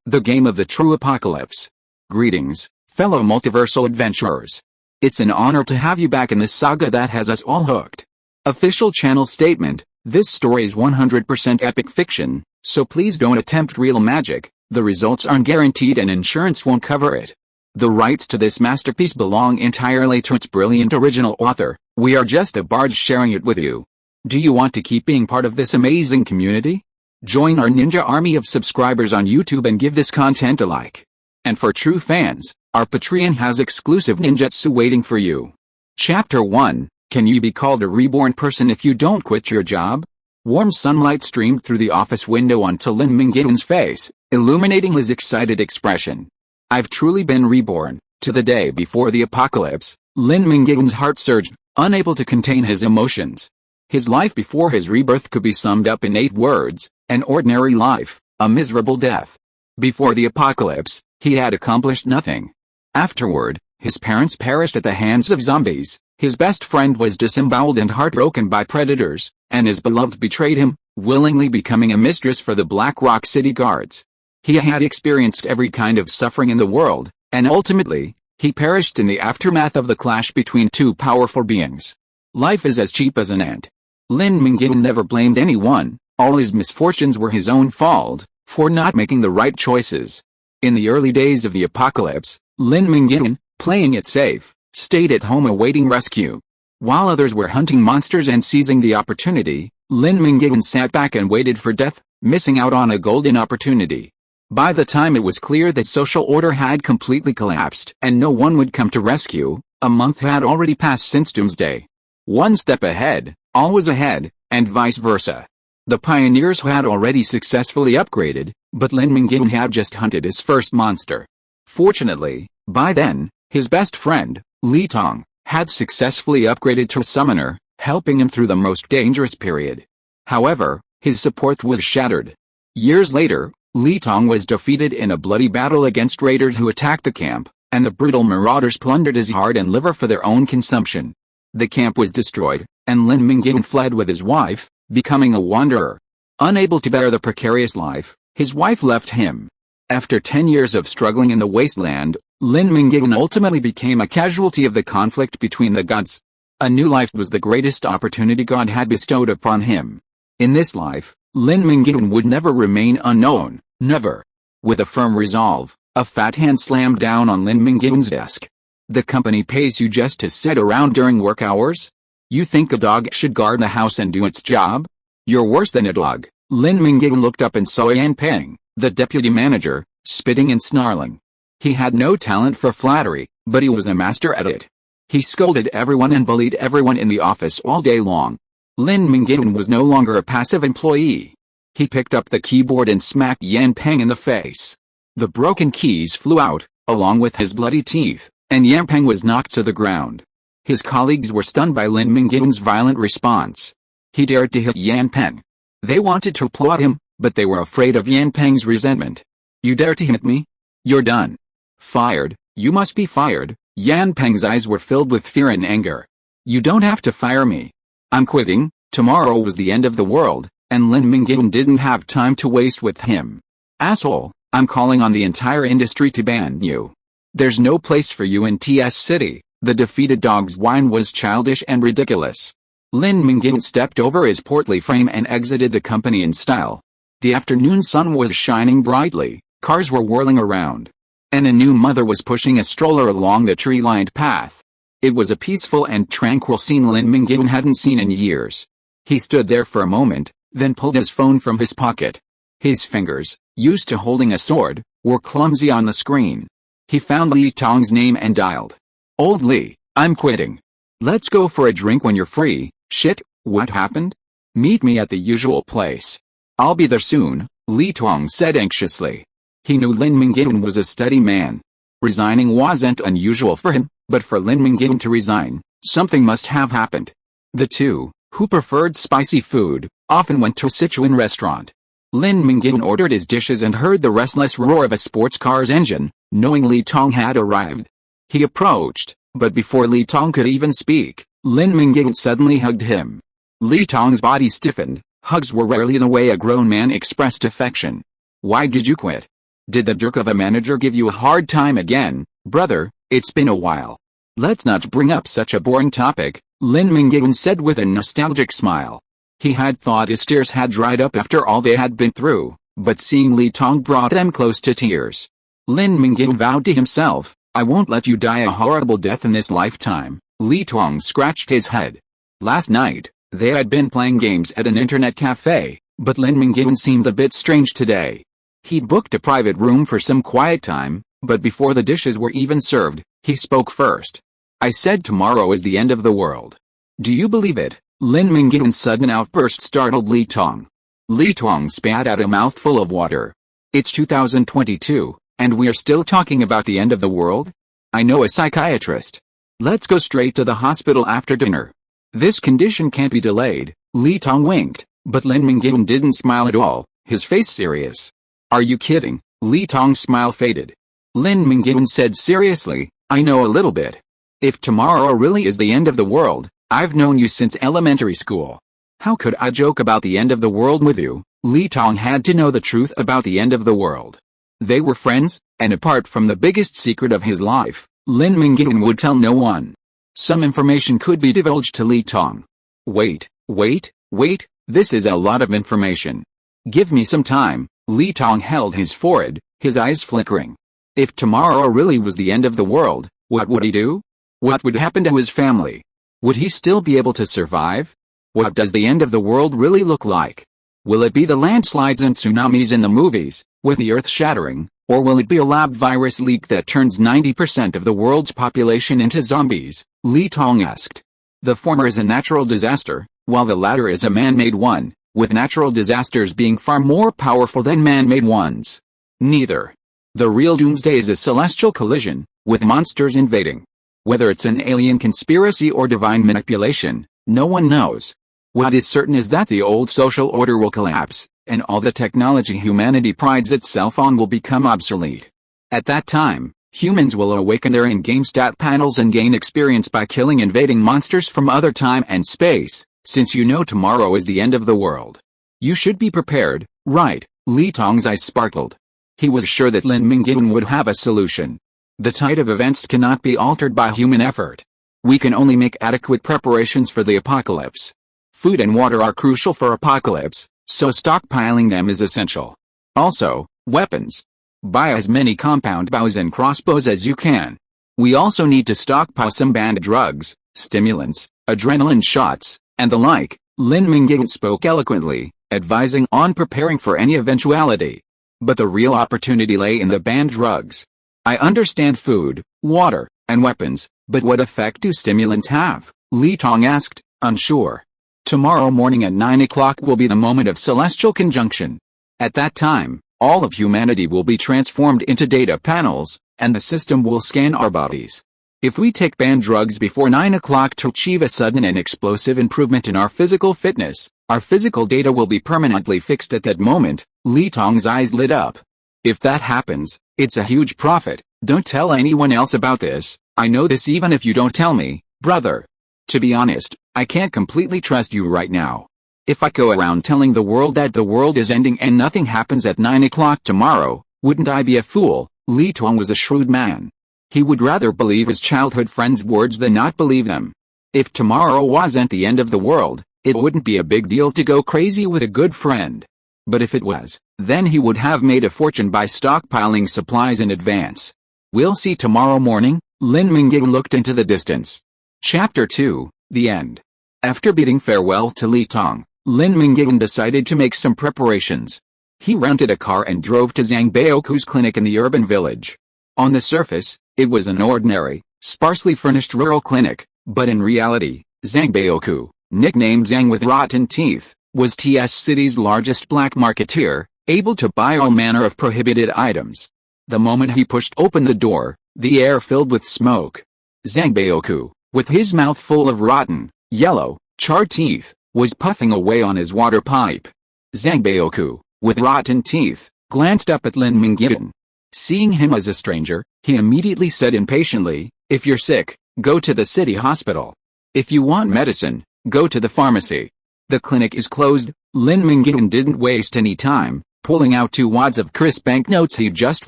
the game of the true apocalypse. Greetings, fellow multiversal adventurers. It's an honor to have you back in this saga that has us all hooked. Official channel statement: this story is 100% epic fiction, so please don't attempt real magic. The results aren't guaranteed and insurance won't cover it. The rights to this masterpiece belong entirely to its brilliant original author. We are just a barge sharing it with you. Do you want to keep being part of this amazing community? Join our ninja army of subscribers on YouTube and give this content a like. And for true fans, our Patreon has exclusive ninjutsu waiting for you. Chapter 1, Can you be called a reborn person if you don't quit your job? Warm sunlight streamed through the office window onto Lin Mingyuan's face, illuminating his excited expression. I've truly been reborn. To the day before the apocalypse, Lin Mingyuan's heart surged, unable to contain his emotions. His life before his rebirth could be summed up in 8 words: an ordinary life, a miserable death. Before the apocalypse, he had accomplished nothing. Afterward, his parents perished at the hands of zombies, his best friend was disemboweled and heartbroken by predators, and his beloved betrayed him, willingly becoming a mistress for the Black Rock City Guards. He had experienced every kind of suffering in the world, and ultimately, he perished in the aftermath of the clash between 2 powerful beings. Life is as cheap as an ant. Lin Mingyuan never blamed anyone. All his misfortunes were his own fault, for not making the right choices. In the early days of the apocalypse, Lin Mingyuan, playing it safe, stayed at home awaiting rescue. While others were hunting monsters and seizing the opportunity, Lin Mingyuan sat back and waited for death, missing out on a golden opportunity. By the time it was clear that social order had completely collapsed and no one would come to rescue, a month had already passed since doomsday. One step ahead, always ahead, and vice versa. The pioneers had already successfully upgraded, but Lin Mingyuan had just hunted his first monster. Fortunately, by then, his best friend, Li Tong, had successfully upgraded to a summoner, helping him through the most dangerous period. However, his support was shattered. Years later, Li Tong was defeated in a bloody battle against raiders who attacked the camp, and the brutal marauders plundered his heart and liver for their own consumption. The camp was destroyed, and Lin Mingyuan fled with his wife, becoming a wanderer. Unable to bear the precarious life, his wife left him. After 10 years of struggling in the wasteland, Lin Mingyuan ultimately became a casualty of the conflict between the gods. A new life was the greatest opportunity God had bestowed upon him. In this life, Lin Mingyuan would never remain unknown, never. With a firm resolve, a fat hand slammed down on Lin Mingyuan's desk. The company pays you just to sit around during work hours? You think a dog should guard the house and do its job? You're worse than a dog. Lin Mingyuan looked up and saw Yan Peng, the deputy manager, spitting and snarling. He had no talent for flattery, but he was a master at it. He scolded everyone and bullied everyone in the office all day long. Lin Mingyuan was no longer a passive employee. He picked up the keyboard and smacked Yan Peng in the face. The broken keys flew out, along with his bloody teeth, and Yan Peng was knocked to the ground. His colleagues were stunned by Lin Mingyuan's violent response. He dared to hit Yan Peng. They wanted to applaud him, but they were afraid of Yan Peng's resentment. You dare to hit me? You're done. Fired. You must be fired. Yan Peng's eyes were filled with fear and anger. You don't have to fire me. I'm quitting. Tomorrow was the end of the world, and Lin Mingyuan didn't have time to waste with him. Asshole, I'm calling on the entire industry to ban you. There's no place for you in TS City. The defeated dog's whine was childish and ridiculous. Lin Mingyuan stepped over his portly frame and exited the company in style. The afternoon sun was shining brightly, cars were whirling around, and a new mother was pushing a stroller along the tree-lined path. It was a peaceful and tranquil scene Lin Mingyuan hadn't seen in years. He stood there for a moment, then pulled his phone from his pocket. His fingers, used to holding a sword, were clumsy on the screen. He found Li Tong's name and dialed. Old Li, I'm quitting. Let's go for a drink when you're free. Shit, what happened? Meet me at the usual place. I'll be there soon, Li Tong said anxiously. He knew Lin Mingyuan was a steady man. Resigning wasn't unusual for him, but for Lin Mingyuan to resign, something must have happened. The two, who preferred spicy food, often went to a Sichuan restaurant. Lin Mingyuan ordered his dishes and heard the restless roar of a sports car's engine, knowing Li Tong had arrived. He approached, but before Li Tong could even speak, Lin Mingyuan suddenly hugged him. Li Tong's body stiffened. Hugs were rarely the way a grown man expressed affection. Why did you quit? Did the jerk of a manager give you a hard time again, brother? It's been a while. Let's not bring up such a boring topic, Lin Mingyuan said with a nostalgic smile. He had thought his tears had dried up after all they had been through, but seeing Li Tong brought them close to tears. Lin Mingyuan vowed to himself, I won't let you die a horrible death in this lifetime. Li Tong scratched his head. Last night, they had been playing games at an internet cafe, but Lin Mingyuan seemed a bit strange today. He'd booked a private room for some quiet time, but before the dishes were even served, he spoke first. I said tomorrow is the end of the world. Do you believe it? Lin Mingyuan's sudden outburst startled Li Tong. Li Tong spat out a mouthful of water. It's 2022, and we're still talking about the end of the world? I know a psychiatrist. Let's go straight to the hospital after dinner. This condition can't be delayed. Li Tong winked, but Lin Mingyuan didn't smile at all, his face serious. Are you kidding? Li Tong's smile faded. Lin Mingyuan said seriously, I know a little bit. If tomorrow really is the end of the world, I've known you since elementary school. How could I joke about the end of the world with you? Li Tong had to know the truth about the end of the world. They were friends, and apart from the biggest secret of his life, Lin Mingyuan would tell no one. Some information could be divulged to Li Tong. Wait, this is a lot of information. Give me some time. Li Tong held his forehead, his eyes flickering. If tomorrow really was the end of the world, what would he do? What would happen to his family? Would he still be able to survive? What does the end of the world really look like? Will it be the landslides and tsunamis in the movies, with the earth shattering, or will it be a lab virus leak that turns 90% of the world's population into zombies? Li Tong asked. The former is a natural disaster, while the latter is a man-made one, with natural disasters being far more powerful than man-made ones. Neither. The real doomsday is a celestial collision, with monsters invading. Whether it's an alien conspiracy or divine manipulation, no one knows. What is certain is that the old social order will collapse, and all the technology humanity prides itself on will become obsolete. At that time, humans will awaken their in-game stat panels and gain experience by killing invading monsters from other time and space, since you know tomorrow is the end of the world. You should be prepared, right? Li Tong's eyes sparkled. He was sure that Lin Mingyuan would have a solution. The tide of events cannot be altered by human effort. We can only make adequate preparations for the apocalypse. Food and water are crucial for apocalypse, so stockpiling them is essential. Also, weapons. Buy as many compound bows and crossbows as you can. We also need to stockpile some banned drugs, stimulants, adrenaline shots, and the like. Lin Mingyuan spoke eloquently, advising on preparing for any eventuality. But the real opportunity lay in the banned drugs. I understand food, water, and weapons, but what effect do stimulants have? Li Tong asked, unsure. Tomorrow morning at 9 o'clock will be the moment of celestial conjunction. At that time, all of humanity will be transformed into data panels, and the system will scan our bodies. If we take banned drugs before 9 o'clock to achieve a sudden and explosive improvement in our physical fitness, our physical data will be permanently fixed at that moment. Li Tong's eyes lit up. If that happens, it's a huge profit. Don't tell anyone else about this. I know this even if you don't tell me, brother. To be honest, I can't completely trust you right now. If I go around telling the world that the world is ending and nothing happens at 9 o'clock tomorrow, wouldn't I be a fool? Li Tong was a shrewd man. He would rather believe his childhood friend's words than not believe them. If tomorrow wasn't the end of the world, it wouldn't be a big deal to go crazy with a good friend. But if it was, then he would have made a fortune by stockpiling supplies in advance. We'll see tomorrow morning. Lin Mingyuan looked into the distance. Chapter 2, The End. After bidding farewell to Li Tong, Lin Mingyuan decided to make some preparations. He rented a car and drove to Zhang Baoku's clinic in the urban village. On the surface, it was an ordinary, sparsely furnished rural clinic, but in reality, Zhang Baoku, nicknamed Zhang with rotten teeth, was TS City's largest black marketeer, able to buy all manner of prohibited items. The moment he pushed open the door, the air filled with smoke. Zhang Baoku, with his mouth full of rotten, yellow, charred teeth, was puffing away on his water pipe. Zhang Baoku, with rotten teeth, glanced up at Lin Mingyuan. Seeing him as a stranger, he immediately said impatiently, "If you're sick, go to the city hospital. If you want medicine, go to the pharmacy. The clinic is closed." Lin Mingyuan didn't waste any time, pulling out 2 wads of crisp banknotes he'd just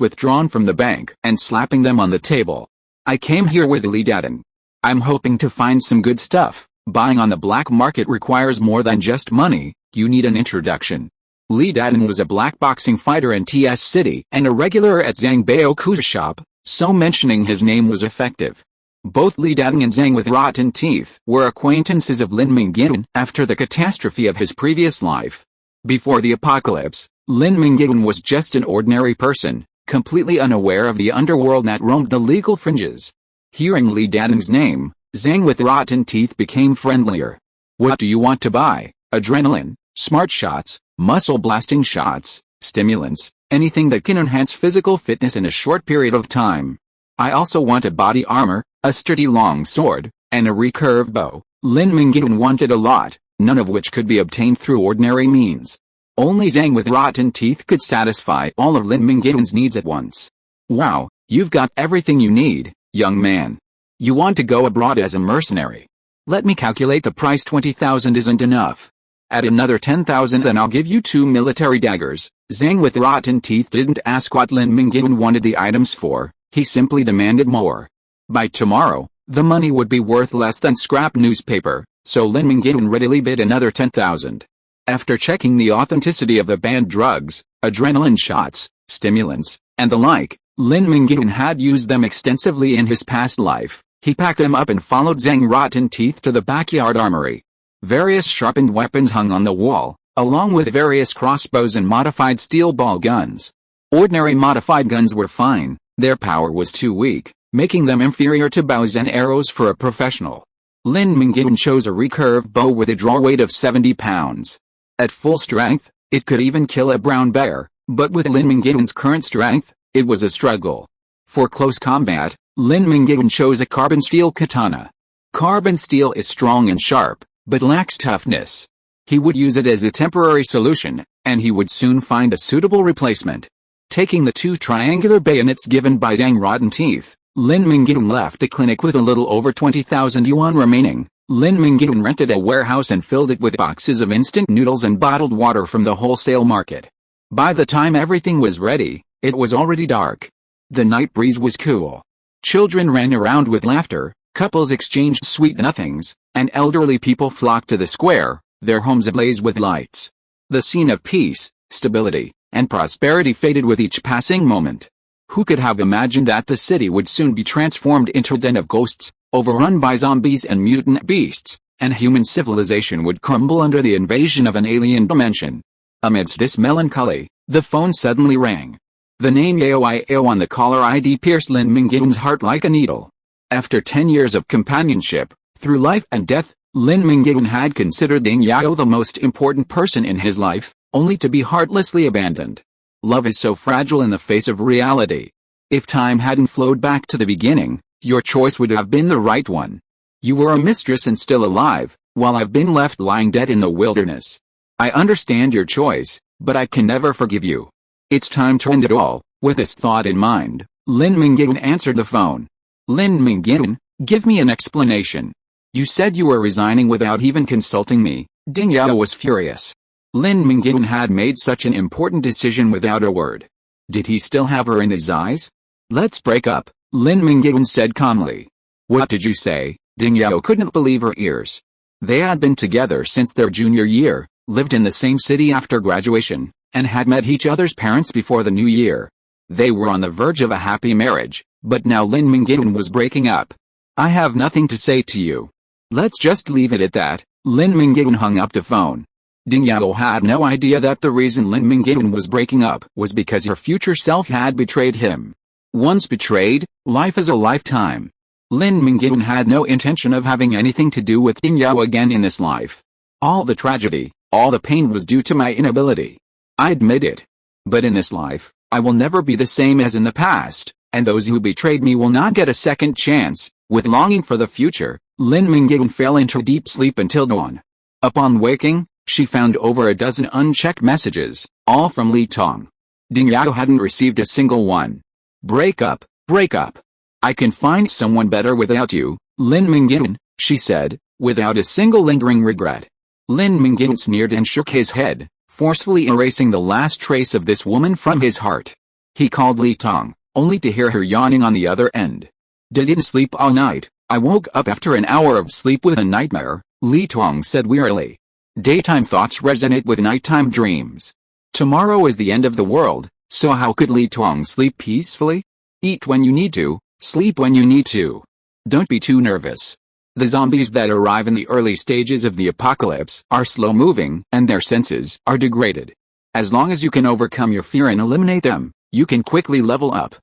withdrawn from the bank and slapping them on the table. "I came here with Li Dadan. I'm hoping to find some good stuff. Buying on the black market requires more than just money, you need an introduction." Li Dadan was a black boxing fighter in TS City and a regular at Zhang Baoku's shop, so mentioning his name was effective. Both Li Dadan and Zhang with rotten teeth were acquaintances of Lin Mingyuan after the catastrophe of his previous life. Before the apocalypse, Lin Mingyuan was just an ordinary person, completely unaware of the underworld that roamed the legal fringes. Hearing Li Dadan's name, Zhang with rotten teeth became friendlier. "What do you want to buy? Adrenaline, smart shots, muscle-blasting shots, stimulants, anything that can enhance physical fitness in a short period of time. I also want a body armor, a sturdy long sword, and a recurve bow." Lin Mingyuan wanted a lot, none of which could be obtained through ordinary means. Only Zhang with rotten teeth could satisfy all of Lin Mingyuan's needs at once. "Wow, you've got everything you need, young man. You want to go abroad as a mercenary? Let me calculate the price. 20,000 isn't enough. Add another 10,000 and I'll give you 2 military daggers." Zhang with rotten teeth didn't ask what Lin Mingyuan wanted the items for, he simply demanded more. By tomorrow, the money would be worth less than scrap newspaper, so Lin Mingyuan readily bid another 10,000. After checking the authenticity of the banned drugs, adrenaline shots, stimulants, and the like, Lin Mingyuan had used them extensively in his past life. He packed them up and followed Zhang rotten teeth to the backyard armory. Various sharpened weapons hung on the wall, along with various crossbows and modified steel ball guns. Ordinary modified guns were fine, their power was too weak, making them inferior to bows and arrows for a professional. Lin Mingyuan chose a recurve bow with a draw weight of 70 pounds. At full strength, it could even kill a brown bear, but with Lin Mingyuan's current strength, it was a struggle. For close combat, Lin Mingyuan chose a carbon steel katana. Carbon steel is strong and sharp, but lacks toughness. He would use it as a temporary solution, and he would soon find a suitable replacement. Taking the 2 triangular bayonets given by Zhang rotten teeth, Lin Mingyuan left the clinic with a little over 20,000 yuan remaining. Lin Mingyuan rented a warehouse and filled it with boxes of instant noodles and bottled water from the wholesale market. By the time everything was ready, it was already dark. The night breeze was cool. Children ran around with laughter, couples exchanged sweet nothings, and elderly people flocked to the square, their homes ablaze with lights. The scene of peace, stability, and prosperity faded with each passing moment. Who could have imagined that the city would soon be transformed into a den of ghosts, overrun by zombies and mutant beasts, and human civilization would crumble under the invasion of an alien dimension? Amidst this melancholy, the phone suddenly rang. The name Yao Yao on the caller ID pierced Lin Mingyuan's heart like a needle. After 10 years of companionship, through life and death, Lin Mingyuan had considered Ding Yao the most important person in his life, only to be heartlessly abandoned. Love is so fragile in the face of reality. If time hadn't flowed back to the beginning, your choice would have been the right one. You were a mistress and still alive, while I've been left lying dead in the wilderness. I understand your choice, but I can never forgive you. It's time to end it all. With this thought in mind, Lin Mingyuan answered the phone. Lin Mingyuan, give me an explanation. You said you were resigning without even consulting me. Ding Yao was furious. Lin Mingyuan had made such an important decision without a word. Did he still have her in his eyes? Let's break up, Lin Mingyuan said calmly. What did you say? Ding Yao couldn't believe her ears. They had been together since their junior year, lived in the same city after graduation, and had met each other's parents before the new year. They were on the verge of a happy marriage, but now Lin Mingyuan was breaking up. I have nothing to say to you. Let's just leave it at that. Lin Mingyuan hung up the phone. Ding Yao had no idea that the reason Lin Mingyuan was breaking up was because her future self had betrayed him. Once betrayed, life is a lifetime. Lin Mingyuan had no intention of having anything to do with Ding Yao again in this life. All the tragedy, all the pain was due to my inability. I admit it. But in this life, I will never be the same as in the past, and those who betrayed me will not get a second chance. With longing for the future, Lin Mingyuan fell into deep sleep until dawn. Upon waking, she found over a dozen unchecked messages, all from Li Tong. Ding Yao hadn't received a single one. Break up, break up. I can find someone better without you, Lin Mingyuan, she said, without a single lingering regret. Lin Mingyuan sneered and shook his head. forcefully erasing the last trace of this woman from his heart. He called Li Tong, only to hear her yawning on the other end. Didn't sleep all night. I woke up after an hour of sleep with a nightmare, Li Tong said wearily. Daytime thoughts resonate with nighttime dreams. Tomorrow is the end of the world, so how could Li Tong sleep peacefully? Eat when you need to, sleep when you need to. Don't be too nervous. The zombies that arrive in the early stages of the apocalypse are slow-moving and their senses are degraded. As long as you can overcome your fear and eliminate them, you can quickly level up.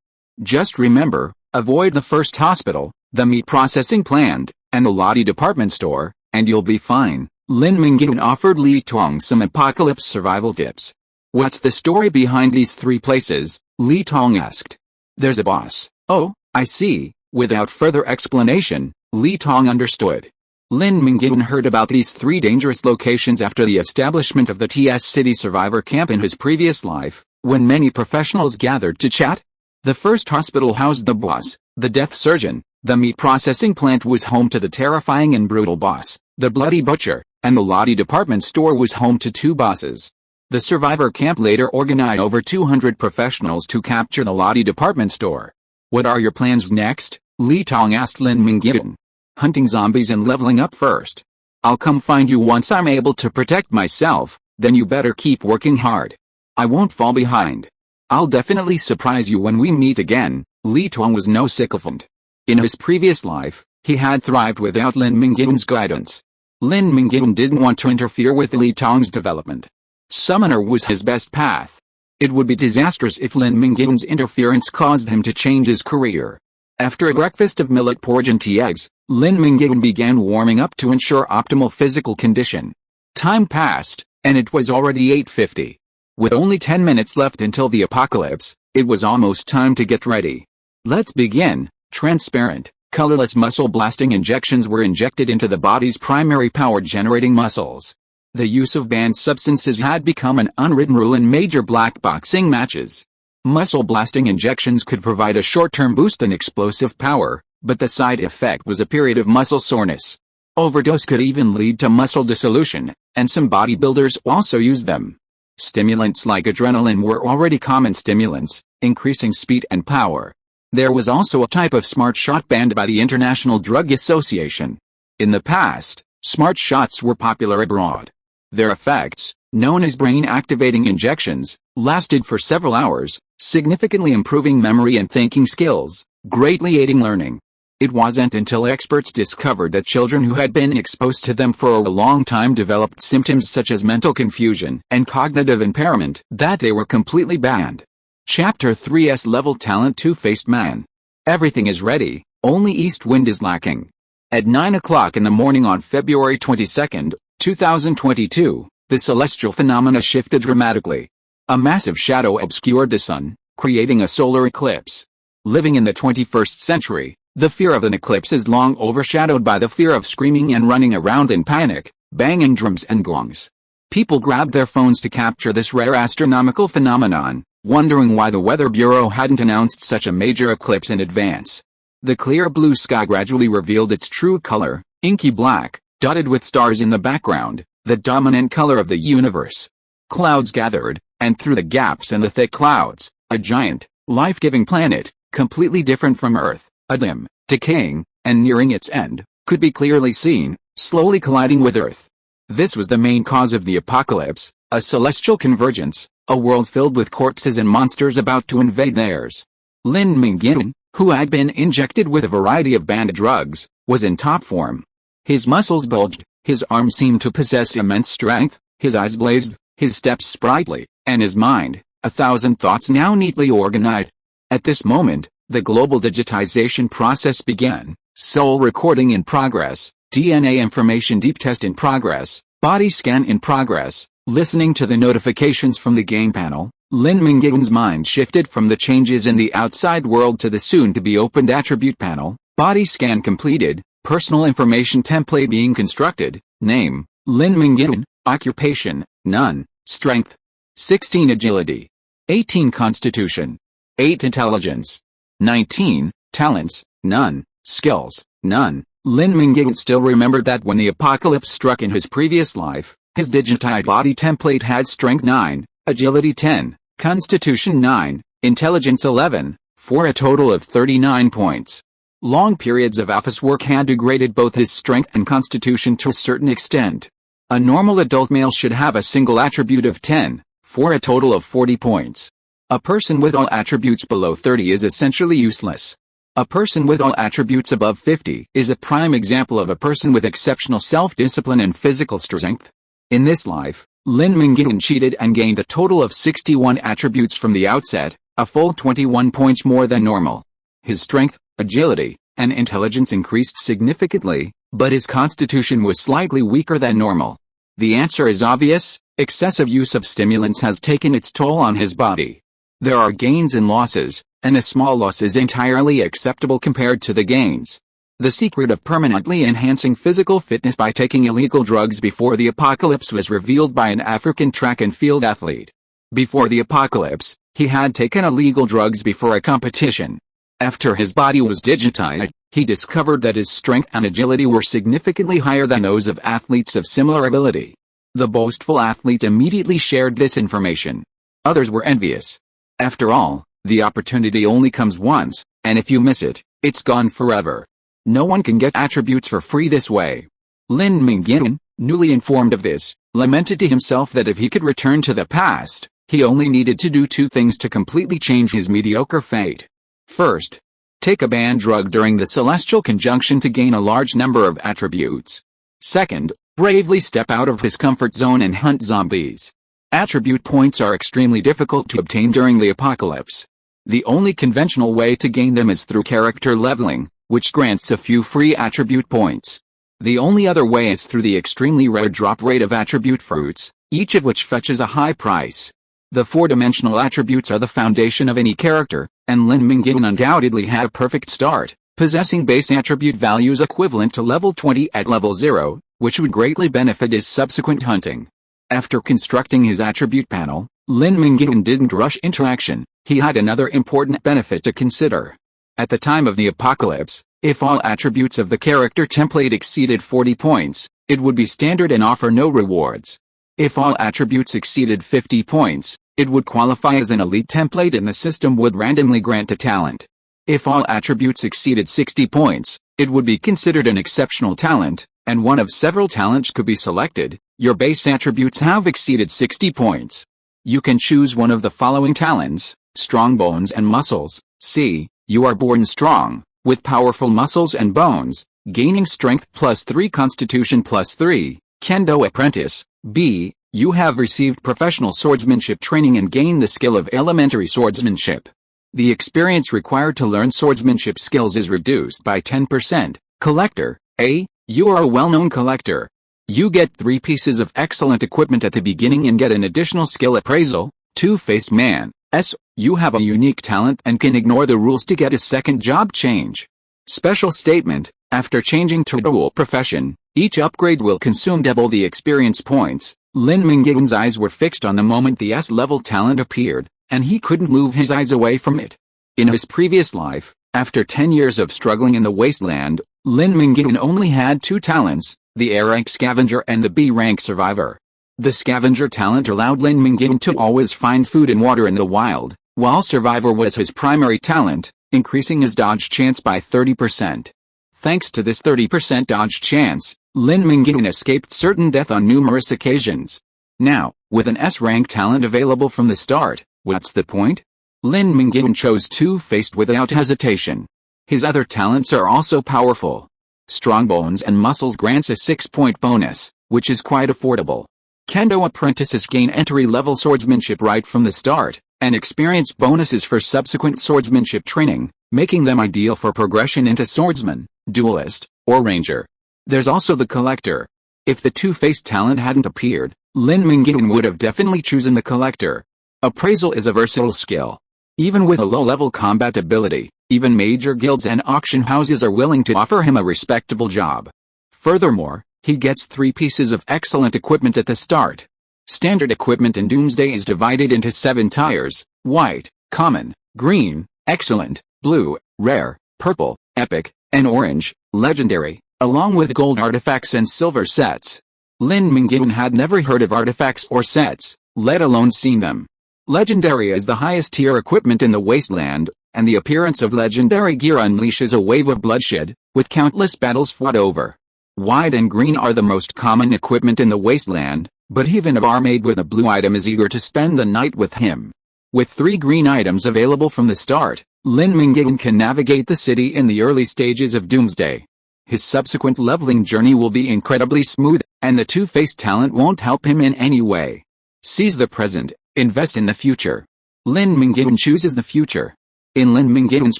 Just remember, avoid the first hospital, the meat processing plant, and the Lottie department store, and you'll be fine. Lin Mingyuan offered Li Tong some apocalypse survival tips. What's the story behind these three places? Li Tong asked. There's a boss. Oh, I see. Without further explanation, Li Tong understood. Lin Mingyuan heard about these three dangerous locations after the establishment of the TS City Survivor Camp in his previous life, when many professionals gathered to chat. The first hospital housed the boss, the death surgeon. The meat processing plant was home to the terrifying and brutal boss, the bloody butcher, and the Lottie department store was home to two bosses. The survivor camp later organized over 200 professionals to capture the Lottie department store. What are your plans next? Li Tong asked Lin Mingyuan. Hunting zombies and leveling up first. I'll come find you once I'm able to protect myself, then you better keep working hard. I won't fall behind. I'll definitely surprise you when we meet again. Li Tong was no sycophant. In his previous life, he had thrived without Lin Mingyuan's guidance. Lin Mingyuan didn't want to interfere with Li Tong's development. Summoner was his best path. It would be disastrous if Lin Mingyuan's interference caused him to change his career. After a breakfast of millet porridge and tea eggs, Lin Mingyuan began warming up to ensure optimal physical condition. Time passed, and it was already 8:50. With only 10 minutes left until the apocalypse, it was almost time to get ready. Let's begin. Transparent, colorless muscle-blasting injections were injected into the body's primary power-generating muscles. The use of banned substances had become an unwritten rule in major black boxing matches. Muscle-blasting injections could provide a short-term boost in explosive power, but the side effect was a period of muscle soreness. Overdose could even lead to muscle dissolution, and some bodybuilders also used them. Stimulants like adrenaline were already common stimulants, increasing speed and power. There was also a type of smart shot banned by the International Drug Association. In the past, smart shots were popular abroad. Their effects, known as brain-activating injections, lasted for several hours, significantly improving memory and thinking skills, greatly aiding learning. It wasn't until experts discovered that children who had been exposed to them for a long time developed symptoms such as mental confusion and cognitive impairment that they were completely banned. Chapter 3's Level Talent Two-Faced Man. Everything is ready, only East Wind is lacking. At 9 o'clock in the morning on February 22, 2022, the celestial phenomena shifted dramatically. A massive shadow obscured the sun, creating a solar eclipse. Living in the 21st century, the fear of an eclipse is long overshadowed by the fear of screaming and running around in panic, banging drums and gongs. People grabbed their phones to capture this rare astronomical phenomenon, wondering why the Weather Bureau hadn't announced such a major eclipse in advance. The clear blue sky gradually revealed its true color, inky black, dotted with stars in the background, the dominant color of the universe. Clouds gathered, and through the gaps in the thick clouds, a giant, life-giving planet, completely different from Earth, a dim, decaying, and nearing its end, could be clearly seen, slowly colliding with Earth. This was the main cause of the apocalypse, a celestial convergence, a world filled with corpses and monsters about to invade theirs. Lin Mingyuan, who had been injected with a variety of banned drugs, was in top form. His muscles bulged, his arms seemed to possess immense strength, his eyes blazed, his steps sprightly, and his mind, 1,000 thoughts now neatly organized. At this moment, the global digitization process began. Soul recording in progress, DNA information deep test in progress, body scan in progress. Listening to the notifications from the game panel, Lin Mingyuan's mind shifted from the changes in the outside world to the soon-to-be-opened attribute panel. Body scan completed, personal information template being constructed, name, Lin Mingyuan, occupation, none, strength, 16 agility, 18 constitution, 8 intelligence, 19, talents, none, skills, none. Lin Mingyuan still remembered that when the apocalypse struck in his previous life, His digitized body template had Strength 9, Agility 10, Constitution 9, Intelligence 11, for a total of 39 points. Long periods of office work had degraded both his strength and constitution to a certain extent. A normal adult male should have a single attribute of 10, for a total of 40 points. A person with all attributes below 30 is essentially useless. A person with all attributes above 50 is a prime example of a person with exceptional self-discipline and physical strength. In this life, Lin Mingyuan cheated and gained a total of 61 attributes from the outset, a full 21 points more than normal. His strength, agility, and intelligence increased significantly, but his constitution was slightly weaker than normal. The answer is obvious: excessive use of stimulants has taken its toll on his body. There are gains and losses, and a small loss is entirely acceptable compared to the gains. The secret of permanently enhancing physical fitness by taking illegal drugs before the apocalypse was revealed by an African track and field athlete. Before the apocalypse, he had taken illegal drugs before a competition. After his body was digitized, he discovered that his strength and agility were significantly higher than those of athletes of similar ability. The boastful athlete immediately shared this information. Others were envious. After all, the opportunity only comes once, and if you miss it, it's gone forever. No one can get attributes for free this way. Lin Mingyuan, newly informed of this, lamented to himself that if he could return to the past, he only needed to do two things to completely change his mediocre fate. First, take a banned drug during the celestial conjunction to gain a large number of attributes. Second, bravely step out of his comfort zone and hunt zombies. Attribute points are extremely difficult to obtain during the apocalypse. The only conventional way to gain them is through character leveling, which grants a few free attribute points. The only other way is through the extremely rare drop rate of attribute fruits, each of which fetches a high price. The four-dimensional attributes are the foundation of any character, and Lin Mingyuan undoubtedly had a perfect start, possessing base attribute values equivalent to level 20 at level 0, which would greatly benefit his subsequent hunting. After constructing his attribute panel, Lin Mingyuan didn't rush into action. He had another important benefit to consider. At the time of the apocalypse, if all attributes of the character template exceeded 40 points, it would be standard and offer no rewards. If all attributes exceeded 50 points, it would qualify as an elite template and the system would randomly grant a talent. If all attributes exceeded 60 points, it would be considered an exceptional talent, and one of several talents could be selected. Your base attributes have exceeded 60 points. You can choose one of the following talents: strong bones and muscles. C. You are born strong, with powerful muscles and bones, gaining strength +3, constitution +3, kendo apprentice. B. You have received professional swordsmanship training and gain the skill of elementary swordsmanship. The experience required to learn swordsmanship skills is reduced by 10%. Collector. A. You are a well-known collector. You get 3 pieces of excellent equipment at the beginning and get an additional skill appraisal. Two-faced man. S. You have a unique talent and can ignore the rules to get a second job change. Special statement: after changing to dual profession, each upgrade will consume double the experience points. Lin Mingyuan's eyes were fixed on the moment the S-level talent appeared, and he couldn't move his eyes away from it. In his previous life, after 10 years of struggling in the wasteland, Lin Mingyuan only had 2 talents, the A-rank scavenger and the B-rank survivor. The scavenger talent allowed Lin Mingyuan to always find food and water in the wild, while survivor was his primary talent, increasing his dodge chance by 30%. Thanks to this 30% dodge chance, Lin Mingyuan escaped certain death on numerous occasions. Now, with an S-rank talent available from the start, what's the point? Lin Mingyuan chose Two-Faced without hesitation. His other talents are also powerful. Strong bones and muscles grants a 6-point bonus, which is quite affordable. Kendo apprentices gain entry-level swordsmanship right from the start, and experience bonuses for subsequent swordsmanship training, making them ideal for progression into swordsman, duelist, or ranger. There's also the collector. If the Two-Faced talent hadn't appeared, Lin Mingyuan would have definitely chosen the collector. Appraisal is a versatile skill. Even with a low-level combat ability, even major guilds and auction houses are willing to offer him a respectable job. Furthermore, he gets 3 pieces of excellent equipment at the start. Standard equipment in Doomsday is divided into 7 tiers: white, common, green, excellent, blue, rare, purple, epic, and orange, legendary, along with gold artifacts and silver sets. Lin Mingyuan had never heard of artifacts or sets, let alone seen them. Legendary is the highest tier equipment in the wasteland, and the appearance of legendary gear unleashes a wave of bloodshed, with countless battles fought over. White and green are the most common equipment in the wasteland, but even a barmaid with a blue item is eager to spend the night with him. With 3 green items available from the start, Lin Mingyuan can navigate the city in the early stages of Doomsday. His subsequent leveling journey will be incredibly smooth, and the two-faced talent won't help him in any way. Seize the present, invest in the future. Lin Mingyuan chooses the future. In Lin Mingyuan's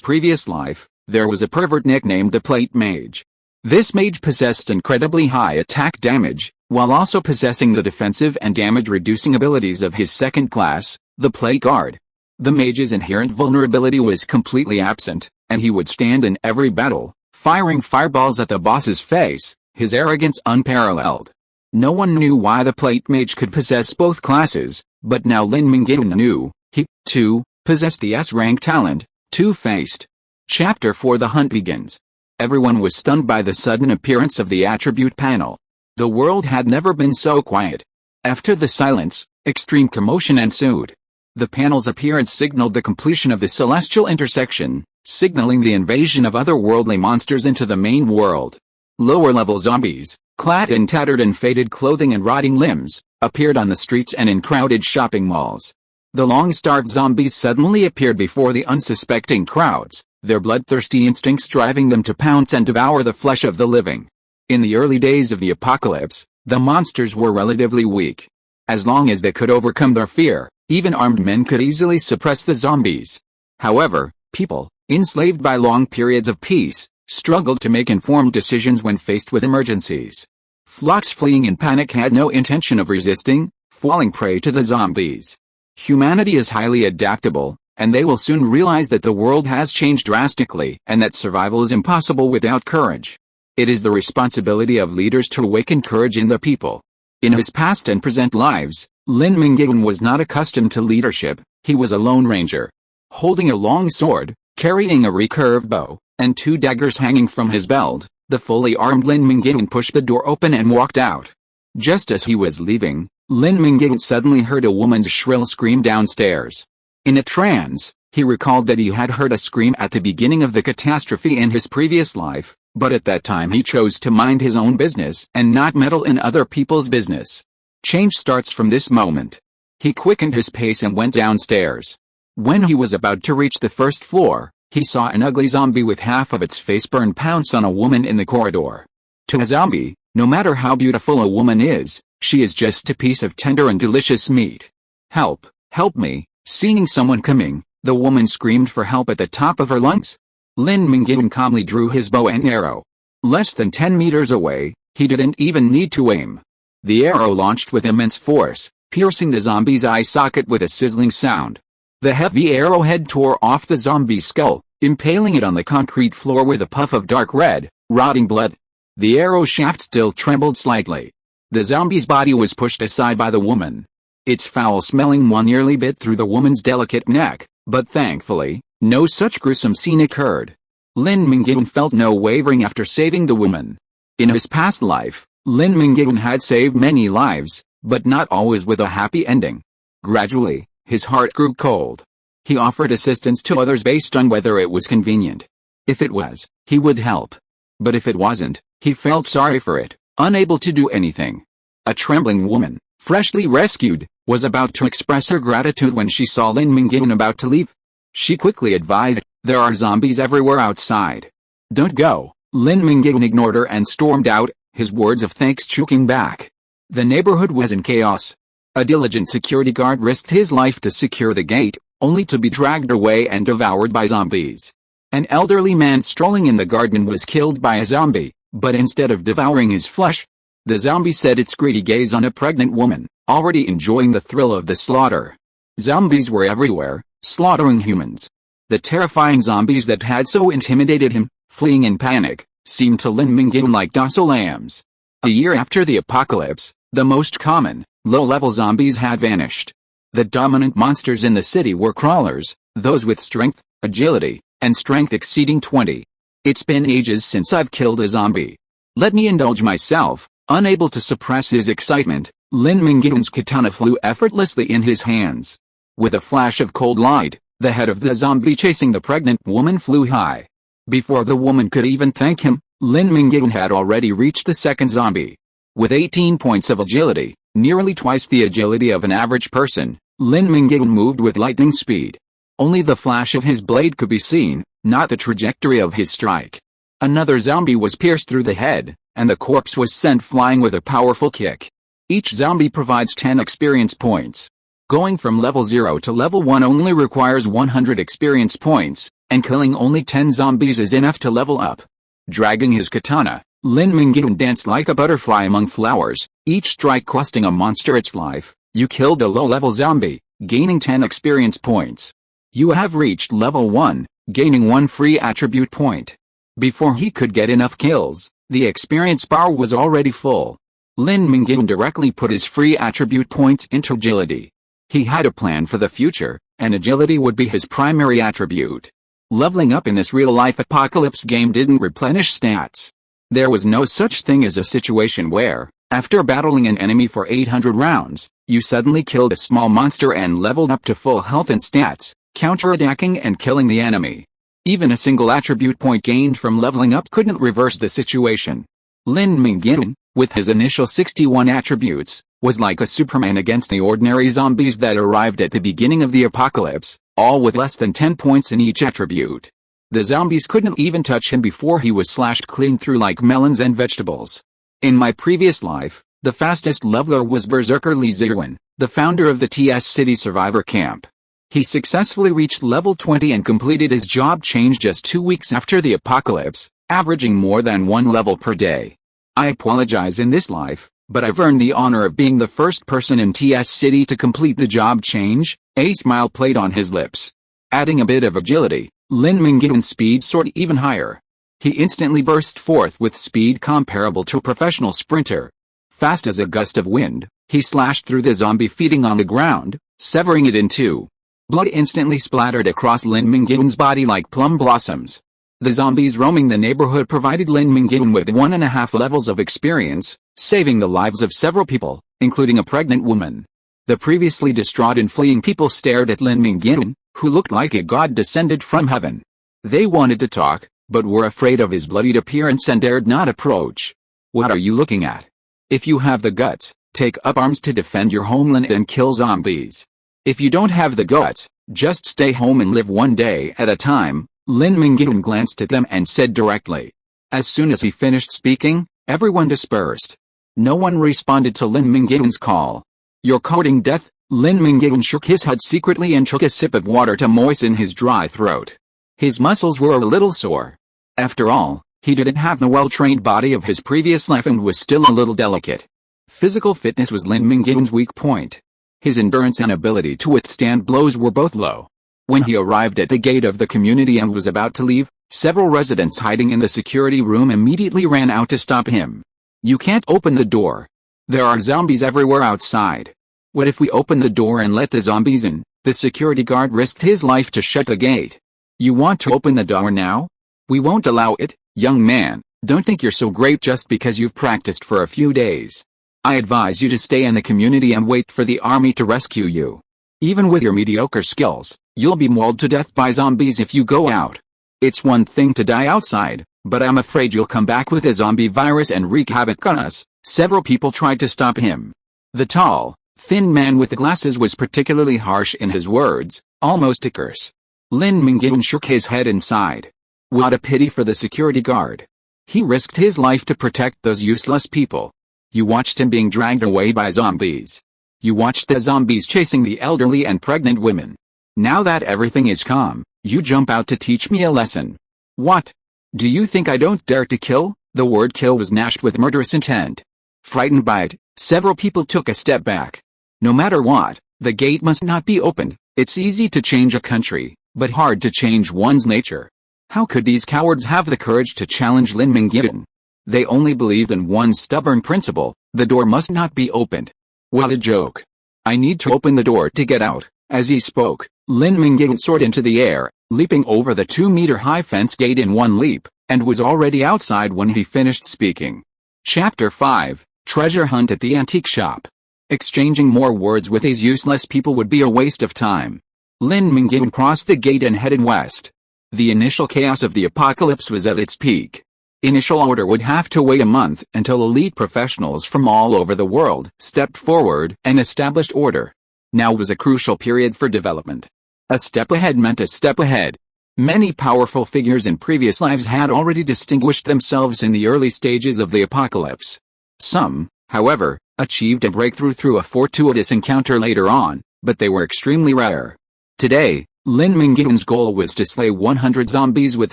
previous life, there was a pervert nicknamed the Plate Mage. This mage possessed incredibly high attack damage, while also possessing the defensive and damage-reducing abilities of his second class, the Plate Guard. The mage's inherent vulnerability was completely absent, and he would stand in every battle, firing fireballs at the boss's face, his arrogance unparalleled. No one knew why the Plate Mage could possess both classes, but now Lin Mingyuan knew. He, too, possessed the S-rank talent, Two-Faced. Chapter 4 The hunt begins. Everyone was stunned by the sudden appearance of the attribute panel. The world had never been so quiet. After the silence, extreme commotion ensued. The panel's appearance signaled the completion of the celestial intersection, signaling the invasion of otherworldly monsters into the main world. Lower-level zombies, clad in tattered and faded clothing and rotting limbs, appeared on the streets and in crowded shopping malls. The long-starved zombies suddenly appeared before the unsuspecting crowds, their bloodthirsty instincts driving them to pounce and devour the flesh of the living. In the early days of the apocalypse, the monsters were relatively weak. As long as they could overcome their fear, even armed men could easily suppress the zombies. However, people, enslaved by long periods of peace, struggled to make informed decisions when faced with emergencies. Flocks fleeing in panic had no intention of resisting, falling prey to the zombies. Humanity is highly adaptable, and they will soon realize that the world has changed drastically and that survival is impossible without courage. It is the responsibility of leaders to awaken courage in the people. In his past and present lives, Lin Mingyuan was not accustomed to leadership. He was a lone ranger. Holding a long sword, carrying a recurve bow, and 2 daggers hanging from his belt, the fully armed Lin Mingyuan pushed the door open and walked out. Just as he was leaving, Lin Mingyuan suddenly heard a woman's shrill scream downstairs. In a trance, he recalled that he had heard a scream at the beginning of the catastrophe in his previous life, but at that time he chose to mind his own business and not meddle in other people's business. Change starts from this moment. He quickened his pace and went downstairs. When he was about to reach the first floor, he saw an ugly zombie with half of its face burned pounce on a woman in the corridor. To a zombie, no matter how beautiful a woman is, she is just a piece of tender and delicious meat. Help, help me. Seeing someone coming, the woman screamed for help at the top of her lungs. Lin Mingyuan calmly drew his bow and arrow. Less than 10 meters away, he didn't even need to aim. The arrow launched with immense force, piercing the zombie's eye socket with a sizzling sound. The heavy arrowhead tore off the zombie's skull, impaling it on the concrete floor with a puff of dark red, rotting blood. The arrow shaft still trembled slightly. The zombie's body was pushed aside by the woman. Its foul-smelling one nearly bit through the woman's delicate neck, but thankfully, no such gruesome scene occurred. Lin Mingyuan felt no wavering after saving the woman. In his past life, Lin Mingyuan had saved many lives, but not always with a happy ending. Gradually, his heart grew cold. He offered assistance to others based on whether it was convenient. If it was, he would help. But if it wasn't, he felt sorry for it, unable to do anything. A trembling woman, freshly rescued, was about to express her gratitude when she saw Lin Mingyuan about to leave. She quickly advised, "There are zombies everywhere outside. Don't go." Lin Mingyuan ignored her and stormed out, his words of thanks choking back. The neighborhood was in chaos. A diligent security guard risked his life to secure the gate, only to be dragged away and devoured by zombies. An elderly man strolling in the garden was killed by a zombie, but instead of devouring his flesh, the zombie set its greedy gaze on a pregnant woman, already enjoying the thrill of the slaughter. Zombies were everywhere, slaughtering humans. The terrifying zombies that had so intimidated him, fleeing in panic, seemed to Lin Mingyuan like docile lambs. A year after the apocalypse, the most common, low-level zombies had vanished. The dominant monsters in the city were crawlers, those with strength, agility, and strength exceeding 20. It's been ages since I've killed a zombie. Let me indulge myself, Unable to suppress his excitement, Lin Mingyuan's katana flew effortlessly in his hands. With a flash of cold light, the head of the zombie chasing the pregnant woman flew high. Before the woman could even thank him, Lin Mingyuan had already reached the second zombie. With 18 points of agility, nearly twice the agility of an average person, Lin Mingyuan moved with lightning speed. Only the flash of his blade could be seen, not the trajectory of his strike. Another zombie was pierced through the head, and the corpse was sent flying with a powerful kick. Each zombie provides 10 experience points. Going from level 0 to level 1 only requires 100 experience points, and killing only 10 zombies is enough to level up. Dragging his katana, Lin Mingyuan danced like a butterfly among flowers, each strike costing a monster its life. You killed a low-level zombie, gaining 10 experience points. You have reached level 1, gaining 1 free attribute point. Before he could get enough kills, the experience bar was already full. Lin Mingyuan directly put his free attribute points into agility. He had a plan for the future, and agility would be his primary attribute. Leveling up in this real-life apocalypse game didn't replenish stats. There was no such thing as a situation where, after battling an enemy for 800 rounds, you suddenly killed a small monster and leveled up to full health and stats, counterattacking and killing the enemy. Even a single attribute point gained from leveling up couldn't reverse the situation. Lin Mingyuan, with his initial 61 attributes, was like a Superman against the ordinary zombies that arrived at the beginning of the apocalypse, all with less than 10 points in each attribute. The zombies couldn't even touch him before he was slashed clean through like melons and vegetables. In my previous life, the fastest leveler was Berserker Lin Mingyuan, the founder of the TS City Survivor Camp. He successfully reached level 20 and completed his job change just 2 weeks after the apocalypse, averaging more than 1 level per day. I apologize in this life, but I've earned the honor of being the first person in TS City to complete the job change. A smile played on his lips. Adding a bit of agility, Lin Mingyuan's speed soared even higher. He instantly burst forth with speed comparable to a professional sprinter. Fast as a gust of wind, he slashed through the zombie feeding on the ground, severing it in two. Blood instantly splattered across Lin Mingyuan's body like plum blossoms. The zombies roaming the neighborhood provided Lin Mingyuan with 1.5 levels of experience, saving the lives of several people, including a pregnant woman. The previously distraught and fleeing people stared at Lin Mingyuan, who looked like a god descended from heaven. They wanted to talk, but were afraid of his bloodied appearance and dared not approach. What are you looking at? If you have the guts, take up arms to defend your homeland and kill zombies. If you don't have the guts, just stay home and live one day at a time. Lin Mingyuan glanced at them and said directly. As soon as he finished speaking, everyone dispersed. No one responded to Lin Mingyuan's call. You're courting death? Lin Mingyuan shook his head secretly and took a sip of water to moisten his dry throat. His muscles were a little sore. After all, he didn't have the well-trained body of his previous life and was still a little delicate. Physical fitness was Lin Mingyuan's weak point. His endurance and ability to withstand blows were both low. When he arrived at the gate of the community and was about to leave, several residents hiding in the security room immediately ran out to stop him. You can't open the door. There are zombies everywhere outside. What if we open the door and let the zombies in? The security guard risked his life to shut the gate. You want to open the door now? We won't allow it, young man. Don't think you're so great just because you've practiced for a few days. I advise you to stay in the community and wait for the army to rescue you. Even with your mediocre skills, you'll be mauled to death by zombies if you go out. It's one thing to die outside, but I'm afraid you'll come back with a zombie virus and wreak havoc on us. Several people tried to stop him. The tall, thin man with the glasses was particularly harsh in his words, almost a curse. Lin Mingyuan shook his head and sighed. What a pity for the security guard. He risked his life to protect those useless people. You watched him being dragged away by zombies. You watched the zombies chasing the elderly and pregnant women. Now that everything is calm, you jump out to teach me a lesson. What? Do you think I don't dare to kill? The word kill was gnashed with murderous intent. Frightened by it, several people took a step back. No matter what, the gate must not be opened. It's easy to change a country, but hard to change one's nature. How could these cowards have the courage to challenge Lin Mingyuan? They only believed in one stubborn principle: the door must not be opened. What a joke. I need to open the door to get out. As he spoke, Lin Mingyuan soared into the air, leaping over the 2-meter-high fence gate in one leap, and was already outside when he finished speaking. Chapter 5, Treasure hunt at the antique shop. Exchanging more words with these useless people would be a waste of time. Lin Mingyuan crossed the gate and headed west. The initial chaos of the apocalypse was at its peak. Initial order would have to wait a month until elite professionals from all over the world stepped forward and established order. Now was a crucial period for development. A step ahead meant a step ahead. Many powerful figures in previous lives had already distinguished themselves in the early stages of the apocalypse. Some, however, achieved a breakthrough through a fortuitous encounter later on, but they were extremely rare. Today, Lin Mingyuan's goal was to slay 100 zombies with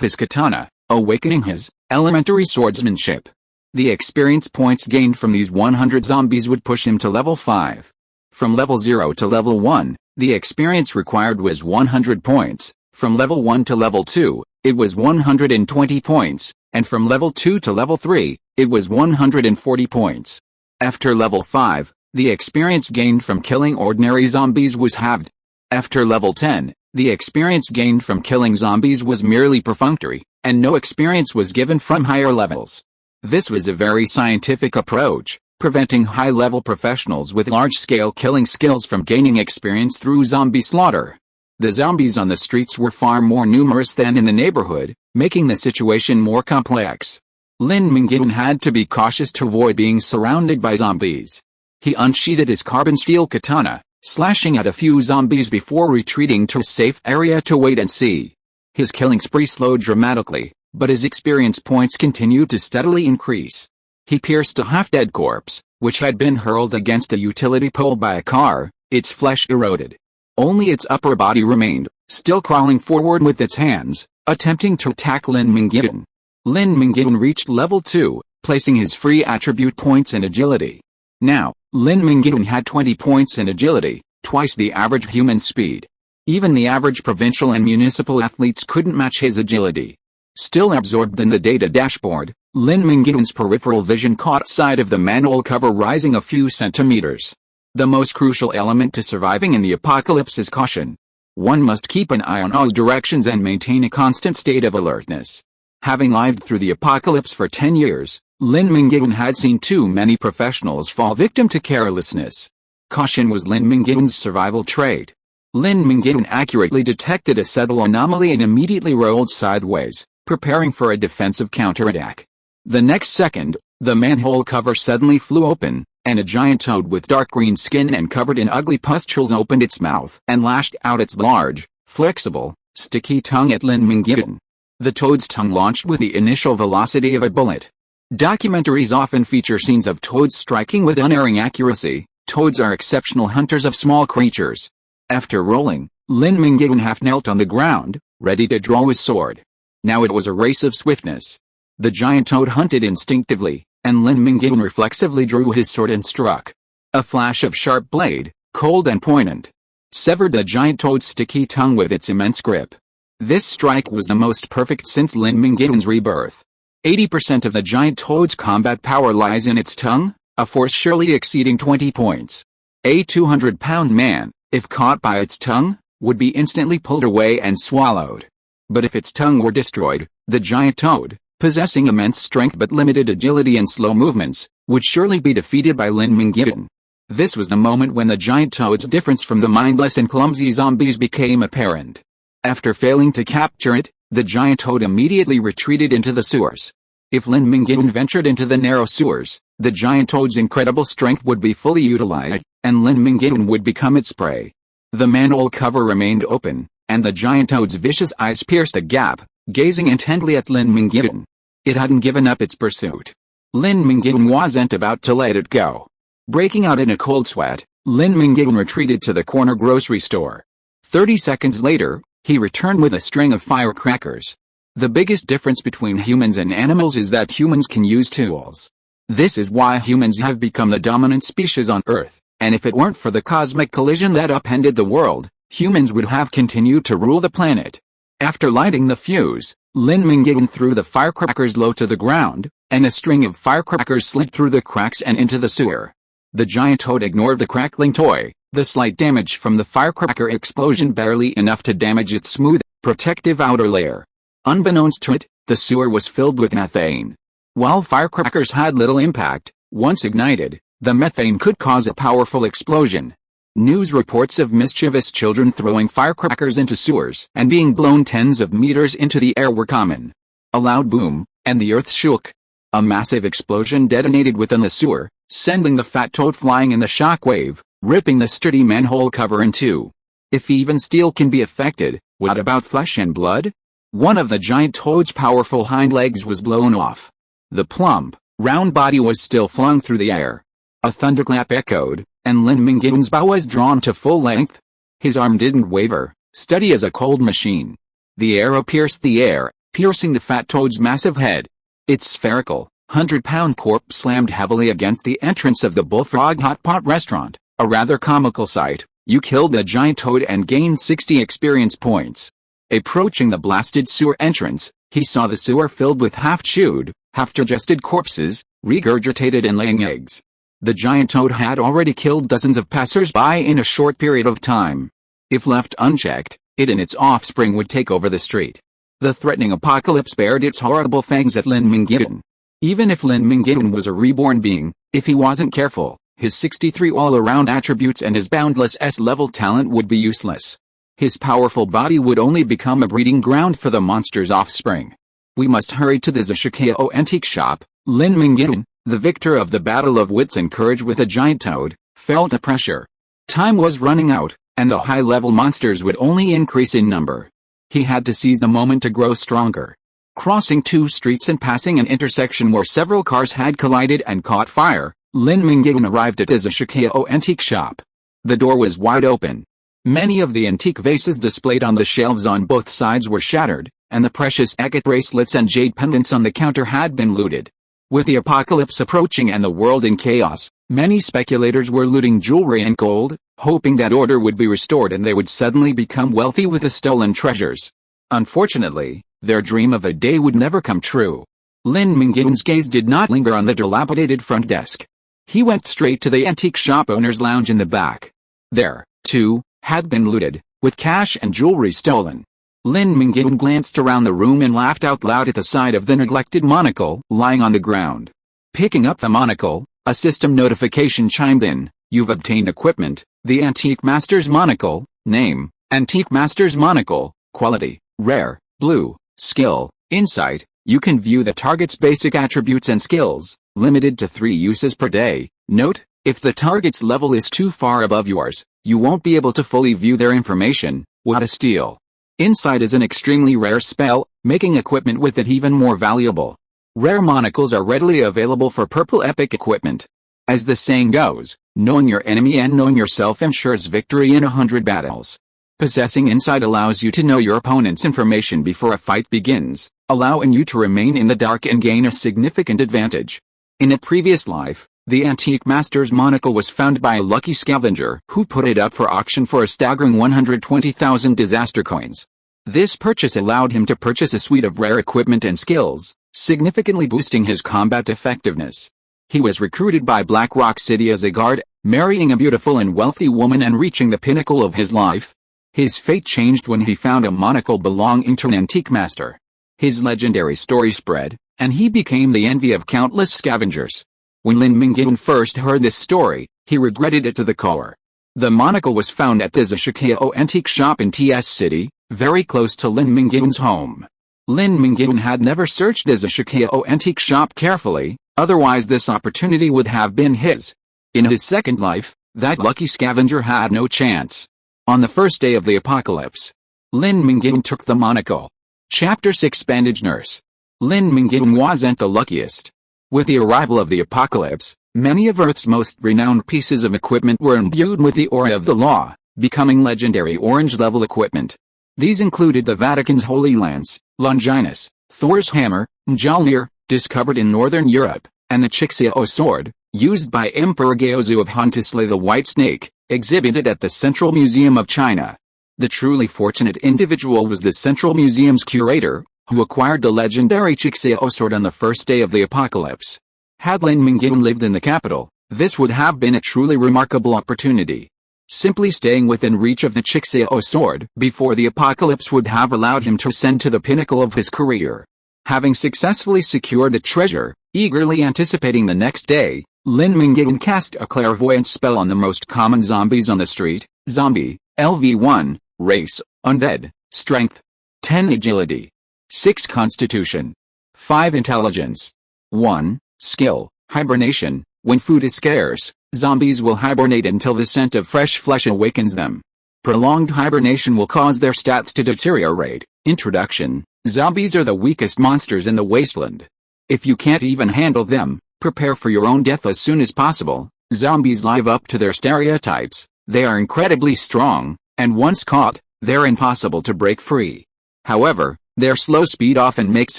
his katana, awakening his elementary swordsmanship. The experience points gained from these 100 zombies would push him to level 5. From level 0 to level 1, the experience required was 100 points, from level 1 to level 2, it was 120 points, and from level 2 to level 3, it was 140 points. After level 5, the experience gained from killing ordinary zombies was halved. After level 10, the experience gained from killing zombies was merely perfunctory, and no experience was given from higher levels. This was a very scientific approach, preventing high-level professionals with large-scale killing skills from gaining experience through zombie slaughter. The zombies on the streets were far more numerous than in the neighborhood, making the situation more complex. Lin Mingyuan had to be cautious to avoid being surrounded by zombies. He unsheathed his carbon steel katana, slashing at a few zombies before retreating to a safe area to wait and see. His killing spree slowed dramatically, but his experience points continued to steadily increase. He pierced a half-dead corpse, which had been hurled against a utility pole by a car. Its flesh eroded. Only its upper body remained, still crawling forward with its hands, attempting to attack Lin Mingyuan. Lin Mingyuan reached level 2, placing his free attribute points in agility. Now, Lin Mingyuan had 20 points in agility, twice the average human speed. Even the average provincial and municipal athletes couldn't match his agility. Still absorbed in the data dashboard, Lin Mingyuan's peripheral vision caught sight of the manhole cover rising a few centimeters. The most crucial element to surviving in the apocalypse is caution. One must keep an eye on all directions and maintain a constant state of alertness. Having lived through the apocalypse for 10 years, Lin Mingyuan had seen too many professionals fall victim to carelessness. Caution was Lin Mingyuan's survival trait. Lin Mingyuan accurately detected a subtle anomaly and immediately rolled sideways, preparing for a defensive counterattack. The next second, the manhole cover suddenly flew open, and a giant toad with dark green skin and covered in ugly pustules opened its mouth and lashed out its large, flexible, sticky tongue at Lin Mingyuan. The toad's tongue launched with the initial velocity of a bullet. Documentaries often feature scenes of toads striking with unerring accuracy. Toads are exceptional hunters of small creatures. After rolling, Lin Mingyuan half knelt on the ground, ready to draw his sword. Now it was a race of swiftness. The giant toad hunted instinctively, and Lin Mingyuan reflexively drew his sword and struck. A flash of sharp blade, cold and poignant, severed the giant toad's sticky tongue with its immense grip. This strike was the most perfect since Lin Mingyuan's rebirth. 80% of the giant toad's combat power lies in its tongue, a force surely exceeding 20 points. A 200-pound man, if caught by its tongue, would be instantly pulled away and swallowed. But if its tongue were destroyed, the giant toad, possessing immense strength but limited agility and slow movements, would surely be defeated by Lin Mingyuan. This was the moment when the giant toad's difference from the mindless and clumsy zombies became apparent. After failing to capture it, the giant toad immediately retreated into the sewers. If Lin Mingyuan ventured into the narrow sewers, the giant toad's incredible strength would be fully utilized, and Lin Mingyuan would become its prey. The manhole cover remained open, and the giant toad's vicious eyes pierced the gap, gazing intently at Lin Mingyuan. It hadn't given up its pursuit. Lin Mingyuan wasn't about to let it go. Breaking out in a cold sweat, Lin Mingyuan retreated to the corner grocery store. 30 seconds later, he returned with a string of firecrackers. The biggest difference between humans and animals is that humans can use tools. This is why humans have become the dominant species on Earth, and if it weren't for the cosmic collision that upended the world, humans would have continued to rule the planet. After lighting the fuse, Lin Mingyuan threw the firecrackers low to the ground, and a string of firecrackers slid through the cracks and into the sewer. The giant toad ignored the crackling toy, the slight damage from the firecracker explosion barely enough to damage its smooth, protective outer layer. Unbeknownst to it, the sewer was filled with methane. While firecrackers had little impact, Once ignited, the methane could cause a powerful explosion. News reports of mischievous children throwing firecrackers into sewers and being blown tens of meters into the air were common. A loud boom, and the earth shook. A massive explosion detonated within the sewer, sending the fat toad flying in the shockwave, ripping the sturdy manhole cover in two. If even steel can be affected, what about flesh and blood? One of the giant toad's powerful hind legs was blown off. The plump, round body was still flung through the air. A thunderclap echoed, and Lin Mingyuan's bow was drawn to full length. His arm didn't waver, steady as a cold machine. The arrow pierced the air, piercing the fat toad's massive head. Its spherical, 100-pound corpse slammed heavily against the entrance of the Bullfrog Hot Pot restaurant, a rather comical sight. You killed the giant toad and gained 60 experience points. Approaching the blasted sewer entrance, he saw the sewer filled with half-chewed, half-digested corpses, regurgitated and laying eggs. The giant toad had already killed dozens of passers-by in a short period of time. If left unchecked, it and its offspring would take over the street. The threatening apocalypse bared its horrible fangs at Lin Mingyuan. Even if Lin Mingyuan was a reborn being, if he wasn't careful, his 63 all-around attributes and his boundless S-level talent would be useless. His powerful body would only become a breeding ground for the monster's offspring. We must hurry to the Zashikao antique shop. Lin Mingyuan, the victor of the battle of wits and courage with a giant toad, felt a pressure. Time was running out, and the high-level monsters would only increase in number. He had to seize the moment to grow stronger. Crossing two streets and passing an intersection where several cars had collided and caught fire, Lin Mingyuan arrived at the Zashikao antique shop. The door was wide open. Many of the antique vases displayed on the shelves on both sides were shattered, and the precious agate bracelets and jade pendants on the counter had been looted. With the apocalypse approaching and the world in chaos, many speculators were looting jewelry and gold, hoping that order would be restored and they would suddenly become wealthy with the stolen treasures. Unfortunately, their dream of a day would never come true. Lin Mingyuan's gaze did not linger on the dilapidated front desk. He went straight to the antique shop owner's lounge in the back. There, too, had been looted, with cash and jewelry stolen. Lin Mingyuan glanced around the room and laughed out loud at the sight of the neglected monocle lying on the ground. Picking up the monocle, a system notification chimed in. You've obtained equipment, the Antique Master's Monocle, name, Antique Master's Monocle, quality, rare, blue, skill, insight. You can view the target's basic attributes and skills, limited to 3 uses per day. Note, if the target's level is too far above yours, you won't be able to fully view their information. What a steal. Insight is an extremely rare spell, making equipment with it even more valuable. Rare monocles are readily available for purple epic equipment. As the saying goes, knowing your enemy and knowing yourself ensures victory in 100 battles. Possessing insight allows you to know your opponent's information before a fight begins, allowing you to remain in the dark and gain a significant advantage. In a previous life, the Antique Master's Monocle was found by a lucky scavenger who put it up for auction for a staggering 120,000 disaster coins. This purchase allowed him to purchase a suite of rare equipment and skills, significantly boosting his combat effectiveness. He was recruited by Black Rock City as a guard, marrying a beautiful and wealthy woman and reaching the pinnacle of his life. His fate changed when he found a monocle belonging to an antique master. His legendary story spread, and he became the envy of countless scavengers. When Lin Mingyuan first heard this story, he regretted it to the core. The monocle was found at the Zashikao antique shop in TS City, very close to Lin Mingyuan's home. Lin Mingyuan had never searched the Zashikao antique shop carefully, otherwise this opportunity would have been his. In his second life, that lucky scavenger had no chance. On the first day of the apocalypse, Lin Mingyuan took the monocle. Chapter 6 Bandage Nurse. Lin Mingyuan wasn't the luckiest. With the arrival of the apocalypse, many of Earth's most renowned pieces of equipment were imbued with the aura of the law, becoming legendary orange-level equipment. These included the Vatican's Holy Lance, Longinus, Thor's Hammer, Mjolnir, discovered in Northern Europe, and the Chixia sword, used by Emperor Gaozu of Han to slay the White Snake, exhibited at the Central Museum of China. The truly fortunate individual was the Central Museum's curator, who acquired the legendary Chixia sword on the first day of the apocalypse. Had Lin Mingyuan lived in the capital, this would have been a truly remarkable opportunity. Simply staying within reach of the Chixia sword before the apocalypse would have allowed him to ascend to the pinnacle of his career. Having successfully secured the treasure, eagerly anticipating the next day, Lin Mingyuan cast a clairvoyance spell on the most common zombies on the street. Zombie, LV1, race, undead, strength, 10 agility, 6 constitution, 5 intelligence, 1, skill, hibernation. When food is scarce, zombies will hibernate until the scent of fresh flesh awakens them. Prolonged hibernation will cause their stats to deteriorate. Introduction: zombies are the weakest monsters in the wasteland. If you can't even handle them, prepare for your own death as soon as possible. Zombies live up to their stereotypes. They are incredibly strong, and once caught, they're impossible to break free. However, their slow speed often makes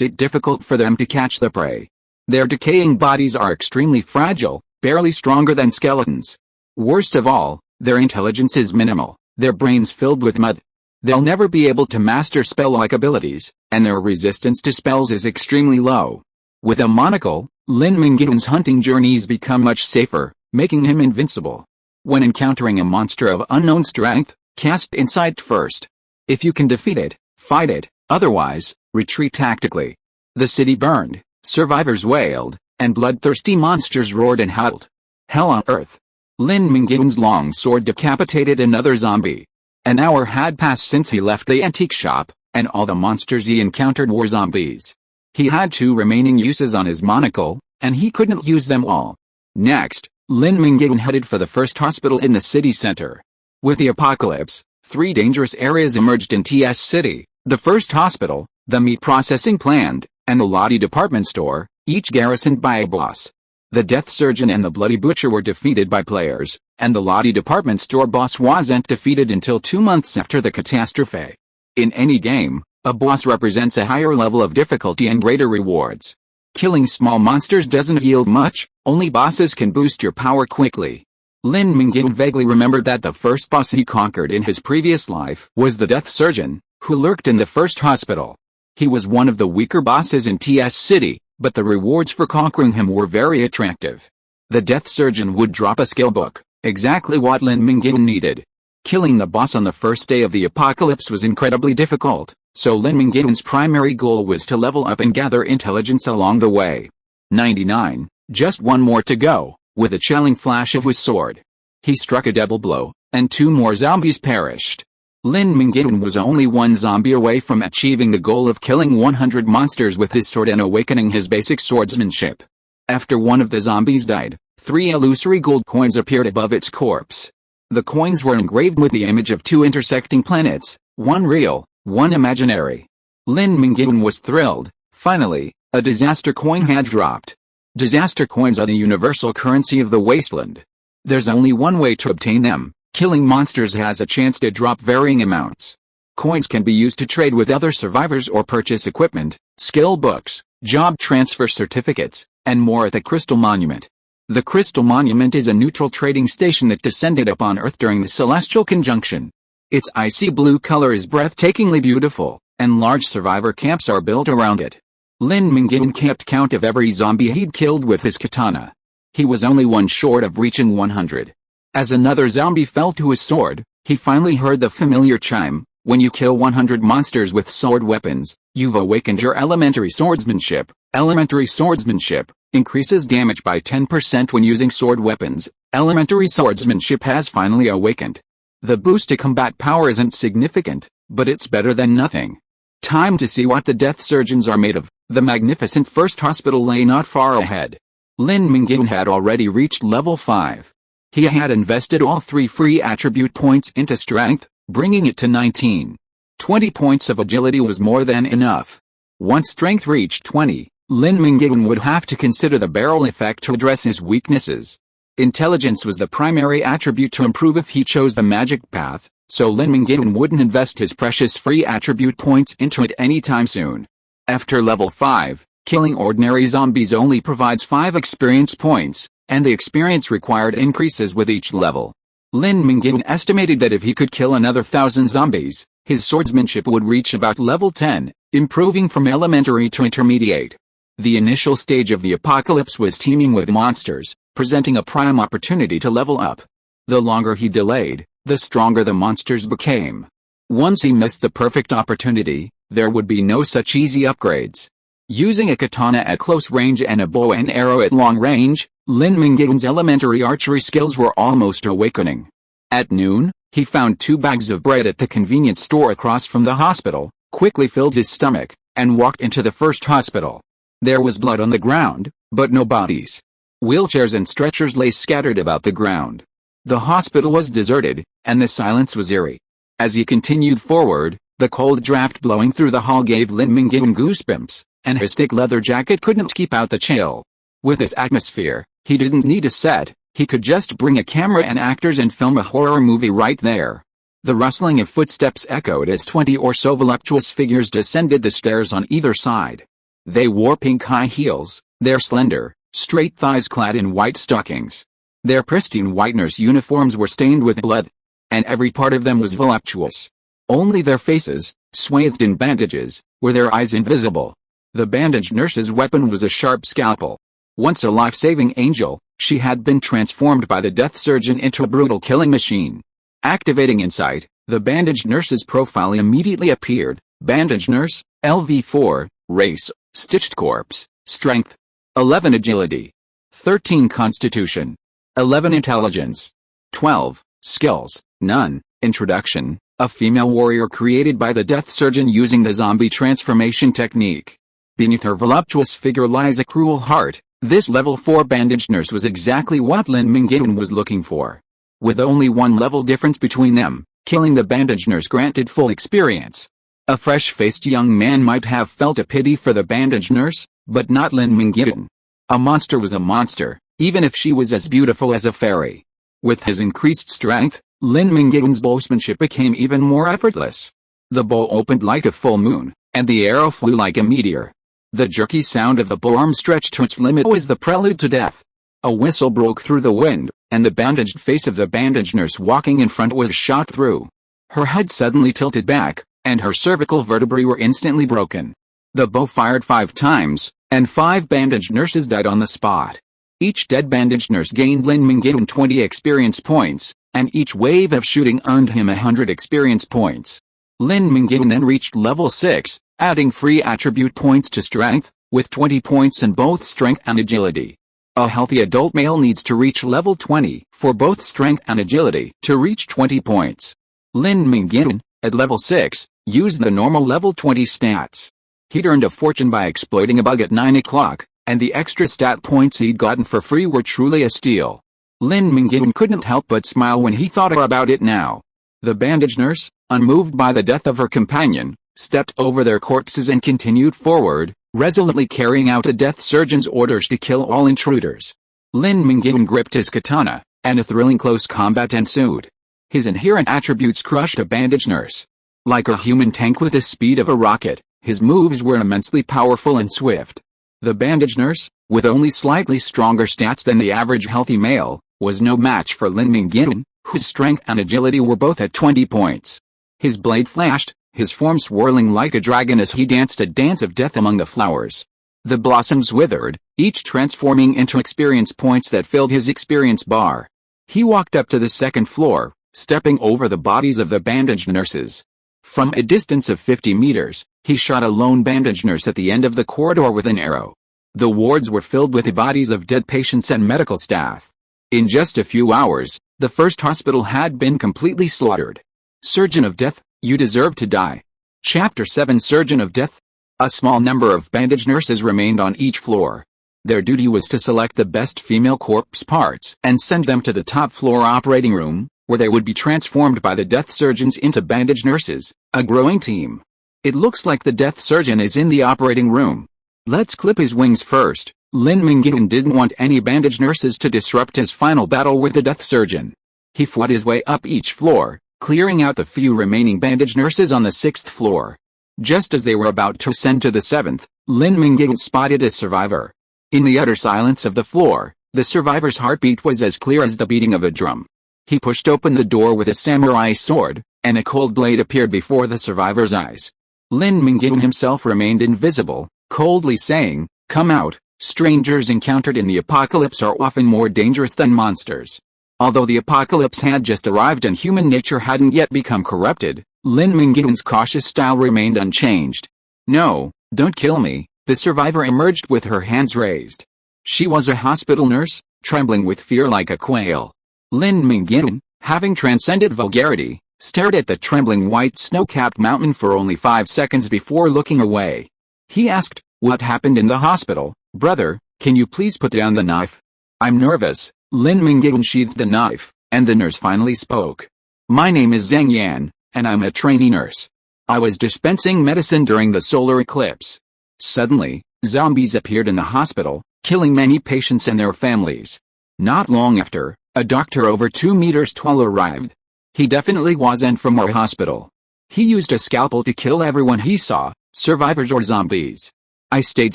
it difficult for them to catch the prey. Their decaying bodies are extremely fragile, barely stronger than skeletons. Worst of all, their intelligence is minimal, their brains filled with mud. They'll never be able to master spell-like abilities, and their resistance to spells is extremely low. With a monocle, Lin Mingyuan's hunting journeys become much safer, making him invincible. When encountering a monster of unknown strength, cast Insight first. If you can defeat it, fight it, otherwise, retreat tactically. The city burned, survivors wailed, and bloodthirsty monsters roared and howled. Hell on earth. Lin Mingyuan's long sword decapitated another zombie. An hour had passed since he left the antique shop, and all the monsters he encountered were zombies. He had 2 remaining uses on his monocle, and he couldn't use them all. Next, Lin Mingyuan headed for the first hospital in the city center. With the apocalypse, 3 dangerous areas emerged in TS City: the first hospital, the meat processing plant, and the Lottie department store, each garrisoned by a boss. The death surgeon and the bloody butcher were defeated by players, and the Lottie department store boss wasn't defeated until 2 months after the catastrophe. In any game, a boss represents a higher level of difficulty and greater rewards. Killing small monsters doesn't yield much, only bosses can boost your power quickly. Lin Mingyuan vaguely remembered that the first boss he conquered in his previous life was the death surgeon, who lurked in the first hospital. He was one of the weaker bosses in TS City, but the rewards for conquering him were very attractive. The death surgeon would drop a skill book, exactly what Lin Mingyuan needed. Killing the boss on the first day of the apocalypse was incredibly difficult, so Lin Mingyuan's primary goal was to level up and gather intelligence along the way. 99, just one more to go. With a chilling flash of his sword, he struck a double blow, and 2 more zombies perished. Lin Mingyuan was only 1 zombie away from achieving the goal of killing 100 monsters with his sword and awakening his basic swordsmanship. After one of the zombies died, 3 illusory gold coins appeared above its corpse. The coins were engraved with the image of 2 intersecting planets, one real, one imaginary. Lin Mingyuan was thrilled. Finally, a disaster coin had dropped. Disaster coins are the universal currency of the wasteland. There's only one way to obtain them. Killing monsters has a chance to drop varying amounts. Coins can be used to trade with other survivors or purchase equipment, skill books, job transfer certificates, and more at the Crystal Monument. The Crystal Monument is a neutral trading station that descended upon Earth during the Celestial Conjunction. Its icy blue color is breathtakingly beautiful, and large survivor camps are built around it. Lin Mingyuan kept count of every zombie he'd killed with his katana. He was only 1 short of reaching 100. As another zombie fell to his sword, he finally heard the familiar chime: when you kill 100 monsters with sword weapons, you've awakened your elementary swordsmanship. Elementary swordsmanship increases damage by 10% when using sword weapons. Elementary swordsmanship has finally awakened. The boost to combat power isn't significant, but it's better than nothing. Time to see what the death surgeons are made of. The magnificent first hospital lay not far ahead. Lin Mingyuan had already reached level 5. He had invested all 3 free attribute points into strength, bringing it to 19. 20 points of agility was more than enough. Once strength reached 20, Lin Mingyuan would have to consider the barrel effect to address his weaknesses. Intelligence was the primary attribute to improve if he chose the magic path, so Lin Mingyuan wouldn't invest his precious free attribute points into it anytime soon. After level 5, killing ordinary zombies only provides 5 experience points, and the experience required increases with each level. Lin Mingyuan estimated that if he could kill another 1,000 zombies, his swordsmanship would reach about level 10, improving from elementary to intermediate. The initial stage of the apocalypse was teeming with monsters, presenting a prime opportunity to level up. The longer he delayed, the stronger the monsters became. Once he missed the perfect opportunity, there would be no such easy upgrades. Using a katana at close range and a bow and arrow at long range, Lin Mingyuan's elementary archery skills were almost awakening. At noon, he found 2 bags of bread at the convenience store across from the hospital, quickly filled his stomach, and walked into the first hospital. There was blood on the ground, but no bodies. Wheelchairs and stretchers lay scattered about the ground. The hospital was deserted, and the silence was eerie. As he continued forward, the cold draft blowing through the hall gave Lin Mingyuan goosebumps, and his thick leather jacket couldn't keep out the chill. With this atmosphere, he didn't need a set, he could just bring a camera and actors and film a horror movie right there. The rustling of footsteps echoed as 20 or so voluptuous figures descended the stairs on either side. They wore pink high heels, their slender, straight thighs clad in white stockings. Their pristine white nurse uniforms were stained with blood. And every part of them was voluptuous. Only their faces, swathed in bandages, were their eyes invisible. The bandaged nurse's weapon was a sharp scalpel. Once a life-saving angel, she had been transformed by the death surgeon into a brutal killing machine. Activating Insight, the bandaged nurse's profile immediately appeared. Bandaged nurse, LV4, race, stitched corpse, strength, 11 agility, 13 constitution, 11 intelligence, 12 skills, none. Introduction, a female warrior created by the death surgeon using the zombie transformation technique. Beneath her voluptuous figure lies a cruel heart. This level 4 bandaged nurse was exactly what Lin Mingyuan was looking for. With only 1 level difference between them, killing the bandaged nurse granted full experience. A fresh-faced young man might have felt a pity for the bandaged nurse, but not Lin Mingyuan. A monster was a monster, even if she was as beautiful as a fairy. With his increased strength, Lin Mingyuan's bowsmanship became even more effortless. The bow opened like a full moon, and the arrow flew like a meteor. The jerky sound of the bow arm stretched to its limit was the prelude to death. A whistle broke through the wind, and the bandaged face of the bandaged nurse walking in front was shot through. Her head suddenly tilted back, and her cervical vertebrae were instantly broken. The bow fired 5 times, and 5 bandaged nurses died on the spot. Each dead bandaged nurse gained Lin Mingyuan 20 experience points, and each wave of shooting earned him 100 experience points. Lin Mingyuan then reached level 6, adding free attribute points to strength, with 20 points in both strength and agility. A healthy adult male needs to reach level 20 for both strength and agility to reach 20 points. Lin Mingyuan, at level 6, used the normal level 20 stats. He'd earned a fortune by exploiting a bug at 9 o'clock, and the extra stat points he'd gotten for free were truly a steal. Lin Mingyuan couldn't help but smile when he thought about it now. The bandaged nurse, unmoved by the death of her companion, stepped over their corpses and continued forward, resolutely carrying out a death surgeon's orders to kill all intruders. Lin Mingyuan gripped his katana, and a thrilling close combat ensued. His inherent attributes crushed a bandaged nurse. Like a human tank with the speed of a rocket, his moves were immensely powerful and swift. The bandaged nurse, with only slightly stronger stats than the average healthy male, was no match for Lin Mingyuan, whose strength and agility were both at 20 points. His blade flashed, his form swirling like a dragon as he danced a dance of death among the flowers. The blossoms withered, each transforming into experience points that filled his experience bar. He walked up to the 2nd floor, stepping over the bodies of the bandaged nurses. From a distance of 50 meters, he shot a lone bandaged nurse at the end of the corridor with an arrow. The wards were filled with the bodies of dead patients and medical staff. In just a few hours, the first hospital had been completely slaughtered. Surgeon of Death, you deserve to die. Chapter 7 Surgeon of Death. A small number of bandaged nurses remained on each floor. Their duty was to select the best female corpse parts and send them to the top floor operating room, where they would be transformed by the death surgeons into bandaged nurses, a growing team. It looks like the death surgeon is in the operating room. Let's clip his wings first. Lin Mingyuan didn't want any bandaged nurses to disrupt his final battle with the death surgeon. He fought his way up each floor, clearing out the few remaining bandaged nurses on the 6th floor. Just as they were about to ascend to the 7th, Lin Mingyuan spotted a survivor. In the utter silence of the floor, the survivor's heartbeat was as clear as the beating of a drum. He pushed open the door with a samurai sword, and a cold blade appeared before the survivor's eyes. Lin Mingyuan himself remained invisible, coldly saying, "Come out, strangers encountered in the apocalypse are often more dangerous than monsters." Although the apocalypse had just arrived and human nature hadn't yet become corrupted, Lin Mingyuan's cautious style remained unchanged. "No, don't kill me," the survivor emerged with her hands raised. She was a hospital nurse, trembling with fear like a quail. Lin Mingyuan, having transcended vulgarity, stared at the trembling white snow-capped mountain for only 5 seconds before looking away. He asked, "What happened in the hospital, brother? Can you please put down the knife?" "I'm nervous." Lin Mingyuan sheathed the knife, and the nurse finally spoke. "My name is Zhang Yan, and I'm a trainee nurse. I was dispensing medicine during the solar eclipse. Suddenly, zombies appeared in the hospital, killing many patients and their families. Not long after, a doctor over 2 meters tall arrived. He definitely wasn't from our hospital. He used a scalpel to kill everyone he saw, survivors or zombies. I stayed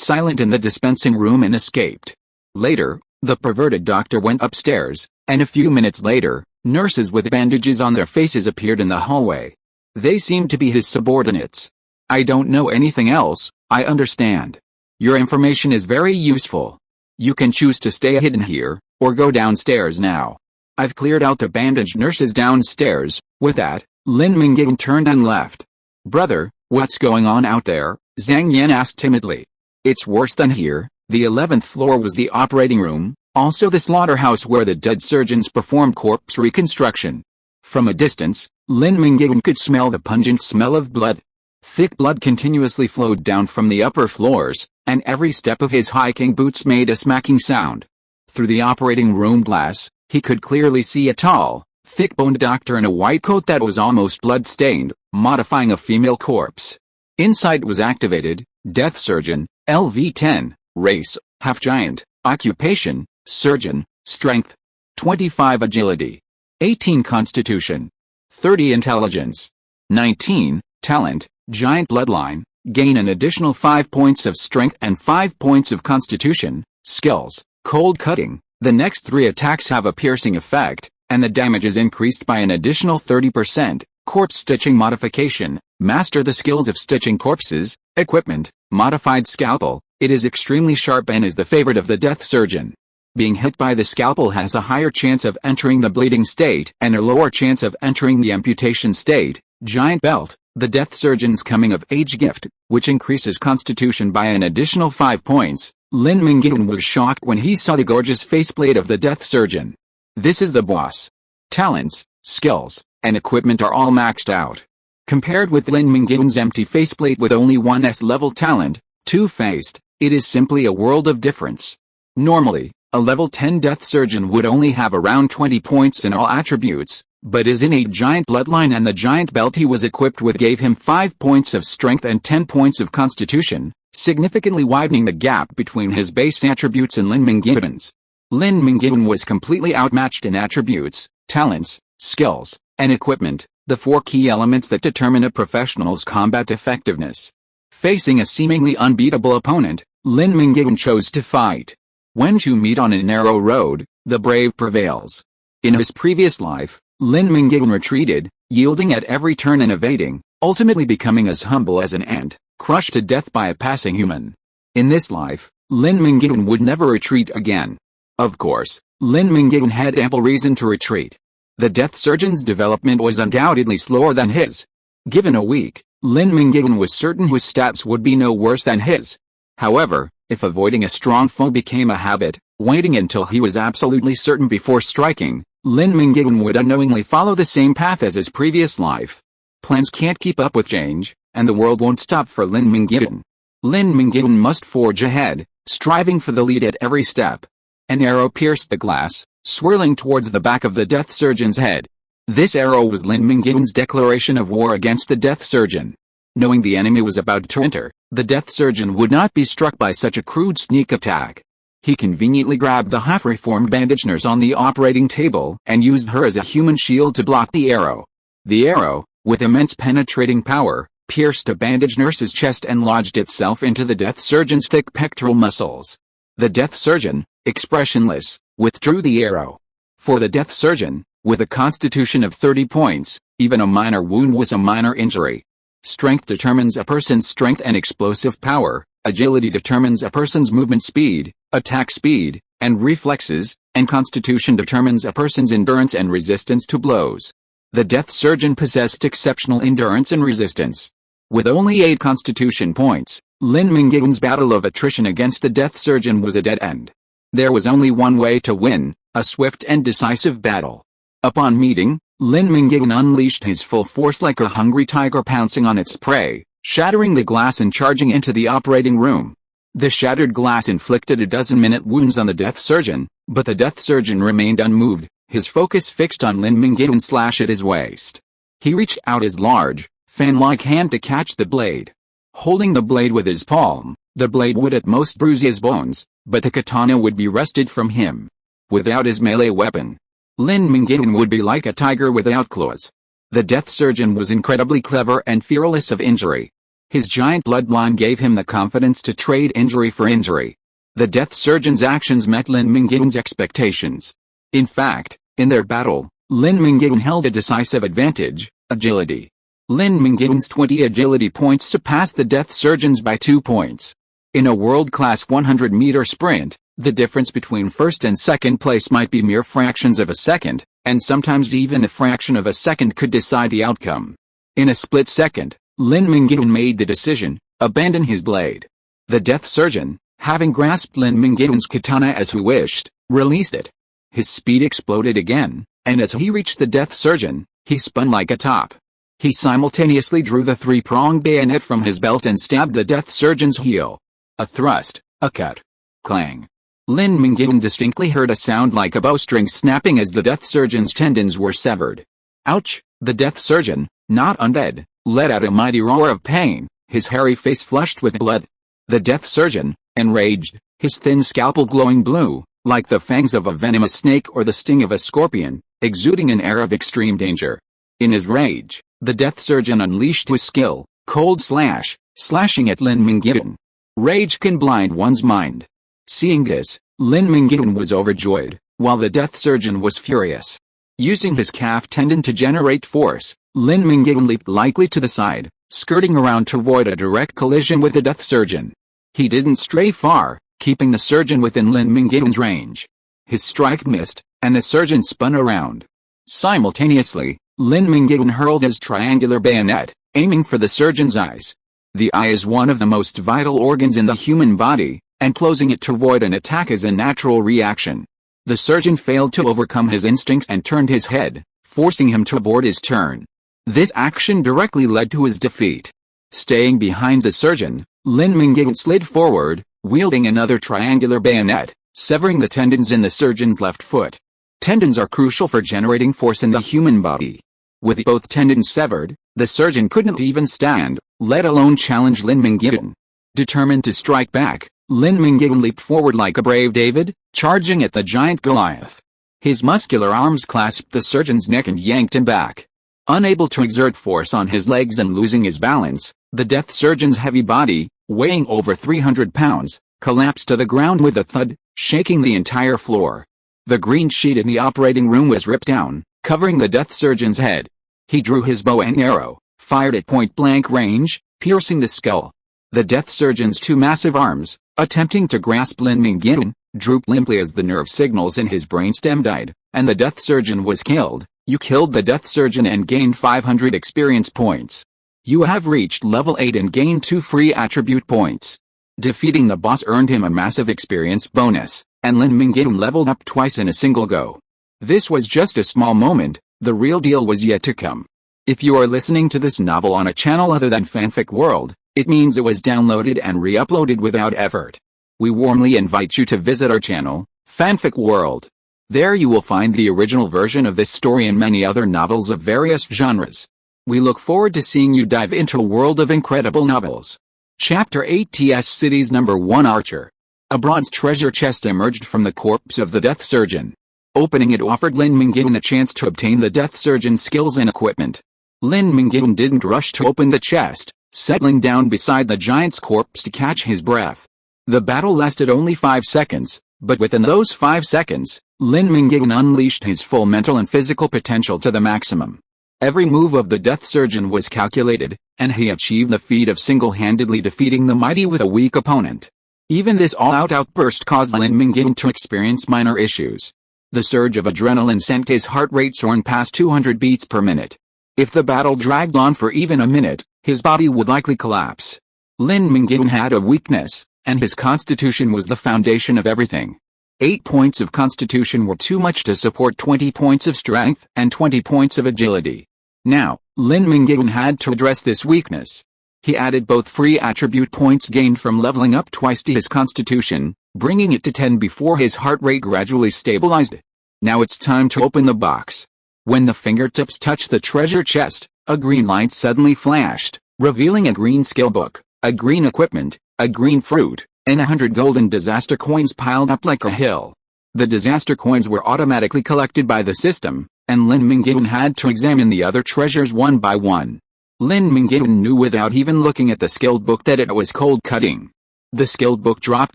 silent in the dispensing room and escaped." Later, the perverted doctor went upstairs, and a few minutes later, nurses with bandages on their faces appeared in the hallway. They seemed to be his subordinates. "I don't know anything else, I understand. Your information is very useful. You can choose to stay hidden here, or go downstairs now. I've cleared out the bandaged nurses downstairs." With that, Lin Mingyuan turned and left. "Brother, what's going on out there?" Zhang Yan asked timidly. "It's worse than here." The 11th floor was the operating room, also the slaughterhouse where the dead surgeons performed corpse reconstruction. From a distance, Lin Mingyuan could smell the pungent smell of blood. Thick blood continuously flowed down from the upper floors, and every step of his hiking boots made a smacking sound. Through the operating room glass, he could clearly see a tall, thick-boned doctor in a white coat that was almost blood-stained, modifying a female corpse. Insight was activated. Death Surgeon, LV10, race, half-giant, occupation, surgeon, strength, 25 agility, 18 constitution, 30 intelligence, 19, talent, giant bloodline, gain an additional 5 points of strength and 5 points of constitution, skills, cold cutting. The next 3 attacks have a piercing effect, and the damage is increased by an additional 30%. Corpse stitching modification, master the skills of stitching corpses. Equipment, modified scalpel, it is extremely sharp and is the favorite of the death surgeon. Being hit by the scalpel has a higher chance of entering the bleeding state and a lower chance of entering the amputation state. Giant belt, the death surgeon's coming of age gift, which increases constitution by an additional 5 points. Lin Mingyuan was shocked when he saw the gorgeous faceplate of the death surgeon. This is the boss. Talents, skills, and equipment are all maxed out. Compared with Lin Mingyuan's empty faceplate with only one S-level talent, two-faced, it is simply a world of difference. Normally, a level 10 death surgeon would only have around 20 points in all attributes, but his innate giant bloodline and the giant belt he was equipped with gave him 5 points of strength and 10 points of constitution, significantly widening the gap between his base attributes and Lin Mingyuan's. Lin Mingyuan was completely outmatched in attributes, talents, skills, and equipment, the 4 key elements that determine a professional's combat effectiveness. Facing a seemingly unbeatable opponent, Lin Mingyuan chose to fight. When two meet on a narrow road, the brave prevails. In his previous life, Lin Mingyuan retreated, yielding at every turn and evading, ultimately becoming as humble as an ant, crushed to death by a passing human. In this life, Lin Mingyuan would never retreat again. Of course, Lin Mingyuan had ample reason to retreat. The death surgeon's development was undoubtedly slower than his. Given a week, Lin Mingyuan was certain his stats would be no worse than his. However, if avoiding a strong foe became a habit, waiting until he was absolutely certain before striking, Lin Mingyuan would unknowingly follow the same path as his previous life. Plans can't keep up with change, and the world won't stop for Lin Mingyuan. Lin Mingyuan must forge ahead, striving for the lead at every step. An arrow pierced the glass, swirling towards the back of the death surgeon's head. This arrow was Lin Mingyuan's declaration of war against the death surgeon. Knowing the enemy was about to enter, the death surgeon would not be struck by such a crude sneak attack. He conveniently grabbed the half-reformed bandage nurse on the operating table and used her as a human shield to block the arrow. The arrow, with immense penetrating power, pierced the bandage nurse's chest and lodged itself into the death surgeon's thick pectoral muscles. The death surgeon, expressionless, withdrew the arrow. For the death surgeon, with a constitution of 30 points, even a minor wound was a minor injury. Strength determines a person's strength and explosive power, agility determines a person's movement speed, attack speed, and reflexes, and constitution determines a person's endurance and resistance to blows. The death surgeon possessed exceptional endurance and resistance. With only 8 constitution points, Lin Mingyuan's battle of attrition against the death surgeon was a dead end. There was only one way to win, a swift and decisive battle. Upon meeting, Lin Mingyuan unleashed his full force like a hungry tiger pouncing on its prey, shattering the glass and charging into the operating room. The shattered glass inflicted a dozen-minute wounds on the death surgeon, but the death surgeon remained unmoved, his focus fixed on Lin Mingyuan's slash at his waist. He reached out his large, fan-like hand to catch the blade. Holding the blade with his palm, the blade would at most bruise his bones, but the katana would be wrested from him. Without his melee weapon, Lin Mingyuan would be like a tiger without claws. The death surgeon was incredibly clever and fearless of injury. His giant bloodline gave him the confidence to trade injury for injury. The death surgeon's actions met Lin Mingyuan's expectations. In fact, in their battle, Lin Mingyuan held a decisive advantage, agility. Lin Mingyuan's 20 agility points surpassed the death surgeon's by 2 points. In a world-class 100-meter sprint, the difference between first and second place might be mere fractions of a second, and sometimes even a fraction of a second could decide the outcome. In a split second, Lin Mingyuan made the decision, abandon his blade. The death surgeon, having grasped Lin Mingyuan's katana as he wished, released it. His speed exploded again, and as he reached the death surgeon, he spun like a top. He simultaneously drew the three-pronged bayonet from his belt and stabbed the death surgeon's heel. A thrust, a cut. Clang. Lin Mingyuan distinctly heard a sound like a bowstring snapping as the death surgeon's tendons were severed. Ouch! The death surgeon, not undead, let out a mighty roar of pain, his hairy face flushed with blood. The death surgeon, enraged, his thin scalpel glowing blue, like the fangs of a venomous snake or the sting of a scorpion, exuding an air of extreme danger. In his rage, the death surgeon unleashed his skill, cold slash, slashing at Lin Mingyuan. Rage can blind one's mind. Seeing this, Lin Mingyuan was overjoyed, while the death surgeon was furious. Using his calf tendon to generate force, Lin Mingyuan leaped lightly to the side, skirting around to avoid a direct collision with the death surgeon. He didn't stray far, keeping the surgeon within Lin Mingyuan's range. His strike missed, and the surgeon spun around. Simultaneously, Lin Mingyuan hurled his triangular bayonet, aiming for the surgeon's eyes. The eye is one of the most vital organs in the human body, and closing it to avoid an attack is a natural reaction. The surgeon failed to overcome his instincts and turned his head, forcing him to abort his turn. This action directly led to his defeat. Staying behind the surgeon, Lin Mingyuan slid forward, wielding another triangular bayonet, severing the tendons in the surgeon's left foot. Tendons are crucial for generating force in the human body. With both tendons severed, the surgeon couldn't even stand, let alone challenge Lin Mingyuan. Determined to strike back, Lin Mingyuan leaped forward like a brave David, charging at the giant Goliath. His muscular arms clasped the surgeon's neck and yanked him back. Unable to exert force on his legs and losing his balance, the death surgeon's heavy body, weighing over 300 pounds, collapsed to the ground with a thud, shaking the entire floor. The green sheet in the operating room was ripped down, covering the death surgeon's head. He drew his bow and arrow, fired at point-blank range, piercing the skull. The death surgeon's two massive arms, attempting to grasp Lin Mingyuan, drooped limply as the nerve signals in his brainstem died, and the death surgeon was killed. You killed the death surgeon and gained 500 experience points. You have reached level 8 and gained 2 free attribute points. Defeating the boss earned him a massive experience bonus, and Lin Mingyuan leveled up twice in a single go. This was just a small moment, the real deal was yet to come. If you are listening to this novel on a channel other than Fanfic World, it means it was downloaded and re-uploaded without effort. We warmly invite you to visit our channel, Fanfic World. There you will find the original version of this story and many other novels of various genres. We look forward to seeing you dive into a world of incredible novels. Chapter 8 TS City's Number 1 Archer. A bronze treasure chest emerged from the corpse of the death surgeon. Opening it offered Lin Mingyuan a chance to obtain the death surgeon's skills and equipment. Lin Mingyuan didn't rush to open the chest, settling down beside the giant's corpse to catch his breath. The battle lasted only 5 seconds, but within those 5 seconds, Lin Mingyuan unleashed his full mental and physical potential to the maximum. Every move of the death surgeon was calculated, and he achieved the feat of single-handedly defeating the mighty with a weak opponent. Even this all-out outburst caused Lin Mingyuan to experience minor issues. The surge of adrenaline sent his heart rate soaring past 200 beats per minute. If the battle dragged on for even a minute, his body would likely collapse. Lin Mingyuan had a weakness, and his constitution was the foundation of everything. 8 points of constitution were too much to support 20 points of strength and 20 points of agility. Now, Lin Mingyuan had to address this weakness. He added both free attribute points gained from leveling up twice to his constitution, bringing it to 10 before his heart rate gradually stabilized. Now it's time to open the box. When the fingertips touched the treasure chest, a green light suddenly flashed, revealing a green skill book, a green equipment, a green fruit, and 100 golden disaster coins piled up like a hill. The disaster coins were automatically collected by the system, and Lin Mingyuan had to examine the other treasures one by one. Lin Mingyuan knew without even looking at the skilled book that it was cold cutting. The skilled book dropped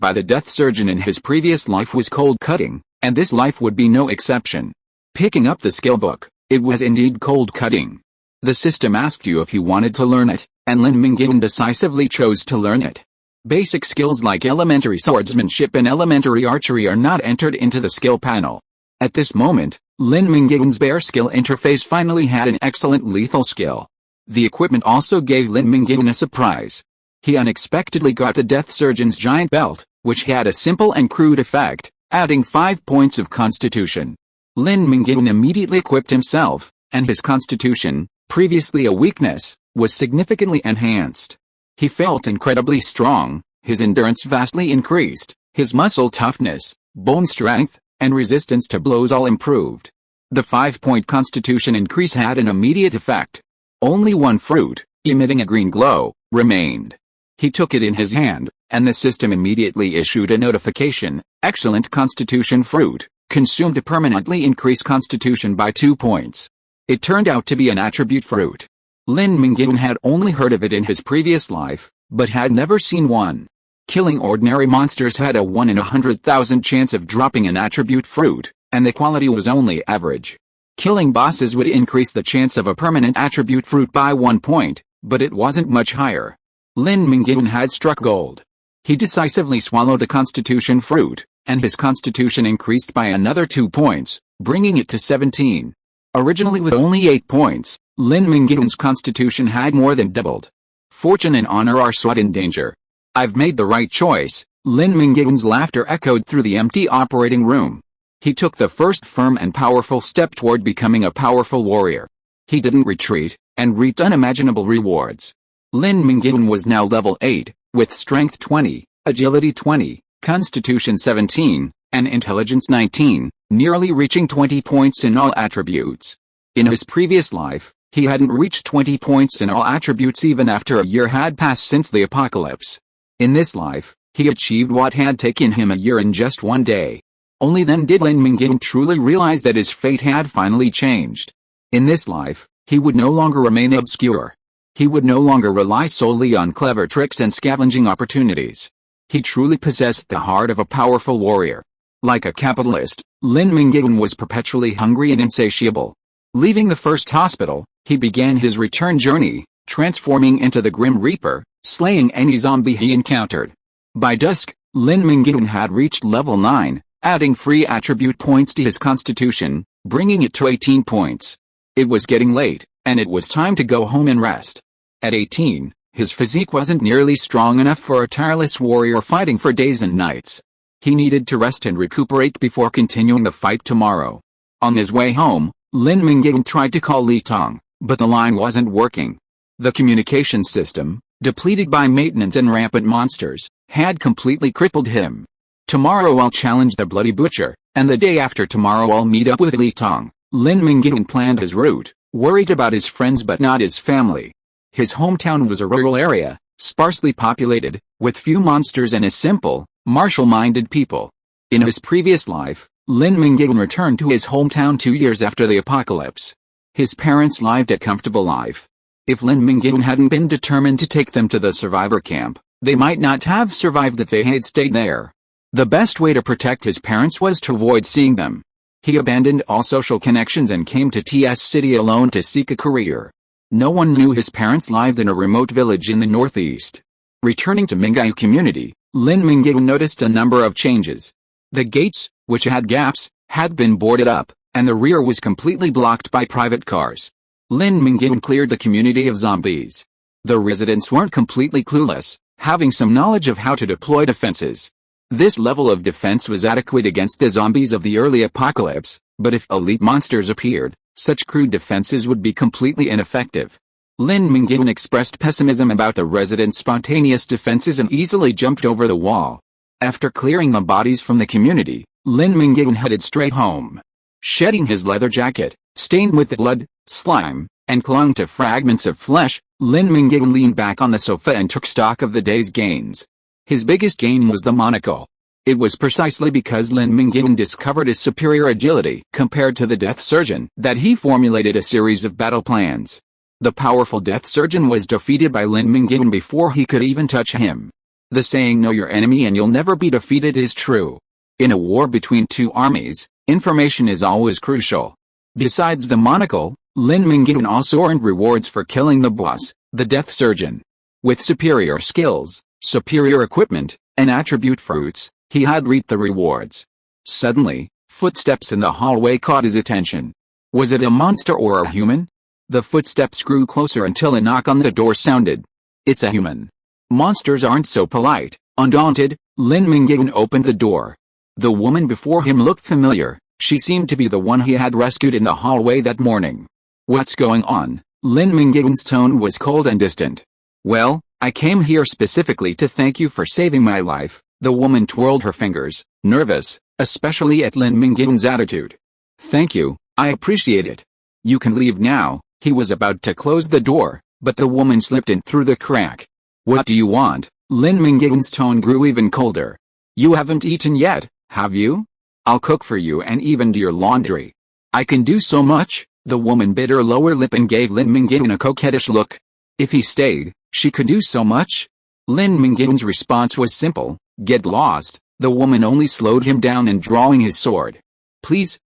by the death surgeon in his previous life was cold cutting, and this life would be no exception. Picking up the skill book, it was indeed cold cutting. The system asked you if you wanted to learn it, and Lin Mingyuan decisively chose to learn it. Basic skills like elementary swordsmanship and elementary archery are not entered into the skill panel. At this moment, Lin Mingyuan's bare skill interface finally had an excellent lethal skill. The equipment also gave Lin Mingyuan a surprise. He unexpectedly got the death surgeon's giant belt, which had a simple and crude effect, adding 5 points of constitution. Lin Mingyuan immediately equipped himself, and his constitution, previously a weakness, was significantly enhanced. He felt incredibly strong, his endurance vastly increased, his muscle toughness, bone strength, and resistance to blows all improved. The 5-point constitution increase had an immediate effect. Only one fruit, emitting a green glow, remained. He took it in his hand, and the system immediately issued a notification: excellent constitution fruit, consumed to permanently increase constitution by 2 points. It turned out to be an attribute fruit. Lin Mingyuan had only heard of it in his previous life, but had never seen one. Killing ordinary monsters had a 1 in 100,000 chance of dropping an attribute fruit, and the quality was only average. Killing bosses would increase the chance of a permanent attribute fruit by 1 point, but it wasn't much higher. Lin Mingyuan had struck gold. He decisively swallowed the constitution fruit, and his constitution increased by another 2 points, bringing it to 17. Originally with only 8 points, Lin Mingyuan's constitution had more than doubled. Fortune and honor are sought in danger. I've made the right choice. Lin Mingyuan's laughter echoed through the empty operating room. He took the first firm and powerful step toward becoming a powerful warrior. He didn't retreat, and reaped unimaginable rewards. Lin Mingyuan was now level 8, with strength 20, agility 20, constitution 17, and intelligence 19, nearly reaching 20 points in all attributes. In his previous life, he hadn't reached 20 points in all attributes even after a year had passed since the apocalypse. In this life, he achieved what had taken him a year in just 1 day. Only then did Lin Mingyuan truly realize that his fate had finally changed. In this life, he would no longer remain obscure. He would no longer rely solely on clever tricks and scavenging opportunities. He truly possessed the heart of a powerful warrior. Like a capitalist, Lin Mingyuan was perpetually hungry and insatiable. Leaving the first hospital, he began his return journey, transforming into the Grim Reaper, slaying any zombie he encountered. By dusk, Lin Mingyuan had reached level 9, adding free attribute points to his constitution, bringing it to 18 points. It was getting late, and it was time to go home and rest. At 18, his physique wasn't nearly strong enough for a tireless warrior fighting for days and nights. He needed to rest and recuperate before continuing the fight tomorrow. On his way home, Lin Mingyuan tried to call Li Tong, but the line wasn't working. The communication system, depleted by maintenance and rampant monsters, had completely crippled him. Tomorrow I'll challenge the Bloody Butcher, and the day after tomorrow I'll meet up with Li Tong. Lin Mingyuan planned his route, worried about his friends but not his family. His hometown was a rural area, sparsely populated, with few monsters and a simple, martial-minded people. In his previous life, Lin Mingyuan returned to his hometown 2 years after the apocalypse. His parents lived a comfortable life. If Lin Mingyuan hadn't been determined to take them to the survivor camp, they might not have survived if they had stayed there. The best way to protect his parents was to avoid seeing them. He abandoned all social connections and came to TS City alone to seek a career. No one knew his parents lived in a remote village in the northeast. Returning to Mingyuan community, Lin Mingyuan noticed a number of changes. The gates, which had gaps, had been boarded up, and the rear was completely blocked by private cars. Lin Mingyuan cleared the community of zombies. The residents weren't completely clueless, having some knowledge of how to deploy defenses. This level of defense was adequate against the zombies of the early apocalypse, but if elite monsters appeared, such crude defenses would be completely ineffective. Lin Mingyuan expressed pessimism about the residents' spontaneous defenses and easily jumped over the wall. After clearing the bodies from the community, Lin Mingyuan headed straight home. Shedding his leather jacket, stained with blood, slime, and clung to fragments of flesh, Lin Mingyuan leaned back on the sofa and took stock of the day's gains. His biggest gain was the monocle. It was precisely because Lin Mingyuan discovered his superior agility compared to the Death Surgeon that he formulated a series of battle plans. The powerful Death Surgeon was defeated by Lin Mingyuan before he could even touch him. The saying "know your enemy and you'll never be defeated" is true. In a war between two armies, information is always crucial. Besides the monocle, Lin Mingyuan also earned rewards for killing the boss, the Death Surgeon. With superior skills, superior equipment, and attribute fruits, he had reaped the rewards. Suddenly, footsteps in the hallway caught his attention. Was it a monster or a human? The footsteps grew closer until a knock on the door sounded. It's a human. Monsters aren't so polite. Undaunted, Lin Mingyuan opened the door. The woman before him looked familiar. She seemed to be the one he had rescued in the hallway that morning. What's going on? Lin Mingyuan's tone was cold and distant. Well, I came here specifically to thank you for saving my life. The woman twirled her fingers, nervous, especially at Lin Mingyuan's attitude. Thank you, I appreciate it. You can leave now. He was about to close the door, but the woman slipped in through the crack. What do you want? Lin Mingyuan's tone grew even colder. You haven't eaten yet, have you? I'll cook for you and even do your laundry. I can do so much. The woman bit her lower lip and gave Lin Mingyuan a coquettish look. If he stayed, she could do so much? Lin Mingyuan's response was simple. Get lost. The woman only slowed him down in drawing his sword. Please,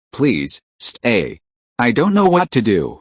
stay. I don't know what to do.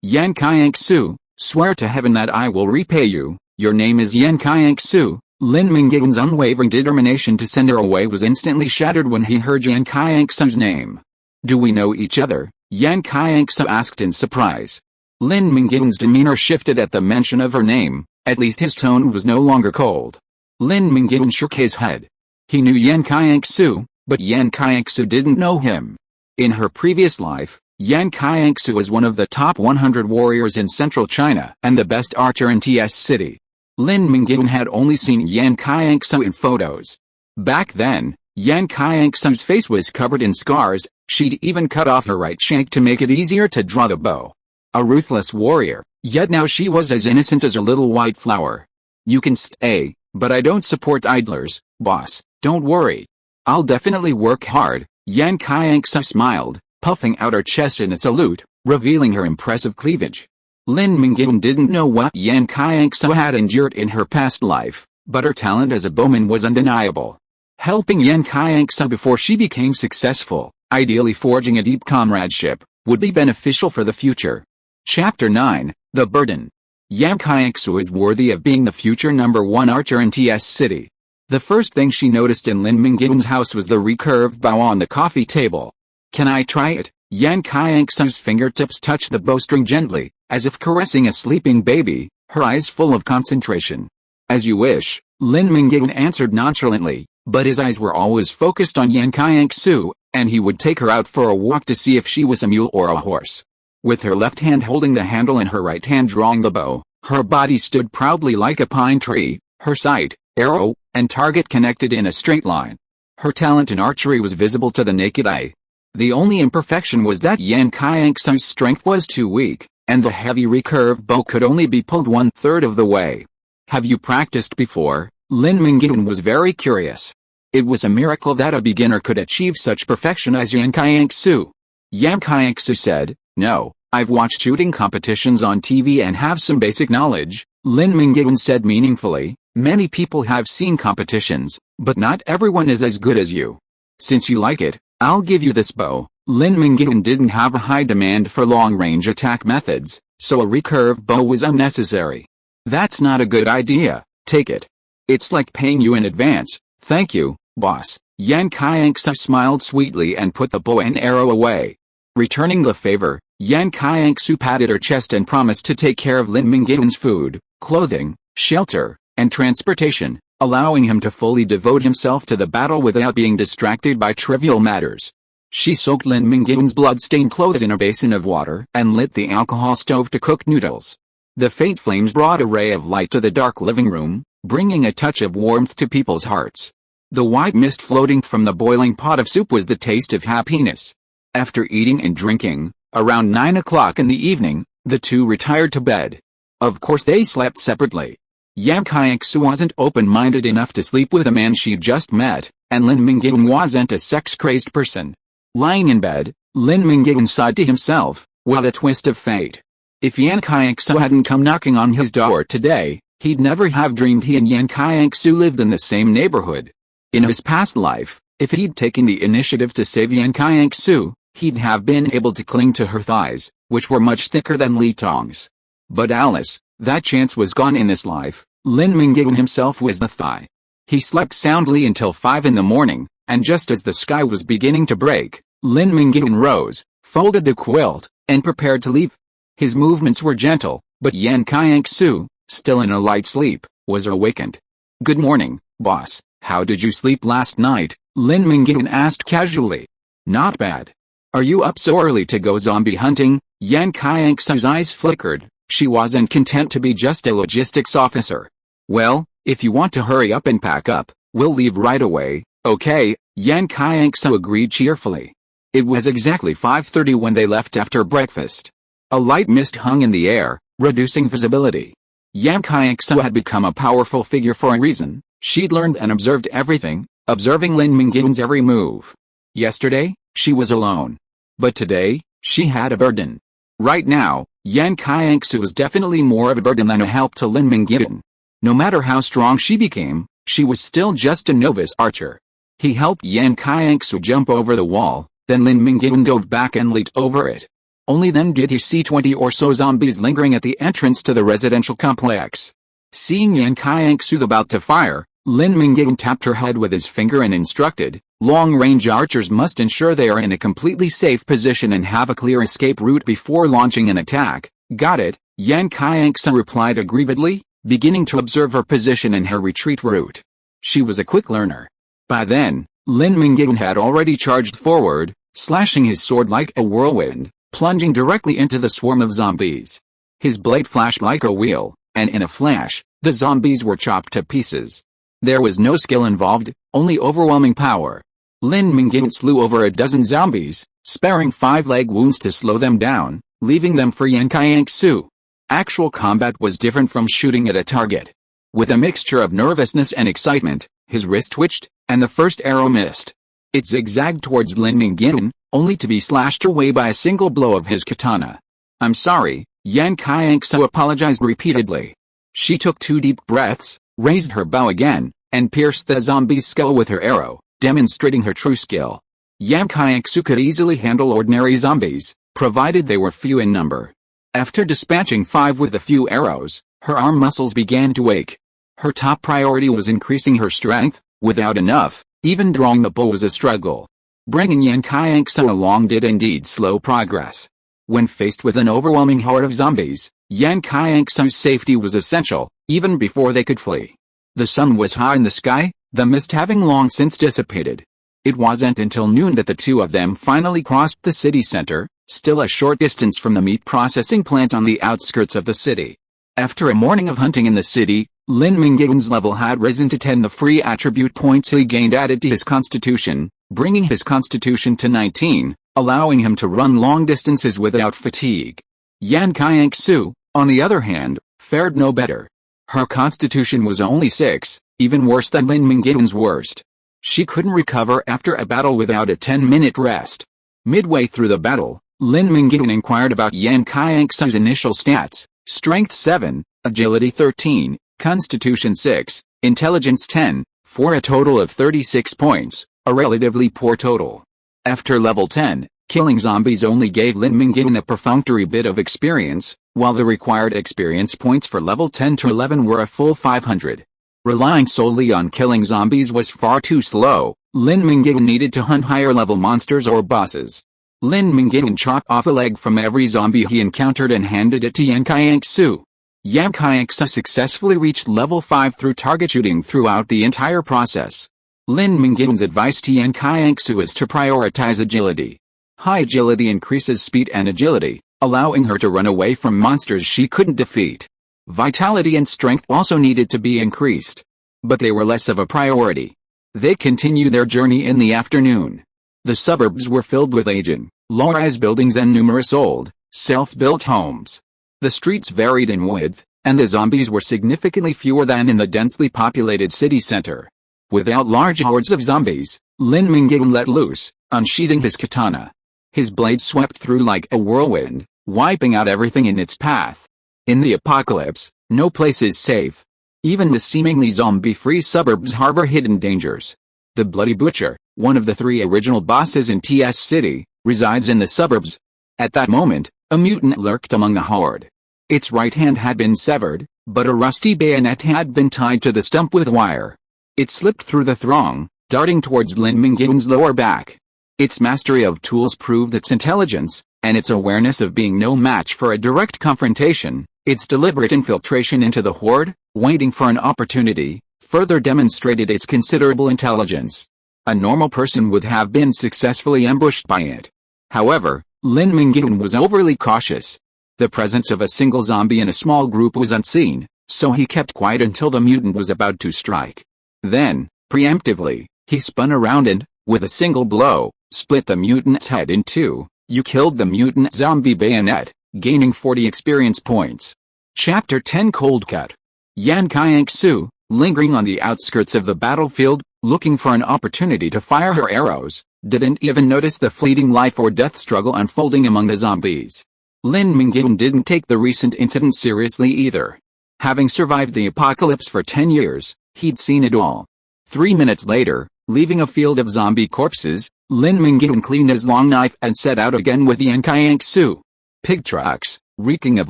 Yan Qianxue, swear to heaven that I will repay you. Your name is Yan Qianxue. Lin Mingyuan's unwavering determination to send her away was instantly shattered when he heard Yan Qianxue's name. Do we know each other? Yan Qianxue asked in surprise. Lin Mingyuan's demeanor shifted at the mention of her name. At least his tone was no longer cold. Lin Mingyuan shook his head. He knew Yan Qianxue, but Yan Qianxue didn't know him. In her previous life, Yan Qianxue was one of the top 100 warriors in central China and the best archer in TS City. Lin Mingyuan had only seen Yan Qianxue in photos. Back then, Yan Qianxue's face was covered in scars. She'd even cut off her right shank to make it easier to draw the bow. A ruthless warrior, yet now she was as innocent as a little white flower. You can stay, but I don't support idlers, boss. Don't worry. I'll definitely work hard. Yan Qianxue smiled, puffing out her chest in a salute, revealing her impressive cleavage. Lin Mingyuan didn't know what Yan Qianxue had endured in her past life, but her talent as a bowman was undeniable. Helping Yan Qianxue before she became successful, ideally forging a deep comradeship, would be beneficial for the future. Chapter 9, The Burden. Yan Qianxue is worthy of being the future #1 archer in TS City. The first thing she noticed in Lin Mingyuan's house was the recurve bow on the coffee table. Can I try it? Yan Qianxue's fingertips touched the bowstring gently, as if caressing a sleeping baby, her eyes full of concentration. As you wish, Lin Mingyuan answered nonchalantly, but his eyes were always focused on Yan Qianxue, and he would take her out for a walk to see if she was a mule or a horse. With her left hand holding the handle and her right hand drawing the bow, her body stood proudly like a pine tree, her sight, arrow, and target connected in a straight line. Her talent in archery was visible to the naked eye. The only imperfection was that Yan Qianxue's strength was too weak, and the heavy recurve bow could only be pulled 1/3 of the way. Have you practiced before? Lin Mingyuan was very curious. It was a miracle that a beginner could achieve such perfection as Yan Qianxue. Yan Qianxue said, No, I've watched shooting competitions on TV and have some basic knowledge. Lin Mingyuan said meaningfully, many people have seen competitions, but not everyone is as good as you. Since you like it, I'll give you this bow. Lin Mingyuan didn't have a high demand for long-range attack methods, so a recurve bow was unnecessary. That's not a good idea, take it. It's like paying you in advance. Thank you, boss. Yan Qianxue smiled sweetly and put the bow and arrow away. Returning the favor, Yan Qianxue patted her chest and promised to take care of Lin Mingyuan's food, clothing, shelter, and transportation, allowing him to fully devote himself to the battle without being distracted by trivial matters. She soaked Lin Mingyuan's blood-stained clothes in a basin of water and lit the alcohol stove to cook noodles. The faint flames brought a ray of light to the dark living room, bringing a touch of warmth to people's hearts. The white mist floating from the boiling pot of soup was the taste of happiness. After eating and drinking, around 9 o'clock in the evening, the two retired to bed. Of course they slept separately. Yan Qianxue wasn't open-minded enough to sleep with a man she'd just met, and Lin Mingyuan wasn't a sex-crazed person. Lying in bed, Lin Mingyuan sighed to himself, what a twist of fate. If Yan Qianxue hadn't come knocking on his door today, he'd never have dreamed he and Yan Qianxue lived in the same neighborhood. In his past life, if he'd taken the initiative to save Yan Qianxue, he'd have been able to cling to her thighs, which were much thicker than Li Tong's. But alas, that chance was gone in this life. Lin Mingyuan himself was the thigh. He slept soundly until 5 in the morning, and just as the sky was beginning to break, Lin Mingyuan rose, folded the quilt, and prepared to leave. His movements were gentle, but Yan Qianxue, still in a light sleep, was awakened. "Good morning, boss. How did you sleep last night?" Lin Mingyuan asked casually. "Not bad. Are you up so early to go zombie hunting?" Yan Qianxue's eyes flickered. She wasn't content to be just a logistics officer. "Well, if you want to hurry up and pack up, we'll leave right away, okay?" Yan Qianxue agreed cheerfully. It was exactly 5:30 when they left after breakfast. A light mist hung in the air, reducing visibility. Yan Qianxue had become a powerful figure for a reason. She'd learned and observed everything, observing Lin Mingyuan's every move. Yesterday, she was alone. But today, she had a burden. Right now, Yan Qianxue was definitely more of a burden than a help to Lin Mingyuan. No matter how strong she became, she was still just a novice archer. He helped Yan Qianxue jump over the wall, then Lin Mingyuan dove back and leaped over it. Only then did he see 20 or so zombies lingering at the entrance to the residential complex. Seeing Yan Qianxue about to fire, Lin Mingyuan tapped her head with his finger and instructed, "Long-range archers must ensure they are in a completely safe position and have a clear escape route before launching an attack." "Got it," Yan Qianxue replied aggrievedly, beginning to observe her position and her retreat route. She was a quick learner. By then, Lin Mingyuan had already charged forward, slashing his sword like a whirlwind, plunging directly into the swarm of zombies. His blade flashed like a wheel, and in a flash, the zombies were chopped to pieces. There was no skill involved, only overwhelming power. Lin Mingyuan slew over a dozen zombies, sparing 5 leg wounds to slow them down, leaving them for Yan Qianxue. Actual combat was different from shooting at a target. With a mixture of nervousness and excitement, his wrist twitched, and the first arrow missed. It zigzagged towards Lin Mingyuan, only to be slashed away by a single blow of his katana. "I'm sorry," Yan Qianxue apologized repeatedly. She took 2 deep breaths, raised her bow again, and pierced the zombie's skull with her arrow, demonstrating her true skill. Yan Qianxue could easily handle ordinary zombies, provided they were few in number. After dispatching 5 with a few arrows, her arm muscles began to ache. Her top priority was increasing her strength. Without enough, even drawing the bow was a struggle. Bringing Yan Qianxue along did indeed slow progress. When faced with an overwhelming horde of zombies, Yan Qianxue's safety was essential, even before they could flee. The sun was high in the sky, the mist having long since dissipated. It wasn't until noon that the two of them finally crossed the city center, still a short distance from the meat processing plant on the outskirts of the city. After a morning of hunting in the city, Lin Mingyuan's level had risen to 10. The free attribute points he gained added to his constitution, bringing his constitution to 19, allowing him to run long distances without fatigue. Yan Qianxue, on the other hand, fared no better. Her constitution was only 6, even worse than Lin Mingyuan's worst. She couldn't recover after a battle without a 10-minute rest. Midway through the battle, Lin Mingyuan inquired about Yan Qianxue's initial stats: Strength 7, Agility 13, Constitution 6, Intelligence 10, for a total of 36 points, a relatively poor total. After level 10, killing zombies only gave Lin Mingyuan a perfunctory bit of experience, while the required experience points for level 10 to 11 were a full 500. Relying solely on killing zombies was far too slow. Lin Mingyuan needed to hunt higher-level monsters or bosses. Lin Mingyuan chopped off a leg from every zombie he encountered and handed it to Yan Qianxue. Yan Qianxue successfully reached level 5 through target shooting throughout the entire process. Lin Mingyuan's advice to Yan Qianxue is to prioritize agility. High agility increases speed and agility, allowing her to run away from monsters she couldn't defeat. Vitality and strength also needed to be increased, but they were less of a priority. They continued their journey in the afternoon. The suburbs were filled with aging, low-rise buildings and numerous old, self-built homes. The streets varied in width, and the zombies were significantly fewer than in the densely populated city center. Without large hordes of zombies, Lin Mingyuan let loose, unsheathing his katana. His blade swept through like a whirlwind, wiping out everything in its path. In the apocalypse, no place is safe. Even the seemingly zombie-free suburbs harbor hidden dangers. The Bloody Butcher, one of the 3 original bosses in TS City, resides in the suburbs. At that moment, a mutant lurked among the horde. Its right hand had been severed, but a rusty bayonet had been tied to the stump with wire. It slipped through the throng, darting towards Lin Mingyuan's lower back. Its mastery of tools proved its intelligence, and its awareness of being no match for a direct confrontation. Its deliberate infiltration into the horde, waiting for an opportunity, further demonstrated its considerable intelligence. A normal person would have been successfully ambushed by it. However, Lin Mingyuan was overly cautious. The presence of a single zombie in a small group was unseen, so he kept quiet until the mutant was about to strike. Then, preemptively, he spun around and, with a single blow, split the mutant's head in 2. You killed the mutant zombie bayonet, gaining 40 experience points. Chapter 10 Cold Cut. Yan Qianxue, lingering on the outskirts of the battlefield, looking for an opportunity to fire her arrows, didn't even notice the fleeting life or death struggle unfolding among the zombies. Lin Mingyuan didn't take the recent incident seriously either. Having survived the apocalypse for 10 years, he'd seen it all. 3 minutes later, leaving a field of zombie corpses, Lin Mingyuan cleaned his long knife and set out again with Yan Qianxue. Pig trucks, reeking of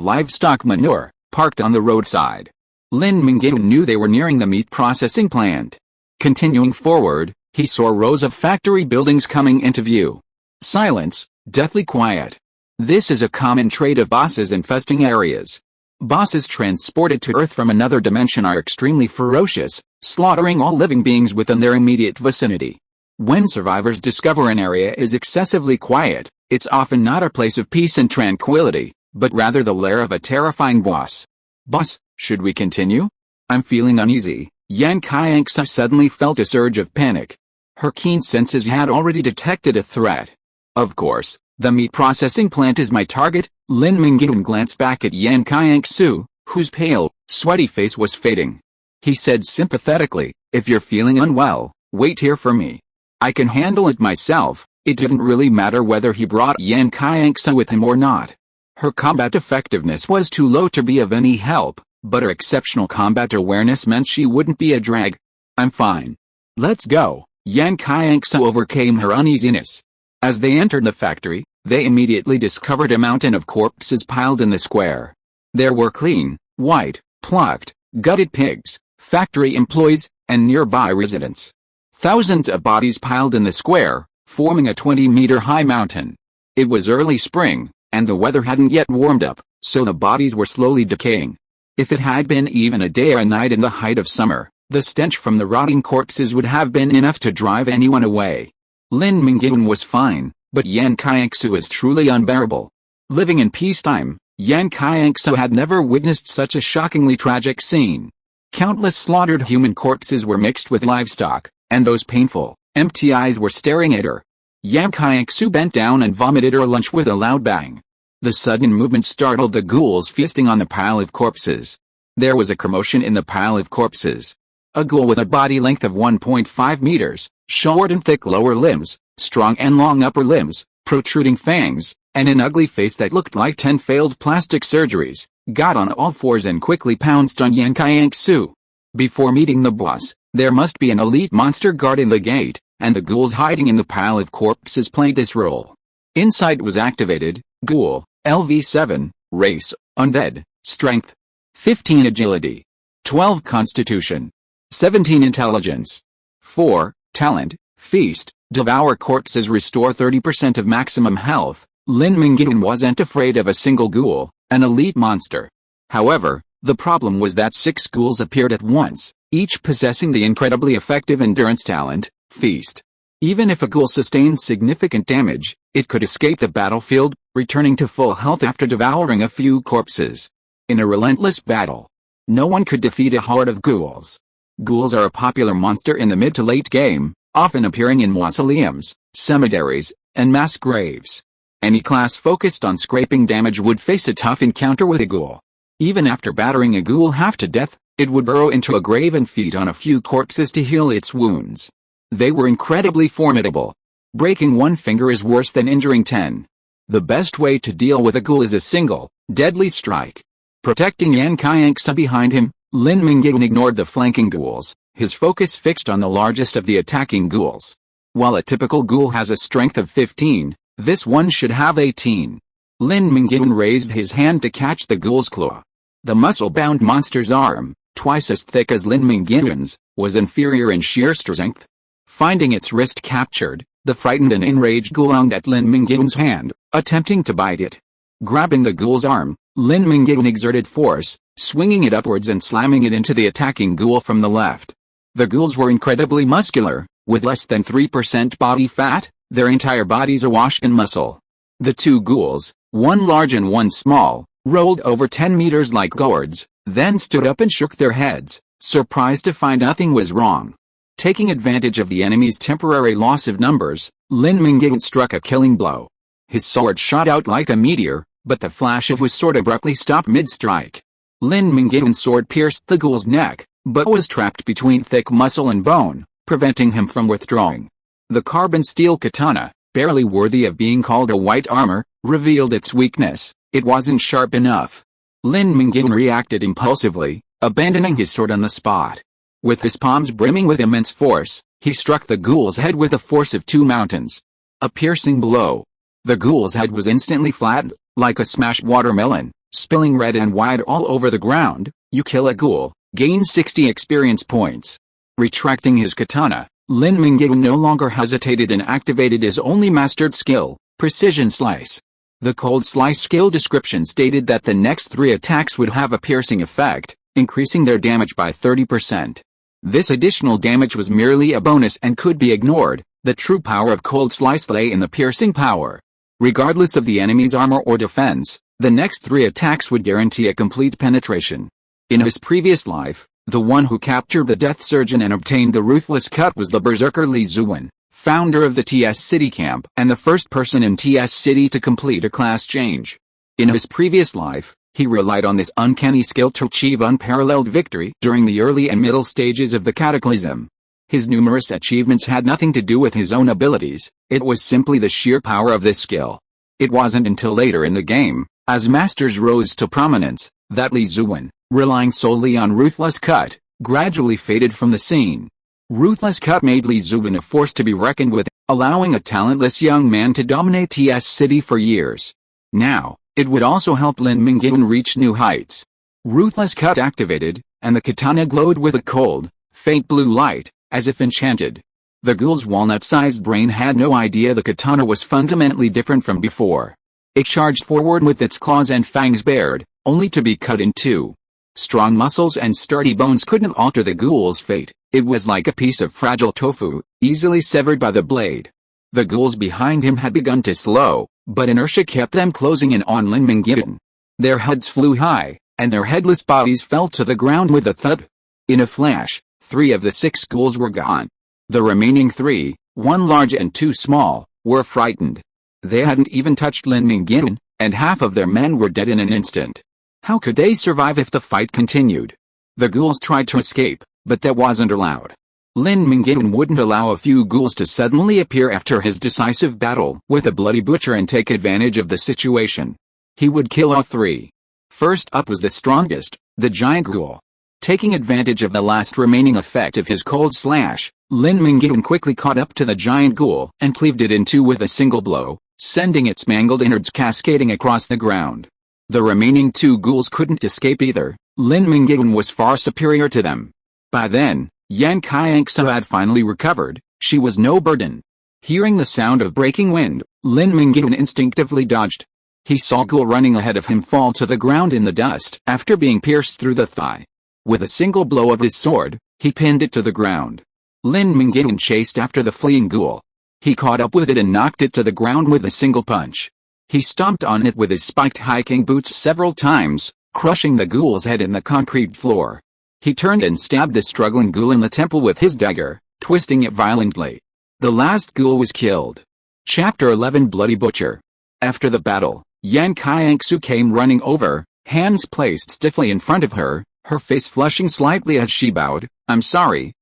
livestock manure, parked on the roadside. Lin Mingyuan knew they were nearing the meat processing plant. Continuing forward, he saw rows of factory buildings coming into view. Silence, deathly quiet. This is a common trait of bosses infesting areas. Bosses transported to Earth from another dimension are extremely ferocious, slaughtering all living beings within their immediate vicinity. When survivors discover an area is excessively quiet, it's often not a place of peace and tranquility, but rather the lair of a terrifying boss. Boss, should we continue? I'm feeling uneasy. Yan Qianxue suddenly felt a surge of panic. Her keen senses had already detected a threat. Of course, the meat processing plant is my target. Lin Mingyuan glanced back at Yan Qianxue, whose pale, sweaty face was fading. He said sympathetically, if you're feeling unwell, wait here for me. I can handle it myself. It didn't really matter whether he brought Yan Qianxue with him or not. Her combat effectiveness was too low to be of any help, but her exceptional combat awareness meant she wouldn't be a drag. I'm fine. Let's go. Yan Qianxue overcame her uneasiness. As they entered the factory, they immediately discovered a mountain of corpses piled in the square. There were clean, white, plucked, gutted pigs, factory employees, and nearby residents. Thousands of bodies piled in the square, forming a 20-meter-high mountain. It was early spring, and the weather hadn't yet warmed up, so the bodies were slowly decaying. If it had been even a day or a night in the height of summer, the stench from the rotting corpses would have been enough to drive anyone away. Lin Mingyuan was fine, but Yan Qianxue is truly unbearable. Living in peacetime, Yan Qianxue had never witnessed such a shockingly tragic scene. Countless slaughtered human corpses were mixed with livestock, and those painful, empty eyes were staring at her. Yan Qianxue bent down and vomited her lunch with a loud bang. The sudden movement startled the ghouls feasting on the pile of corpses. There was a commotion in the pile of corpses. A ghoul with a body length of 1.5 meters, short and thick lower limbs, strong and long upper limbs, protruding fangs, and an ugly face that looked like 10 failed plastic surgeries, got on all fours and quickly pounced on Yan Qianxue. Before meeting the boss, there must be an elite monster guarding the gate, and the ghouls hiding in the pile of corpses played this role. Insight was activated. Ghoul, LV7, race, undead, strength, 15 agility, 12 constitution, 17 intelligence, 4, talent, feast, devour corpses, restore 30% of maximum health. Lin Mingyuan wasn't afraid of a single ghoul, an elite monster. However, The problem was that 6 ghouls appeared at once, each possessing the incredibly effective endurance talent, Feast. Even if a ghoul sustained significant damage, it could escape the battlefield, returning to full health after devouring a few corpses. In a relentless battle, no one could defeat a horde of ghouls. Ghouls are a popular monster in the mid to late game, often appearing in mausoleums, cemeteries, and mass graves. Any class focused on scraping damage would face a tough encounter with a ghoul. Even after battering a ghoul half to death, it would burrow into a grave and feed on a few corpses to heal its wounds. They were incredibly formidable. Breaking one finger is worse than injuring 10. The best way to deal with a ghoul is a single, deadly strike. Protecting Yan Qianxue behind him, Lin Mingyuan ignored the flanking ghouls, his focus fixed on the largest of the attacking ghouls. While a typical ghoul has a strength of 15, this one should have 18. Lin Mingyuan raised his hand to catch the ghoul's claw. The muscle-bound monster's arm, twice as thick as Lin Mingyuan's, was inferior in sheer strength. Finding its wrist captured, the frightened and enraged ghoul lunged at Lin Mingyuan's hand, attempting to bite it. Grabbing the ghoul's arm, Lin Mingyuan exerted force, swinging it upwards and slamming it into the attacking ghoul from the left. The ghouls were incredibly muscular, with less than 3% body fat, their entire bodies awash in muscle. The 2 ghouls, one large and one small, rolled over 10 meters like gourds, then stood up and shook their heads, surprised to find nothing was wrong. Taking advantage of the enemy's temporary loss of numbers, Lin Mingyuan struck a killing blow. His sword shot out like a meteor, but the flash of his sword abruptly stopped mid-strike. Lin Mingyuan's sword pierced the ghoul's neck, but was trapped between thick muscle and bone, preventing him from withdrawing. The carbon steel katana, barely worthy of being called a white armor, revealed its weakness. It wasn't sharp enough. Lin Mingyuan reacted impulsively, abandoning his sword on the spot. With his palms brimming with immense force, he struck the ghoul's head with the force of 2 mountains. A piercing blow. The ghoul's head was instantly flattened, like a smashed watermelon, spilling red and white all over the ground. You kill a ghoul, gain 60 experience points. Retracting his katana, Lin Mingyuan no longer hesitated and activated his only mastered skill, Precision Slice. The Cold Slice skill description stated that the next 3 attacks would have a piercing effect, increasing their damage by 30%. This additional damage was merely a bonus and could be ignored. The true power of Cold Slice lay in the piercing power. Regardless of the enemy's armor or defense, the next 3 attacks would guarantee a complete penetration. In his previous life, the one who captured the Death Surgeon and obtained the Ruthless Cut was the berserker Li Zuan, founder of the TS City camp and the first person in TS City to complete a class change. In his previous life, he relied on this uncanny skill to achieve unparalleled victory during the early and middle stages of the Cataclysm. His numerous achievements had nothing to do with his own abilities, it was simply the sheer power of this skill. It wasn't until later in the game, as masters rose to prominence, that Li Zuan, relying solely on Ruthless Cut, gradually faded from the scene. Ruthless Cut made Li Zuan a force to be reckoned with, allowing a talentless young man to dominate TS City for years. Now, it would also help Lin Mingyuan reach new heights. Ruthless Cut activated, and the katana glowed with a cold, faint blue light, as if enchanted. The ghoul's walnut-sized brain had no idea the katana was fundamentally different from before. It charged forward with its claws and fangs bared, only to be cut in 2. Strong muscles and sturdy bones couldn't alter the ghoul's fate. It was like a piece of fragile tofu, easily severed by the blade. The ghouls behind him had begun to slow, but inertia kept them closing in on Lin Mingyuan. Their heads flew high, and their headless bodies fell to the ground with a thud. In a flash, 3 of the 6 ghouls were gone. The remaining 3, 1 large and 2 small, were frightened. They hadn't even touched Lin Mingyuan, and half of their men were dead in an instant. How could they survive if the fight continued? The ghouls tried to escape, but that wasn't allowed. Lin Mingyuan wouldn't allow a few ghouls to suddenly appear after his decisive battle with a bloody butcher and take advantage of the situation. He would kill all 3. First up was the strongest, the giant ghoul. Taking advantage of the last remaining effect of his cold slash, Lin Mingyuan quickly caught up to the giant ghoul and cleaved it in 2 with a single blow, sending its mangled innards cascading across the ground. The remaining 2 ghouls couldn't escape either. Lin Mingyuan was far superior to them. By then, Yan Qianxue had finally recovered. She was no burden. Hearing the sound of breaking wind, Lin Mingyuan instinctively dodged. He saw Ghoul running ahead of him fall to the ground in the dust after being pierced through the thigh. With a single blow of his sword, he pinned it to the ground. Lin Mingyuan chased after the fleeing ghoul. He caught up with it and knocked it to the ground with a single punch. He stomped on it with his spiked hiking boots several times, crushing the ghoul's head in the concrete floor. He turned and stabbed the struggling ghoul in the temple with his dagger, twisting it violently. The last ghoul was killed. Chapter 11 Bloody Butcher. After the battle, Yan Qianxue came running over, hands placed stiffly in front of her face flushing slightly as she bowed. "I'm sorry,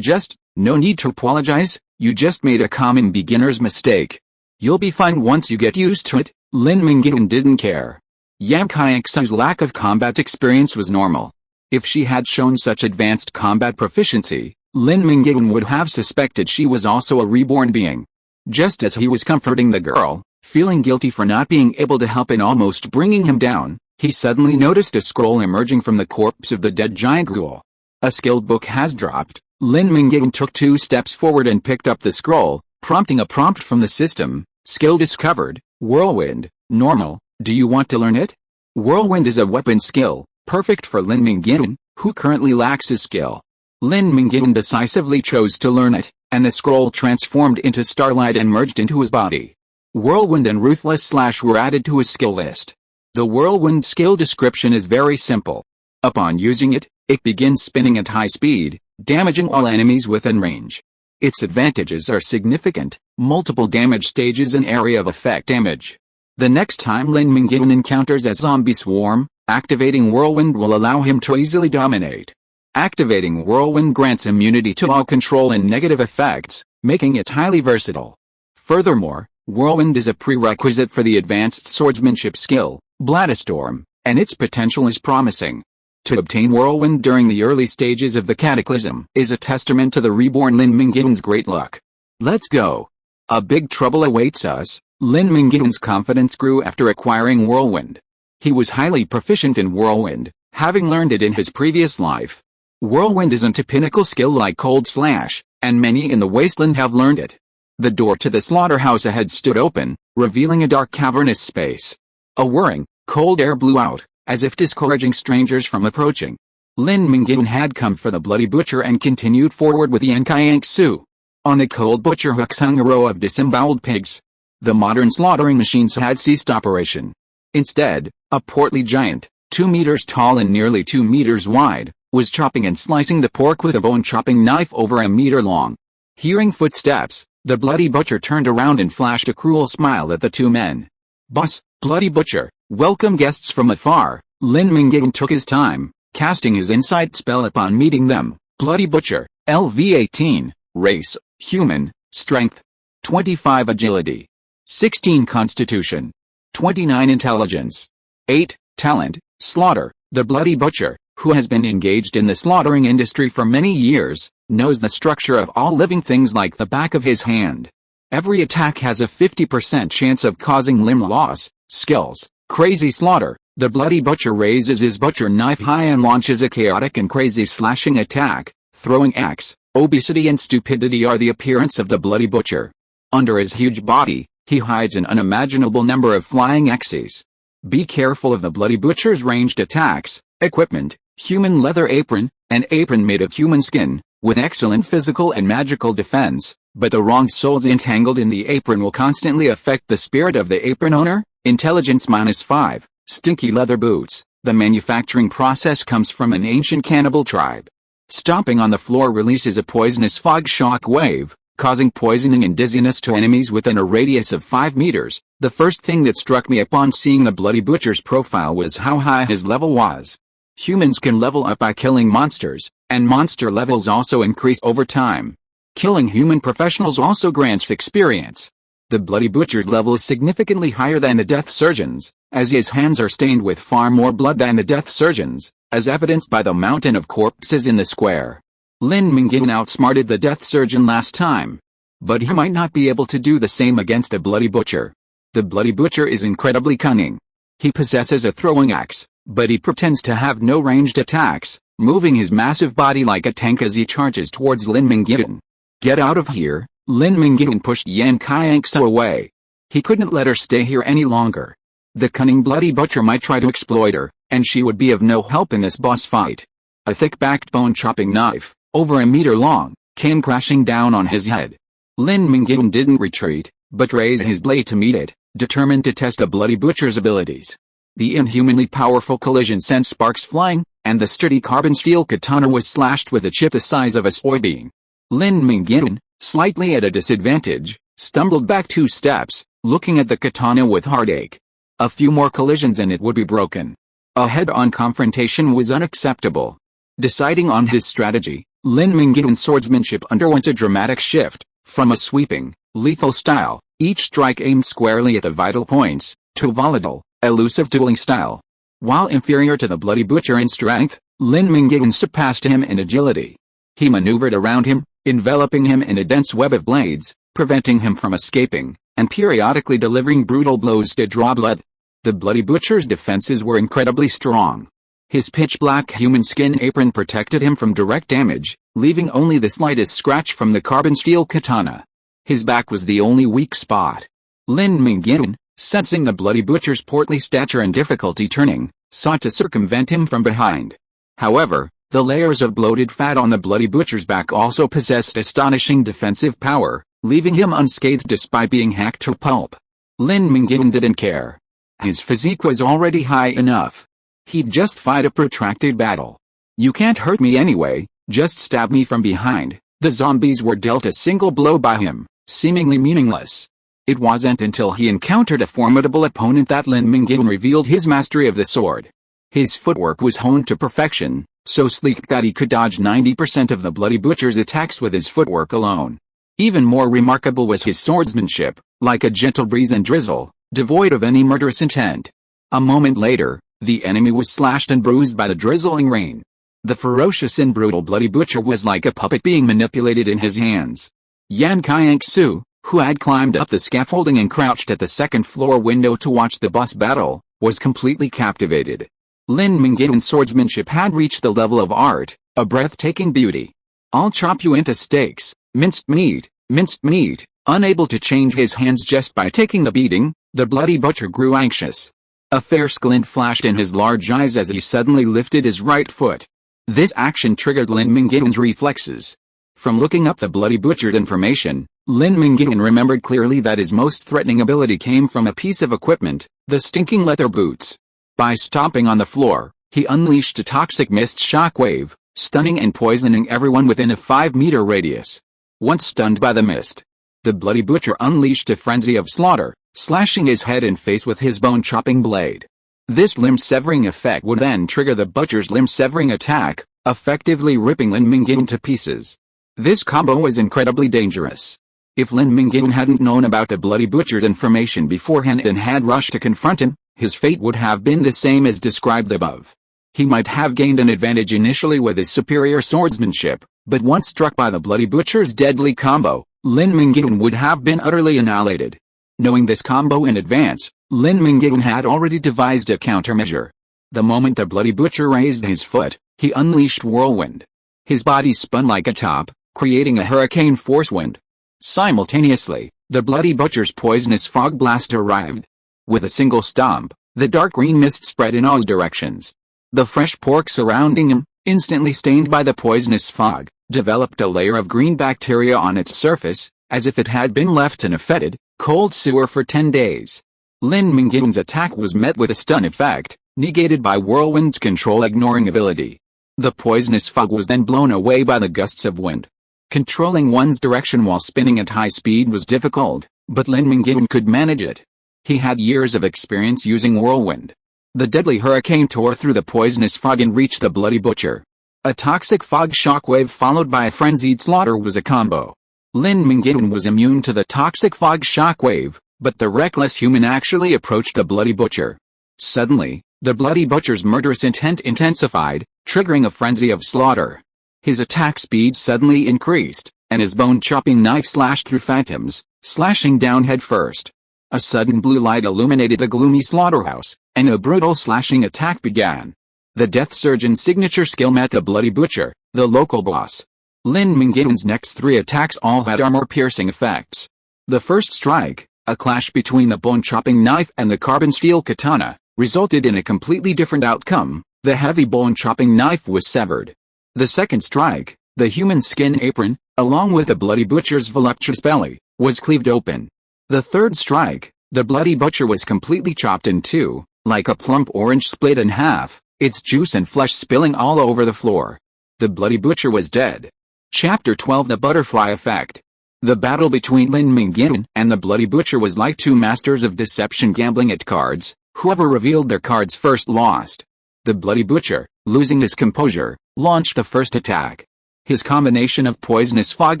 no need to apologize, you just made a common beginner's mistake. You'll be fine once you get used to it." Lin Mingyuan didn't care. Yan Qianxue's lack of combat experience was normal. If she had shown such advanced combat proficiency, Lin Mingyuan would have suspected she was also a reborn being. Just as he was comforting the girl, feeling guilty for not being able to help and almost bringing him down, he suddenly noticed a scroll emerging from the corpse of the dead giant ghoul. "A skilled book has dropped." Lin Mingyuan took 2 steps forward and picked up the scroll, prompting a prompt from the system. "Skill discovered, Whirlwind, normal, do you want to learn it?" Whirlwind is a weapon skill, perfect for Lin Mingyuan, who currently lacks his skill. Lin Mingyuan decisively chose to learn it, and the scroll transformed into starlight and merged into his body. Whirlwind and Ruthless / were added to his skill list. The Whirlwind skill description is very simple. Upon using it, it begins spinning at high speed, damaging all enemies within range. Its advantages are significant: multiple damage stages and area of effect damage. The next time Lin Mingyuan encounters a zombie swarm, activating Whirlwind will allow him to easily dominate. Activating Whirlwind grants immunity to all control and negative effects, making it highly versatile. Furthermore, Whirlwind is a prerequisite for the advanced swordsmanship skill, Bladestorm, and its potential is promising. To obtain Whirlwind during the early stages of the Cataclysm is a testament to the reborn Lin Mingyuan's great luck. Let's go. A big trouble awaits us. Lin Mingyuan's confidence grew after acquiring Whirlwind. He was highly proficient in Whirlwind, having learned it in his previous life. Whirlwind isn't a pinnacle skill like Cold Slash, and many in the wasteland have learned it. The door to the slaughterhouse ahead stood open, revealing a dark cavernous space. A whirring, cold air blew out, as if discouraging strangers from approaching. Lin Mingyuan had come for the Bloody Butcher and continued forward with Yan Qianxue. On the cold butcher hooks hung a row of disemboweled pigs. The modern slaughtering machines had ceased operation. Instead, a portly giant, 2 meters tall and nearly 2 meters wide, was chopping and slicing the pork with a bone-chopping knife over a meter long. Hearing footsteps, the Bloody Butcher turned around and flashed a cruel smile at the 2 men. "Boss, Bloody Butcher, welcome guests from afar." Lin Mingyuan took his time, casting his insight spell upon meeting them. Bloody Butcher, LV18, race, human, strength, 25 agility, 16 constitution, 29 intelligence, 8 talent, slaughter. The Bloody Butcher, who has been engaged in the slaughtering industry for many years, knows the structure of all living things like the back of his hand. Every attack has a 50% chance of causing limb loss. Skills: Crazy Slaughter. The Bloody Butcher raises his butcher knife high and launches a chaotic and crazy slashing attack. Throwing axe. Obesity and stupidity are the appearance of the Bloody Butcher. Under his huge body, he hides an unimaginable number of flying axes. Be careful of the Bloody Butcher's ranged attacks. Equipment: human leather apron, an apron made of human skin, with excellent physical and magical defense, but the wrong souls entangled in the apron will constantly affect the spirit of the apron owner. Intelligence -5, stinky leather boots. The manufacturing process comes from an ancient cannibal tribe. Stomping on the floor releases a poisonous fog shock wave, causing poisoning and dizziness to enemies within a radius of 5 meters. The first thing that struck me upon seeing the Bloody Butcher's profile was how high his level was. Humans can level up by killing monsters, and monster levels also increase over time. Killing human professionals also grants experience. The Bloody Butcher's level is significantly higher than the Death Surgeon's, as his hands are stained with far more blood than the Death Surgeon's, as evidenced by the mountain of corpses in the square. Lin Mingyuan outsmarted the Death Surgeon last time, but he might not be able to do the same against a Bloody Butcher. The Bloody Butcher is incredibly cunning. He possesses a throwing axe, but he pretends to have no ranged attacks, moving his massive body like a tank as he charges towards Lin Mingyuan. "Get out of here!" Lin Mingyuan pushed Yan Qianxue away. He couldn't let her stay here any longer. The cunning Bloody Butcher might try to exploit her, and she would be of no help in this boss fight. A thick-backed bone-chopping knife, over a meter long, came crashing down on his head. Lin Mingyuan didn't retreat, but raised his blade to meet it, determined to test the Bloody Butcher's abilities. The inhumanly powerful collision sent sparks flying, and the sturdy carbon steel katana was slashed with a chip the size of a soybean. Lin Mingyuan, slightly at a disadvantage, stumbled back 2 steps, looking at the katana with heartache. A few more collisions and it would be broken. A head-on confrontation was unacceptable. Deciding on his strategy, Lin Mingyuan's swordsmanship underwent a dramatic shift, from a sweeping, lethal style, each strike aimed squarely at the vital points, to a volatile, elusive dueling style. While inferior to the Bloody Butcher in strength, Lin Mingyuan surpassed him in agility. He maneuvered around him, enveloping him in a dense web of blades, preventing him from escaping, and periodically delivering brutal blows to draw blood. The Bloody Butcher's defenses were incredibly strong. His pitch-black human skin apron protected him from direct damage, leaving only the slightest scratch from the carbon steel katana. His back was the only weak spot. Lin Mingyuan, sensing the Bloody Butcher's portly stature and difficulty turning, sought to circumvent him from behind. However, the layers of bloated fat on the Bloody Butcher's back also possessed astonishing defensive power, leaving him unscathed despite being hacked to pulp. Lin Mingyuan didn't care. His physique was already high enough. He'd just fight a protracted battle. "You can't hurt me anyway, just stab me from behind." The zombies were dealt a single blow by him, seemingly meaningless. It wasn't until he encountered a formidable opponent that Lin Mingyuan revealed his mastery of the sword. His footwork was honed to perfection, so sleek that he could dodge 90% of the Bloody Butcher's attacks with his footwork alone. Even more remarkable was his swordsmanship, like a gentle breeze and drizzle, devoid of any murderous intent. A moment later, the enemy was slashed and bruised by the drizzling rain. The ferocious and brutal Bloody Butcher was like a puppet being manipulated in his hands. Yan Qianxue, who had climbed up the scaffolding and crouched at the second-floor window to watch the boss battle, was completely captivated. Lin Mingyuan's swordsmanship had reached the level of art, a breathtaking beauty. "I'll chop you into steaks, minced meat, minced meat." Unable to change his hands just by taking the beating, the Bloody Butcher grew anxious. A fierce glint flashed in his large eyes as he suddenly lifted his right foot. This action triggered Lin Mingyuan's reflexes. From looking up the Bloody Butcher's information, Lin Mingyuan remembered clearly that his most threatening ability came from a piece of equipment, the stinking leather boots. By stomping on the floor, he unleashed a toxic mist shockwave, stunning and poisoning everyone within a 5-meter radius. Once stunned by the mist, the Bloody Butcher unleashed a frenzy of slaughter, slashing his head and face with his bone-chopping blade. This limb-severing effect would then trigger the Butcher's limb-severing attack, effectively ripping Lin Mingyuan to pieces. This combo was incredibly dangerous. If Lin Mingyuan hadn't known about the Bloody Butcher's information beforehand and had rushed to confront him, his fate would have been the same as described above. He might have gained an advantage initially with his superior swordsmanship, but once struck by the Bloody Butcher's deadly combo, Lin Mingyuan would have been utterly annihilated. Knowing this combo in advance, Lin Mingyuan had already devised a countermeasure. The moment the Bloody Butcher raised his foot, he unleashed whirlwind. His body spun like a top, creating a hurricane force wind. Simultaneously, the Bloody Butcher's poisonous fog blast arrived. With a single stomp, the dark green mist spread in all directions. The fresh pork surrounding him, instantly stained by the poisonous fog, developed a layer of green bacteria on its surface, as if it had been left in a fetid, cold sewer for 10 days. Lin Mingyuan's attack was met with a stun effect, negated by Whirlwind's control-ignoring ability. The poisonous fog was then blown away by the gusts of wind. Controlling one's direction while spinning at high speed was difficult, but Lin Mingyuan could manage it. He had years of experience using whirlwind. The deadly hurricane tore through the poisonous fog and reached the Bloody Butcher. A toxic fog shockwave followed by a frenzied slaughter was a combo. Lin Mingyuan was immune to the toxic fog shockwave, but the reckless human actually approached the Bloody Butcher. Suddenly, the Bloody Butcher's murderous intent intensified, triggering a frenzy of slaughter. His attack speed suddenly increased, and his bone-chopping knife slashed through phantoms, slashing down headfirst. A sudden blue light illuminated the gloomy slaughterhouse, and a brutal slashing attack began. The Death Surgeon's signature skill met the Bloody Butcher, the local boss. Lin Mingyuan's next 3 attacks all had armor-piercing effects. The first strike, A clash between the bone-chopping knife and the carbon steel katana resulted in a completely different outcome. The heavy bone-chopping knife was severed. The second strike, the human skin apron, along with the bloody butcher's voluptuous belly, was cleaved open. The third strike, the bloody butcher was completely chopped in two, like a plump orange split in half, its juice and flesh spilling all over the floor. The bloody butcher was dead. Chapter 12: The Butterfly Effect. The battle between Lin Mingyuan and the bloody butcher was like two masters of deception gambling at cards. Whoever revealed their cards first lost. The bloody butcher, losing his composure, launched the first attack. His combination of poisonous fog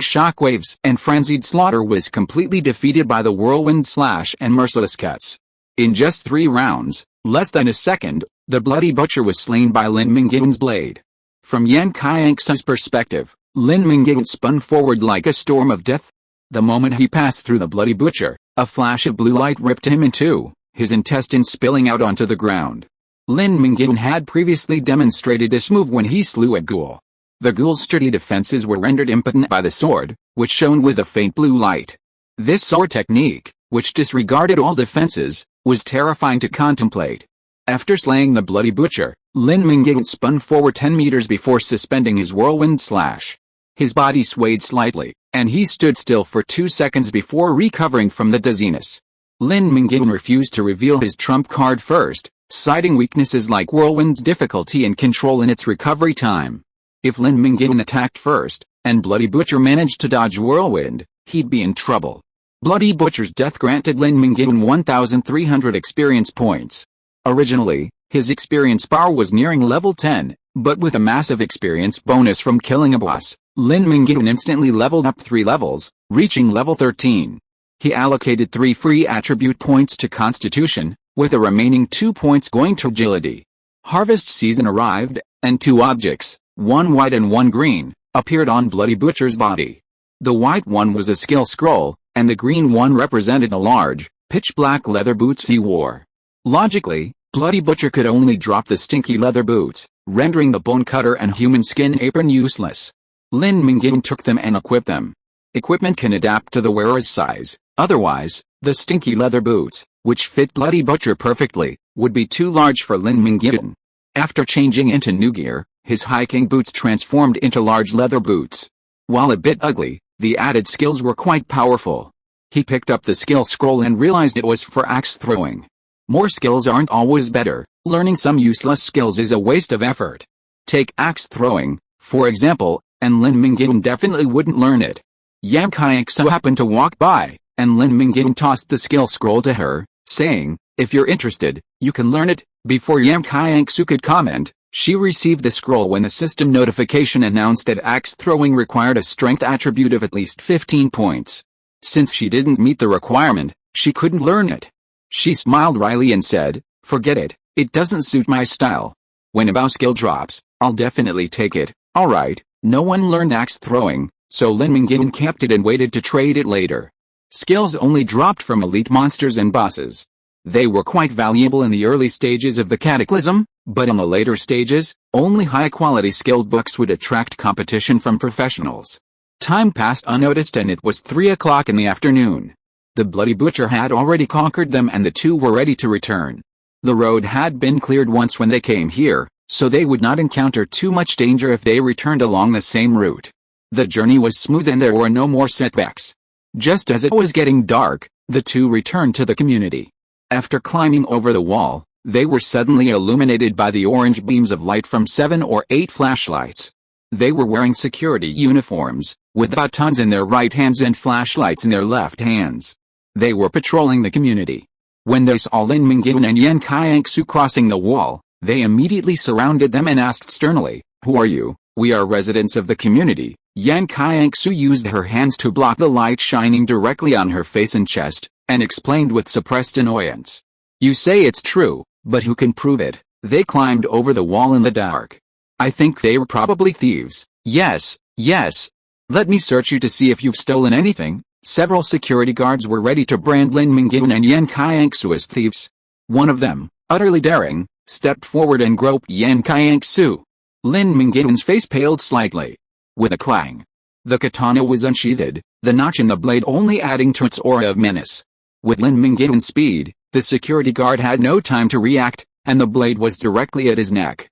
shockwaves and frenzied slaughter was completely defeated by the whirlwind slash and merciless cuts. In just 3 rounds, less than a second, the bloody butcher was slain by Lin Mingyuan's blade. From Yan Qianxue's perspective, Lin Mingyuan spun forward like a storm of death. The moment he passed through the bloody butcher, a flash of blue light ripped him in two, his intestines spilling out onto the ground. Lin Mingyuan had previously demonstrated this move when he slew a ghoul. The ghoul's sturdy defenses were rendered impotent by the sword, which shone with a faint blue light. This sword technique, which disregarded all defenses, was terrifying to contemplate. After slaying the bloody butcher, Lin Mingyuan spun forward 10 meters before suspending his whirlwind slash. His body swayed slightly, and he stood still for 2 seconds before recovering from the dizziness. Lin Mingyuan refused to reveal his trump card first, citing weaknesses like whirlwind's difficulty and control in its recovery time. If Lin Mingyuan attacked first, and bloody butcher managed to dodge whirlwind, he'd be in trouble. Bloody butcher's death granted Lin Mingyuan 1,300 experience points. Originally, his experience bar was nearing level 10, but with a massive experience bonus from killing a boss, Lin Mingyuan instantly leveled up 3 levels, reaching level 13. He allocated 3 free attribute points to Constitution, with the remaining 2 points going to Agility. Harvest season arrived, and 2 objects, one white and one green, appeared on Bloody Butcher's body. The white one was a skill scroll, and the green one represented the large, pitch-black leather boots he wore. Logically, Bloody Butcher could only drop the stinky leather boots, rendering the bone cutter and human skin apron useless. Lin Mingyuan took them and equipped them. Equipment can adapt to the wearer's size, otherwise, the stinky leather boots, which fit Bloody Butcher perfectly, would be too large for Lin Mingyuan. After changing into new gear, his hiking boots transformed into large leather boots. While a bit ugly, the added skills were quite powerful. He picked up the skill scroll and realized it was for axe throwing. More skills aren't always better. Learning some useless skills is a waste of effort. Take axe throwing, for example, and Lin Mingyuan definitely wouldn't learn it. Yan Qianxue happened to walk by, and Lin Mingyuan tossed the skill scroll to her, saying, "If you're interested, you can learn it." Before Yan Qianxue could comment, she received the scroll when the system notification announced that axe throwing required a strength attribute of at least 15 points. Since she didn't meet the requirement, she couldn't learn it. She smiled wryly and said, "Forget it, it doesn't suit my style. When a bow skill drops, I'll definitely take it." Alright, no one learned axe throwing, so Lin Mingyuan kept it and waited to trade it later. Skills only dropped from elite monsters and bosses. They were quite valuable in the early stages of the Cataclysm, but in the later stages, only high-quality skilled books would attract competition from professionals. Time passed unnoticed and it was 3 o'clock in the afternoon. The Bloody Butcher had already conquered them and the two were ready to return. The road had been cleared once when they came here, so they would not encounter too much danger if they returned along the same route. The journey was smooth and there were no more setbacks. Just as it was getting dark, the two returned to the community. After climbing over the wall, they were suddenly illuminated by the orange beams of light from 7 or 8 flashlights. They were wearing security uniforms, with batons in their right hands and flashlights in their left hands. They were patrolling the community. When they saw Lin Mingyuan and Yan Qianxue crossing the wall, they immediately surrounded them and asked sternly, "Who are you?" "We are residents of the community." Yan Qianxue used her hands to block the light shining directly on her face and chest, and explained with suppressed annoyance. "You say it's true, but who can prove it?" They climbed over the wall in the dark. "I think they were probably thieves." Yes. "Let me search you to see if you've stolen anything." Several security guards were ready to brand Lin Mingyuan and Yan Qianxue as thieves. One of them, utterly daring, stepped forward and groped Yan Qianxue. Lin Mingyuan's face paled slightly. With a clang, the katana was unsheathed, the notch in the blade only adding to its aura of menace. With Lin Mingyuan's speed, the security guard had no time to react, and the blade was directly at his neck.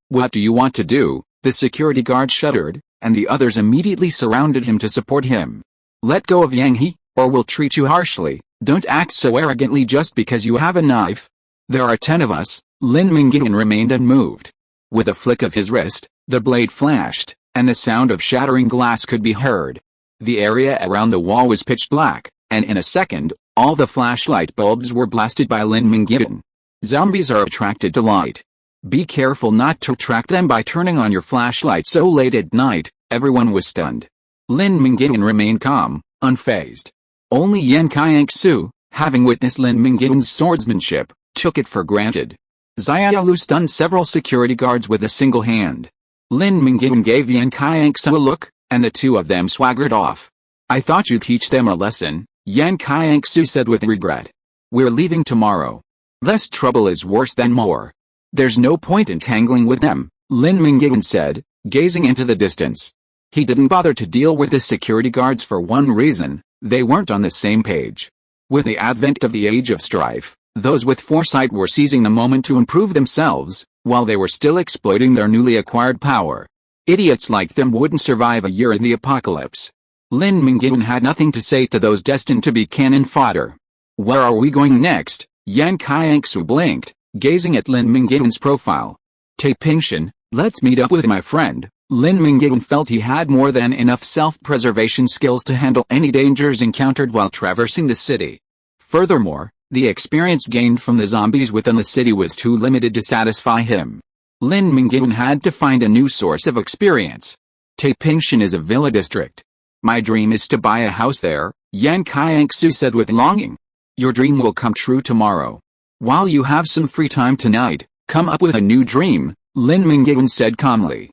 What do you want to do? The security guard shuddered, and the others immediately surrounded him to support him. Let go of Yang He, or we'll treat you harshly. Don't act so arrogantly just because you have a knife. There are 10 of us. Lin Mingyuan remained unmoved. With a flick of his wrist, the blade flashed, and the sound of shattering glass could be heard. The area around the wall was pitch black, and in a second, all the flashlight bulbs were blasted by Lin Mingyuan. Zombies are attracted to light. Be careful not to attract them by turning on your flashlight so late at night. Everyone was stunned. Lin Mingyuan remained calm, unfazed. Only Yan Qianxue, having witnessed Lin Mingyuan's swordsmanship, took it for granted. Xiaolu stunned several security guards with a single hand. Lin Mingyuan gave Yan Qianxue a look, and the two of them swaggered off. I thought you'd teach them a lesson, Yan Qianxue said with regret. We're leaving tomorrow. Less trouble is worse than more. There's no point in tangling with them, Lin Mingyuan said, gazing into the distance. He didn't bother to deal with the security guards for one reason: they weren't on the same page. With the advent of the Age of Strife, those with foresight were seizing the moment to improve themselves, while they were still exploiting their newly acquired power. Idiots like them wouldn't survive a year in the apocalypse. Lin Mingyuan had nothing to say to those destined to be cannon fodder. Where are we going next? Yan Qianxue blinked, gazing at Lin Mingyuan's profile. Tapingshan, let's meet up with my friend. Lin Mingyuan felt he had more than enough self-preservation skills to handle any dangers encountered while traversing the city. Furthermore, the experience gained from the zombies within the city was too limited to satisfy him. Lin Mingyuan had to find a new source of experience. Tapingshan is a villa district. My dream is to buy a house there, Yan Qianxue said with longing. Your dream will come true tomorrow. While you have some free time tonight, come up with a new dream, Lin Mingyuan said calmly.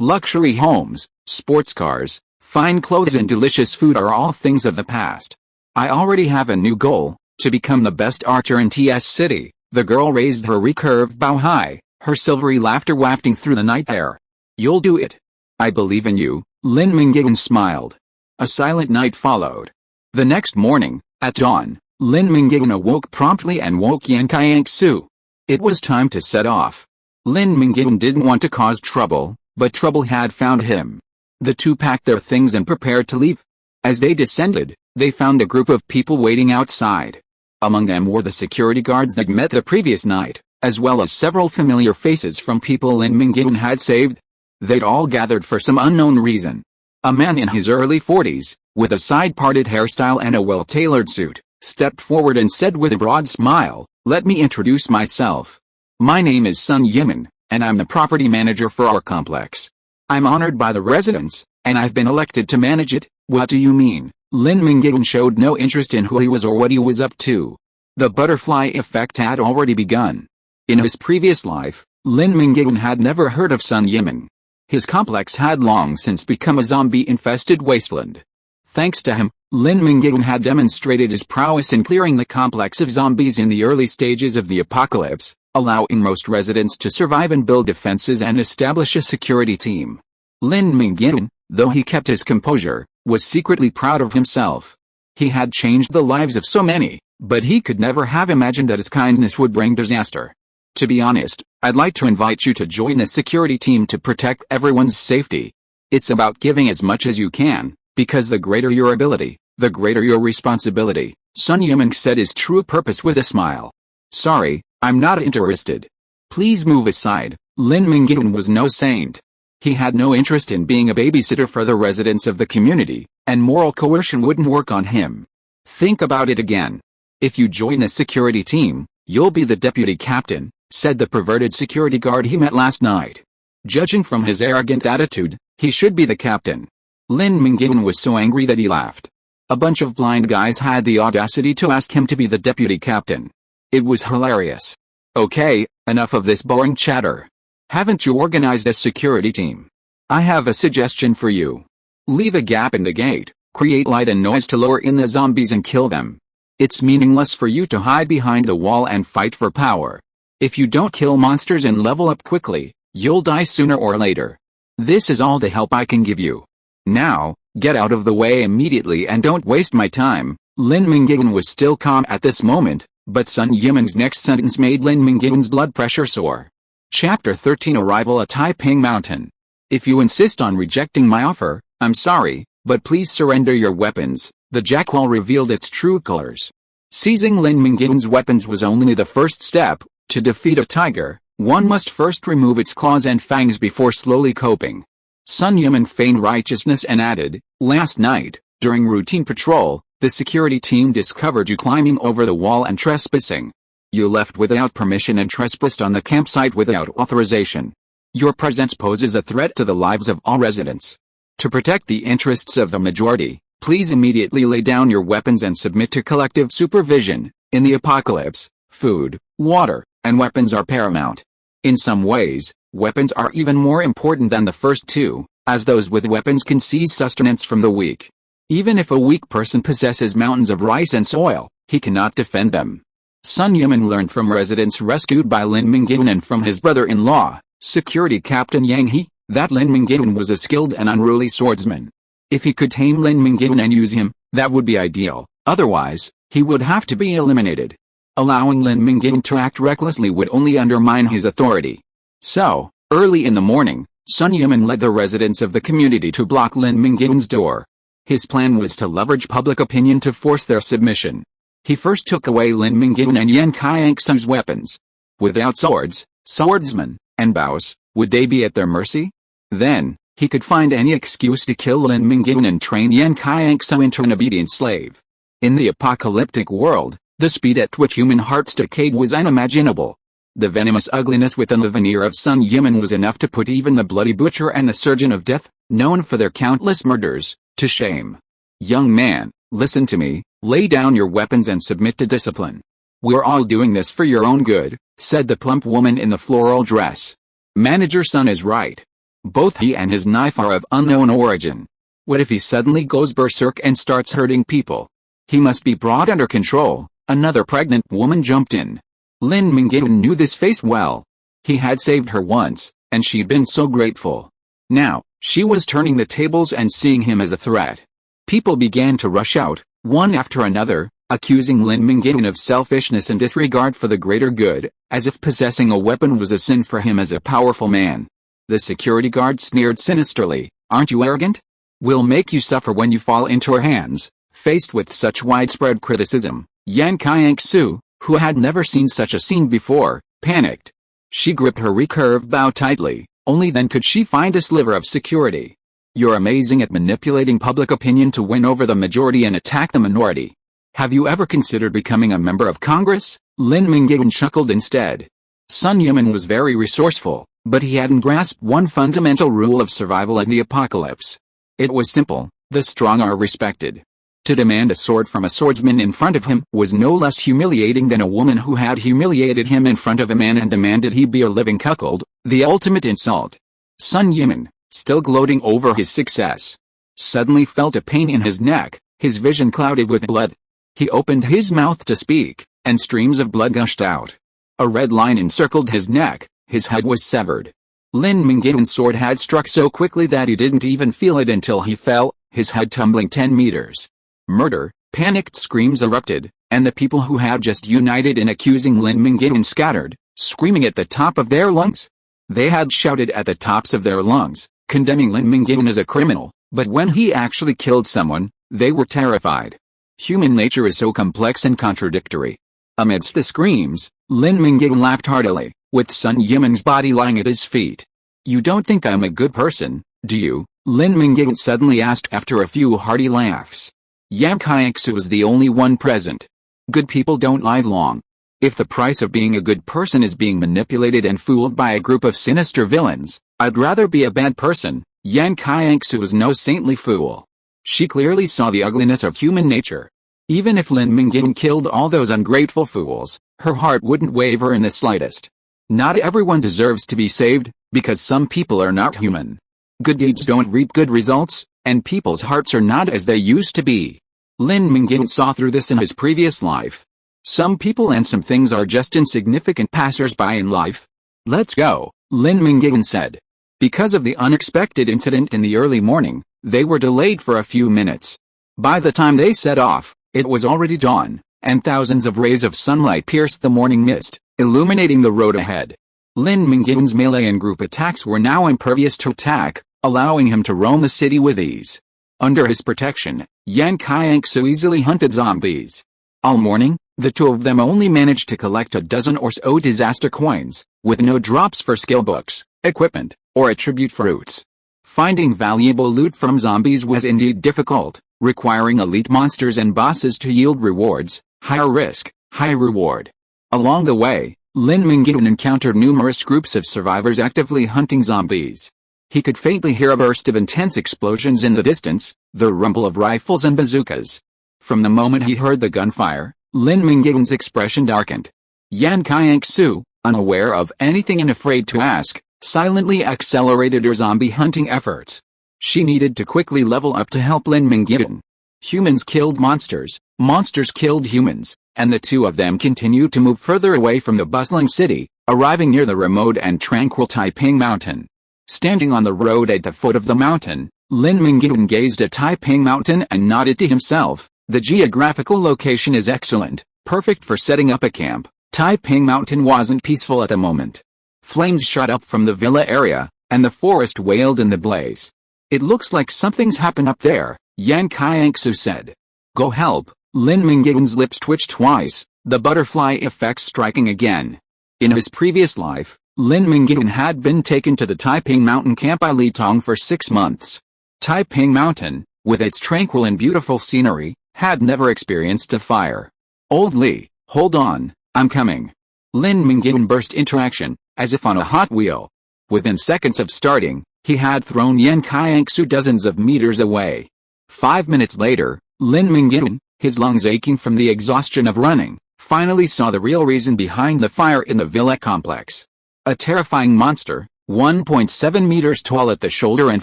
Luxury homes, sports cars, fine clothes and delicious food are all things of the past. I already have a new goal, to become the best archer in TS City. The girl raised her recurved bow high, her silvery laughter wafting through the night air. You'll do it. I believe in you, Lin Mingyuan smiled. A silent night followed. The next morning, at dawn, Lin Mingyuan awoke promptly and woke Yan Qianxue. It was time to set off. Lin Mingyuan didn't want to cause trouble, but trouble had found him. The two packed their things and prepared to leave. As they descended, they found a group of people waiting outside. Among them were the security guards they'd met the previous night, as well as several familiar faces from people Lin Mingyuan had saved. They'd all gathered for some unknown reason. A man in his early 40s, with a side-parted hairstyle and a well-tailored suit, stepped forward and said with a broad smile, "Let me introduce myself. My name is Sun Yimin, and I'm the property manager for our complex. I'm honored by the residents, and I've been elected to manage it." What do you mean? Lin Mingyuan showed no interest in who he was or what he was up to. The butterfly effect had already begun. In his previous life, Lin Mingyuan had never heard of Sun Yimin. His complex had long since become a zombie-infested wasteland. Thanks to him, Lin Mingyuan had demonstrated his prowess in clearing the complex of zombies in the early stages of the apocalypse, allowing most residents to survive and build defenses and establish a security team. Lin Mingyuan, though he kept his composure, was secretly proud of himself. He had changed the lives of so many, but he could never have imagined that his kindness would bring disaster. To be honest, I'd like to invite you to join the security team to protect everyone's safety. It's about giving as much as you can, because the greater your ability, the greater your responsibility, Sun Yimin said his true purpose with a smile. Sorry, I'm not interested. Please move aside. Lin Mingyuan was no saint. He had no interest in being a babysitter for the residents of the community, and moral coercion wouldn't work on him. Think about it again. If you join the security team, you'll be the deputy captain, said the perverted security guard he met last night. Judging from his arrogant attitude, he should be the captain. Lin Mingyuan was so angry that he laughed. A bunch of blind guys had the audacity to ask him to be the deputy captain. It was hilarious. Okay, enough of this boring chatter. Haven't you organized a security team? I have a suggestion for you. Leave a gap in the gate, create light and noise to lure in the zombies and kill them. It's meaningless for you to hide behind a wall and fight for power. If you don't kill monsters and level up quickly, you'll die sooner or later. This is all the help I can give you. Now, get out of the way immediately and don't waste my time, Lin Mingyuan was still calm at this moment, but Sun Yimin's next sentence made Lin Mingyuan's blood pressure soar. Chapter 13 Arrival at Taiping Mountain. If you insist on rejecting my offer, I'm sorry, but please surrender your weapons. The jackal revealed its true colors. Seizing Lin Mingyuan's weapons was only the first step. To defeat a tiger, one must first remove its claws and fangs before slowly coping. Sun Yimin feigned righteousness and added, last night, during routine patrol, the security team discovered you climbing over the wall and trespassing. You left without permission and trespassed on the campsite without authorization. Your presence poses a threat to the lives of all residents. To protect the interests of the majority, please immediately lay down your weapons and submit to collective supervision. In the apocalypse, food, water, and weapons are paramount. In some ways, weapons are even more important than the first two, as those with weapons can seize sustenance from the weak. Even if a weak person possesses mountains of rice and soil, he cannot defend them. Sun Yimin learned from residents rescued by Lin Mingyuan and from his brother-in-law, Security Captain Yang He, that Lin Mingyuan was a skilled and unruly swordsman. If he could tame Lin Mingyuan and use him, that would be ideal, otherwise, he would have to be eliminated. Allowing Lin Mingyuan to act recklessly would only undermine his authority. So, early in the morning, Sun Yimin led the residents of the community to block Lin Mingyuan's door. His plan was to leverage public opinion to force their submission. He first took away Lin Mingyuan and Yan Qianxue's weapons. Without swords, swordsmen, and bows, would they be at their mercy? Then, he could find any excuse to kill Lin Mingyuan and train Yan Qianxue into an obedient slave. In the apocalyptic world, the speed at which human hearts decayed was unimaginable. The venomous ugliness within the veneer of Sun Yimin was enough to put even the bloody butcher and the surgeon of death, known for their countless murders, to shame. Young man, listen to me, lay down your weapons and submit to discipline. We're all doing this for your own good, said the plump woman in the floral dress. Manager Sun is right. Both he and his knife are of unknown origin. What if he suddenly goes berserk and starts hurting people? He must be brought under control. Another pregnant woman jumped in. Lin Mingyuan knew this face well. He had saved her once, and she'd been so grateful. Now, she was turning the tables and seeing him as a threat. People began to rush out, one after another, accusing Lin Mingyuan of selfishness and disregard for the greater good, as if possessing a weapon was a sin for him as a powerful man. The security guard sneered sinisterly, aren't you arrogant? We'll make you suffer when you fall into our hands. Faced with such widespread criticism, Yan Qianxue, who had never seen such a scene before, panicked. She gripped her recurve bow tightly, only then could she find a sliver of security. You're amazing at manipulating public opinion to win over the majority and attack the minority. Have you ever considered becoming a member of Congress? Lin Mingyuan chuckled instead. Sun Yimin was very resourceful, but he hadn't grasped one fundamental rule of survival in the apocalypse. It was simple, the strong are respected. To demand a sword from a swordsman in front of him was no less humiliating than a woman who had humiliated him in front of a man and demanded he be a living cuckold, the ultimate insult. Sun Yimin, still gloating over his success, suddenly felt a pain in his neck, his vision clouded with blood. He opened his mouth to speak, and streams of blood gushed out. A red line encircled his neck, his head was severed. Lin Mingyuan's sword had struck so quickly that he didn't even feel it until he fell, his head tumbling 10 meters. Murder, panicked screams erupted, and the people who had just united in accusing Lin Mingyuan scattered, screaming at the top of their lungs. They had shouted at the tops of their lungs, condemning Lin Mingyuan as a criminal, but when he actually killed someone, they were terrified. Human nature is so complex and contradictory. Amidst the screams, Lin Mingyuan laughed heartily, with Sun Yimin's body lying at his feet. You don't think I'm a good person, do you? Lin Mingyuan suddenly asked after a few hearty laughs. Yan Qianxue was the only one present. Good people don't live long. If the price of being a good person is being manipulated and fooled by a group of sinister villains, I'd rather be a bad person. Yan Qianxue was no saintly fool. She clearly saw the ugliness of human nature. Even if Lin Mingyuan killed all those ungrateful fools, her heart wouldn't waver in the slightest. Not everyone deserves to be saved, because some people are not human. Good deeds don't reap good results, and people's hearts are not as they used to be. Lin Mingyuan saw through this in his previous life. Some people and some things are just insignificant passers-by in life. Let's go, Lin Mingyuan said. Because of the unexpected incident in the early morning, they were delayed for a few minutes. By the time they set off, It was already dawn, and thousands of rays of sunlight pierced the morning mist, illuminating the road ahead. Lin Mingyuan's melee and group attacks were now impervious to attack, allowing him to roam the city with ease. Under his protection, Yan Qianxue easily hunted zombies. All morning, the two of them only managed to collect a dozen or so disaster coins, with no drops for skill books, equipment, or attribute fruits. Finding valuable loot from zombies was indeed difficult, requiring elite monsters and bosses to yield rewards, higher risk, high reward. Along the way, Lin Mingyuan encountered numerous groups of survivors actively hunting zombies. He could faintly hear a burst of intense explosions in the distance, the rumble of rifles and bazookas. From the moment he heard the gunfire, Lin Mingyuan's expression darkened. Yan Qianxue, unaware of anything and afraid to ask, silently accelerated her zombie hunting efforts. She needed to quickly level up to help Lin Mingyuan. Humans killed monsters, monsters killed humans, and the two of them continued to move further away from the bustling city, arriving near the remote and tranquil Taiping Mountain. Standing on the road at the foot of the mountain, Lin Mingyuan gazed at Taiping Mountain and nodded to himself. The geographical location is excellent, perfect for setting up a camp. Taiping Mountain wasn't peaceful at the moment. Flames shot up from the villa area, and the forest wailed in the blaze. It looks like something's happened up there, Yan Qianxue said. Go help. Lin Mingyuan's lips twitched twice, the butterfly effect striking again. In his previous life, Lin Mingyuan had been taken to the Taiping Mountain camp by Li Tong for 6 months. Taiping Mountain, with its tranquil and beautiful scenery, had never experienced a fire. Old Li, hold on, I'm coming. Lin Mingyuan burst into action, as if on a hot wheel. Within seconds of starting, he had thrown Yan Qianxue dozens of meters away. 5 minutes later, Lin Mingyuan, his lungs aching from the exhaustion of running, finally saw the real reason behind the fire in the villa complex. A terrifying monster, 1.7 meters tall at the shoulder and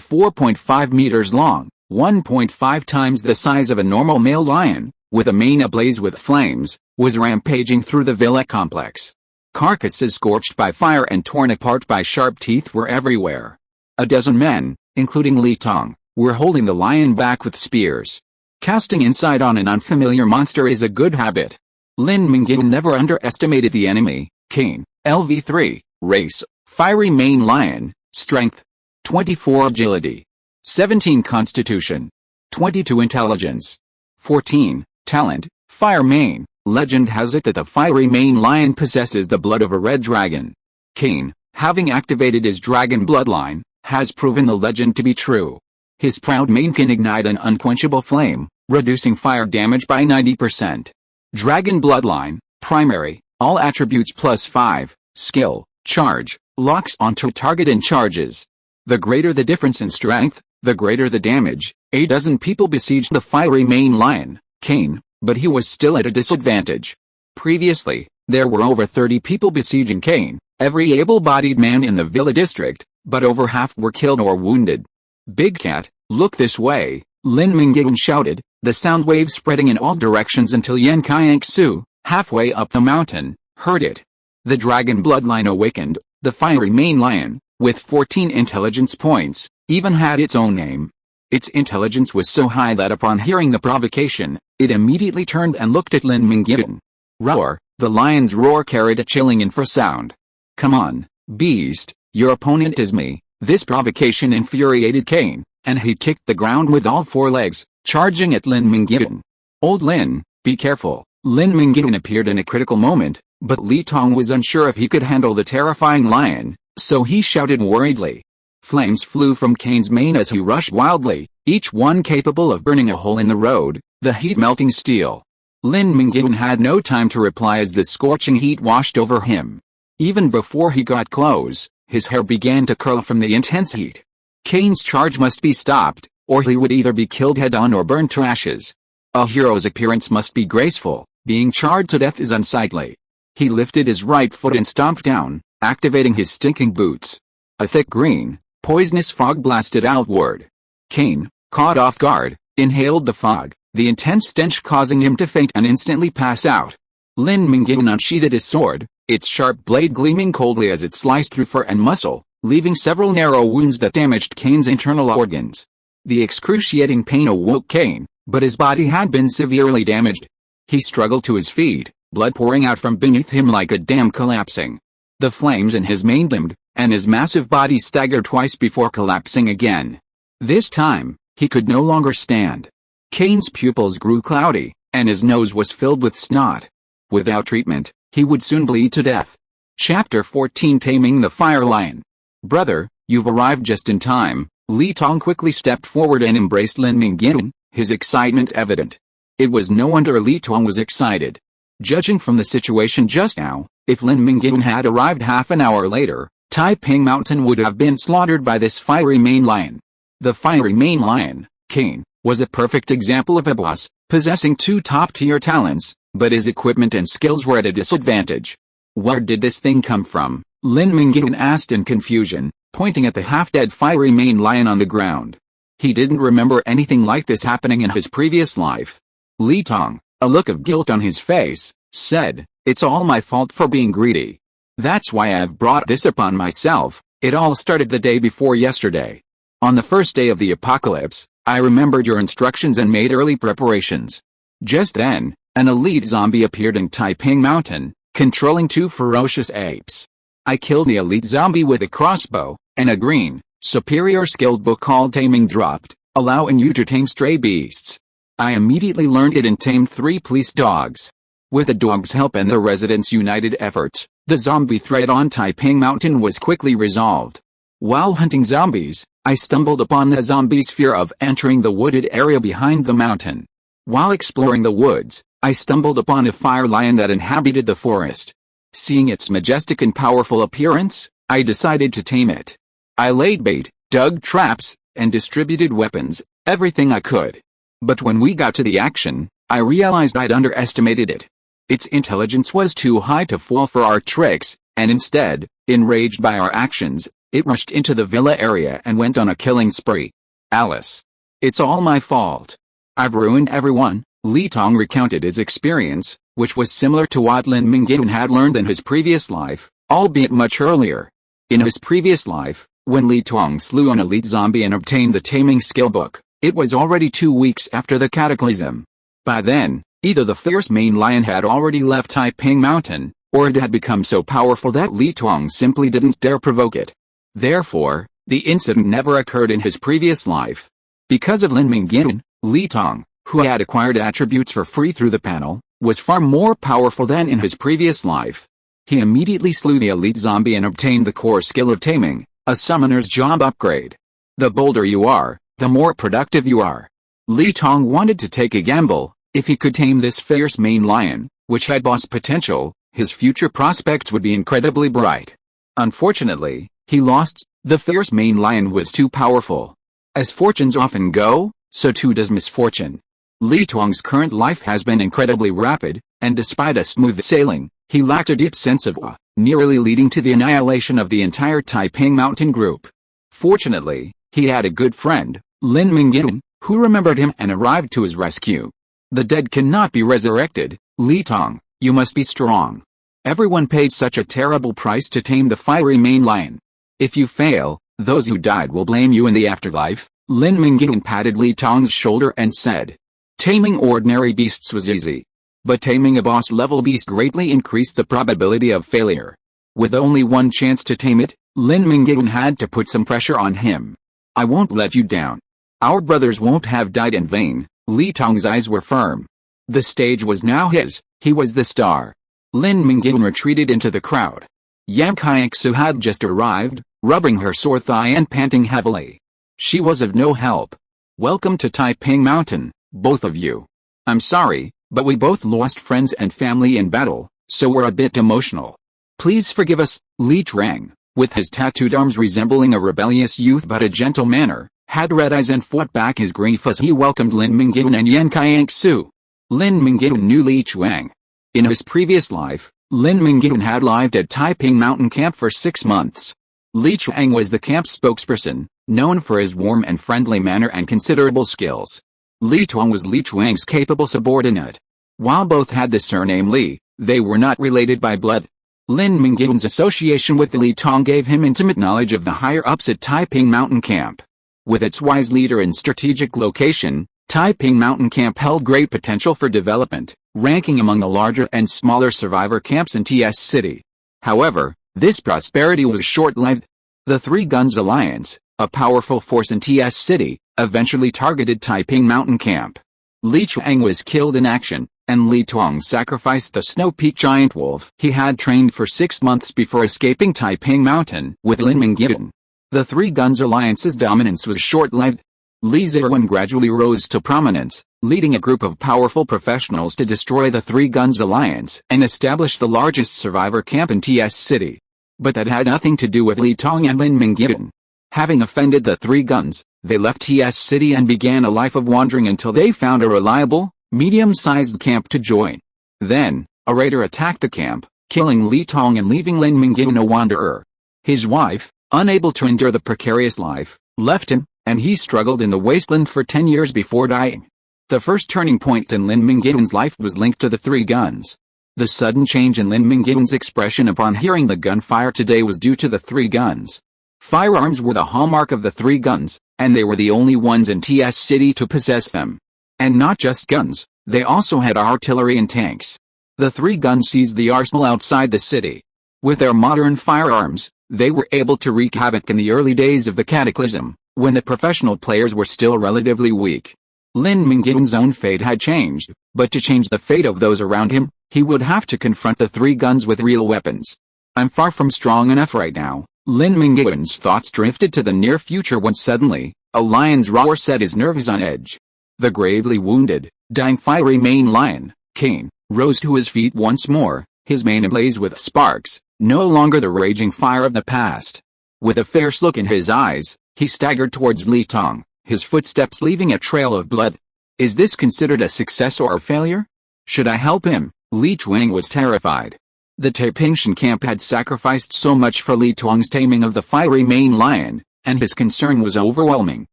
4.5 meters long, 1.5 times the size of a normal male lion, with a mane ablaze with flames, was rampaging through the villa complex. Carcasses scorched by fire and torn apart by sharp teeth were everywhere. A dozen men, including Li Tong, were holding the lion back with spears. Casting insight on an unfamiliar monster is a good habit. Lin Mingyuan never underestimated the enemy. Cain, LV3, race, fiery mane lion, strength, 24 agility, 17 constitution, 22 intelligence, 14, talent, fire mane. Legend has it that the fiery mane lion possesses the blood of a red dragon. Cain, having activated his dragon bloodline, has proven the legend to be true. His proud mane can ignite an unquenchable flame, reducing fire damage by 90%. Dragon bloodline, primary, all attributes +5, skill, charge, locks onto target and charges. The greater the difference in strength, the greater the damage. A dozen people besieged the fiery mane lion, Cain, but he was still at a disadvantage. Previously, there were over 30 people besieging Cain, every able-bodied man in the villa district, but over half were killed or wounded. Big Cat, look this way, Lin Mingyuan shouted, the sound wave spreading in all directions until Yan Qianxue, halfway up the mountain, heard it. The dragon bloodline awakened. The fiery mane lion, with 14 intelligence points, even had its own name. Its intelligence was so high that upon hearing the provocation, it immediately turned and looked at Lin Mingyuan. Roar, the lion's roar carried a chilling infrasound. Come on, beast, your opponent is me. This provocation infuriated Cain, and he kicked the ground with all 4 legs, charging at Lin Mingyuan. Old Lin, be careful. Lin Mingyuan appeared in a critical moment, but Li Tong was unsure if he could handle the terrifying lion, so he shouted worriedly. Flames flew from Cain's mane as he rushed wildly, each one capable of burning a hole in the road, the heat melting steel. Lin Mingyuan had no time to reply as the scorching heat washed over him. Even before he got close, his hair began to curl from the intense heat. Cain's charge must be stopped, or he would either be killed head-on or burned to ashes. A hero's appearance must be graceful, being charred to death is unsightly. He lifted his right foot and stomped down, activating his stinking boots. A thick green, poisonous fog blasted outward. Cain, caught off guard, inhaled the fog, the intense stench causing him to faint and instantly pass out. Lin Mingyuan unsheathed his sword, its sharp blade gleaming coldly as it sliced through fur and muscle, leaving several narrow wounds that damaged Cain's internal organs. The excruciating pain awoke Cain, but his body had been severely damaged. He struggled to his feet, blood pouring out from beneath him like a dam collapsing. The flames in his mane dimmed, and his massive body staggered twice before collapsing again. This time, he could no longer stand. Kane's pupils grew cloudy, and his nose was filled with snot. Without treatment, he would soon bleed to death. Chapter 14 Taming the Fire Lion. Brother, you've arrived just in time. Li Tong quickly stepped forward and embraced Lin Mingyuan, his excitement evident. It was no wonder Li Tong was excited. Judging from the situation just now, if Lin Mingyuan had arrived half an hour later, Taiping Mountain would have been slaughtered by this fiery mane lion. The fiery mane lion, Kane, was a perfect example of a boss, possessing two top-tier talents, but his equipment and skills were at a disadvantage. Where did this thing come from? Lin Mingyuan asked in confusion, pointing at the half-dead fiery mane lion on the ground. He didn't remember anything like this happening in his previous life. Li Tong, a look of guilt on his face, said, "It's all my fault for being greedy. That's why I've brought this upon myself. It all started the day before yesterday. On the first day of the apocalypse, I remembered your instructions and made early preparations. Just then, an elite zombie appeared in Taiping Mountain, controlling two ferocious apes. I killed the elite zombie with a crossbow, and a green, superior skilled book called Taming dropped, allowing you to tame stray beasts. I immediately learned it and tamed 3 police dogs. With the dogs' help and the residents' united efforts, the zombie threat on Taiping Mountain was quickly resolved. While hunting zombies, I stumbled upon the zombies' fear of entering the wooded area behind the mountain. While exploring the woods, I stumbled upon a fire lion that inhabited the forest. Seeing its majestic and powerful appearance, I decided to tame it. I laid bait, dug traps, and distributed weapons, everything I could. But when we got to the action, I realized I'd underestimated it. Its intelligence was too high to fall for our tricks, and instead, enraged by our actions, it rushed into the villa area and went on a killing spree. Alice. It's all my fault. I've ruined everyone. Li Tong recounted his experience, which was similar to what Lin Mingyuan had learned in his previous life, albeit much earlier. In his previous life, when Li Tong slew an elite zombie and obtained the taming skill book, it was already 2 weeks after the cataclysm. By then, either the fierce mane lion had already left Taiping Mountain, or it had become so powerful that Li Tong simply didn't dare provoke it. Therefore, the incident never occurred in his previous life. Because of Lin Mingyuan, Li Tong, who had acquired attributes for free through the panel, was far more powerful than in his previous life. He immediately slew the elite zombie and obtained the core skill of taming, a summoner's job upgrade. The bolder you are, the more productive you are. Li Tong wanted to take a gamble. If he could tame this fierce mane lion, which had boss potential, his future prospects would be incredibly bright. Unfortunately, he lost. The fierce mane lion was too powerful. As fortunes often go, so too does misfortune. Li Tong's current life has been incredibly rapid, and despite a smooth sailing, he lacked a deep sense of awe, nearly leading to the annihilation of the entire Taiping Mountain group. Fortunately, he had a good friend, Lin Mingyuan, who remembered him and arrived to his rescue. The dead cannot be resurrected. Li Tong, you must be strong. Everyone paid such a terrible price to tame the fiery mane lion. If you fail, those who died will blame you in the afterlife. Lin Mingyuan patted Li Tong's shoulder and said. Taming ordinary beasts was easy. But taming a boss-level beast greatly increased the probability of failure. With only one chance to tame it, Lin Mingyuan had to put some pressure on him. I won't let you down. Our brothers won't have died in vain. Li Tong's eyes were firm. The stage was now his. He was the star. Lin Mingyuan retreated into the crowd. Yan Qianxue had just arrived, rubbing her sore thigh and panting heavily. She was of no help. Welcome to Taiping Mountain, both of you. I'm sorry, but we both lost friends and family in battle, so we're a bit emotional. Please forgive us. Li Trang, with his tattooed arms resembling a rebellious youth but a gentle manner, had red eyes and fought back his grief as he welcomed Lin Mingyuan and Yan Qianxue. Lin Mingyuan knew Li Chuang. In his previous life, Lin Mingyuan had lived at Taiping Mountain Camp for 6 months. Li Chuang was the camp's spokesperson, known for his warm and friendly manner and considerable skills. Li Tuang was Li Chuang's capable subordinate. While both had the surname Li, they were not related by blood. Lin Mingyuan's association with Li Tuang gave him intimate knowledge of the higher-ups at Taiping Mountain Camp. With its wise leader and strategic location, Taiping Mountain Camp held great potential for development, ranking among the larger and smaller survivor camps in TS City. However, this prosperity was short-lived. The Three Guns Alliance, a powerful force in TS City, eventually targeted Taiping Mountain Camp. Li Chuang was killed in action, and Li Tong sacrificed the Snow Peak giant wolf he had trained for 6 months before escaping Taiping Mountain with Lin Mingyuan. The Three Guns Alliance's dominance was short-lived. Li Zirwan gradually rose to prominence, leading a group of powerful professionals to destroy the Three Guns Alliance and establish the largest survivor camp in TS City. But that had nothing to do with Li Tong and Lin Mingyuan. Having offended the Three Guns, they left TS City and began a life of wandering until they found a reliable, medium-sized camp to join. Then, a raider attacked the camp, killing Li Tong and leaving Lin Mingyuan a wanderer. His wife, unable to endure the precarious life, left him, and he struggled in the wasteland for 10 years before dying. The first turning point in Lin Mingyuan's life was linked to the Three Guns. The sudden change in Lin Mingyuan's expression upon hearing the gunfire today was due to the Three Guns. Firearms were the hallmark of the Three Guns, and they were the only ones in TS City to possess them. And not just guns, they also had artillery and tanks. The Three Guns seized the arsenal outside the city. With their modern firearms, they were able to wreak havoc in the early days of the Cataclysm, when the professional players were still relatively weak. Lin Mingyuan's own fate had changed, but to change the fate of those around him, he would have to confront the Three Guns with real weapons. I'm far from strong enough right now. Lin Mingyuan's thoughts drifted to the near future when suddenly, a lion's roar set his nerves on edge. The gravely wounded, dying fiery mane lion, Kane, rose to his feet once more, his mane ablaze with sparks, no longer the raging fire of the past. With a fierce look in his eyes, he staggered towards Li Tong, his footsteps leaving a trail of blood. Is this considered a success or a failure? Should I help him? Li Chuang was terrified. The Taipingshan camp had sacrificed so much for Li Tong's taming of the fiery mane lion, and his concern was overwhelming.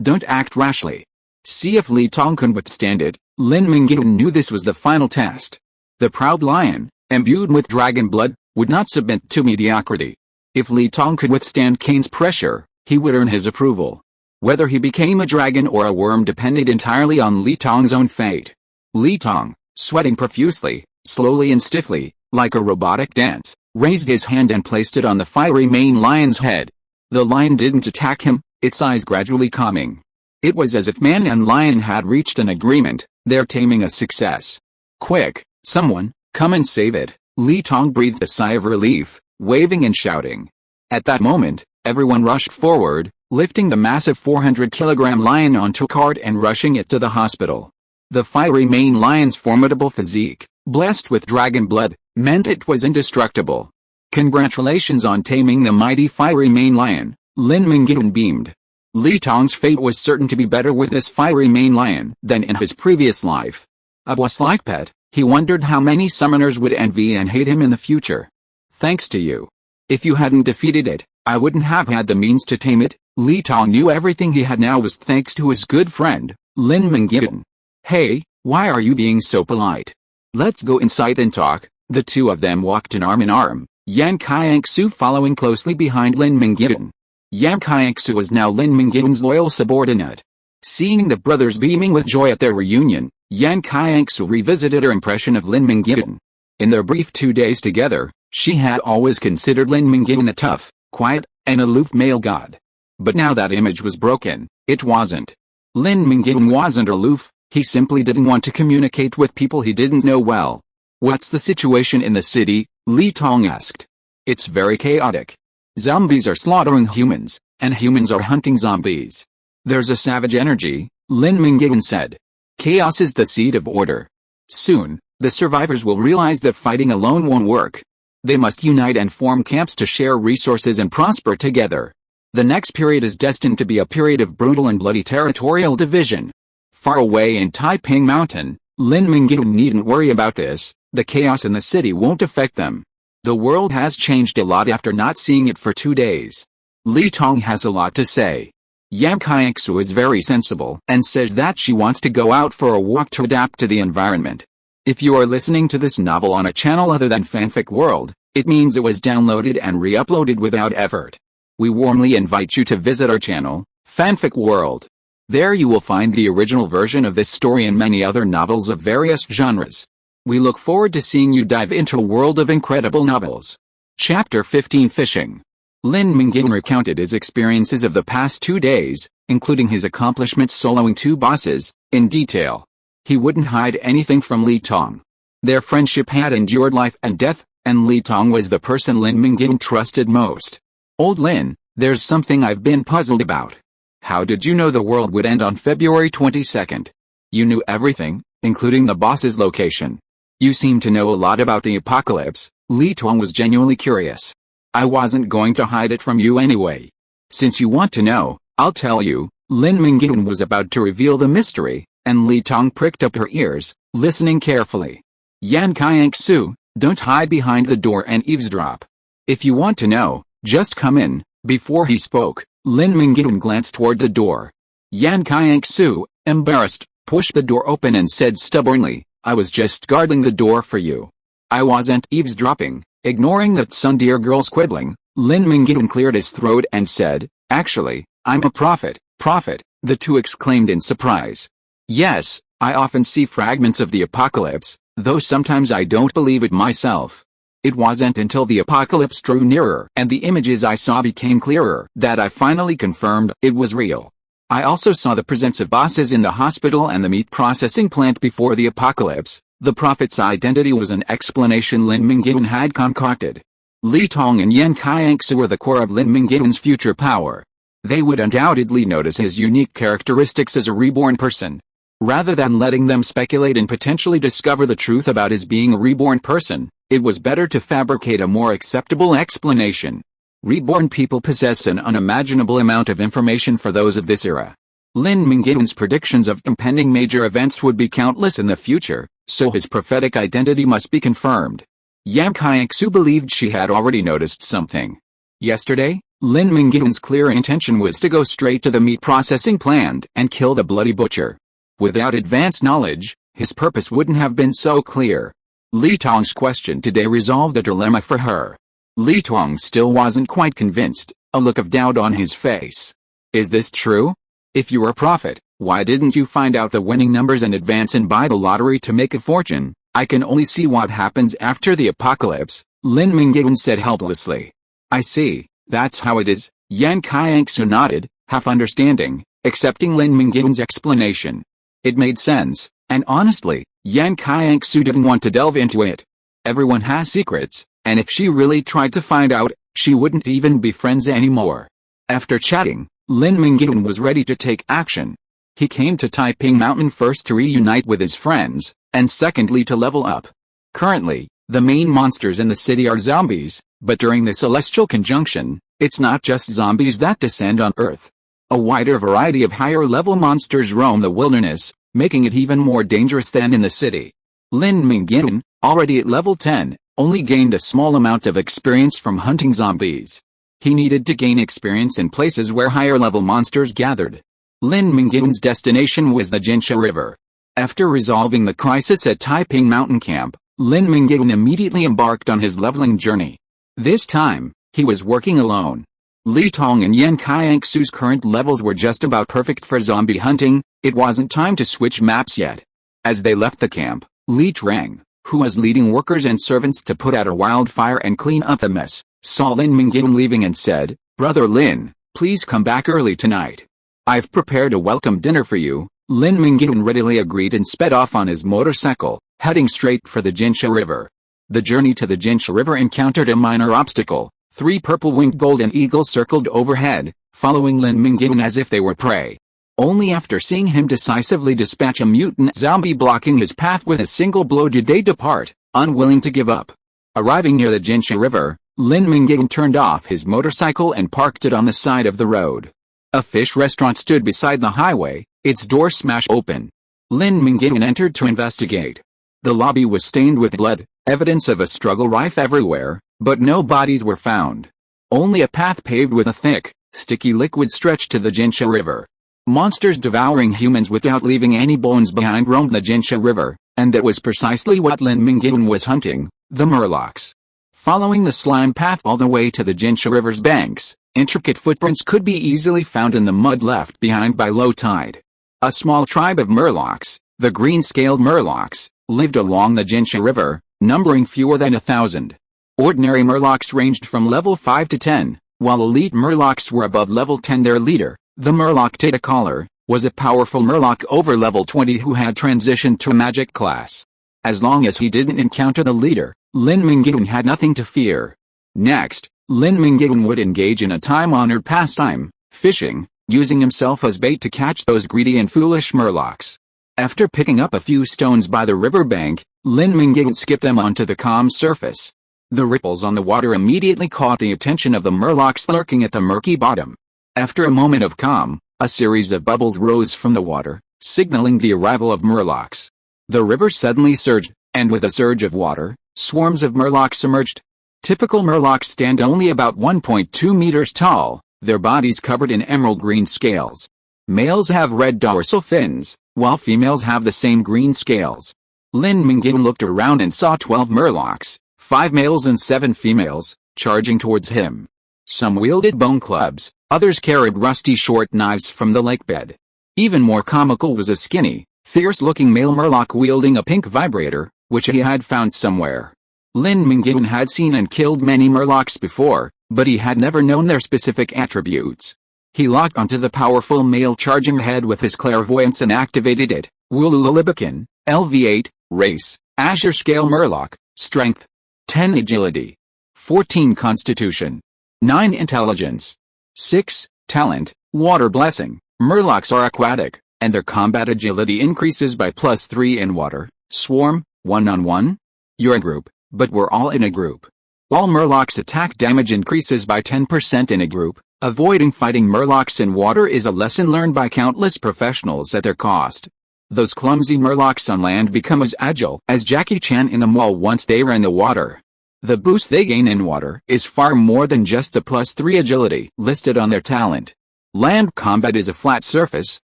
Don't act rashly. See if Li Tong could withstand it. Lin Mingyuan knew this was the final test. The proud lion, imbued with dragon blood, would not submit to mediocrity. If Li Tong could withstand Kane's pressure, he would earn his approval. Whether he became a dragon or a worm depended entirely on Li Tong's own fate. Li Tong, sweating profusely, slowly and stiffly, like a robotic dance, raised his hand and placed it on the fiery mane lion's head. The lion didn't attack him, its eyes gradually calming. It was as if man and lion had reached an agreement, their taming a success. Quick, someone, come and save it. Li Tong breathed a sigh of relief, waving and shouting. At that moment, everyone rushed forward, lifting the massive 400-kilogram lion onto a cart and rushing it to the hospital. The fiery mane lion's formidable physique, blessed with dragon blood, meant it was indestructible. Congratulations on taming the mighty fiery mane lion, Lin Mingyuan beamed. Li Tong's fate was certain to be better with this fiery mane lion than in his previous life. A boss-like pet, he wondered how many summoners would envy and hate him in the future. Thanks to you. If you hadn't defeated it, I wouldn't have had the means to tame it. Li Tong knew everything he had now was thanks to his good friend, Lin Mingyuan. Hey, why are you being so polite? Let's go inside and talk. The two of them walked arm in arm, Yan Qianxue following closely behind Lin Mingyuan. Yan Qianxue was now Lin Mingyuan's loyal subordinate. Seeing the brothers beaming with joy at their reunion, Yan Qianxue revisited her impression of Lin Mingyuan. In their brief 2 days together, she had always considered Lin Mingyuan a tough, quiet, and aloof male god. But now that image was broken. It wasn't. Lin Mingyuan wasn't aloof, he simply didn't want to communicate with people he didn't know well. What's the situation in the city? Li Tong asked. It's very chaotic. Zombies are slaughtering humans, and humans are hunting zombies. There's a savage energy, Lin Mingyuan said. Chaos is the seed of order. Soon, the survivors will realize that fighting alone won't work. They must unite and form camps to share resources and prosper together. The next period is destined to be a period of brutal and bloody territorial division. Far away in Taiping Mountain, Lin Mingyuan needn't worry about this. The chaos in the city won't affect them. The world has changed a lot after not seeing it for 2 days. Li Tong has a lot to say. Yan Qianxue is very sensible and says that she wants to go out for a walk to adapt to the environment. If you are listening to this novel on a channel other than Fanfic World, it means it was downloaded and re-uploaded without effort. We warmly invite you to visit our channel, Fanfic World. There you will find the original version of this story and many other novels of various genres. We look forward to seeing you dive into a world of incredible novels. Chapter 15 Fishing. Lin Mingyuan recounted his experiences of the past 2 days, including his accomplishments soloing 2 bosses, in detail. He wouldn't hide anything from Li Tong. Their friendship had endured life and death, and Li Tong was the person Lin Mingyuan trusted most. Old Lin, there's something I've been puzzled about. How did you know the world would end on February 22nd? You knew everything, including the boss's location. You seem to know a lot about the apocalypse. Li Tong was genuinely curious. I wasn't going to hide it from you anyway. Since you want to know, I'll tell you. Lin Mingyuan was about to reveal the mystery, and Li Tong pricked up her ears, listening carefully. Yan Qianxue, don't hide behind the door and eavesdrop. If you want to know, just come in. Before he spoke, Lin Mingyuan glanced toward the door. Yan Qianxue, embarrassed, pushed the door open and said stubbornly, I was just guarding the door for you. I wasn't eavesdropping. Ignoring that sundeer girl's quibbling, Lin Mingyuan cleared his throat and said, actually, I'm a prophet. Prophet, the two exclaimed in surprise. Yes, I often see fragments of the apocalypse, though sometimes I don't believe it myself. It wasn't until the apocalypse drew nearer and the images I saw became clearer that I finally confirmed it was real. I also saw the presence of bosses in the hospital and the meat processing plant before the apocalypse. The prophet's identity was an explanation Lin Mingyuan had concocted. Li Tong and Yan Qianxue were the core of Lin Mingyuan's future power. They would undoubtedly notice his unique characteristics as a reborn person. Rather than letting them speculate and potentially discover the truth about his being a reborn person, it was better to fabricate a more acceptable explanation. Reborn people possess an unimaginable amount of information for those of this era. Lin Mingyuan's predictions of impending major events would be countless in the future, so his prophetic identity must be confirmed. Yan Qianxue believed she had already noticed something. Yesterday, Lin Mingyuan's clear intention was to go straight to the meat processing plant and kill the bloody butcher. Without advanced knowledge, his purpose wouldn't have been so clear. Li Tong's question today resolved a dilemma for her. Li Tong still wasn't quite convinced, a look of doubt on his face. Is this true? If you were a prophet, why didn't you find out the winning numbers in advance and buy the lottery to make a fortune? I can only see what happens after the apocalypse, Lin Mingyuan said helplessly. I see, that's how it is, Yan Qianxue nodded, half understanding, accepting Lin Mingyuan's explanation. It made sense, and honestly, Yan Qianxue didn't want to delve into it. Everyone has secrets, and if she really tried to find out, she wouldn't even be friends anymore. After chatting, Lin Mingyuan was ready to take action. He came to Taiping Mountain first to reunite with his friends, and secondly to level up. Currently, the main monsters in the city are zombies, but during the celestial conjunction, it's not just zombies that descend on Earth. A wider variety of higher-level monsters roam the wilderness, making it even more dangerous than in the city. Lin Mingyuan, already at level 10, only gained a small amount of experience from hunting zombies. He needed to gain experience in places where higher-level monsters gathered. Lin Mingyuan's destination was the Jinsha River. After resolving the crisis at Taiping Mountain Camp, Lin Mingyuan immediately embarked on his leveling journey. This time, he was working alone. Li Tong and Yan Qianxue's current levels were just about perfect for zombie hunting. It wasn't time to switch maps yet. As they left the camp, Li Trang, who was leading workers and servants to put out a wildfire and clean up the mess, saw Lin Mingyuan leaving and said, Brother Lin, please come back early tonight. I've prepared a welcome dinner for you. Lin Mingyuan readily agreed and sped off on his motorcycle, heading straight for the Jinsha River. The journey to the Jinsha River encountered a minor obstacle. 3 purple-winged golden eagles circled overhead, following Lin Mingyuan as if they were prey. Only after seeing him decisively dispatch a mutant zombie blocking his path with a single blow did they depart, unwilling to give up. Arriving near the Jinsha River, Lin Mingyuan turned off his motorcycle and parked it on the side of the road. A fish restaurant stood beside the highway, its door smashed open. Lin Mingyuan entered to investigate. The lobby was stained with blood, evidence of a struggle rife everywhere, but no bodies were found. Only a path paved with a thick, sticky liquid stretched to the Jinsha River. Monsters devouring humans without leaving any bones behind roamed the Jinsha River, and that was precisely what Lin Mingyuan was hunting, the murlocs. Following the slime path all the way to the Jinsha River's banks, Intricate footprints could be easily found in the mud left behind by low tide. A small tribe of murlocs, the green-scaled murlocs, lived along the Qianxue River, numbering fewer than 1,000. Ordinary murlocs ranged from level 5 to 10, while elite murlocs were above level 10. Their leader, the murloc Titacaller, was a powerful murloc over level 20 who had transitioned to a magic class. As long as he didn't encounter the leader, Lin Mingyuan had nothing to fear. Next, Lin Mingyuan would engage in a time-honored pastime, fishing, using himself as bait to catch those greedy and foolish murlocs. After picking up a few stones by the riverbank, Lin Mingyuan skipped them onto the calm surface. The ripples on the water immediately caught the attention of the murlocs lurking at the murky bottom. After a moment of calm, a series of bubbles rose from the water, signaling the arrival of murlocs. The river suddenly surged, and with a surge of water, swarms of murlocs emerged. Typical murlocs stand only about 1.2 meters tall, their bodies covered in emerald green scales. Males have red dorsal fins, while females have the same green scales. Lin Mingyuan looked around and saw 12 murlocs, 5 males and 7 females, charging towards him. Some wielded bone clubs, others carried rusty short knives from the lakebed. Even more comical was a skinny, fierce-looking male murloc wielding a pink vibrator, which he had found somewhere. Lin Mingyuan had seen and killed many murlocs before, but he had never known their specific attributes. He locked onto the powerful male charging ahead with his clairvoyance and activated it. Wulululibikin, LV8, race, Azure Scale Murloc, strength, 10 agility, 14 constitution, 9 intelligence, 6 talent, water blessing. Murlocs are aquatic, and their combat agility increases by +3 in water. Swarm, 1-on-1. You're a group, but we're all in a group. All murlocs' attack damage increases by 10% in a group. Avoiding fighting murlocs in water is a lesson learned by countless professionals at their cost. Those clumsy murlocs on land become as agile as Jackie Chan in the mall once they are in the water. The boost they gain in water is far more than just the +3 agility listed on their talent. Land combat is a flat surface,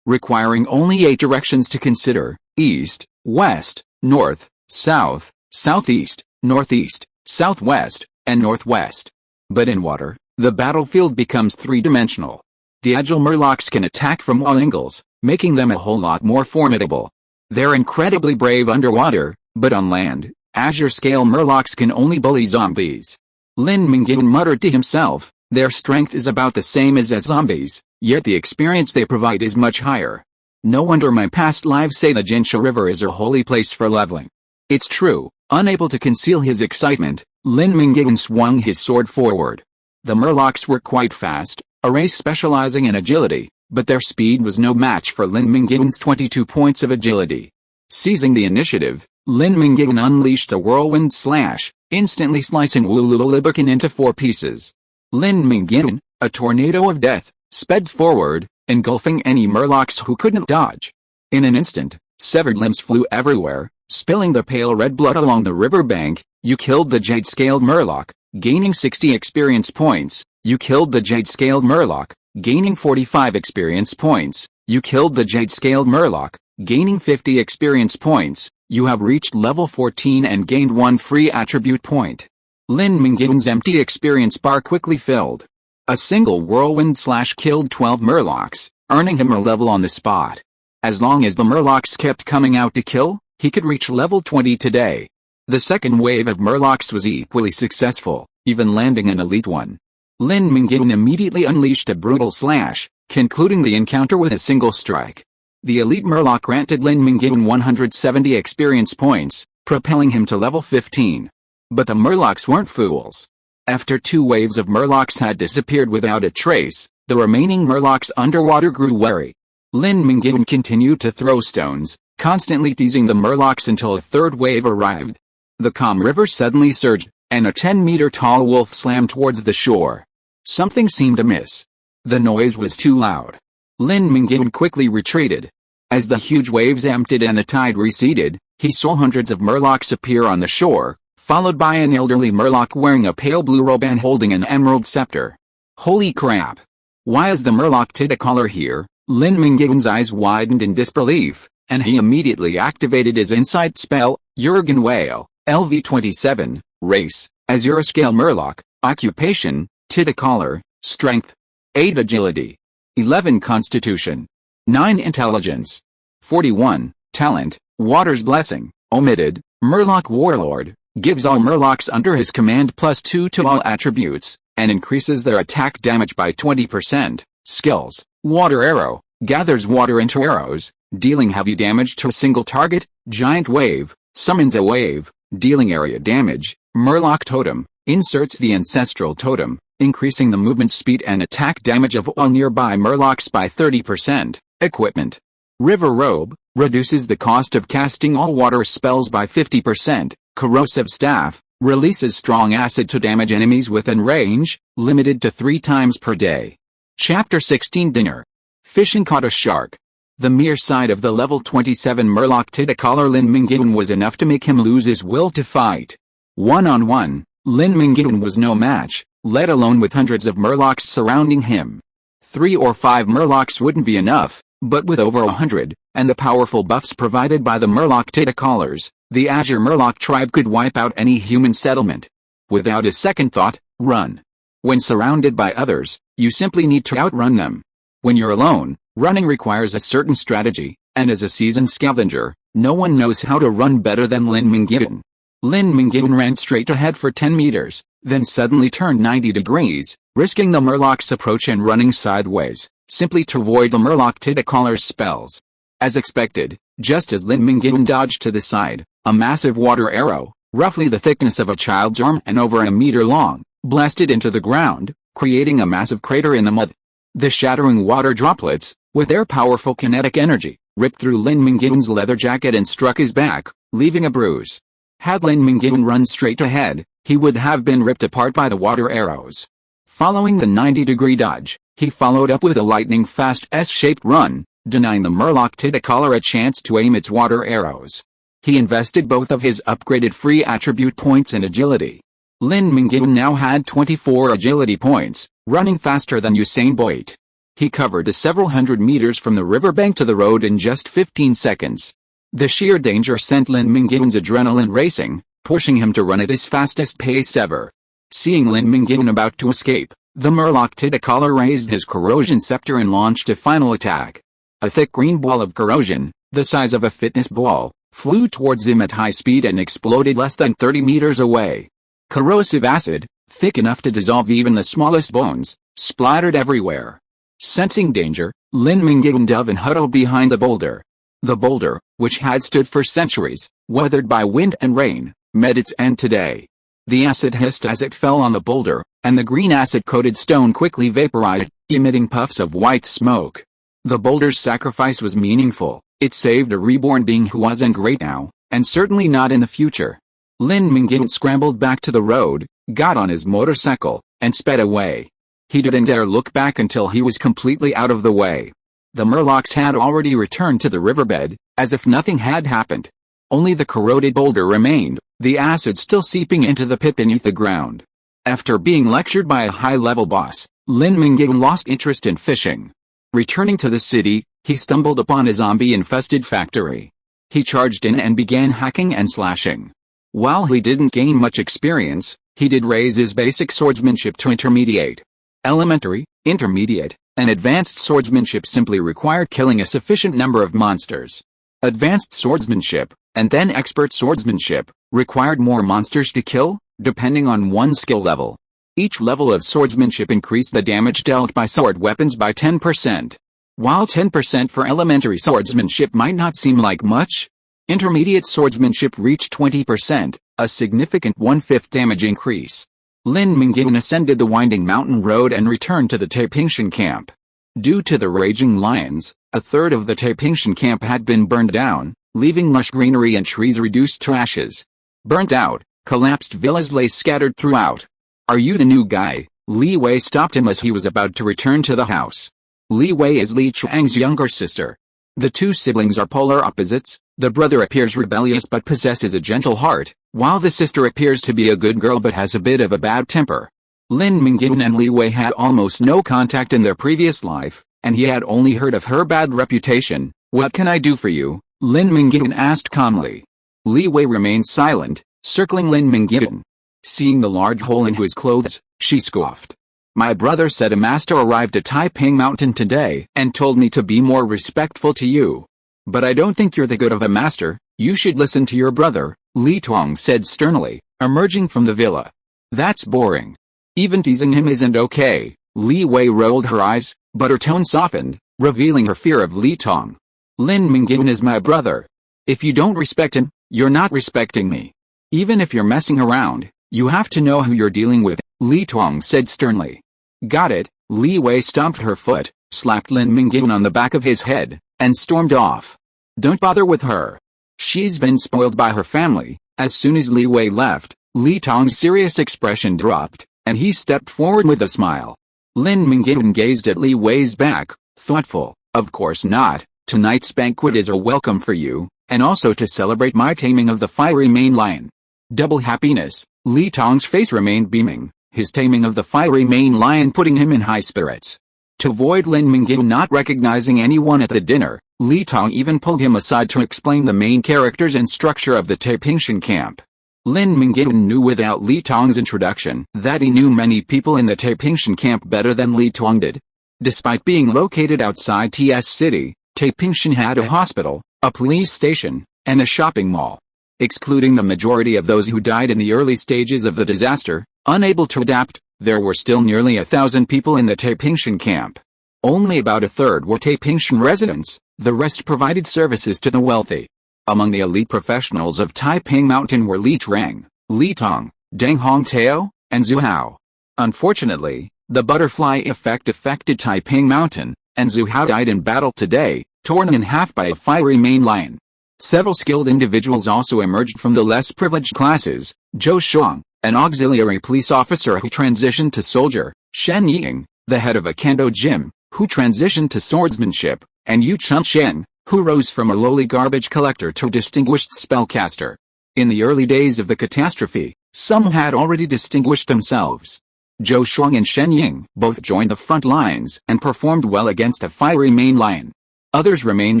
requiring only 8 directions to consider: east, west, north, south, southeast, northeast, southwest, and northwest. But in water, the battlefield becomes 3-dimensional. The agile murlocs can attack from all angles, making them a whole lot more formidable. They're incredibly brave underwater, but on land, Azure-scale murlocs can only bully zombies. Lin Mingyuan muttered to himself, their strength is about the same as zombies, yet the experience they provide is much higher. No wonder my past lives say the Qianxue River is a holy place for leveling. It's true. Unable to conceal his excitement, Lin Mingyuan swung his sword forward. The murlocs were quite fast, a race specializing in agility, but their speed was no match for Lin Mingyuan's 22 points of agility. Seizing the initiative, Lin Mingyuan unleashed a whirlwind slash, instantly slicing Wulululibikin into 4 pieces. Lin Mingyuan, a tornado of death, sped forward, engulfing any murlocs who couldn't dodge. In an instant, severed limbs flew everywhere, spilling the pale red blood along the riverbank. You killed the jade-scaled murloc, gaining 60 experience points. You killed the jade-scaled murloc, gaining 45 experience points. You killed the jade-scaled murloc, gaining 50 experience points. You have reached level 14 and gained 1 free attribute point. Lin Mingyuan's empty experience bar quickly filled. A single whirlwind slash killed 12 murlocs, earning him a level on the spot. As long as the murlocs kept coming out to kill, he could reach level 20 today. The second wave of murlocs was equally successful, even landing an elite one. Lin Mingyuan immediately unleashed a brutal slash, concluding the encounter with a single strike. The elite murloc granted Lin Mingyuan 170 experience points, propelling him to level 15. But the murlocs weren't fools. After 2 waves of murlocs had disappeared without a trace, the remaining murlocs underwater grew wary. Lin Mingyuan continued to throw stones, constantly teasing the murlocs until a 3rd wave arrived. The calm river suddenly surged, and a 10-meter-tall wolf slammed towards the shore. Something seemed amiss. The noise was too loud. Lin Mingyuan quickly retreated. As the huge waves emptied and the tide receded, he saw hundreds of murlocs appear on the shore, followed by an elderly murloc wearing a pale blue robe and holding an emerald scepter. Holy crap! Why is the murloc Titacaller here? Lin Mingyuan's eyes widened in disbelief, and he immediately activated his insight spell. Yan Qianxue, LV27, race, Azure Scale Murloc, occupation, Titacaller, Strength. 8 Agility. 11 Constitution. 9 Intelligence. 41 Talent. Water's Blessing. Omitted. Murloc Warlord. Gives all Murlocs under his command +2 to all attributes, and increases their attack damage by 20%. Skills. Water Arrow. Gathers water into arrows, dealing heavy damage to a single target. Giant Wave. Summons a wave, dealing area damage. Murloc Totem. Inserts the Ancestral Totem, increasing the movement speed and attack damage of all nearby Murlocs by 30%. Equipment. River Robe. Reduces the cost of casting all water spells by 50%. Corrosive Staff. Releases strong acid to damage enemies within range, limited to 3 times per day. Chapter 16 Dinner. Fishing caught a shark. The mere sight of the level 27 Murloc Titacaller Lin Mingyuan was enough to make him lose his will to fight. One-on-one, Lin Mingyuan was no match, let alone with hundreds of Murlocs surrounding him. 3 or 5 Murlocs wouldn't be enough, but with over 100, and the powerful buffs provided by the Murloc Titacallers, the Azure Murloc tribe could wipe out any human settlement. Without a second thought, run. When surrounded by others, you simply need to outrun them. When you're alone, running requires a certain strategy, and as a seasoned scavenger, no one knows how to run better than Lin Mingyuan. Lin Mingyuan ran straight ahead for 10 meters, then suddenly turned 90 degrees, risking the Murloc's approach and running sideways, simply to avoid the Murloc Titacaller's spells. As expected, just as Lin Mingyuan dodged to the side, a massive water arrow, roughly the thickness of a child's arm and over a meter long, blasted into the ground, creating a massive crater in the mud. The shattering water droplets, with their powerful kinetic energy, ripped through Lin Mingyuan's leather jacket and struck his back, leaving a bruise. Had Lin Mingyuan run straight ahead, he would have been ripped apart by the water arrows. Following the 90-degree dodge, he followed up with a lightning-fast S-shaped run, denying the Murloc Titacaller a chance to aim its water arrows. He invested both of his upgraded free attribute points in agility. Lin Mingyuan now had 24 agility points, running faster than Usain Bolt. He covered the several hundred meters from the riverbank to the road in just 15 seconds. The sheer danger sent Lin Mingyuan's adrenaline racing, pushing him to run at his fastest pace ever. Seeing Lin Mingyuan about to escape, the Murloc Titacaller raised his corrosion scepter and launched a final attack. A thick green ball of corrosion, the size of a fitness ball, flew towards him at high speed and exploded less than 30 meters away. Corrosive acid, thick enough to dissolve even the smallest bones, splattered everywhere. Sensing danger, Lin Mingyuan dove and huddled behind the boulder. The boulder, which had stood for centuries, weathered by wind and rain, met its end today. The acid hissed as it fell on the boulder, and the green acid-coated stone quickly vaporized, emitting puffs of white smoke. The boulder's sacrifice was meaningful. It saved a reborn being who wasn't great now, and certainly not in the future. Lin Mingyuan scrambled back to the road, got on his motorcycle, and sped away. He didn't dare look back until he was completely out of the way. The Murlocs had already returned to the riverbed, as if nothing had happened. Only the corroded boulder remained, the acid still seeping into the pit beneath the ground. After being lectured by a high-level boss, Lin Mingyuan lost interest in fishing. Returning to the city, he stumbled upon a zombie-infested factory. He charged in and began hacking and slashing. While he didn't gain much experience, he did raise his basic swordsmanship to intermediate. Elementary, intermediate, and advanced swordsmanship simply required killing a sufficient number of monsters. Advanced swordsmanship, and then expert swordsmanship, required more monsters to kill, depending on one's skill level. Each level of swordsmanship increased the damage dealt by sword weapons by 10%. While 10% for elementary swordsmanship might not seem like much, intermediate swordsmanship reached 20%, a significant 1/5 damage increase. Lin Mingyuan ascended the winding mountain road and returned to the Taipingtian camp. Due to the raging lions, a third of the Taipingtian camp had been burned down, leaving lush greenery and trees reduced to ashes. Burnt out, collapsed villas lay scattered throughout. "Are you the new guy?" Li Wei stopped him as he was about to return to the house. Li Wei is Li Chuang's younger sister. The two siblings are polar opposites. The brother appears rebellious but possesses a gentle heart, while the sister appears to be a good girl but has a bit of a bad temper. Lin Mingyuan and Li Wei had almost no contact in their previous life, and he had only heard of her bad reputation. "What can I do for you?" Lin Mingyuan asked calmly. Li Wei remained silent, circling Lin Mingyuan. Seeing the large hole in his clothes, she scoffed. My brother said a master arrived at Taiping Mountain today and told me to be more respectful to you. But I don't think you're the good of a master, you should listen to your brother, Li Tong said sternly, emerging from the villa. That's boring. Even teasing him isn't okay. Li Wei rolled her eyes, but her tone softened, revealing her fear of Li Tong. Lin Mingyuan is my brother. If you don't respect him, you're not respecting me. Even if you're messing around, you have to know who you're dealing with, Li Tong said sternly. Got it. Li Wei stomped her foot, slapped Lin Mingyuan on the back of his head, and stormed off. Don't bother with her. She's been spoiled by her family. As soon as Li Wei left, Li Tong's serious expression dropped, and he stepped forward with a smile. Lin Mingyuan gazed at Li Wei's back, thoughtful. Of course not. Tonight's banquet is a welcome for you, and also to celebrate my taming of the fiery mane lion. Double happiness. Li Tong's face remained beaming, his taming of the fiery mane lion putting him in high spirits. To avoid Lin Mingyuan not recognizing anyone at the dinner, Li Tong even pulled him aside to explain the main characters and structure of the Taipingshan camp. Lin Mingyuan knew without Li Tong's introduction that he knew many people in the Taipingshan camp better than Li Tong did. Despite being located outside TS City, Taipingshan had a hospital, a police station, and a shopping mall. Excluding the majority of those who died in the early stages of the disaster, unable to adapt, there were still nearly 1,000 people in the Taipingshan camp. Only about a third were Taipingshan residents, the rest provided services to the wealthy. Among the elite professionals of Taiping Mountain were Li Trang, Li Tong, Deng Hongtao, and Zhu Hao. Unfortunately, the butterfly effect affected Taiping Mountain, and Zhu Hao died in battle today, torn in half by a fiery mane lion. Several skilled individuals also emerged from the less privileged classes. Zhou Shuang, an auxiliary police officer who transitioned to soldier, Shen Ying, the head of a kendo gym, who transitioned to swordsmanship, and Yan Qianxue, who rose from a lowly garbage collector to distinguished spellcaster. In the early days of the catastrophe, some had already distinguished themselves. Zhou Shuang and Shen Ying both joined the front lines and performed well against a fiery mane lion. Others remained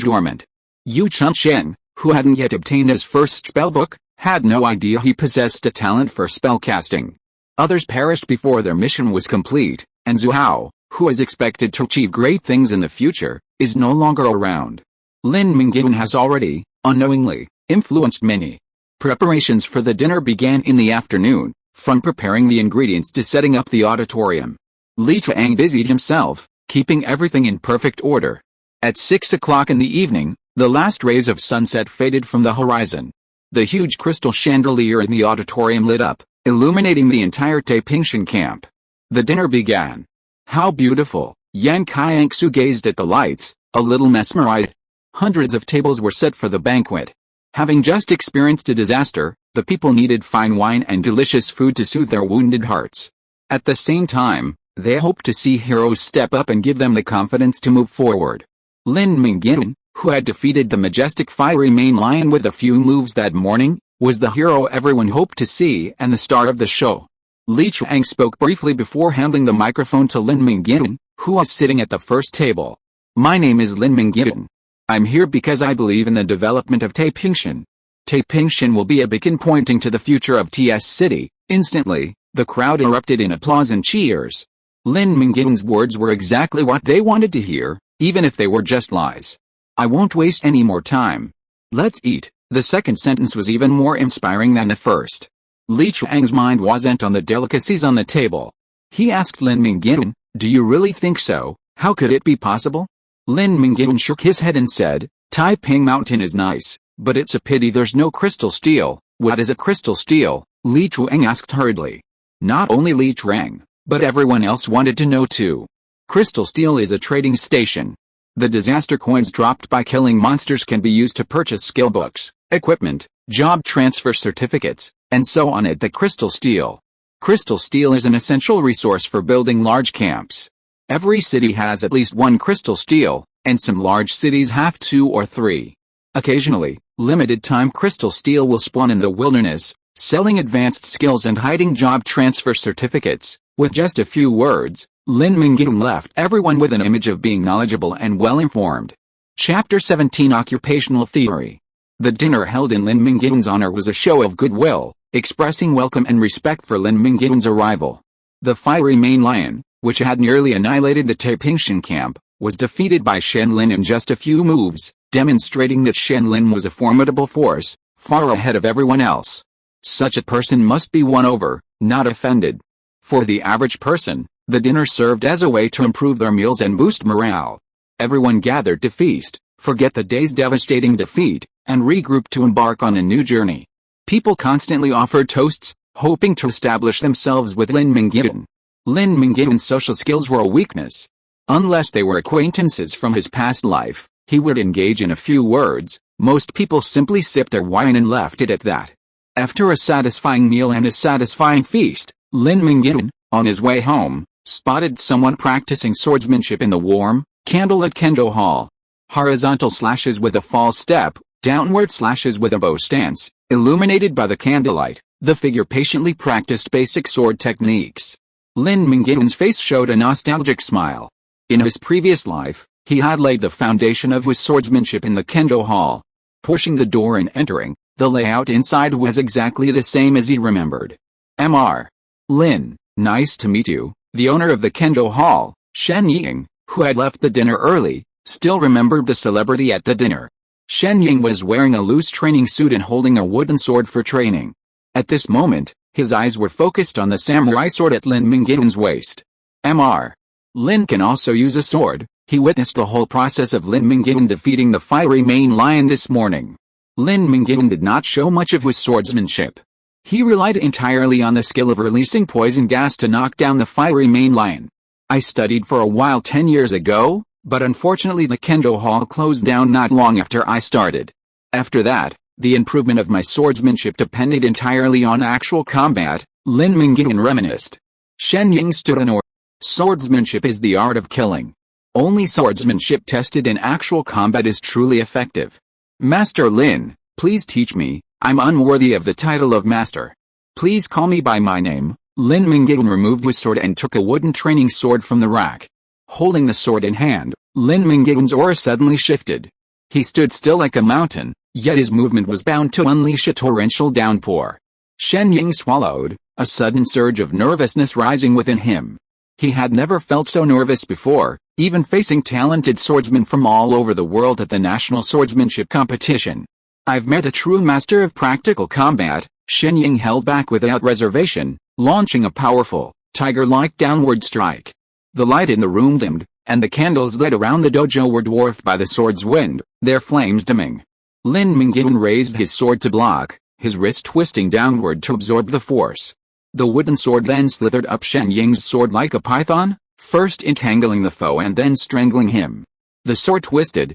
dormant. Yan Qianxue, who hadn't yet obtained his first spellbook, had no idea he possessed a talent for spellcasting. Others perished before their mission was complete, and Zhu Hao, who is expected to achieve great things in the future, is no longer around. Lin Mingyuan has already, unknowingly, influenced many. Preparations for the dinner began in the afternoon, from preparing the ingredients to setting up the auditorium. Li Trang busied himself, keeping everything in perfect order. At 6 o'clock in the evening, the last rays of sunset faded from the horizon. The huge crystal chandelier in the auditorium lit up, illuminating the entire Taipingshan camp. The dinner began. How beautiful! Yan Qianxue gazed at the lights, a little mesmerized. Hundreds of tables were set for the banquet. Having just experienced a disaster, the people needed fine wine and delicious food to soothe their wounded hearts. At the same time, they hoped to see heroes step up and give them the confidence to move forward. Lin Mingyuan, who had defeated the majestic fiery mane lion with a few moves that morning, was the hero everyone hoped to see and the star of the show. Li Trang spoke briefly before handing the microphone to Lin Mingyuan, who was sitting at the first table. My name is Lin Mingyuan. I'm here because I believe in the development of Taipingshan. Taipingshan will be a beacon pointing to the future of TS City. Instantly, the crowd erupted in applause and cheers. Lin Mingyuan's words were exactly what they wanted to hear, even if they were just lies. I won't waste any more time. Let's eat. The second sentence was even more inspiring than the first. Li Chang's mind wasn't on the delicacies on the table. He asked Lin Mingyuan, do you really think so? How could it be possible? Lin Mingyuan shook his head and said, Taiping Mountain is nice, but it's a pity there's no crystal steel. What is a crystal steel? Li Trang asked hurriedly. Not only Li Trang, but everyone else wanted to know too. Crystal steel is a trading station. The disaster coins dropped by killing monsters can be used to purchase skill books, equipment, job transfer certificates, and so on at the crystal steel. Crystal steel is an essential resource for building large camps. Every city has at least one crystal steel, and some large cities have 2 or 3. Occasionally, limited-time crystal steel will spawn in the wilderness, selling advanced skills and hiding job transfer certificates. With just a few words, Lin Mingyuan left everyone with an image of being knowledgeable and well-informed. Chapter 17 Occupational Theory. The dinner held in Lin Mingyuan's honor was a show of goodwill, expressing welcome and respect for Lin Mingyuan's arrival. The fiery mane lion, which had nearly annihilated the Taipingtian camp, was defeated by Shen Lin in just a few moves, demonstrating that Shen Lin was a formidable force, far ahead of everyone else. Such a person must be won over, not offended. For the average person, the dinner served as a way to improve their meals and boost morale. Everyone gathered to feast, forget the day's devastating defeat, and regroup to embark on a new journey. People constantly offered toasts, hoping to establish themselves with Lin Mingyuan. Lin Mingyuan's social skills were a weakness. Unless they were acquaintances from his past life, he would engage in a few words. Most people simply sipped their wine and left it at that. After a satisfying meal and a satisfying feast, Lin Mingyuan, on his way home, spotted someone practicing swordsmanship in the warm, candlelit Kendo Hall. Horizontal slashes with a false step, downward slashes with a bow stance, illuminated by the candlelight, the figure patiently practiced basic sword techniques. Lin Mingyuan's face showed a nostalgic smile. In his previous life, he had laid the foundation of his swordsmanship in the Kendo Hall. Pushing the door and entering, the layout inside was exactly the same as he remembered. Mr. Lin, nice to meet you. The owner of the Kendo Hall, Shen Ying, who had left the dinner early, still remembered the celebrity at the dinner. Shen Ying was wearing a loose training suit and holding a wooden sword for training. At this moment, his eyes were focused on the samurai sword at Lin Mingyuan's waist. Mr. Lin can also use a sword. He witnessed the whole process of Lin Mingyuan defeating the fiery main lion this morning. Lin Mingyuan did not show much of his swordsmanship. He relied entirely on the skill of releasing poison gas to knock down the fiery main lion. I studied for a while 10 years ago, but unfortunately the Kendo Hall closed down not long after I started. After that, the improvement of my swordsmanship depended entirely on actual combat, Lin Mingyuan reminisced. Shen Ying stood in order. Swordsmanship is the art of killing. Only swordsmanship tested in actual combat is truly effective. Master Lin, please teach me. I'm unworthy of the title of master. Please call me by my name. Lin Mingyuan removed his sword and took a wooden training sword from the rack. Holding the sword in hand, Lin Mingyuan's aura suddenly shifted. He stood still like a mountain, yet his movement was bound to unleash a torrential downpour. Shen Ying swallowed, a sudden surge of nervousness rising within him. He had never felt so nervous before, even facing talented swordsmen from all over the world at the National Swordsmanship Competition. I've met a true master of practical combat. Shen Ying held back without reservation, launching a powerful, tiger-like downward strike. The light in the room dimmed, and the candles lit around the dojo were dwarfed by the sword's wind, their flames dimming. Lin Mingyuan raised his sword to block, his wrist twisting downward to absorb the force. The wooden sword then slithered up Shen Ying's sword like a python, first entangling the foe and then strangling him. The sword twisted,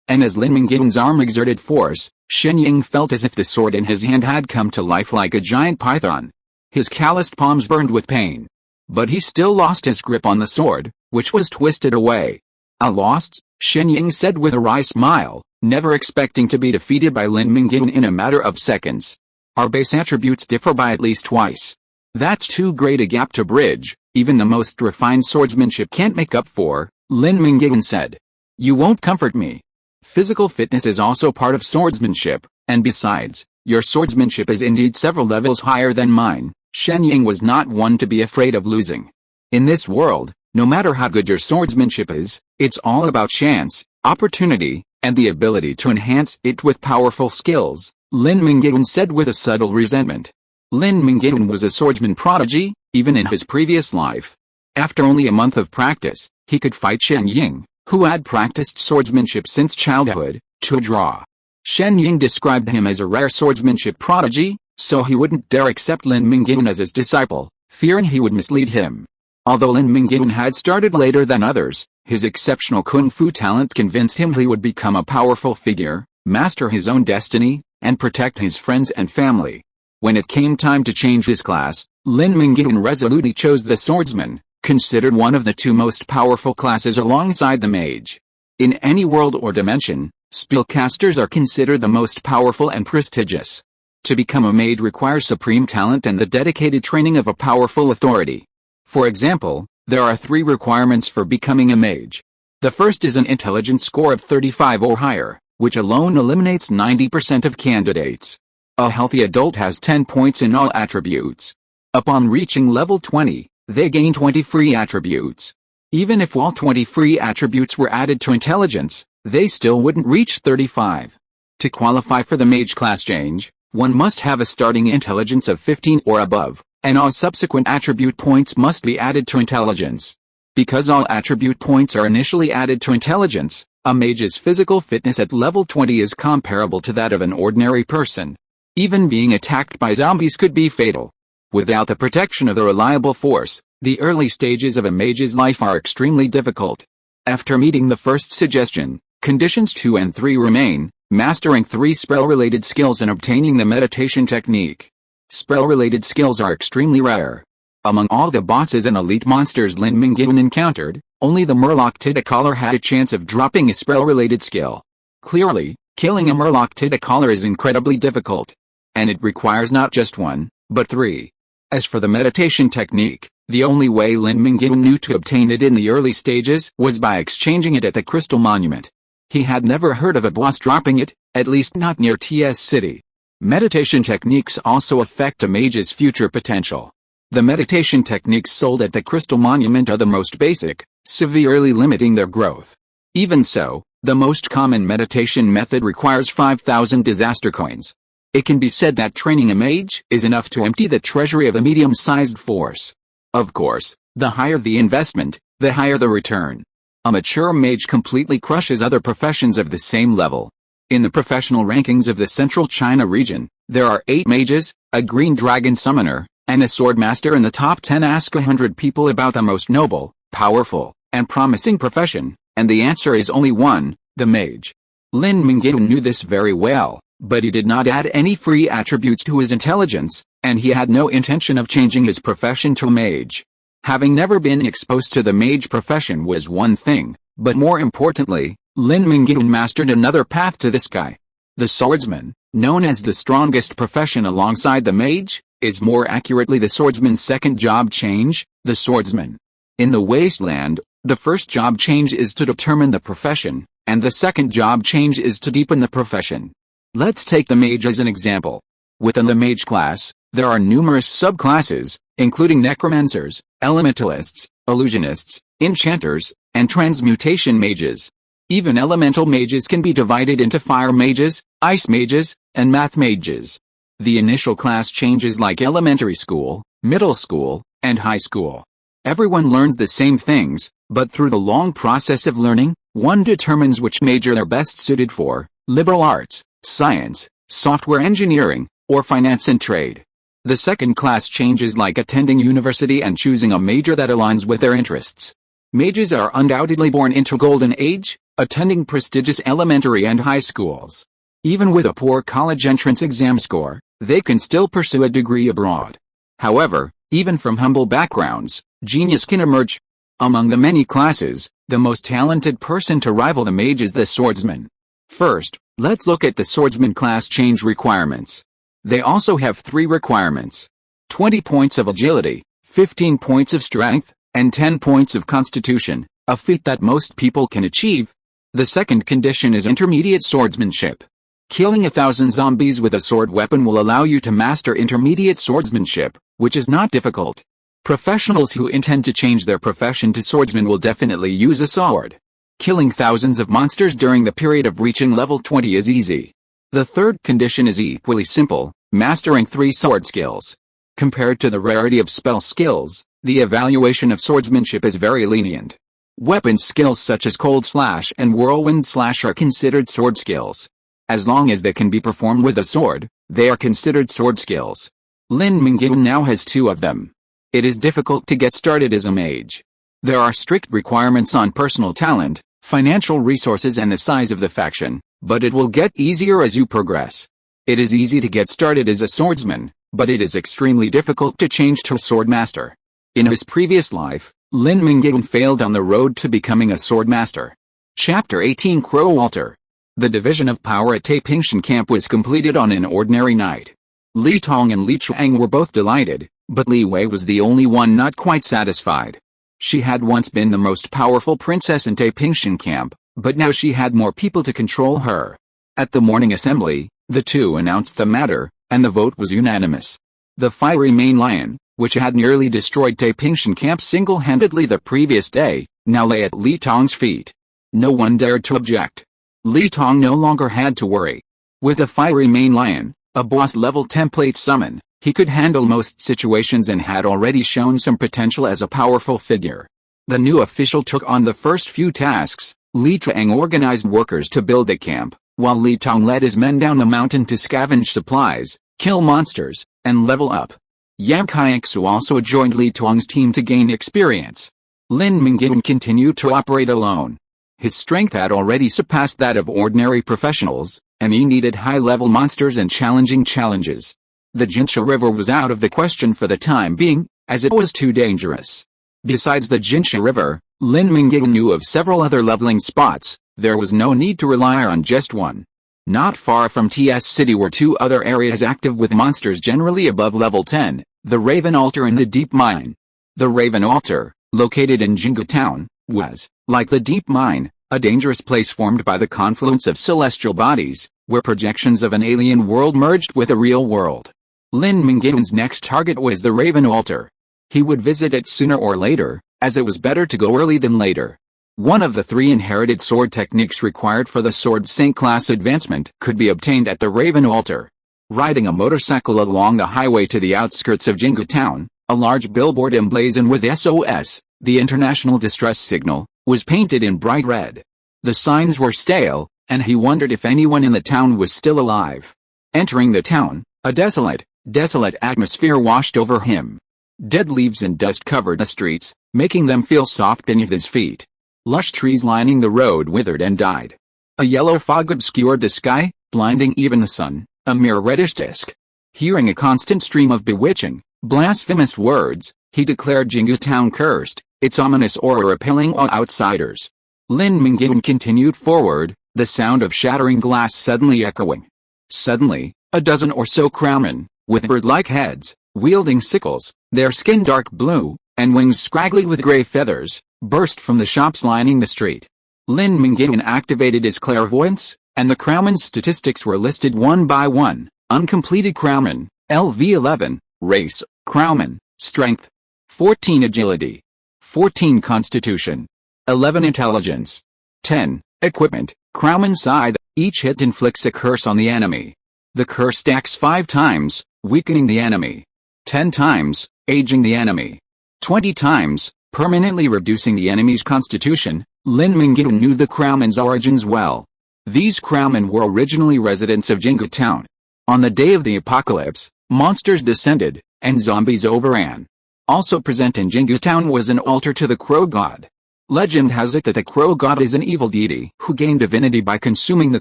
and as Lin Mingyuan's arm exerted force, Shen Ying felt as if the sword in his hand had come to life like a giant python. His calloused palms burned with pain. But he still lost his grip on the sword, which was twisted away. "I lost," Shen Ying said with a wry smile, never expecting to be defeated by Lin Mingyuan in a matter of seconds. "Our base attributes differ by at least twice. That's too great a gap to bridge, even the most refined swordsmanship can't make up for," Lin Mingyuan said. "You won't comfort me. Physical fitness is also part of swordsmanship, and besides, your swordsmanship is indeed several levels higher than mine." Shen Ying was not one to be afraid of losing. In this world, no matter how good your swordsmanship is, it's all about chance, opportunity, and the ability to enhance it with powerful skills, Lin Mingyuan said with a subtle resentment. Lin Mingyuan was a swordsman prodigy, even in his previous life. After only a month of practice, he could fight Shen Ying, who had practiced swordsmanship since childhood, to a draw. Shen Ying described him as a rare swordsmanship prodigy, so he wouldn't dare accept Lin Mingyuan as his disciple, fearing he would mislead him. Although Lin Mingyuan had started later than others, his exceptional kung fu talent convinced him he would become a powerful figure, master his own destiny, and protect his friends and family. When it came time to change his class, Lin Mingyuan resolutely chose the swordsman, considered one of the two most powerful classes alongside the mage. In any world or dimension, spellcasters are considered the most powerful and prestigious. To become a mage requires supreme talent and the dedicated training of a powerful authority. For example, there are 3 requirements for becoming a mage. The first is an intelligence score of 35 or higher, which alone eliminates 90% of candidates. A healthy adult has 10 points in all attributes. Upon reaching level 20, they gain 20 free attributes. Even if all 20 free attributes were added to intelligence, they still wouldn't reach 35. To qualify for the mage class change, one must have a starting intelligence of 15 or above, and all subsequent attribute points must be added to intelligence. Because all attribute points are initially added to intelligence, a mage's physical fitness at level 20 is comparable to that of an ordinary person. Even being attacked by zombies could be fatal. Without the protection of a reliable force, the early stages of a mage's life are extremely difficult. After meeting the first suggestion, conditions 2 and 3 remain: mastering 3 spell-related skills and obtaining the meditation technique. Spell-related skills are extremely rare. Among all the bosses and elite monsters Lin Mingyuan encountered, only the Murloc Titacaller had a chance of dropping a spell-related skill. Clearly, killing a Murloc Titacaller is incredibly difficult. And it requires not just 1, but 3. As for the meditation technique, the only way Lin Mingyuan knew to obtain it in the early stages was by exchanging it at the Crystal Monument. He had never heard of a boss dropping it, at least not near TS City. Meditation techniques also affect a mage's future potential. The meditation techniques sold at the Crystal Monument are the most basic, severely limiting their growth. Even so, the most common meditation method requires 5,000 disaster coins. It can be said that training a mage is enough to empty the treasury of a medium-sized force. Of course, the higher the investment, the higher the return. A mature mage completely crushes other professions of the same level. In the professional rankings of the Central China region, there are 8 mages, a green dragon summoner, and a swordmaster in the top 10. Ask 100 people about the most noble, powerful, and promising profession, and the answer is only one: the mage. Lin Mingyuan knew this very well, but he did not add any free attributes to his intelligence, and he had no intention of changing his profession to mage. Having never been exposed to the mage profession was one thing, but more importantly, Lin Mingyuan mastered another path to the sky. The swordsman, known as the strongest profession alongside the mage, is more accurately the swordsman's second job change, the swordsman. In the wasteland, the first job change is to determine the profession, and the second job change is to deepen the profession. Let's take the mage as an example. Within the mage class, there are numerous subclasses, including necromancers, elementalists, illusionists, enchanters, and transmutation mages. Even elemental mages can be divided into fire mages, ice mages, and math mages. The initial class changes like elementary school, middle school, and high school. Everyone learns the same things, but through the long process of learning, one determines which major they're best suited for: liberal arts, science, software engineering, or finance and trade. The second class changes like attending university and choosing a major that aligns with their interests. Mages are undoubtedly born into Golden Age, attending prestigious elementary and high schools. Even with a poor college entrance exam score, they can still pursue a degree abroad. However, even from humble backgrounds, genius can emerge. Among the many classes, the most talented person to rival the mage is the swordsman. First, let's look at the swordsman class change requirements. They also have 3 requirements: 20 points of agility, 15 points of strength, and 10 points of constitution, a feat that most people can achieve. The second condition is intermediate swordsmanship. Killing 1,000 zombies with a sword weapon will allow you to master intermediate swordsmanship, which is not difficult. Professionals who intend to change their profession to swordsman will definitely use a sword. Killing thousands of monsters during the period of reaching level 20 is easy. The third condition is equally simple: mastering 3 sword skills. Compared to the rarity of spell skills, the evaluation of swordsmanship is very lenient. Weapon skills such as cold slash and whirlwind slash are considered sword skills. As long as they can be performed with a sword, they are considered sword skills. Lin Mingyuan now has 2 of them. It is difficult to get started as a mage. There are strict requirements on personal talent, financial resources, and the size of the faction, but it will get easier as you progress. It is easy to get started as a swordsman, but it is extremely difficult to change to a swordmaster. In his previous life, Lin Mingyuan failed on the road to becoming a swordmaster. Chapter 18: Crow Walter. The division of power at Taipingtian camp was completed on an ordinary night. Li Tong and Li Chang were both delighted, but Li Wei was the only one not quite satisfied. She had once been the most powerful princess in Taipingtian camp, but now she had more people to control her. At the morning assembly, the two announced the matter, and the vote was unanimous. The fiery main lion, which had nearly destroyed Taipingtian camp single-handedly the previous day, now lay at Li Tong's feet. No one dared to object. Li Tong no longer had to worry. With a fiery main lion, a boss-level template summon, he could handle most situations and had already shown some potential as a powerful figure. The new official took on the first few tasks. Li Trang organized workers to build a camp, while Li Tong led his men down the mountain to scavenge supplies, kill monsters, and level up. Yan Qianxue also joined Li Tong's team to gain experience. Lin Mingyuan continued to operate alone. His strength had already surpassed that of ordinary professionals, and he needed high-level monsters and challenging challenges. The Qianxue River was out of the question for the time being, as it was too dangerous. Besides the Qianxue River, Lin Mingyuan knew of several other leveling spots. There was no need to rely on just one. Not far from TS City were two other areas active with monsters generally above level 10, the Raven Altar and the Deep Mine. The Raven Altar, located in Jinggu Town, was, like the Deep Mine, a dangerous place formed by the confluence of celestial bodies, where projections of an alien world merged with a real world. Lin Mingyuan's next target was the Raven Altar. He would visit it sooner or later, as it was better to go early than later. One of the three inherited sword techniques required for the Sword Saint class advancement could be obtained at the Raven Altar. Riding a motorcycle along the highway to the outskirts of Jinggu Town, a large billboard emblazoned with SOS, the International Distress Signal, was painted in bright red. The signs were stale, and he wondered if anyone in the town was still alive. Entering the town, a desolate atmosphere washed over him. Dead leaves and dust covered the streets, making them feel soft beneath his feet. Lush trees lining the road withered and died. A yellow fog obscured the sky, blinding even the sun, a mere reddish disk. Hearing a constant stream of bewitching, blasphemous words, he declared Jinggu Town cursed, its ominous aura repelling all outsiders. Lin Mingyuan continued forward, the sound of shattering glass suddenly echoing. Suddenly, a dozen or so crowmen, with bird-like heads, wielding sickles, their skin dark blue, and wings scraggly with gray feathers, burst from the shops lining the street. Lin Mingyuan activated his clairvoyance, and the crowmen's statistics were listed one by one. Uncompleted crowman, LV11, race, crowman, strength, 14 agility, 14 constitution, 11 intelligence, 10, equipment, crowman scythe. Each hit inflicts a curse on the enemy. The curse stacks 5 times, weakening the enemy. 10 times, aging the enemy. 20 times, permanently reducing the enemy's constitution. Lin Mingyuan knew the crowmen's origins well. These crowmen were originally residents of Jinggu Town. On the day of the apocalypse, monsters descended, and zombies overran. Also present in Jinggu Town was an altar to the Crow God. Legend has it that the Crow God is an evil deity who gained divinity by consuming the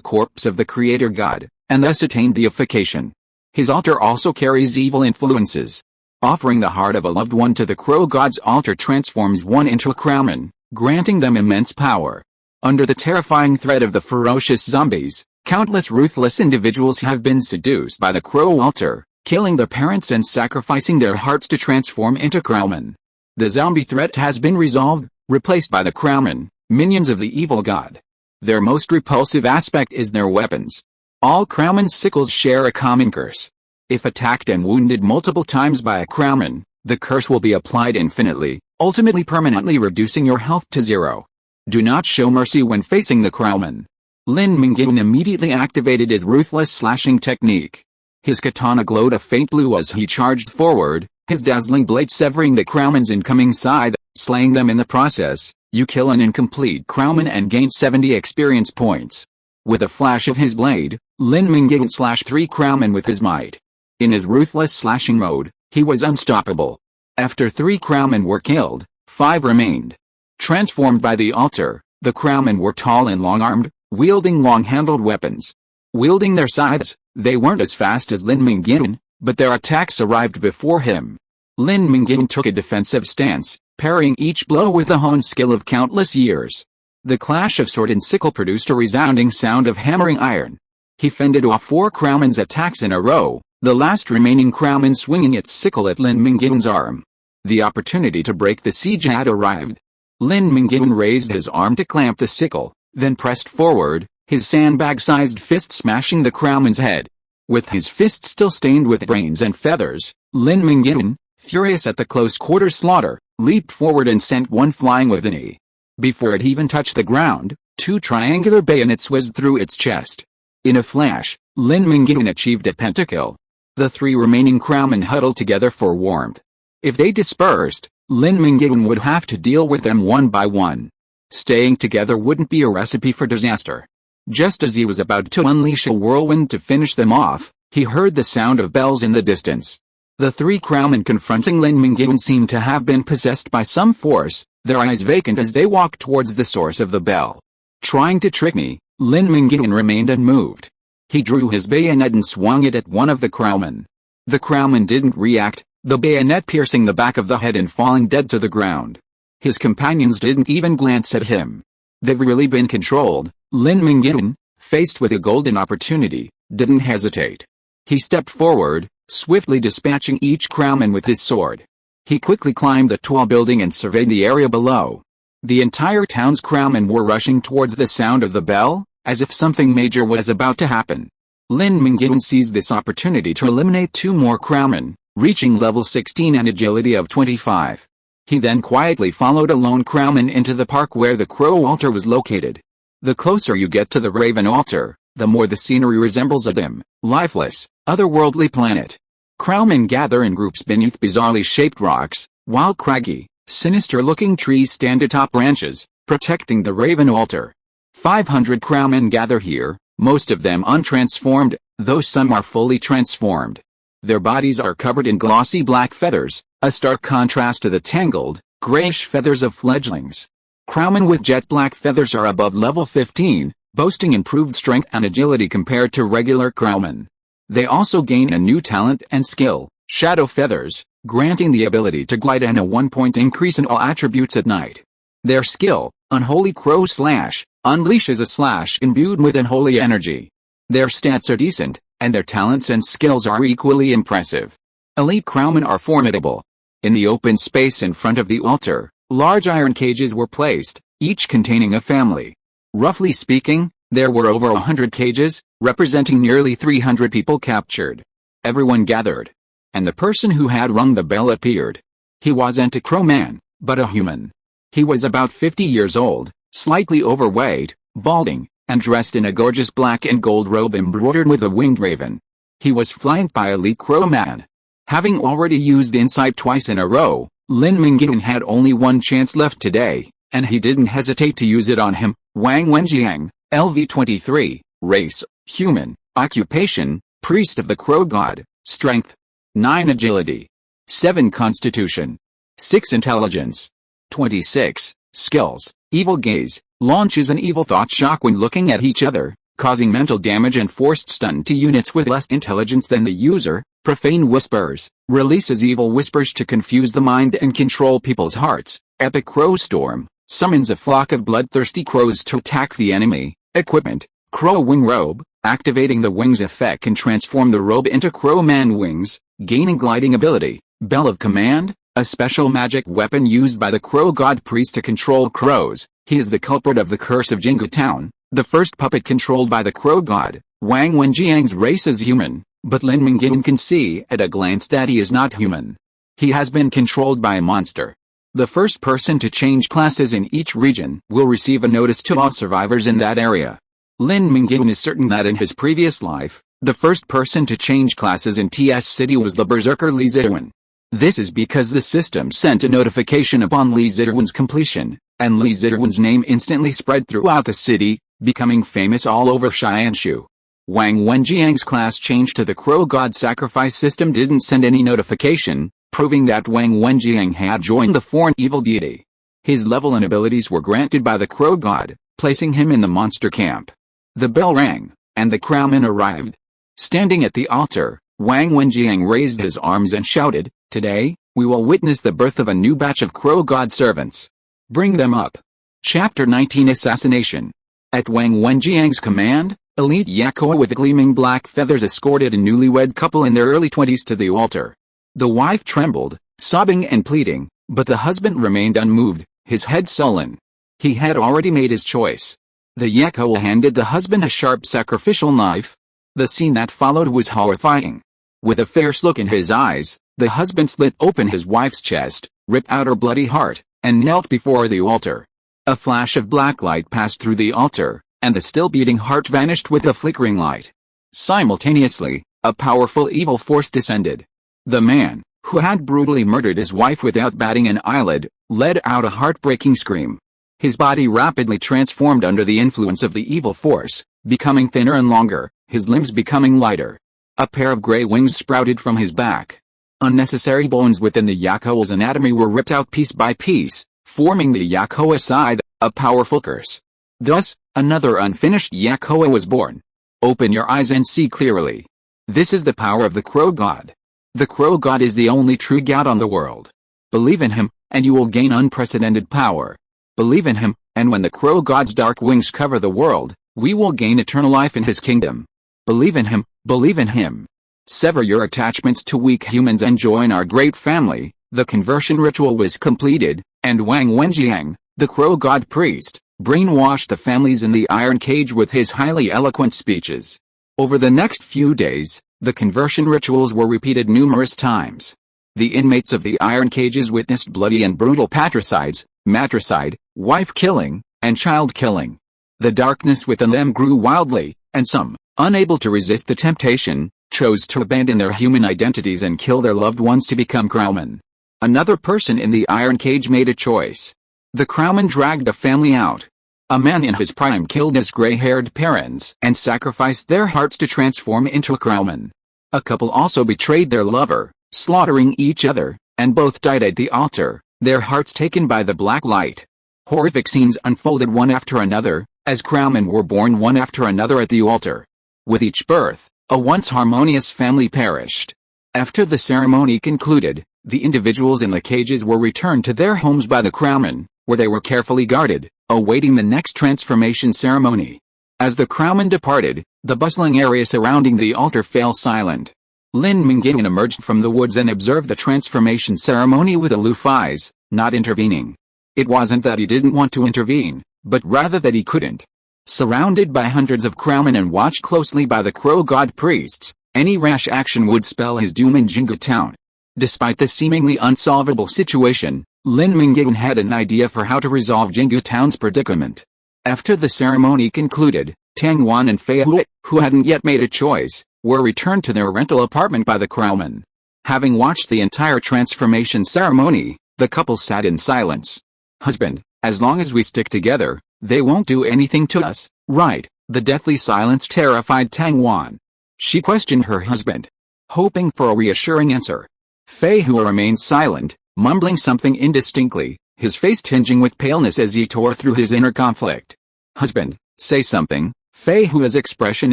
corpse of the creator god, and thus attained deification. His altar also carries evil influences. Offering the heart of a loved one to the Crow God's altar transforms one into a crowman, granting them immense power. Under the terrifying threat of the ferocious zombies, countless ruthless individuals have been seduced by the Crow altar, killing their parents and sacrificing their hearts to transform into crowmen. The zombie threat has been resolved, replaced by the crowmen, minions of the evil god. Their most repulsive aspect is their weapons. All crowmen's sickles share a common curse. If attacked and wounded multiple times by a crowman, the curse will be applied infinitely, ultimately permanently reducing your health to 0. Do not show mercy when facing the crowman. Lin Mingyuan immediately activated his ruthless slashing technique. His katana glowed a faint blue as he charged forward, his dazzling blade severing the crowman's incoming scythe, slaying them in the process. You kill an incomplete crowman and gain 70 experience points. With a flash of his blade, Lin Mingyuan slashed 3 crowmen with his might. In his ruthless slashing mode, he was unstoppable. After 3 crowmen were killed, 5 remained. Transformed by the altar, the crowmen were tall and long-armed, wielding long-handled weapons. Wielding their scythes, they weren't as fast as Lin Mingyuan, but their attacks arrived before him. Lin Mingyuan took a defensive stance, parrying each blow with the honed skill of countless years. The clash of sword and sickle produced a resounding sound of hammering iron. He fended off 4 crowmen's attacks in a row, the last remaining crowman swinging its sickle at Lin Mingyuan's arm. The opportunity to break the siege had arrived. Lin Mingyuan raised his arm to clamp the sickle, then pressed forward, his sandbag-sized fist smashing the crowman's head. With his fist still stained with brains and feathers, Lin Mingyuan, furious at the close-quarter slaughter, leaped forward and sent one flying with a knee. Before it even touched the ground, 2 triangular bayonets whizzed through its chest. In a flash, Lin Mingyuan achieved a pentakill. The 3 remaining crowmen huddled together for warmth. If they dispersed, Lin Mingyuan would have to deal with them one by one. Staying together wouldn't be a recipe for disaster. Just as he was about to unleash a whirlwind to finish them off, he heard the sound of bells in the distance. The 3 crowmen confronting Lin Mingyuan seemed to have been possessed by some force, their eyes vacant as they walked towards the source of the bell. Trying to trick me, Lin Mingyuan remained unmoved. He drew his bayonet and swung it at one of the crowmen. The crowman didn't react, the bayonet piercing the back of the head and falling dead to the ground. His companions didn't even glance at him. They've really been controlled. Lin Mingyuan, faced with a golden opportunity, didn't hesitate. He stepped forward, swiftly dispatching each crowman with his sword. He quickly climbed the tall building and surveyed the area below. The entire town's crowmen were rushing towards the sound of the bell, as if something major was about to happen. Lin Mingyuan seized this opportunity to eliminate 2 more crowmen, reaching level 16 and agility of 25. He then quietly followed a lone crowman into the park where the crow altar was located. The closer you get to the Raven altar, the more the scenery resembles a dim, lifeless, otherworldly planet. Crowmen gather in groups beneath bizarrely shaped rocks, while craggy, sinister-looking trees stand atop branches, protecting the Raven altar. 500 crowmen gather here, most of them untransformed, though some are fully transformed. Their bodies are covered in glossy black feathers, a stark contrast to the tangled, grayish feathers of fledglings. Crowmen with jet black feathers are above level 15, boasting improved strength and agility compared to regular crowmen. They also gain a new talent and skill, shadow feathers, granting the ability to glide and a 1-point increase in all attributes at night. Their skill, Unholy Crow Slash, unleashes a slash imbued with unholy energy. Their stats are decent, and their talents and skills are equally impressive. Elite crowmen are formidable. In the open space in front of the altar, large iron cages were placed, each containing a family. Roughly speaking, there were over 100 cages, representing nearly 300 people captured. Everyone gathered. And the person who had rung the bell appeared. He wasn't a crowman, but a human. He was about 50 years old, slightly overweight, balding, and dressed in a gorgeous black and gold robe embroidered with a winged raven. He was flanked by Elite Crowman. Having already used Insight twice in a row, Lin Mingyuan had only one chance left today, and he didn't hesitate to use it on him. Wang Wenjiang, LV23, race, human, occupation, priest of the crow god, strength, 9 agility, 7 constitution, 6 intelligence, 26, skills, evil gaze, launches an evil thought shock when looking at each other, causing mental damage and forced stun to units with less intelligence than the user. Profane whispers, releases evil whispers to confuse the mind and control people's hearts. Epic crow storm, summons a flock of bloodthirsty crows to attack the enemy. Equipment, crow wing robe, activating the wings effect can transform the robe into crowman wings, gaining gliding ability. Bell of command, a special magic weapon used by the crow god priest to control crows. He is the culprit of the curse of Jingu Town, the first puppet controlled by the crow god. Wang Wenjiang's race is human, but Lin Mingyuan can see at a glance that he is not human. He has been controlled by a monster. The first person to change classes in each region will receive a notice to all survivors in that area. Lin Mingyuan is certain that in his previous life, the first person to change classes in TS City was the berserker Li Zhiwen. This is because the system sent a notification upon Li Zhiwen's completion, and Li Zhiwen's name instantly spread throughout the city, becoming famous all over Qianxue. Wang Wenjiang's class change to the Crow God sacrifice system didn't send any notification, proving that Wang Wenjiang had joined the foreign evil deity. His level and abilities were granted by the Crow God, placing him in the monster camp. The bell rang, and the crowman arrived. Standing at the altar, Wang Wenjiang raised his arms and shouted, "Today, we will witness the birth of a new batch of Crow God servants. Bring them up." Chapter 19 Assassination. At Wang Wenjiang's command, Elite Yakoa with gleaming black feathers escorted a newlywed couple in their early 20s to the altar. The wife trembled, sobbing and pleading, but the husband remained unmoved, his head sullen. He had already made his choice. The Yakoa handed the husband a sharp sacrificial knife. The scene that followed was horrifying. With a fierce look in his eyes, The husband slit open his wife's chest, ripped out her bloody heart, and knelt before the altar. A flash of black light passed through the altar, and the still beating heart vanished with the flickering light. Simultaneously, a powerful evil force descended. The man, who had brutally murdered his wife without batting an eyelid, let out a heartbreaking scream. His body rapidly transformed under the influence of the evil force, becoming thinner and longer, his limbs becoming lighter. A pair of gray wings sprouted from his back. Unnecessary bones within the Yakoa's anatomy were ripped out piece by piece, forming the Yakoa side, a powerful curse. Thus, another unfinished Yakoa was born. Open your eyes and see clearly. This is the power of the Crow God. The Crow God is the only true God on the world. Believe in him, and you will gain unprecedented power. Believe in him, and when the Crow God's dark wings cover the world, we will gain eternal life in his kingdom. Believe in him, believe in him. Sever your attachments to weak humans and join our great family. The conversion ritual was completed, and Wang Wenjiang, the Crow God priest, brainwashed the families in the iron cage with his highly eloquent speeches. Over the next few days, the conversion rituals were repeated numerous times. The inmates of the iron cages witnessed bloody and brutal patricides, matricide, wife-killing, and child-killing. The darkness within them grew wildly, and some, unable to resist the temptation, chose to abandon their human identities and kill their loved ones to become crowmen. Another person in the iron cage made a choice. The crowman dragged a family out. A man in his prime killed his gray-haired parents and sacrificed their hearts to transform into a crowman. A couple also betrayed their lover, slaughtering each other, and both died at the altar, their hearts taken by the black light. Horrific scenes unfolded one after another, as crowmen were born one after another at the altar. With each birth, a once harmonious family perished. After the ceremony concluded, the individuals in the cages were returned to their homes by the crowman, where they were carefully guarded, awaiting the next transformation ceremony. As the crowman departed, the bustling area surrounding the altar fell silent. Lin Mingyuan emerged from the woods and observed the transformation ceremony with aloof eyes, not intervening. It wasn't that he didn't want to intervene, but rather that he couldn't. Surrounded by hundreds of crowmen and watched closely by the Crow God priests, any rash action would spell his doom in Jinggu Town. Despite the seemingly unsolvable situation, Lin Mingyuan had an idea for how to resolve Jinggu Town's predicament. After the ceremony concluded, Tang Wan and Fei Hui, who hadn't yet made a choice, were returned to their rental apartment by the crowman. Having watched the entire transformation ceremony, the couple sat in silence. "Husband, as long as we stick together, they won't do anything to us, right?" The deathly silence terrified Tang Wan. She questioned her husband, hoping for a reassuring answer. Fei Hui remained silent, mumbling something indistinctly, his face tinging with paleness as he tore through his inner conflict. "Husband, say something." Fei Hui's expression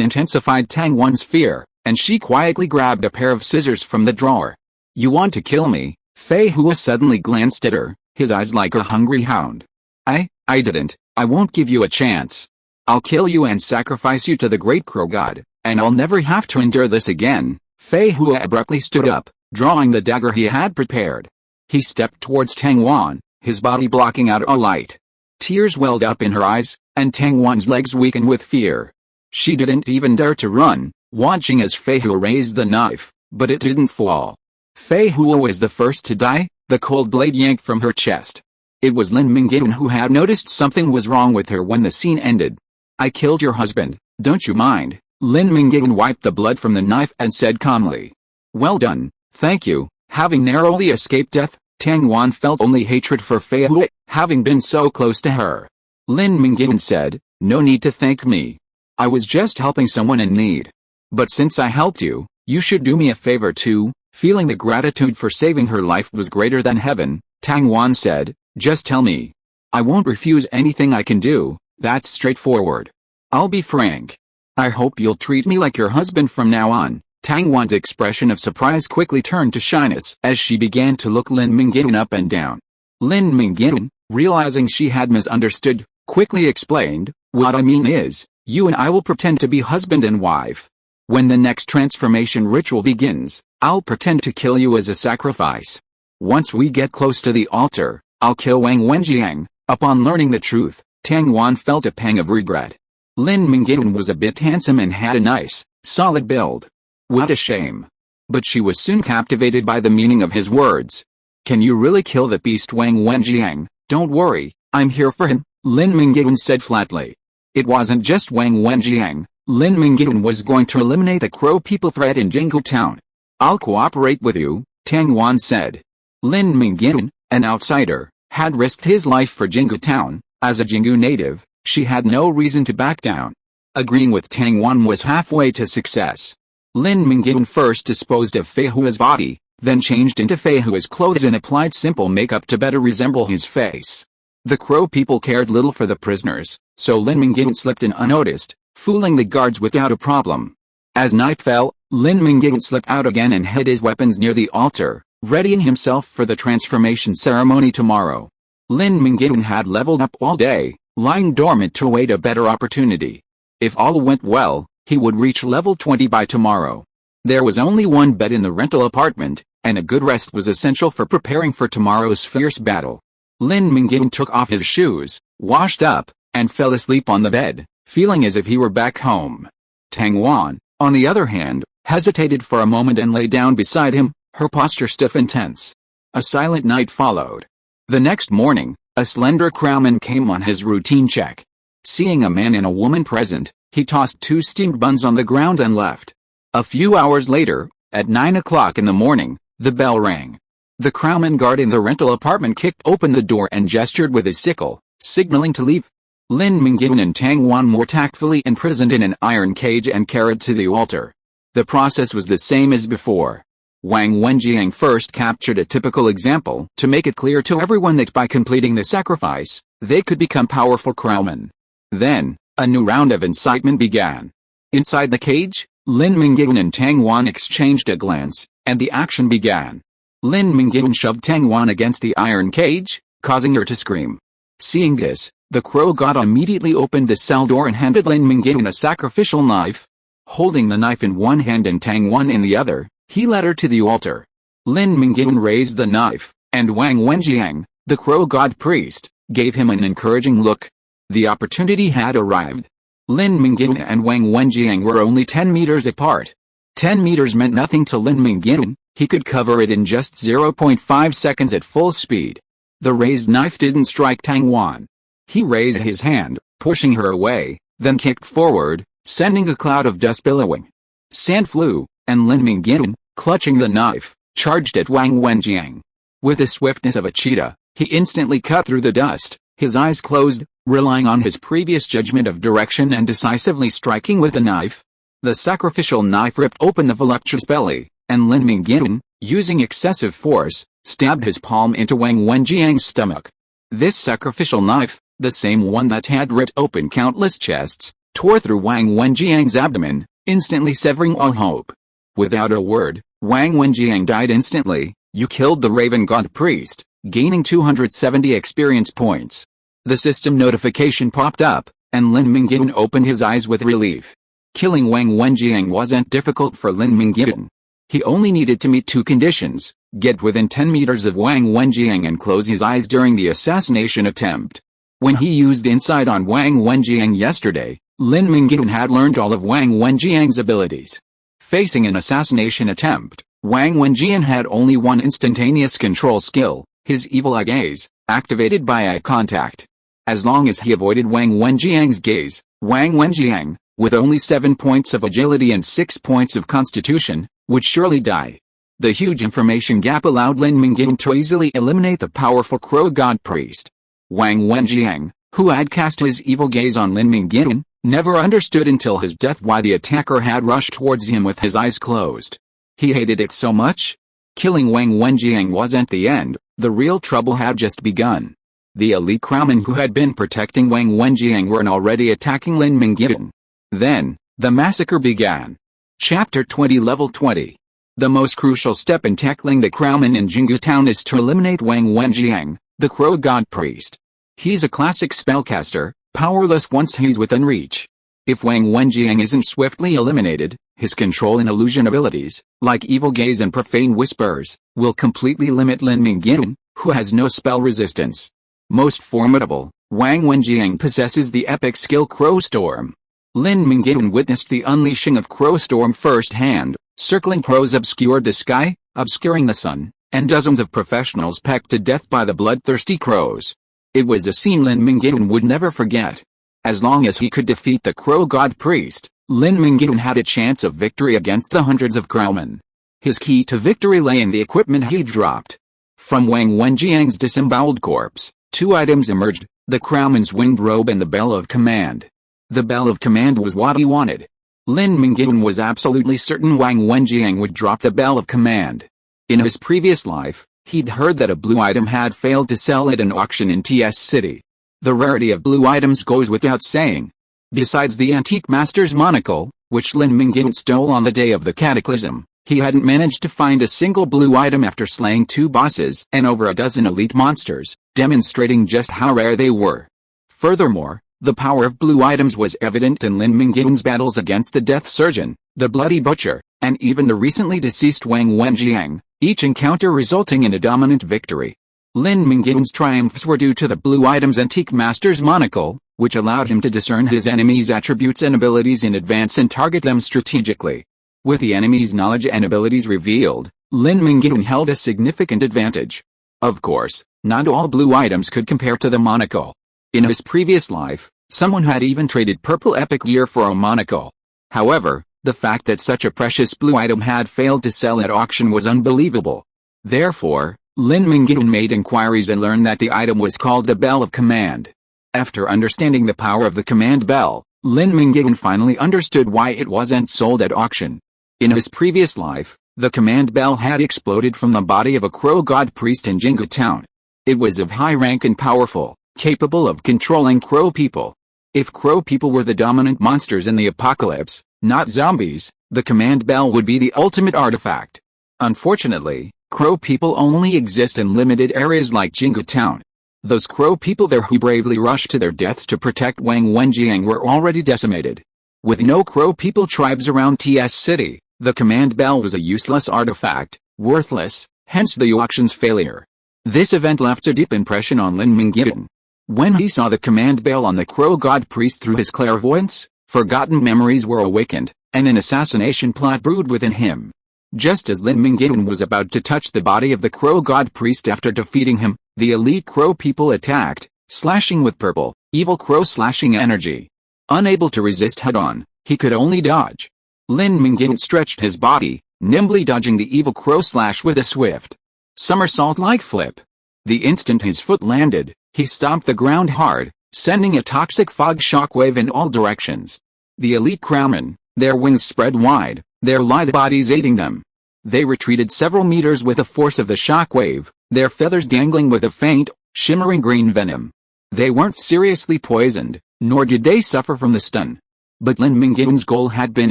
intensified Tang Wan's fear, and she quietly grabbed a pair of scissors from the drawer. "You want to kill me?" Fei Hui suddenly glanced at her, his eyes like a hungry hound. I didn't. I won't give you a chance. I'll kill you and sacrifice you to the great Crow God, and I'll never have to endure this again." Fei Hui abruptly stood up, drawing the dagger he had prepared. He stepped towards Tang Wan, his body blocking out all light. Tears welled up in her eyes, and Tang Wan's legs weakened with fear. She didn't even dare to run, watching as Fei Hui raised the knife, but it didn't fall. Fei Hui was the first to die, the cold blade yanked from her chest. It was Lin Mingyuan who had noticed something was wrong with her when the scene ended. "I killed your husband, don't you mind?" Lin Mingyuan wiped the blood from the knife and said calmly. "Well done, thank you." Having narrowly escaped death, Tang Wan felt only hatred for Fei Hui, having been so close to her. Lin Mingyuan said, "No need to thank me. I was just helping someone in need. But since I helped you, you should do me a favor too." Feeling the gratitude for saving her life was greater than heaven, Tang Wan said, "Just tell me. I won't refuse anything I can do, that's straightforward. I'll be frank. I hope you'll treat me like your husband from now on." Tang Wan's expression of surprise quickly turned to shyness as she began to look Lin Mingyuan up and down. Lin Mingyuan, realizing she had misunderstood, quickly explained, "What I mean is, you and I will pretend to be husband and wife. When the next transformation ritual begins, I'll pretend to kill you as a sacrifice. Once we get close to the altar, I'll kill Wang Wenjiang." Upon learning the truth, Tang Wan felt a pang of regret. Lin Mingyuan was a bit handsome and had a nice, solid build. What a shame. but she was soon captivated by the meaning of his words. "Can you really kill the beast Wang Wenjiang? Don't worry, I'm here for him," Lin Mingyuan said flatly. It wasn't just Wang Wenjiang. Lin Mingyuan was going to eliminate the Crow people threat in Jinggu Town. "I'll cooperate with you," Tang Wan said. Lin Mingyuan, an outsider, had risked his life for Jinggu Town. As a Jinggu native, she had no reason to back down. Agreeing with Tang Wan was halfway to success. Lin Mingyuan first disposed of Fei Hua's body, then changed into Fei Hua's clothes and applied simple makeup to better resemble his face. The Crow people cared little for the prisoners, so Lin Mingyuan slipped in unnoticed, fooling the guards without a problem. As night fell, Lin Mingyuan slipped out again and hid his weapons near the altar, readying himself for the transformation ceremony tomorrow. Lin Mingyuan had leveled up all day, lying dormant to await a better opportunity. If all went well, he would reach level 20 by tomorrow. There was only one bed in the rental apartment, and a good rest was essential for preparing for tomorrow's fierce battle. Lin Mingyuan took off his shoes, washed up, and fell asleep on the bed, feeling as if he were back home. Tang Wan, on the other hand, hesitated for a moment and lay down beside him, her posture stiff and tense. A silent night followed. The next morning, a slender crowman came on his routine check. Seeing a man and a woman present, he tossed 2 steamed buns on the ground and left. A few hours later, at 9 o'clock in the morning, the bell rang. The crowman guard in the rental apartment kicked open the door and gestured with his sickle, signaling to leave. Lin Mingyuan and Tang Wan were tactfully imprisoned in an iron cage and carried to the altar. The process was the same as before. Wang Wenjiang first captured a typical example to make it clear to everyone that by completing the sacrifice, they could become powerful crowmen. Then, a new round of incitement began. Inside the cage, Lin Mingyuan and Tang Wan exchanged a glance, and the action began. Lin Mingyuan shoved Tang Wan against the iron cage, causing her to scream. Seeing this, the Crow god immediately opened the cell door and handed Lin Mingyuan a sacrificial knife. Holding the knife in one hand and Tang Wan in the other, he led her to the altar. Lin Mingyuan raised the knife, and Wang Wenjiang, the Crow god priest, gave him an encouraging look. The opportunity had arrived. Lin Mingyuan and Wang Wenjiang were only 10 meters apart. 10 meters meant nothing to Lin Mingyuan. He could cover it in just 0.5 seconds at full speed. The raised knife didn't strike Tang Wan. He raised his hand, pushing her away, then kicked forward, sending a cloud of dust billowing. Sand flew, and Lin Mingyuan, clutching the knife, charged at Wang Wenjiang. With the swiftness of a cheetah, he instantly cut through the dust, his eyes closed, relying on his previous judgment of direction and decisively striking with the knife. The sacrificial knife ripped open the voluptuous belly, and Lin Mingyuan, using excessive force, stabbed his palm into Wang Wenjiang's stomach. This sacrificial knife, the same one that had ripped open countless chests, tore through Wang Wenjiang's abdomen, instantly severing all hope. Without a word, Wang Wenjiang died instantly. You killed the Raven God priest, gaining 270 experience points. The system notification popped up, and Lin Mingyuan opened his eyes with relief. Killing Wang Wenjiang wasn't difficult for Lin Mingyuan. He only needed to meet 2 conditions: get within 10 meters of Wang Wenjiang and close his eyes during the assassination attempt. When he used Insight on Wang Wenjiang yesterday, Lin Mingyuan had learned all of Wang Wenjiang's abilities. Facing an assassination attempt, Wang Wenjiang had only one instantaneous control skill, his evil eye gaze, activated by eye contact. As long as he avoided Wang Wenjiang's gaze, Wang Wenjiang, with only 7 points of agility and 6 points of constitution, would surely die. The huge information gap allowed Lin Mingyuan to easily eliminate the powerful Crow God priest. Wang Wenjiang, who had cast his evil gaze on Lin Mingyuan, never understood until his death why the attacker had rushed towards him with his eyes closed. He hated it so much. Killing Wang Wenjiang wasn't the end, the real trouble had just begun. The elite crowmen who had been protecting Wang Wenjiang were already attacking Lin Mingyuan. Then, the massacre began. Chapter 20 Level 20. The most crucial step in tackling the crowmen in Jinggu Town is to eliminate Wang Wenjiang, the Crow God priest. He's a classic spellcaster, powerless once he's within reach. If Wang Wenjiang isn't swiftly eliminated, his control and illusion abilities, like Evil Gaze and Profane Whispers, will completely limit Lin Mingyuan, who has no spell resistance. Most formidable, Wang Wenjiang possesses the epic skill Crow Storm. Lin Mingyuan witnessed the unleashing of Crow Storm firsthand, Circling crows obscured the sky, obscuring the sun, and dozens of professionals pecked to death by the bloodthirsty crows. It was a scene Lin Mingyuan would never forget. As long as he could defeat the crow god priest, Lin Mingyuan had a chance of victory against the hundreds of crowmen. His key to victory lay in the equipment he dropped. From Wang Wenjiang's disemboweled corpse, 2 items emerged, the crowman's winged robe and the bell of command. The bell of command was what he wanted. Lin Mingyuan was absolutely certain Wang Wenjiang would drop the bell of command. In his previous life, he'd heard that a blue item had failed to sell at an auction in TS City. The rarity of blue items goes without saying. Besides the antique master's monocle, which Lin Mingyuan stole on the day of the cataclysm, he hadn't managed to find a single blue item after slaying 2 bosses and over a dozen elite monsters, demonstrating just how rare they were. Furthermore, the power of blue items was evident in Lin Mingyuan's battles against the Death Surgeon, the Bloody Butcher, and even the recently deceased Wang Wenjiang, each encounter resulting in a dominant victory. Lin Mingyuan's triumphs were due to the blue item's antique master's monocle, which allowed him to discern his enemy's attributes and abilities in advance and target them strategically. With the enemy's knowledge and abilities revealed, Lin Mingyuan held a significant advantage. Of course, not all blue items could compare to the monocle. In his previous life, someone had even traded purple epic gear for a monocle. However, the fact that such a precious blue item had failed to sell at auction was unbelievable. Therefore, Lin Mingyuan made inquiries and learned that the item was called the Bell of Command. After understanding the power of the command bell, Lin Mingyuan finally understood why it wasn't sold at auction. In his previous life, the command bell had exploded from the body of a crow god priest in Jinggu Town. It was of high rank and powerful, capable of controlling crow people. If crow people were the dominant monsters in the apocalypse, not zombies, the command bell would be the ultimate artifact. Unfortunately, crow people only exist in limited areas like Jinggu Town. Those crow people there who bravely rushed to their deaths to protect Wang Wenjiang were already decimated. With no crow people tribes around TS City, the command bell was a useless artifact, worthless, hence the auction's failure. This event left a deep impression on Lin Mingyuan. When he saw the command bell on the crow god priest through his clairvoyance, forgotten memories were awakened, and an assassination plot brewed within him. Just as Lin Mingyuan was about to touch the body of the crow god priest after defeating him, the elite crow people attacked, slashing with purple, evil crow slashing energy. Unable to resist head-on, he could only dodge. Lin Mingyuan stretched his body, nimbly dodging the evil crow slash with a swift somersault-like flip. The instant his foot landed, he stomped the ground hard, sending a toxic fog shockwave in all directions. The elite crowmen, their wings spread wide, their lithe bodies aiding them. They retreated several meters with the force of the shockwave, their feathers dangling with a faint, shimmering green venom. They weren't seriously poisoned, nor did they suffer from the stun. But Lin Mingyuan's goal had been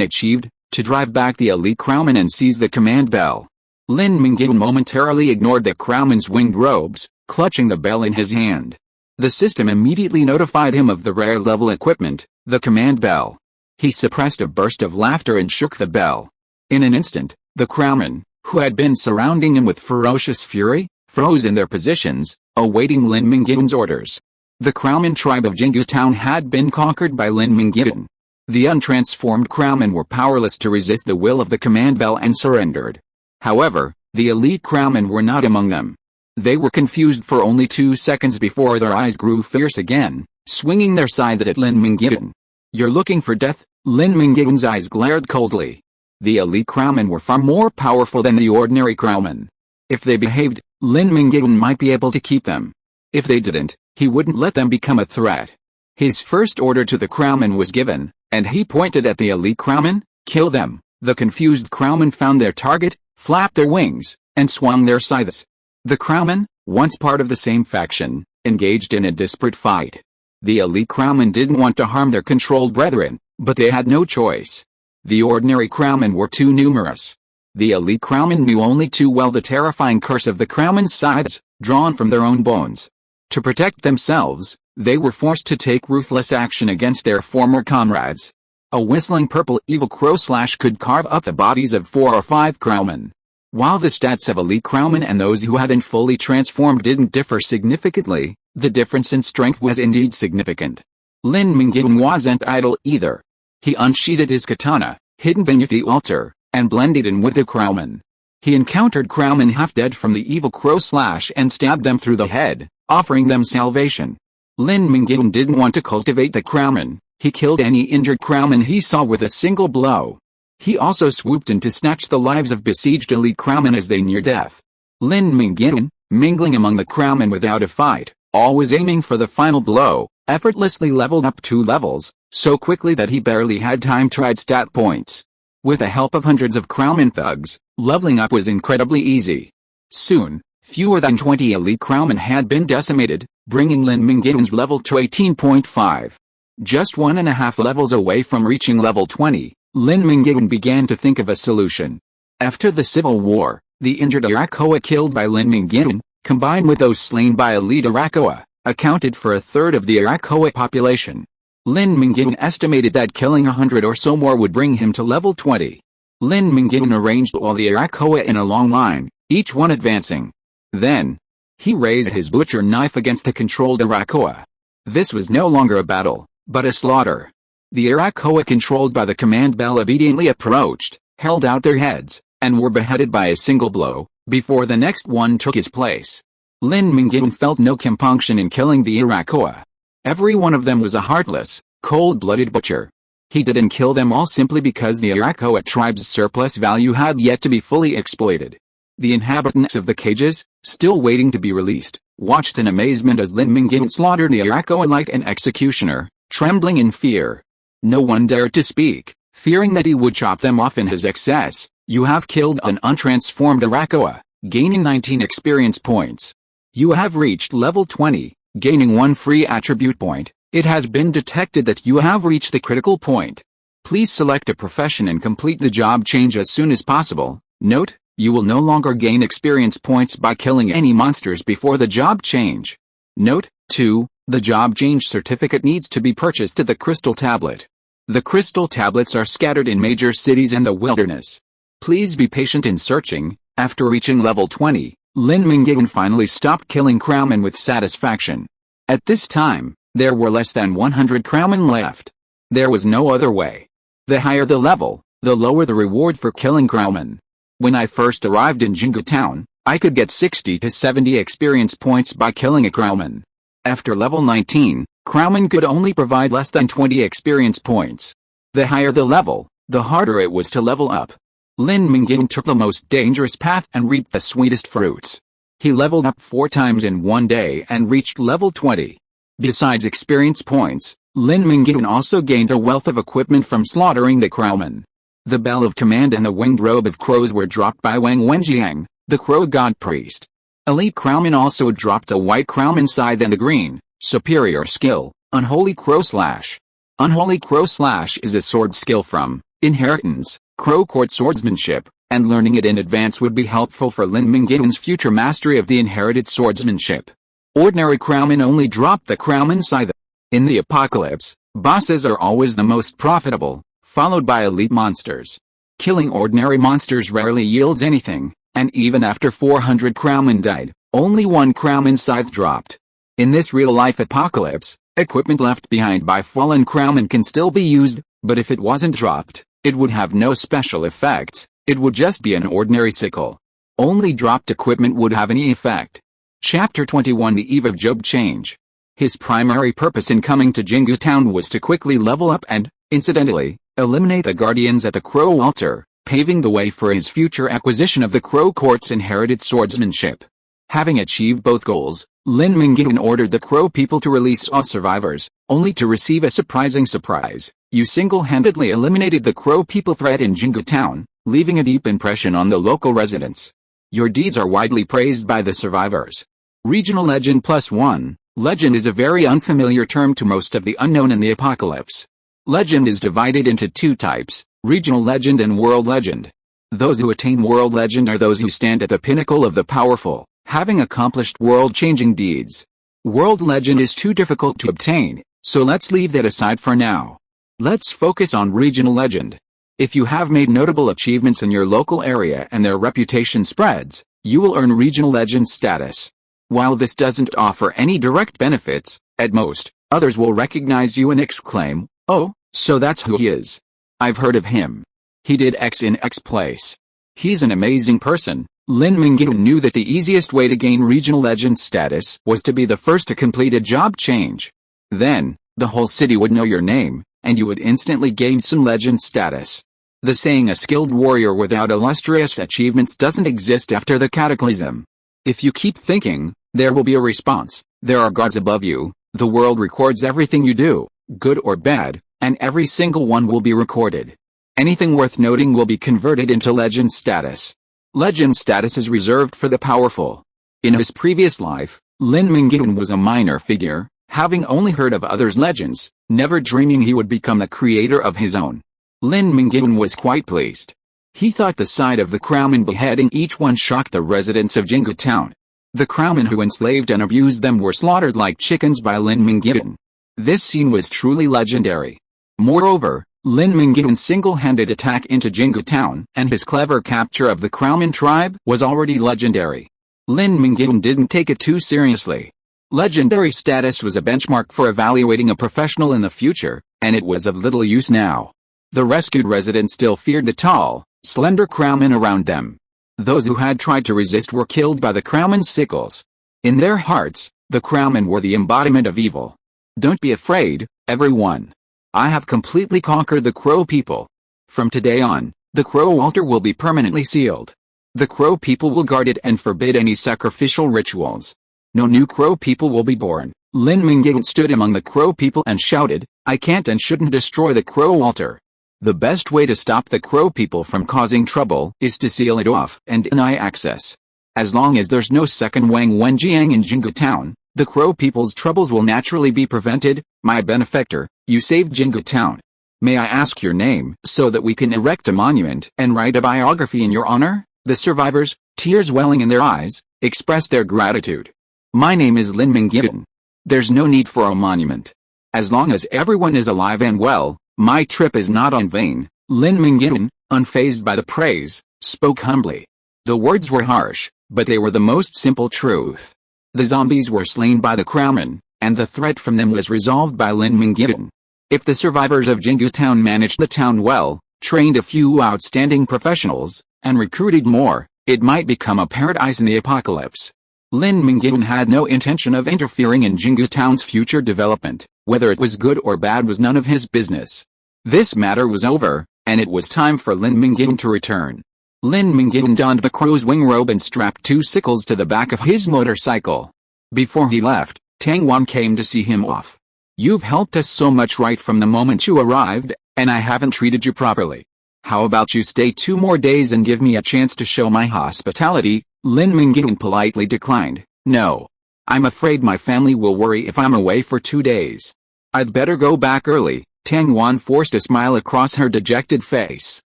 achieved, to drive back the elite crowman and seize the command bell. Lin Mingyuan momentarily ignored the crowman's winged robes, clutching the bell in his hand. The system immediately notified him of the rare-level equipment, the command bell. He suppressed a burst of laughter and shook the bell. In an instant, the crowmen, who had been surrounding him with ferocious fury, froze in their positions, awaiting Lin Mingyuan's orders. The crowman tribe of Jinggu Town had been conquered by Lin Mingyuan. The untransformed crowmen were powerless to resist the will of the command bell and surrendered. However, the elite crowmen were not among them. They were confused for only 2 seconds before their eyes grew fierce again, swinging their scythes at Lin Mingyuan. "You're looking for death?" Lin Mingyuan's eyes glared coldly. The elite crowmen were far more powerful than the ordinary crowmen. If they behaved, Lin Mingyuan might be able to keep them. If they didn't, he wouldn't let them become a threat. His first order to the crowmen was given, and he pointed at the elite crowmen: "Kill them." The confused crowmen found their target, flapped their wings, and swung their scythes. The crowmen, once part of the same faction, engaged in a desperate fight. The elite crowmen didn't want to harm their controlled brethren, but they had no choice. The ordinary crowmen were too numerous. The elite crowmen knew only too well the terrifying curse of the crowmen's scythes, drawn from their own bones. To protect themselves, they were forced to take ruthless action against their former comrades. A whistling purple evil crow slash could carve up the bodies of 4 or 5 crowmen. While the stats of elite crowmen and those who hadn't fully transformed didn't differ significantly, the difference in strength was indeed significant. Lin Mingyuan wasn't idle either. He unsheathed his katana, hidden beneath the altar, and blended in with the crowmen. He encountered crowmen half dead from the evil crow slash and stabbed them through the head, offering them salvation. Lin Mingyuan didn't want to cultivate the crowmen. He killed any injured crowman he saw with a single blow. He also swooped in to snatch the lives of besieged elite crowmen as they near death. Lin Mingyuan, mingling among the crowmen without a fight, always aiming for the final blow, effortlessly leveled up 2 levels, so quickly that he barely had time to add stat points. With the help of hundreds of crowman thugs, leveling up was incredibly easy. Soon, fewer than 20 elite crowmen had been decimated, bringing Lin Mingyuan's level to 18.5. Just 1.5 levels away from reaching level 20, Lin Mingyuan began to think of a solution. After the Civil War, the injured Arakoa killed by Lin Mingyuan, combined with those slain by elite Arakoa, accounted for a third of the Arakoa population. Lin Mingyuan estimated that killing 100 or so more would bring him to level 20. Lin Mingyuan arranged all the Arakoa in a long line, each one advancing. Then, he raised his butcher knife against the controlled Arakoa. This was no longer a battle, but a slaughter. The Arakoa controlled by the command bell obediently approached, held out their heads, and were beheaded by a single blow, before the next one took his place. Lin Mingyuan felt no compunction in killing the Arakoa. Every one of them was a heartless, cold-blooded butcher. He didn't kill them all simply because the Arakoa tribe's surplus value had yet to be fully exploited. The inhabitants of the cages, still waiting to be released, watched in amazement as Lin Mingyuan slaughtered the Arakoa like an executioner, trembling in fear. No one dared to speak, fearing that he would chop them off in his excess. You have killed an untransformed Arakoa, gaining 19 experience points. You have reached level 20, gaining 1 free attribute point. It has been detected that you have reached the critical point. Please select a profession and complete the job change as soon as possible. Note, you will no longer gain experience points by killing any monsters before the job change. Note, 2, the job change certificate needs to be purchased at the crystal tablet. The crystal tablets are scattered in major cities and the wilderness. Please be patient in searching. After reaching level 20, Lin Mingyuan finally stopped killing crowmen with satisfaction. At this time, there were less than 100 crowmen left. There was no other way. The higher the level, the lower the reward for killing crowmen. When I first arrived in Jingu Town, I could get 60 to 70 experience points by killing a crowman. After level 19, crowmen could only provide less than 20 experience points. The higher the level, the harder it was to level up. Lin Mingyuan took the most dangerous path and reaped the sweetest fruits. He leveled up 4 times in one day and reached level 20. Besides experience points, Lin Mingyuan also gained a wealth of equipment from slaughtering the crowmen. The Bell of Command and the Winged Robe of Crows were dropped by Wang Wenjiang, the Crow God Priest. Elite crowmen also dropped the White Crowman Scythe and the Green, Superior Skill, Unholy Crow Slash. Unholy Crow Slash is a sword skill from Inheritance, Crow Court Swordsmanship, and learning it in advance would be helpful for Lin Mingyuan's future mastery of the inherited swordsmanship. Ordinary crowmen only drop the Crowman Scythe. In the apocalypse, bosses are always the most profitable, followed by elite monsters. Killing ordinary monsters rarely yields anything, and even after 400 crowmen died, only 1 crowman scythe dropped. In this real-life apocalypse, equipment left behind by fallen crowmen can still be used, but if it wasn't dropped, it would have no special effects. It would just be an ordinary sickle. Only dropped equipment would have any effect. Chapter 21 The Eve of Job Change. His primary purpose in coming to Jingu Town was to quickly level up and, incidentally, eliminate the guardians at the Crow Altar, paving the way for his future acquisition of the Crow Court's inherited swordsmanship. Having achieved both goals, Lin Mingyuan ordered the Crow people to release all survivors, only to receive a surprising surprise. You single-handedly eliminated the Crow people threat in Jingu Town, leaving a deep impression on the local residents. Your deeds are widely praised by the survivors. Regional Legend +1. Legend is a very unfamiliar term to most of the unknown in the apocalypse. Legend is divided into 2 types, regional legend and world legend. Those who attain world legend are those who stand at the pinnacle of the powerful, having accomplished world-changing deeds. World legend is too difficult to obtain, so let's leave that aside for now. Let's focus on regional legend. If you have made notable achievements in your local area and their reputation spreads, you will earn regional legend status. While this doesn't offer any direct benefits, at most, others will recognize you and exclaim, "Oh, so that's who he is. I've heard of him." He did X in X place. He's an amazing person. Lin Mingyuan knew that the easiest way to gain regional legend status was to be the first to complete a job change. Then, the whole city would know your name, and you would instantly gain some legend status. The saying a skilled warrior without illustrious achievements doesn't exist after the cataclysm. If you keep thinking, there will be a response. There are gods above you, the world records everything you do, good or bad, and every single one will be recorded. Anything worth noting will be converted into legend status. Legend status is reserved for the powerful. In his previous life, Lin Mingyuan was a minor figure, having only heard of others' legends, never dreaming he would become the creator of his own. Lin Mingyuan was quite pleased. He thought the sight of the crowdmen beheading each one shocked the residents of Jinggu town. The crowdmen who enslaved and abused them were slaughtered like chickens by Lin Mingyuan. This scene was truly legendary. Moreover, Lin Mingyuan's single-handed attack into Jinggu town and his clever capture of the crowdmen tribe was already legendary. Lin Mingyuan didn't take it too seriously. Legendary status was a benchmark for evaluating a professional in the future, and it was of little use now. The rescued residents still feared the tall, slender crowdmen around them. Those who had tried to resist were killed by the crowdmen's sickles. In their hearts, the crowdmen were the embodiment of evil. Don't be afraid, everyone. I have completely conquered the Crow people. From today on, the Crow altar will be permanently sealed. The Crow people will guard it and forbid any sacrificial rituals. No new Crow people will be born. Lin Mingyuan stood among the Crow people and shouted, I can't and shouldn't destroy the Crow altar. The best way to stop the Crow people from causing trouble is to seal it off and deny access. As long as there's no second Wang Wenjiang in Jinggu town, the Crow people's troubles will naturally be prevented. My benefactor, you saved Jinggu town. May I ask your name so that we can erect a monument and write a biography in your honor? The survivors, tears welling in their eyes, expressed their gratitude. My name is Lin Mingyuan. There's no need for a monument. As long as everyone is alive and well, my trip is not in vain. Lin Mingyuan, unfazed by the praise, spoke humbly. The words were harsh, but they were the most simple truth. The zombies were slain by the crowdmen, and the threat from them was resolved by Lin Mingyuan. If the survivors of Jinggu town managed the town well, trained a few outstanding professionals, and recruited more, it might become a paradise in the apocalypse. Lin Mingyuan had no intention of interfering in Jinggu town's future development. Whether it was good or bad was none of his business. This matter was over, and it was time for Lin Mingyuan to return. Lin Mingyuan donned the crow's wing robe and strapped 2 sickles to the back of his motorcycle. Before he left, Tang Wan came to see him off. You've helped us so much right from the moment you arrived, and I haven't treated you properly. How about you stay 2 more days and give me a chance to show my hospitality? Lin Mingyuan politely declined. No. I'm afraid my family will worry if I'm away for 2 days. I'd better go back early. Tang Wan forced a smile across her dejected face.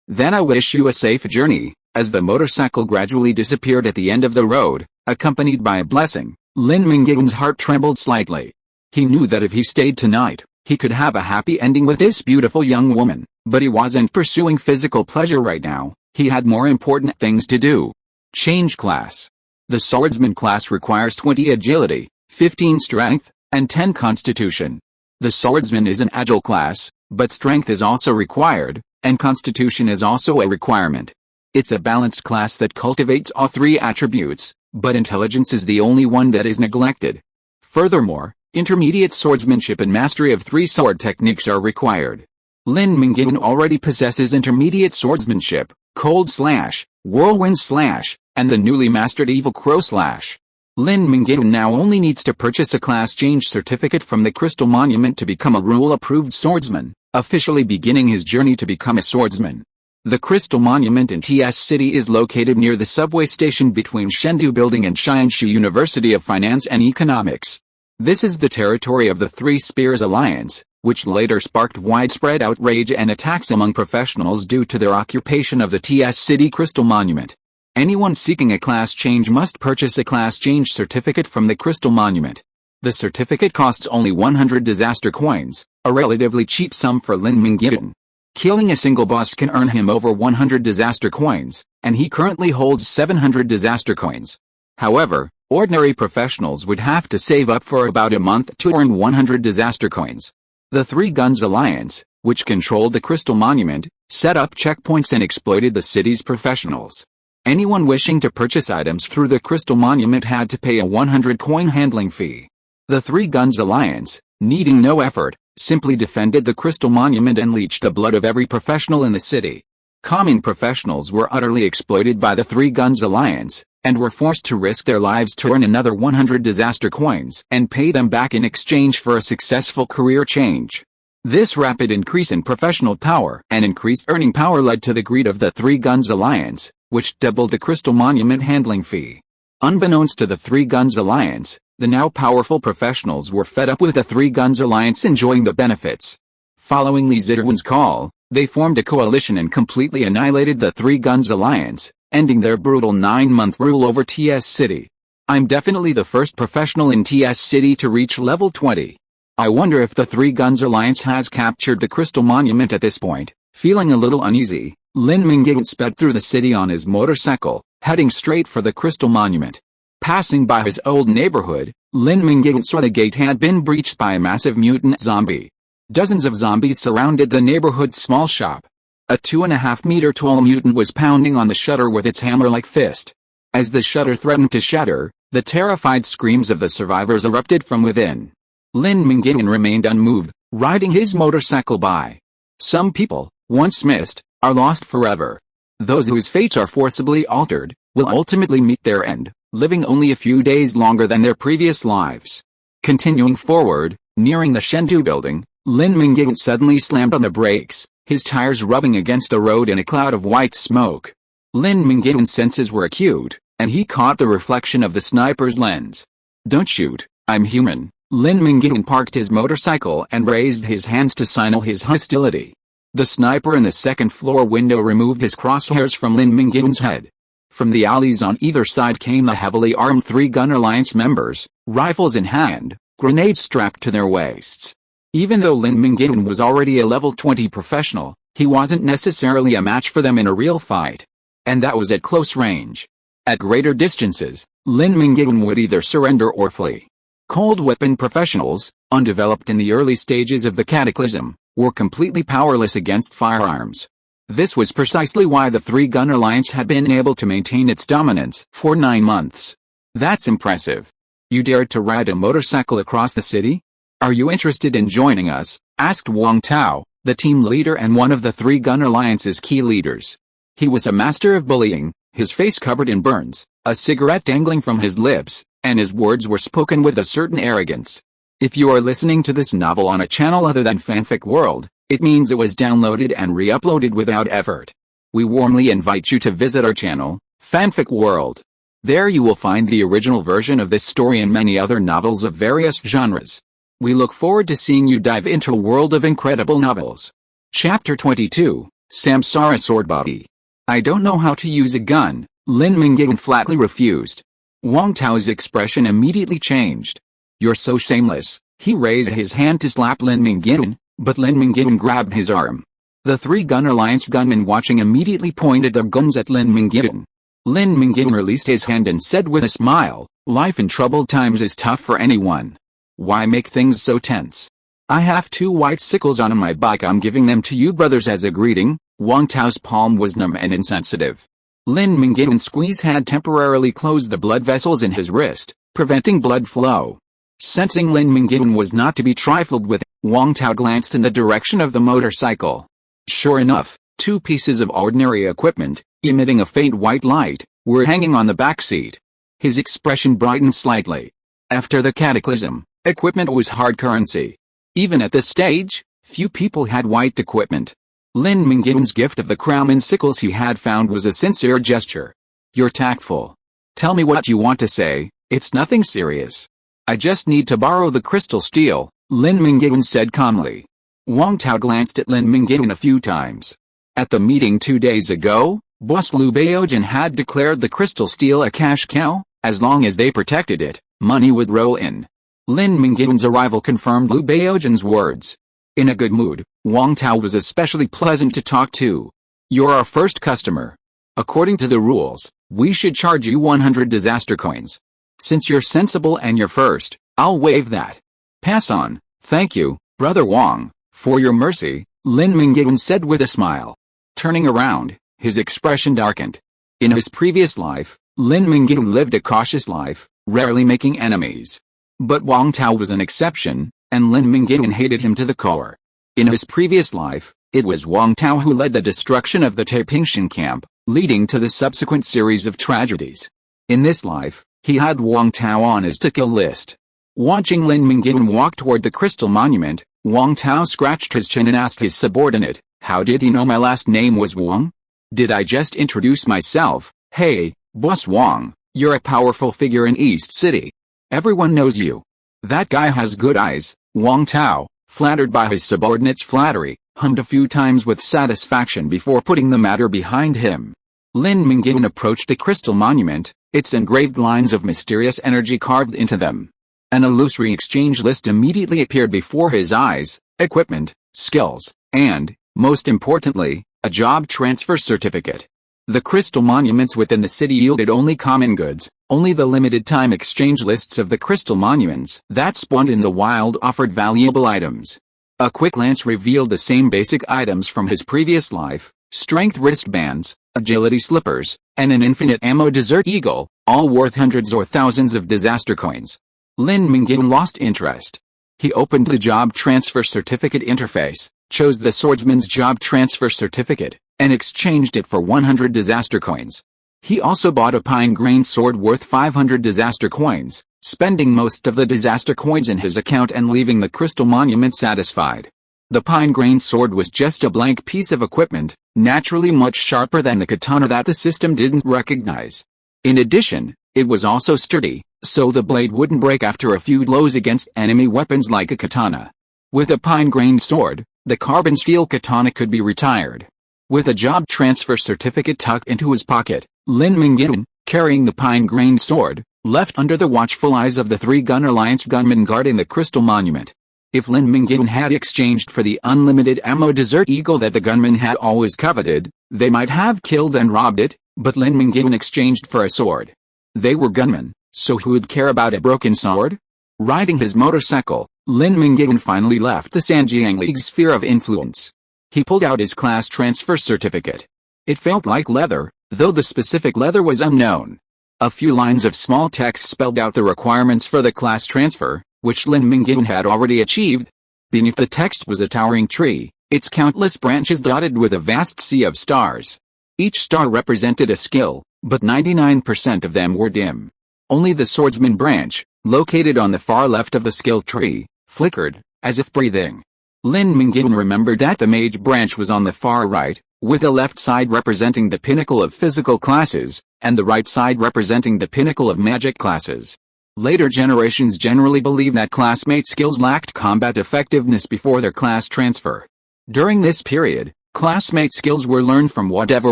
Then I wish you a safe journey. As the motorcycle gradually disappeared at the end of the road, accompanied by a blessing, Lin Mingyuan's heart trembled slightly. He knew that if he stayed tonight, he could have a happy ending with this beautiful young woman, but he wasn't pursuing physical pleasure right now. He had more important things to do. Change class. The swordsman class requires 20 agility, 15 strength, and 10 constitution. The swordsman is an agile class, but strength is also required, and constitution is also a requirement. It's a balanced class that cultivates all 3 attributes, but intelligence is the only one that is neglected. Furthermore, intermediate swordsmanship and mastery of 3 sword techniques are required. Lin Mingyuan already possesses intermediate swordsmanship, cold slash, whirlwind slash, and the newly mastered evil crow slash. Lin Mingyuan now only needs to purchase a class change certificate from the Crystal Monument to become a rule-approved swordsman, officially beginning his journey to become a swordsman. The Crystal Monument in TS City is located near the subway station between Chengdu Building and Qianxue University of Finance and Economics. This is the territory of the Three Spears Alliance, which later sparked widespread outrage and attacks among professionals due to their occupation of the TS City Crystal Monument. Anyone seeking a class change must purchase a class change certificate from the Crystal Monument. The certificate costs only 100 disaster coins, a relatively cheap sum for Lin Mingyuan. Killing a single boss can earn him over 100 disaster coins, and he currently holds 700 disaster coins. However, ordinary professionals would have to save up for about a month to earn 100 disaster coins. The Three Guns Alliance, which controlled the Crystal Monument, set up checkpoints and exploited the city's professionals. Anyone wishing to purchase items through the Crystal Monument had to pay a 100 coin handling fee. The Three Guns Alliance, needing no effort, simply defended the Crystal Monument and leached the blood of every professional in the city. Common professionals were utterly exploited by the Three Guns Alliance, and were forced to risk their lives to earn another 100 disaster coins and pay them back in exchange for a successful career change. This rapid increase in professional power and increased earning power led to the greed of the Three Guns Alliance, which doubled the Crystal Monument handling fee. Unbeknownst to the Three Guns Alliance, the now powerful professionals were fed up with the Three Guns Alliance enjoying the benefits. Following Li Zhiduan's call, they formed a coalition and completely annihilated the Three Guns Alliance, ending their brutal 9-month rule over TS City. I'm definitely the first professional in TS City to reach level 20. I wonder if the Three Guns Alliance has captured the Crystal Monument at this point. Feeling a little uneasy, Lin Mingyuan sped through the city on his motorcycle, heading straight for the Crystal Monument. Passing by his old neighborhood, Lin Mingyuan saw the gate had been breached by a massive mutant zombie. Dozens of zombies surrounded the neighborhood's small shop. A 2.5-meter tall mutant was pounding on the shutter with its hammer-like fist. As the shutter threatened to shatter, the terrified screams of the survivors erupted from within. Lin Mingyuan remained unmoved, riding his motorcycle by. Some people, once missed, are lost forever. Those whose fates are forcibly altered, will ultimately meet their end, living only a few days longer than their previous lives. Continuing forward, nearing the Shendu building, Lin Mingyuan suddenly slammed on the brakes, his tires rubbing against a road in a cloud of white smoke. Lin Mingyuan's senses were acute, and he caught the reflection of the sniper's lens. "Don't shoot, I'm human." Lin Mingyuan parked his motorcycle and raised his hands to signal his hostility. The sniper in the second-floor window removed his crosshairs from Lin Mingyuan's head. From the alleys on either side came the heavily armed Three-Gun Alliance members, rifles in hand, grenades strapped to their waists. Even though Lin Mingyuan was already a level 20 professional, he wasn't necessarily a match for them in a real fight. And that was at close range. At greater distances, Lin Mingyuan would either surrender or flee. Cold weapon professionals, undeveloped in the early stages of the cataclysm, were completely powerless against firearms. This was precisely why the Three-Gun Alliance had been able to maintain its dominance for 9 months. That's impressive. You dared to ride a motorcycle across the city? Are you interested in joining us? Asked Wang Tao, the team leader and one of the Three-Gun Alliance's key leaders. He was a master of bullying, his face covered in burns, a cigarette dangling from his lips, and his words were spoken with a certain arrogance. If you are listening to this novel on a channel other than Fanfic World, it means it was downloaded and re-uploaded without effort. We warmly invite you to visit our channel, Fanfic World. There you will find the original version of this story and many other novels of various genres. We look forward to seeing you dive into a world of incredible novels. Chapter 22, Samsara Swordbody. I don't know how to use a gun, Lin Mingyuan flatly refused. Wang Tao's expression immediately changed. You're so shameless. He raised his hand to slap Lin Mingyuan, but Lin Mingyuan grabbed his arm. The Three-Gun Alliance gunmen watching immediately pointed their guns at Lin Mingyuan. Lin Mingyuan released his hand and said with a smile, "Life in troubled times is tough for anyone. Why make things so tense? I have 2 white sickles on my bike. I'm giving them to you brothers as a greeting." Wang Tao's palm was numb and insensitive. Lin Mingyuan's squeeze had temporarily closed the blood vessels in his wrist, preventing blood flow. Sensing Lin Mingyuan was not to be trifled with, Wang Tao glanced in the direction of the motorcycle. Sure enough, 2 pieces of ordinary equipment, emitting a faint white light, were hanging on the back seat. His expression brightened slightly. After the cataclysm, equipment was hard currency. Even at this stage, few people had white equipment. Lin Mingyuan's gift of the crown and sickles he had found was a sincere gesture. "You're tactful. Tell me what you want to say, it's nothing serious." "I just need to borrow the crystal steel," Lin Mingyuan said calmly. Wang Tao glanced at Lin Mingyuan a few times. At the meeting 2 days ago, Boss Liu Baojin had declared the crystal steel a cash cow. As long as they protected it, money would roll in. Lin Mingyuan's arrival confirmed Liu Baojin's words. In a good mood, Wang Tao was especially pleasant to talk to. "You're our first customer. According to the rules, we should charge you 100 disaster coins. Since you're sensible and you're first, I'll waive that." "Pass on, thank you, Brother Wang, for your mercy," Lin Mingyuan said with a smile. Turning around, his expression darkened. In his previous life, Lin Mingyuan lived a cautious life, rarely making enemies. But Wang Tao was an exception, and Lin Mingyuan hated him to the core. In his previous life, it was Wang Tao who led the destruction of the Taipingxian camp, leading to the subsequent series of tragedies. In this life, he had Wang Tao on his to-kill list. Watching Lin Mingyuan walk toward the crystal monument, Wang Tao scratched his chin and asked his subordinate, "How did he know my last name was Wang? Did I just introduce myself? Hey, Boss Wang, you're a powerful figure in East City. Everyone knows you." "That guy has good eyes," Wang Tao, flattered by his subordinate's flattery, hummed a few times with satisfaction before putting the matter behind him. Lin Mingyuan approached the crystal monument, its engraved lines of mysterious energy carved into them. An illusory exchange list immediately appeared before his eyes: equipment, skills, and, most importantly, a job transfer certificate. The crystal monuments within the city yielded only common goods. Only the limited-time exchange lists of the crystal monuments that spawned in the wild offered valuable items. A quick glance revealed the same basic items from his previous life: strength wristbands, agility slippers, and an infinite ammo desert eagle, all worth hundreds or thousands of disaster coins. Lin Mingyuan lost interest. He opened the job transfer certificate interface, chose the swordsman's job transfer certificate, and exchanged it for 100 disaster coins. He also bought a pine-grain sword worth 500 disaster coins, spending most of the disaster coins in his account and leaving the crystal monument satisfied. The pine-grain sword was just a blank piece of equipment, naturally much sharper than the katana that the system didn't recognize. In addition, it was also sturdy, so the blade wouldn't break after a few blows against enemy weapons like a katana. With a pine-grain sword, the carbon steel katana could be retired. With a job transfer certificate tucked into his pocket, Lin Mingyuan, carrying the pine-grain sword, left under the watchful eyes of the three-gun Alliance gunmen guarding the crystal monument. If Lin Mingyuan had exchanged for the unlimited ammo desert eagle that the gunmen had always coveted, they might have killed and robbed it, but Lin Mingyuan exchanged for a sword. They were gunmen, so who would care about a broken sword? Riding his motorcycle, Lin Mingyuan finally left the Sanjiang League's sphere of influence. He pulled out his class transfer certificate. It felt like leather, though the specific leather was unknown. A few lines of small text spelled out the requirements for the class transfer, which Lin Mingyuan had already achieved. Beneath the text was a towering tree, its countless branches dotted with a vast sea of stars. Each star represented a skill, but 99% of them were dim. Only the swordsman branch, located on the far left of the skill tree, flickered, as if breathing. Lin Mingyuan remembered that the mage branch was on the far right, with the left side representing the pinnacle of physical classes, and the right side representing the pinnacle of magic classes. Later generations generally believed that classmate skills lacked combat effectiveness before their class transfer. During this period, classmate skills were learned from whatever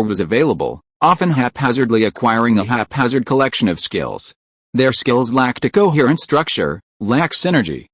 was available, often haphazardly acquiring a haphazard collection of skills. Their skills lacked a coherent structure, lacked synergy,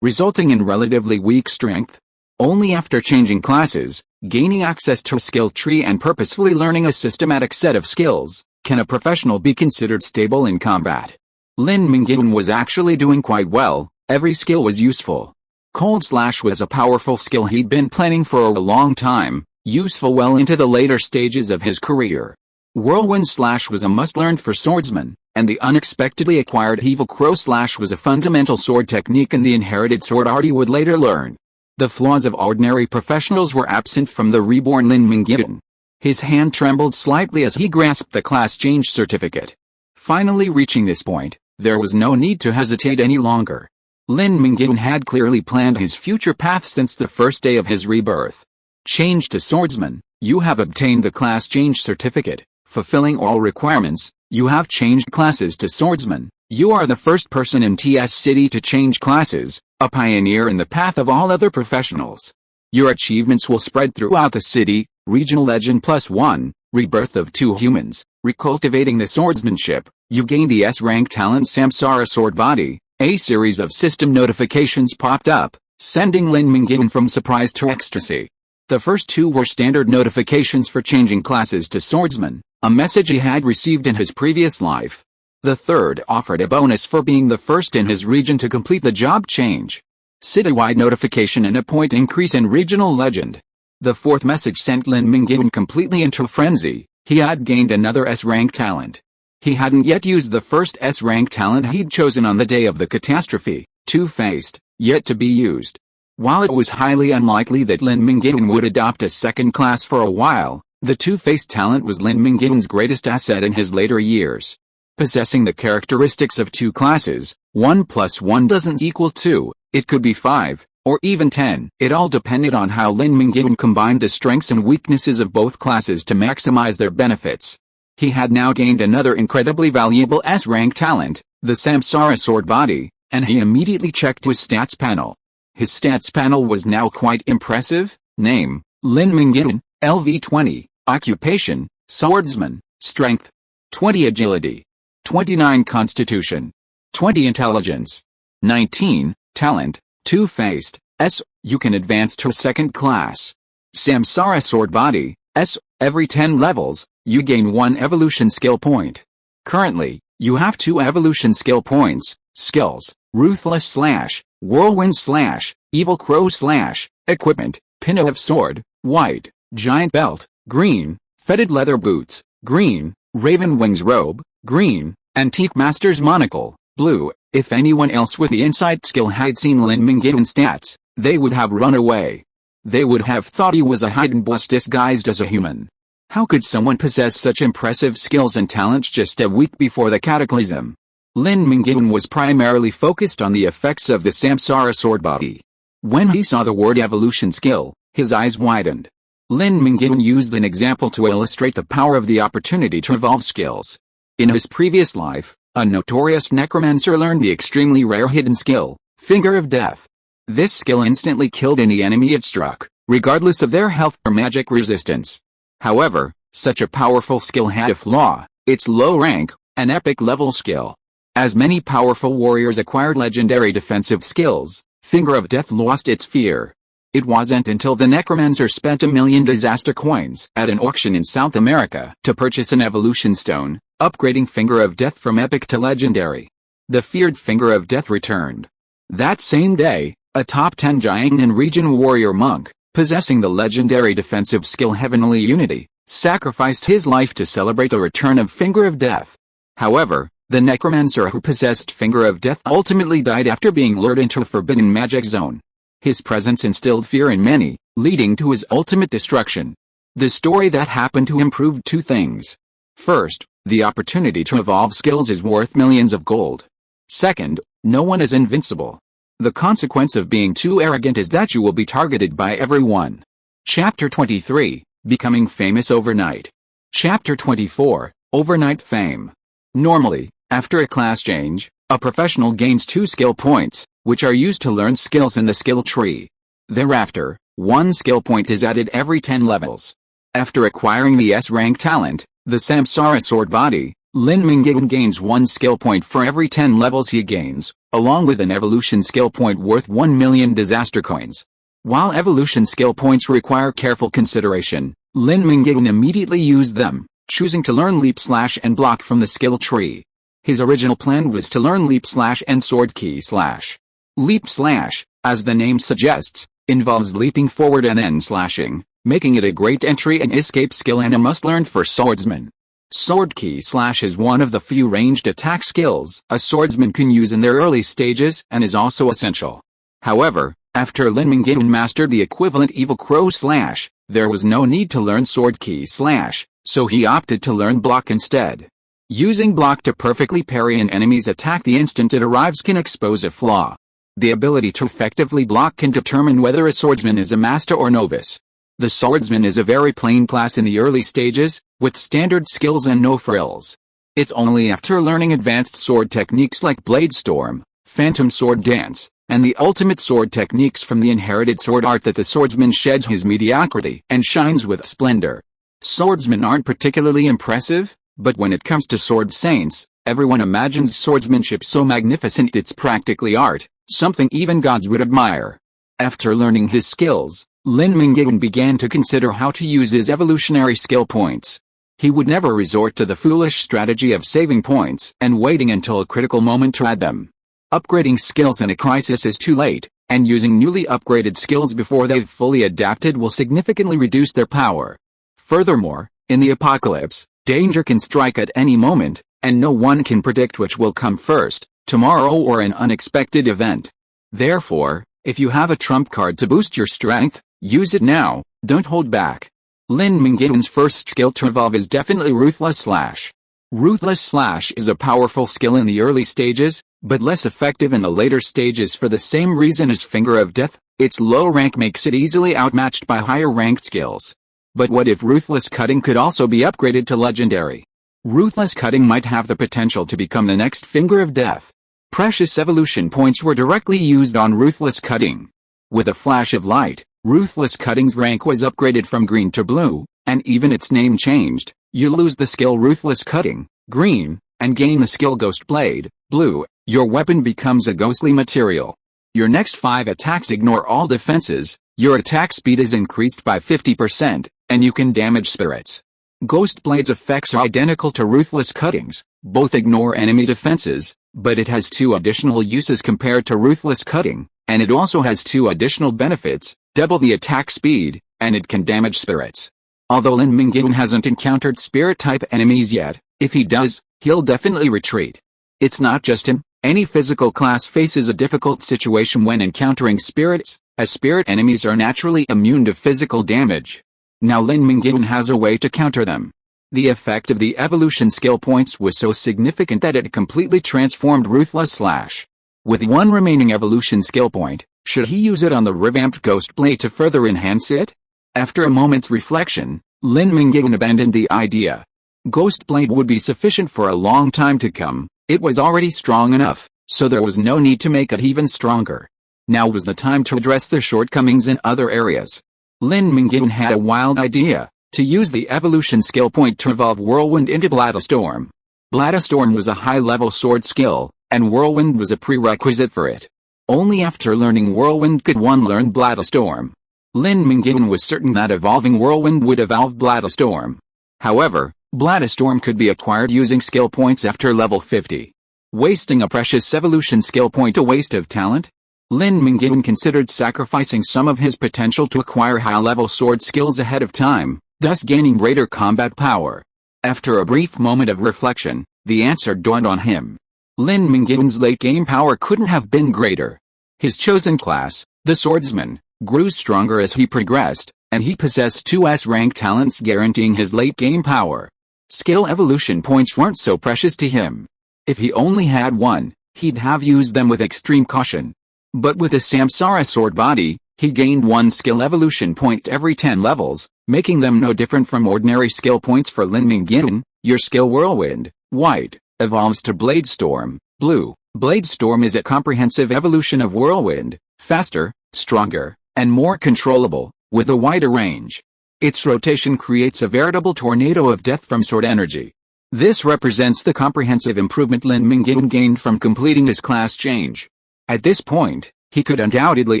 resulting in relatively weak strength. Only after changing classes, gaining access to a skill tree and purposefully learning a systematic set of skills, can a professional be considered stable in combat. Lin Mingyuan was actually doing quite well. Every skill was useful. Cold Slash was a powerful skill he'd been planning for a long time, useful well into the later stages of his career. Whirlwind Slash was a must-learn for swordsmen, and the unexpectedly acquired Evil Crow Slash was a fundamental sword technique and the inherited sword art he would later learn. The flaws of ordinary professionals were absent from the reborn Lin Mingyuan. His hand trembled slightly as he grasped the class change certificate. Finally reaching this point, there was no need to hesitate any longer. Lin Mingyuan had clearly planned his future path since the first day of his rebirth. Change to swordsman, you have obtained the class change certificate. Fulfilling all requirements, you have changed classes to swordsman. You are the first person in TS City to change classes, a pioneer in the path of all other professionals. Your achievements will spread throughout the city. Regional Legend +1, Rebirth of 2 Humans, Recultivating the Swordsmanship, you gain the S-rank talent Samsara Sword Body. A series of system notifications popped up, sending Lin Mingyuan from surprise to ecstasy. The first two were standard notifications for changing classes to swordsman, a message he had received in his previous life. The third offered a bonus for being the first in his region to complete the job change. Citywide notification and a point increase in Regional Legend. The fourth message sent Lin Mingyuan completely into a frenzy. He had gained another S-rank talent. He hadn't yet used the first S-rank talent he'd chosen on the day of the catastrophe, Two-Faced, yet to be used. While it was highly unlikely that Lin Mingyuan would adopt a second class for a while, the Two-Faced talent was Lin Mingyuan's greatest asset in his later years. Possessing the characteristics of two classes, 1 plus 1 doesn't equal 2, it could be 5, or even 10. It all depended on how Lin Mingyuan combined the strengths and weaknesses of both classes to maximize their benefits. He had now gained another incredibly valuable S-rank talent, the Samsara Sword Body, and he immediately checked his stats panel. His stats panel was now quite impressive. Name, Lin Mingyuan, LV 20, Occupation, Swordsman, Strength, 20 Agility, 29 Constitution, 20 Intelligence, 19, Talent, Two-Faced, S. You can advance to second class. Samsara Sword Body, S. Every 10 levels, you gain 1 evolution skill point. Currently, you have 2 evolution skill points, skills, Ruthless / Whirlwind / Evil Crow / Equipment, Pin of Sword, White, Giant Belt, Green, Fetid Leather Boots, Green, Raven Wings Robe, Green, Antique Master's Monocle, Blue. If anyone else with the Insight skill had seen Lin Mingyuan's stats, they would have run away. They would have thought he was a hidden boss disguised as a human. How could someone possess such impressive skills and talents just a week before the cataclysm? Lin Mingyuan was primarily focused on the effects of the Samsara Sword Body. When he saw the word evolution skill, his eyes widened. Lin Mingyuan used an example to illustrate the power of the opportunity to evolve skills. In his previous life, a notorious necromancer learned the extremely rare hidden skill, Finger of Death. This skill instantly killed any enemy it struck, regardless of their health or magic resistance. However, such a powerful skill had a flaw: its low rank, an epic level skill. As many powerful warriors acquired legendary defensive skills, Finger of Death lost its fear. It wasn't until the necromancer spent 1 million disaster coins at an auction in South America to purchase an evolution stone, upgrading Finger of Death from epic to legendary. The feared Finger of Death returned. That same day, a top 10 Jiangnan region warrior monk, possessing the legendary defensive skill Heavenly Unity, sacrificed his life to celebrate the return of Finger of Death. However, the necromancer who possessed Finger of Death ultimately died after being lured into a forbidden magic zone. His presence instilled fear in many, leading to his ultimate destruction. The story that happened to him proved 2 things. First, the opportunity to evolve skills is worth millions of gold. Second, no one is invincible. The consequence of being too arrogant is that you will be targeted by everyone. Chapter 23, Becoming Famous Overnight. Chapter 24, Overnight Fame. Normally, after a class change, a professional gains 2 skill points, which are used to learn skills in the skill tree. Thereafter, 1 skill point is added every 10 levels. After acquiring the S-rank talent, the Samsara Sword Body, Lin Mingyuan gains 1 skill point for every 10 levels he gains, along with an evolution skill point worth 1 million disaster coins. While evolution skill points require careful consideration, Lin Mingyuan immediately used them, choosing to learn Leap / and Block from the skill tree. His original plan was to learn Leap / and Sword Key /. Leap /, as the name suggests, involves leaping forward and then slashing, making it a great entry and escape skill and a must-learn for swordsmen. Sword Key / is one of the few ranged attack skills a swordsman can use in their early stages and is also essential. However, after Lin Mingyuan mastered the equivalent Evil Crow /, there was no need to learn Sword Key /, so he opted to learn Block instead. Using Block to perfectly parry an enemy's attack the instant it arrives can expose a flaw. The ability to effectively block can determine whether a swordsman is a master or novice. The swordsman is a very plain class in the early stages, with standard skills and no frills. It's only after learning advanced sword techniques like Blade Storm, Phantom Sword Dance, and the ultimate sword techniques from the inherited sword art that the swordsman sheds his mediocrity and shines with splendor. Swordsmen aren't particularly impressive, but when it comes to sword saints, everyone imagines swordsmanship so magnificent it's practically art, something even gods would admire. After learning his skills, Lin Mingyuan began to consider how to use his evolutionary skill points. He would never resort to the foolish strategy of saving points and waiting until a critical moment to add them. Upgrading skills in a crisis is too late, and using newly upgraded skills before they've fully adapted will significantly reduce their power. Furthermore, in the apocalypse, danger can strike at any moment, and no one can predict which will come first, tomorrow or an unexpected event. Therefore, if you have a trump card to boost your strength, use it now, don't hold back. Lin Mingyuan's first skill to evolve is definitely Ruthless Slash. Ruthless Slash is a powerful skill in the early stages, but less effective in the later stages for the same reason as Finger of Death. Its low rank makes it easily outmatched by higher ranked skills. But what if Ruthless Cutting could also be upgraded to Legendary? Ruthless Cutting might have the potential to become the next Finger of Death. Precious evolution points were directly used on Ruthless Cutting. With a flash of light, Ruthless Cutting's rank was upgraded from green to blue, and even its name changed. You lose the skill Ruthless Cutting, green, and gain the skill Ghost Blade, blue. Your weapon becomes a ghostly material. Your next 5 attacks ignore all defenses, your attack speed is increased by 50%, and you can damage spirits. Ghost Blade's effects are identical to Ruthless Cutting's, both ignore enemy defenses, but it has 2 additional uses compared to Ruthless Cutting, and it also has 2 additional benefits, double the attack speed, and it can damage spirits. Although Lin Mingyuan hasn't encountered spirit-type enemies yet, if he does, he'll definitely retreat. It's not just him, any physical class faces a difficult situation when encountering spirits, as spirit enemies are naturally immune to physical damage. Now Lin Mingyuan has a way to counter them. The effect of the evolution skill points was so significant that it completely transformed Ruthless Slash. With 1 remaining evolution skill point, should he use it on the revamped Ghost Blade to further enhance it? After a moment's reflection, Lin Mingyuan abandoned the idea. Ghost Blade would be sufficient for a long time to come, it was already strong enough, so there was no need to make it even stronger. Now was the time to address the shortcomings in other areas. Lin Mingyuan had a wild idea, to use the evolution skill point to evolve Whirlwind into Bladestorm. Bladestorm was a high-level sword skill, and Whirlwind was a prerequisite for it. Only after learning Whirlwind could one learn Bladestorm. Lin Mingyuan was certain that evolving Whirlwind would evolve Bladestorm. However, Bladestorm could be acquired using skill points after level 50. Wasting a precious evolution skill point a waste of talent? Lin Mingyuan considered sacrificing some of his potential to acquire high-level sword skills ahead of time, thus gaining greater combat power. After a brief moment of reflection, the answer dawned on him. Lin Mingyuan's late-game power couldn't have been greater. His chosen class, the swordsman, grew stronger as he progressed, and he possessed 2 S-rank talents guaranteeing his late-game power. Skill evolution points weren't so precious to him. If he only had 1, he'd have used them with extreme caution. But with a Samsara sword body, he gained 1 skill evolution point every 10 levels, making them no different from ordinary skill points for Lin Mingyuan. Your skill Whirlwind, white, evolves to Bladestorm, blue. Bladestorm is a comprehensive evolution of Whirlwind, faster, stronger, and more controllable, with a wider range. Its rotation creates a veritable tornado of death from sword energy. This represents the comprehensive improvement Lin Mingyuan gained from completing his class change. At this point, he could undoubtedly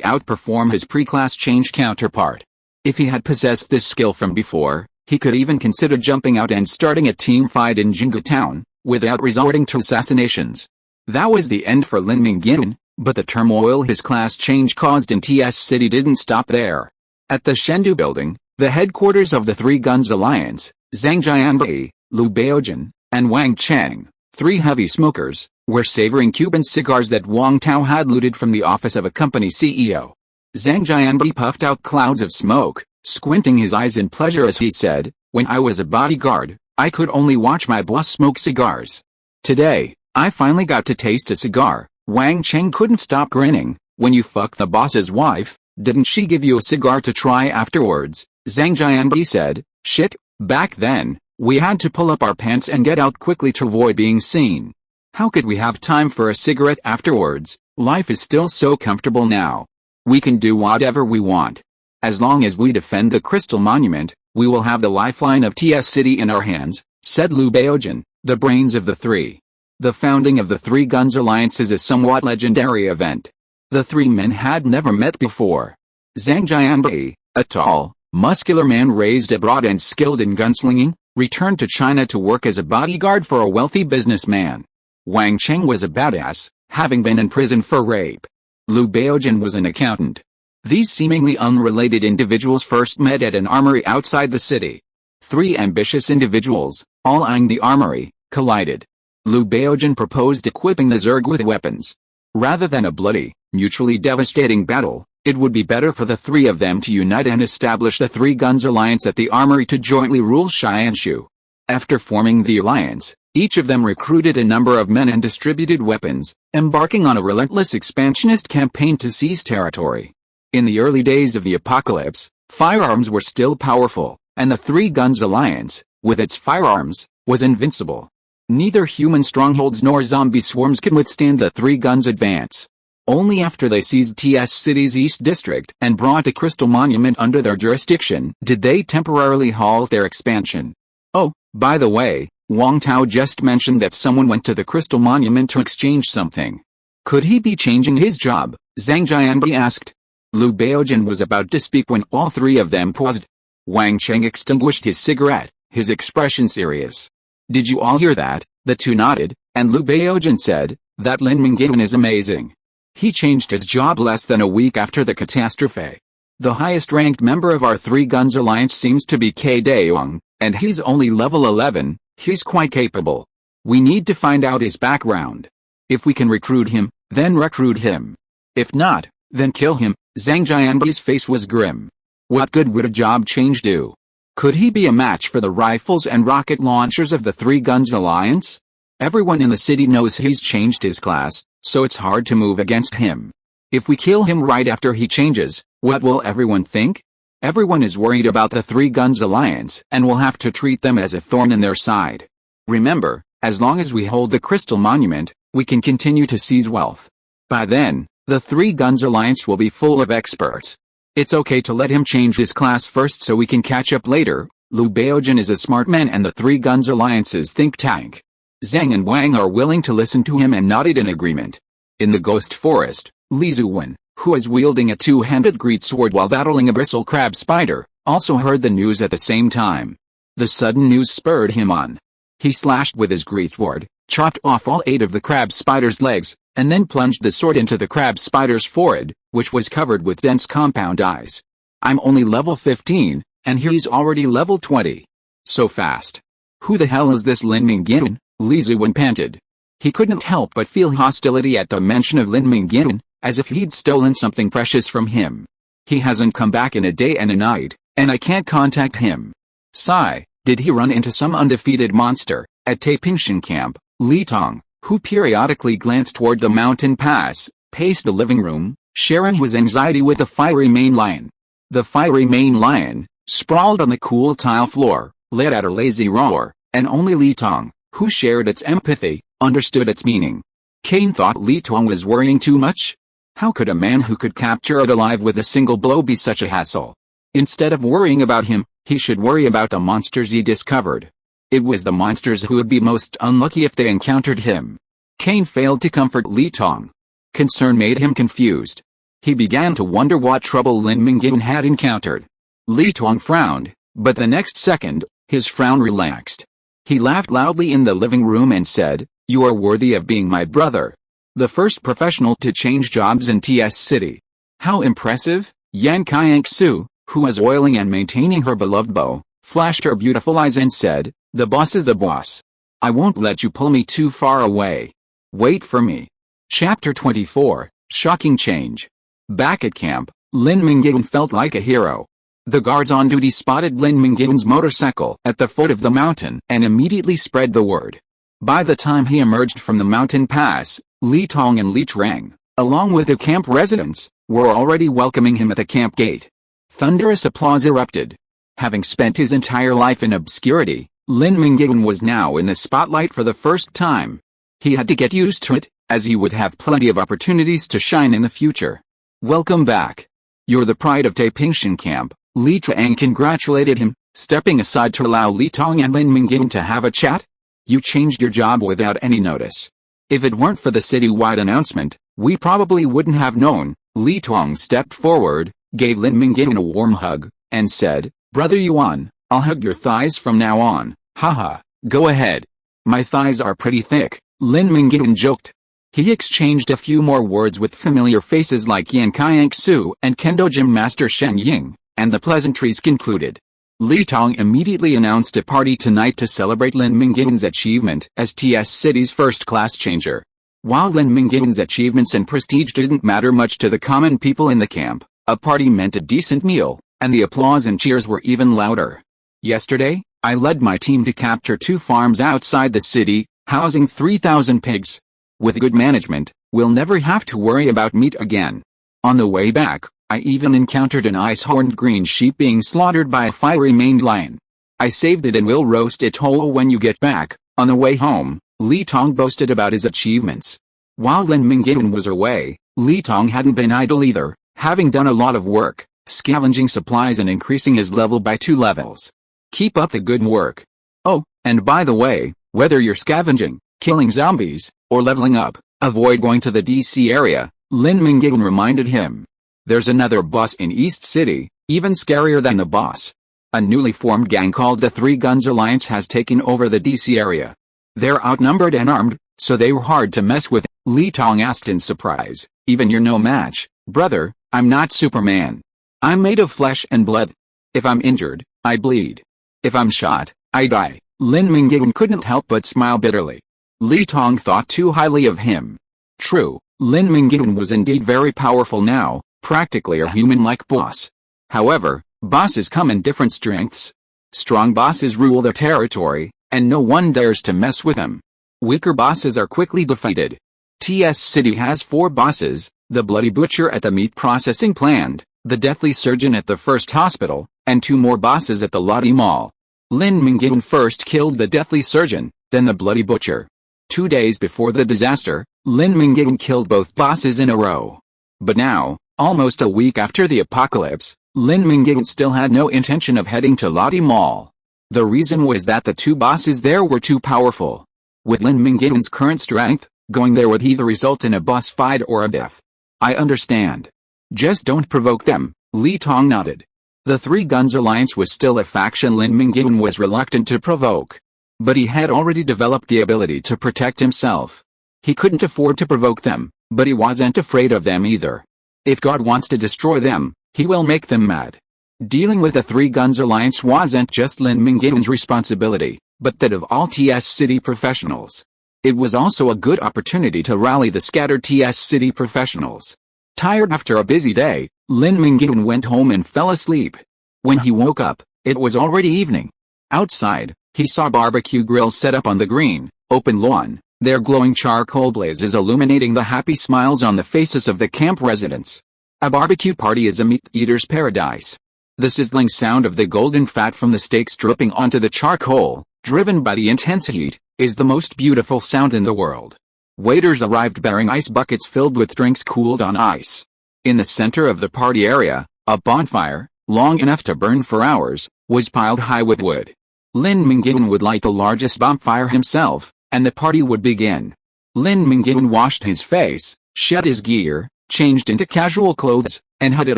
outperform his pre-class change counterpart. If he had possessed this skill from before, he could even consider jumping out and starting a team fight in Jingu Town, without resorting to assassinations. That was the end for Lin Mingyuan, but the turmoil his class change caused in TS City didn't stop there. At the Chengdu building, the headquarters of the Three Guns Alliance, Zhang Jianbai, Liu Baojun, and Wang Cheng, 3 heavy smokers, were savoring Cuban cigars that Wang Tao had looted from the office of a company CEO. Zhang Jianbai puffed out clouds of smoke, squinting his eyes in pleasure as he said, "When I was a bodyguard, I could only watch my boss smoke cigars. Today, I finally got to taste a cigar." Wang Cheng couldn't stop grinning. "When you fucked the boss's wife, didn't she give you a cigar to try afterwards?" Zhang Jianbai said, "Shit, back then, we had to pull up our pants and get out quickly to avoid being seen. How could we have time for a cigarette afterwards? Life is still so comfortable now. We can do whatever we want. As long as we defend the Crystal Monument, we will have the lifeline of TS City in our hands," said Liu Baojun, the brains of the 3. The founding of the Three Guns Alliance is a somewhat legendary event. The 3 men had never met before. Zhang Jianbai, a tall, muscular man raised abroad and skilled in gunslinging, returned to China to work as a bodyguard for a wealthy businessman. Wang Cheng was a badass, having been in prison for rape. Liu Baojin was an accountant. These seemingly unrelated individuals first met at an armory outside the city. Three ambitious individuals, all eyeing the armory, collided. Liu Baojin proposed equipping the Zerg with weapons. Rather than a bloody, mutually devastating battle, it would be better for the three of them to unite and establish the Three Guns Alliance at the armory to jointly rule Qianxue. After forming the alliance, each of them recruited a number of men and distributed weapons, embarking on a relentless expansionist campaign to seize territory. In the early days of the apocalypse, firearms were still powerful, and the Three Guns Alliance, with its firearms, was invincible. Neither human strongholds nor zombie swarms could withstand the Three Guns' advance. Only after they seized TS City's East District and brought a crystal monument under their jurisdiction did they temporarily halt their expansion. Oh, by the way, Wang Tao just mentioned that someone went to the crystal monument to exchange something. Could he be changing his job? Zhang Jianbi asked. Liu Baojin was about to speak when all three of them paused. Wang Cheng extinguished his cigarette, his expression serious. Did you all hear that? The two nodded, and Liu Baojin said, that Lin Mingyuan is amazing. He changed his job less than a week after the catastrophe. The highest-ranked member of our Three Guns Alliance seems to be K. Daewang, and he's only level 11, he's quite capable. We need to find out his background. If we can recruit him, then recruit him. If not, then kill him. Zhang Jianbi's face was grim. What good would a job change do? Could he be a match for the rifles and rocket launchers of the Three Guns Alliance? Everyone in the city knows he's changed his class, so it's hard to move against him. If we kill him right after he changes, what will everyone think? Everyone is worried about the Three Guns Alliance and will have to treat them as a thorn in their side. Remember, as long as we hold the Crystal Monument, we can continue to seize wealth. By then, the Three Guns Alliance will be full of experts. It's okay to let him change his class first so we can catch up later. Liu Baojin is a smart man and the Three Guns Alliance's think tank. Zhang and Wang are willing to listen to him and nodded in agreement. In the Ghost Forest, Li Zuwen, who was wielding a two-handed greatsword while battling a bristle crab spider, also heard the news at the same time. The sudden news spurred him on. He slashed with his greatsword, chopped off all 8 of the crab spider's legs, and then plunged the sword into the crab spider's forehead, which was covered with dense compound eyes. I'm only level 15, and he's already level 20. So fast. Who the hell is this Lin Mingyuan? Li Zuwen panted. He couldn't help but feel hostility at the mention of Lin Mingyuan, as if he'd stolen something precious from him. He hasn't come back in a day and a night, and I can't contact him. Sigh, did he run into some undefeated monster? At Taipingxian camp, Li Tong, who periodically glanced toward the mountain pass, paced the living room, sharing his anxiety with the fiery mane lion. The fiery mane lion, sprawled on the cool tile floor, let out a lazy roar, and only Li Tong, who shared its empathy, understood its meaning. Kane thought Li Tong was worrying too much. How could a man who could capture it alive with a single blow be such a hassle? Instead of worrying about him, he should worry about the monsters he discovered. It was the monsters who would be most unlucky if they encountered him. Kane failed to comfort Li Tong. Concern made him confused. He began to wonder what trouble Lin Mingyuan had encountered. Li Tong frowned, but the next second, his frown relaxed. He laughed loudly in the living room and said, "You are worthy of being my brother. The first professional to change jobs in TS City. How impressive." Yan Qianxue, who was oiling and maintaining her beloved bow, flashed her beautiful eyes and said, "The boss is the boss. I won't let you pull me too far away. Wait for me." Chapter 24, Shocking Change. Back at camp, Lin Mingyuan felt like a hero. The guards on duty spotted Lin Mingyuan's motorcycle at the foot of the mountain and immediately spread the word. By the time he emerged from the mountain pass, Li Tong and Li Trang, along with the camp residents, were already welcoming him at the camp gate. Thunderous applause erupted. Having spent his entire life in obscurity, Lin Mingyuan was now in the spotlight for the first time. He had to get used to it, as he would have plenty of opportunities to shine in the future. "Welcome back. You're the pride of Taipingxian camp," Li Trang congratulated him, stepping aside to allow Li Tong and Lin Mingyuan to have a chat. "You changed your job without any notice. If it weren't for the city-wide announcement, we probably wouldn't have known." Li Tong stepped forward, gave Lin Mingyuan a warm hug, and said, "Brother Yuan, I'll hug your thighs from now on." "Haha, go ahead. My thighs are pretty thick," Lin Mingyuan joked. He exchanged a few more words with familiar faces like Yan Qianxue and Kendo Gym Master Shen Ying, and the pleasantries concluded. Li Tong immediately announced a party tonight to celebrate Lin Mingyuan's achievement as TS City's first class changer. While Lin Mingyuan's achievements and prestige didn't matter much to the common people in the camp, a party meant a decent meal, and the applause and cheers were even louder. Yesterday, I led my team to capture 2 farms outside the city, housing 3,000 pigs. With good management, we'll never have to worry about meat again. On the way back, I even encountered an ice-horned green sheep being slaughtered by a fiery-maned lion. I saved it and will roast it whole when you get back. On the way home, Li Tong boasted about his achievements. While Lin Mingyuan was away, Li Tong hadn't been idle either, having done a lot of work, scavenging supplies and increasing his level by 2 levels. Keep up the good work. Oh, and by the way, whether you're scavenging, killing zombies, or leveling up, avoid going to the DC area, Lin Mingyuan reminded him. There's another boss in East City, even scarier than the boss. A newly formed gang called the Three Guns Alliance has taken over the DC area. They're outnumbered and armed, so they were hard to mess with. Li Tong asked in surprise, even you're no match, brother. I'm not Superman. I'm made of flesh and blood. If I'm injured, I bleed. If I'm shot, I die. Lin Mingyuan couldn't help but smile bitterly. Li Tong thought too highly of him. True, Lin Mingyuan was indeed very powerful now, practically a human-like boss. However, bosses come in different strengths. Strong bosses rule their territory, and no one dares to mess with them. Weaker bosses are quickly defeated. TS City has 4 bosses, the Bloody Butcher at the meat processing plant, the Deathly Surgeon at the first hospital, and 2 more bosses at the Lottie Mall. Lin Mingyuan first killed the Deathly Surgeon, then the Bloody Butcher. 2 days before the disaster, Lin Mingyuan killed both bosses in a row. But now, almost a week after the apocalypse, Lin Mingyuan still had no intention of heading to Lottie Mall. The reason was that the 2 bosses there were too powerful. With Lin Mingyuan's current strength, going there would either result in a boss fight or a death. I understand. Just don't provoke them, Li Tong nodded. The Three Guns Alliance was still a faction Lin Mingyuan was reluctant to provoke. But he had already developed the ability to protect himself. He couldn't afford to provoke them, but he wasn't afraid of them either. If God wants to destroy them, he will make them mad. Dealing with the Three Guns Alliance wasn't just Lin Mingyuan's responsibility, but that of all TS City professionals. It was also a good opportunity to rally the scattered TS City professionals. Tired after a busy day, Lin Mingyuan went home and fell asleep. When he woke up, it was already evening. Outside, he saw barbecue grills set up on the green, open lawn, their glowing charcoal blazes illuminating the happy smiles on the faces of the camp residents. A barbecue party is a meat eater's paradise. The sizzling sound of the golden fat from the steaks dripping onto the charcoal, driven by the intense heat, is the most beautiful sound in the world. Waiters arrived bearing ice buckets filled with drinks cooled on ice. In the center of the party area, a bonfire, long enough to burn for hours, was piled high with wood. Lin Mingyuan would light the largest bonfire himself, and the party would begin. Lin Mingyuan washed his face, shed his gear, changed into casual clothes, and headed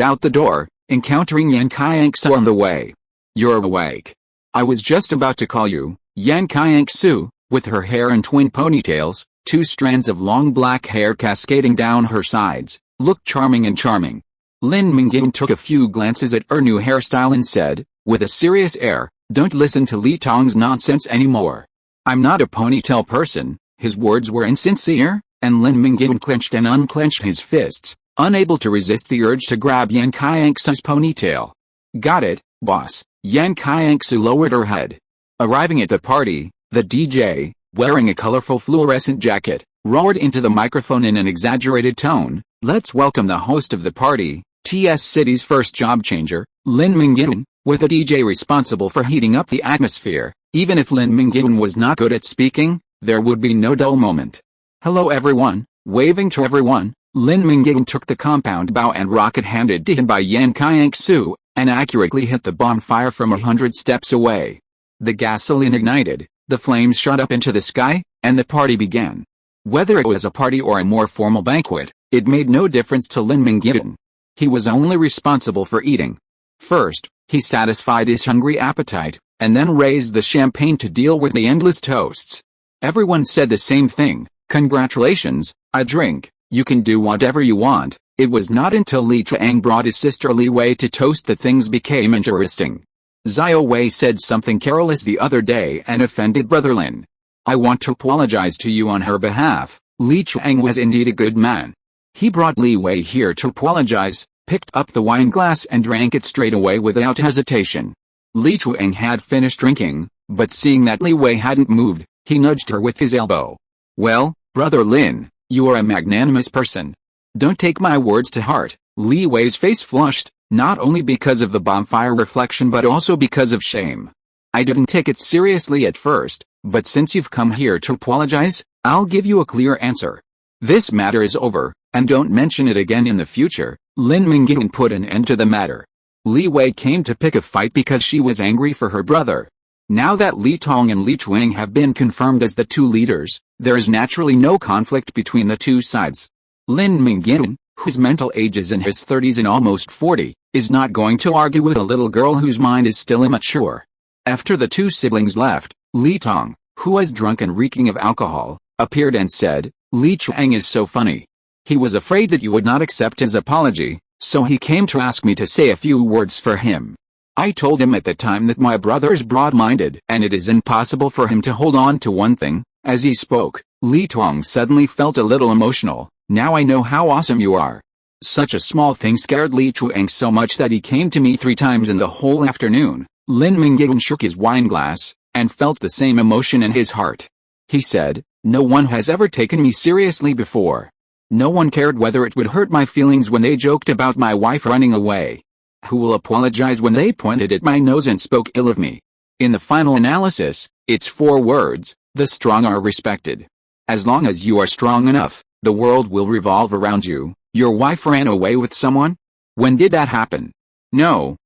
out the door, encountering Yan Qianxue on the way. You're awake. I was just about to call you. Yan Qianxue, with her hair in twin ponytails, 2 strands of long black hair cascading down her sides, looked charming and charming. Lin Mingyuan took a few glances at her new hairstyle and said, with a serious air, don't listen to Li Tong's nonsense anymore. I'm not a ponytail person. His words were insincere, and Lin Mingyuan clenched and unclenched his fists, unable to resist the urge to grab Yan Qianxue's ponytail. Got it, boss. Yan Qianxue lowered her head. Arriving at the party, the DJ, wearing a colorful fluorescent jacket, roared into the microphone in an exaggerated tone, let's welcome the host of the party, TS City's first job changer, Lin Mingyuan, with a DJ responsible for heating up the atmosphere. Even if Lin Mingyuan was not good at speaking, there would be no dull moment. Hello everyone. Waving to everyone, Lin Mingyuan took the compound bow and rocket handed to him by Yan Qianxue, and accurately hit the bonfire from 100 steps away. The gasoline ignited, the flames shot up into the sky, and the party began. Whether it was a party or a more formal banquet, it made no difference to Lin Mingyuan. He was only responsible for eating. First, he satisfied his hungry appetite, and then raised the champagne to deal with the endless toasts. Everyone said the same thing, congratulations, "I drink, you can do whatever you want." It was not until Li Chuang brought his sister Li Wei to toast that things became interesting. Xiao Wei said something careless the other day and offended Brother Lin. "I want to apologize to you on her behalf." Li Chuang was indeed a good man. He brought Li Wei here to apologize, picked up the wine glass and drank it straight away without hesitation. Li Chuang had finished drinking, but seeing that Li Wei hadn't moved, he nudged her with his elbow. "Well, Brother Lin, you are a magnanimous person. Don't take my words to heart." Li Wei's face flushed, not only because of the bonfire reflection but also because of shame. "I didn't take it seriously at first, but since you've come here to apologize, I'll give you a clear answer. This matter is over, and don't mention it again in the future." Lin Mingyuan put an end to the matter. Li Wei came to pick a fight because she was angry for her brother. Now that Li Tong and Li Chuang have been confirmed as the two leaders, there is naturally no conflict between the two sides. Lin Mingyuan, whose mental age is in his 30s and almost 40, is not going to argue with a little girl whose mind is still immature. After the two siblings left, Li Tong, who was drunk and reeking of alcohol, appeared and said, "Li Chuang is so funny. He was afraid that you would not accept his apology, so he came to ask me to say a few words for him. I told him at the time that my brother is broad-minded and it is impossible for him to hold on to one thing." As he spoke, Li Tong suddenly felt a little emotional. "Now I know how awesome you are." Such a small thing scared Li Chuang so much that he came to me 3 times in the whole afternoon. Lin Mingyuan shook his wine glass, and felt the same emotion in his heart. He said, "No one has ever taken me seriously before. No one cared whether it would hurt my feelings when they joked about my wife running away. Who will apologize when they pointed at my nose and spoke ill of me? In the final analysis, it's 4 words, the strong are respected. As long as you are strong enough, the world will revolve around you." Your wife ran away with someone? When did that happen? No,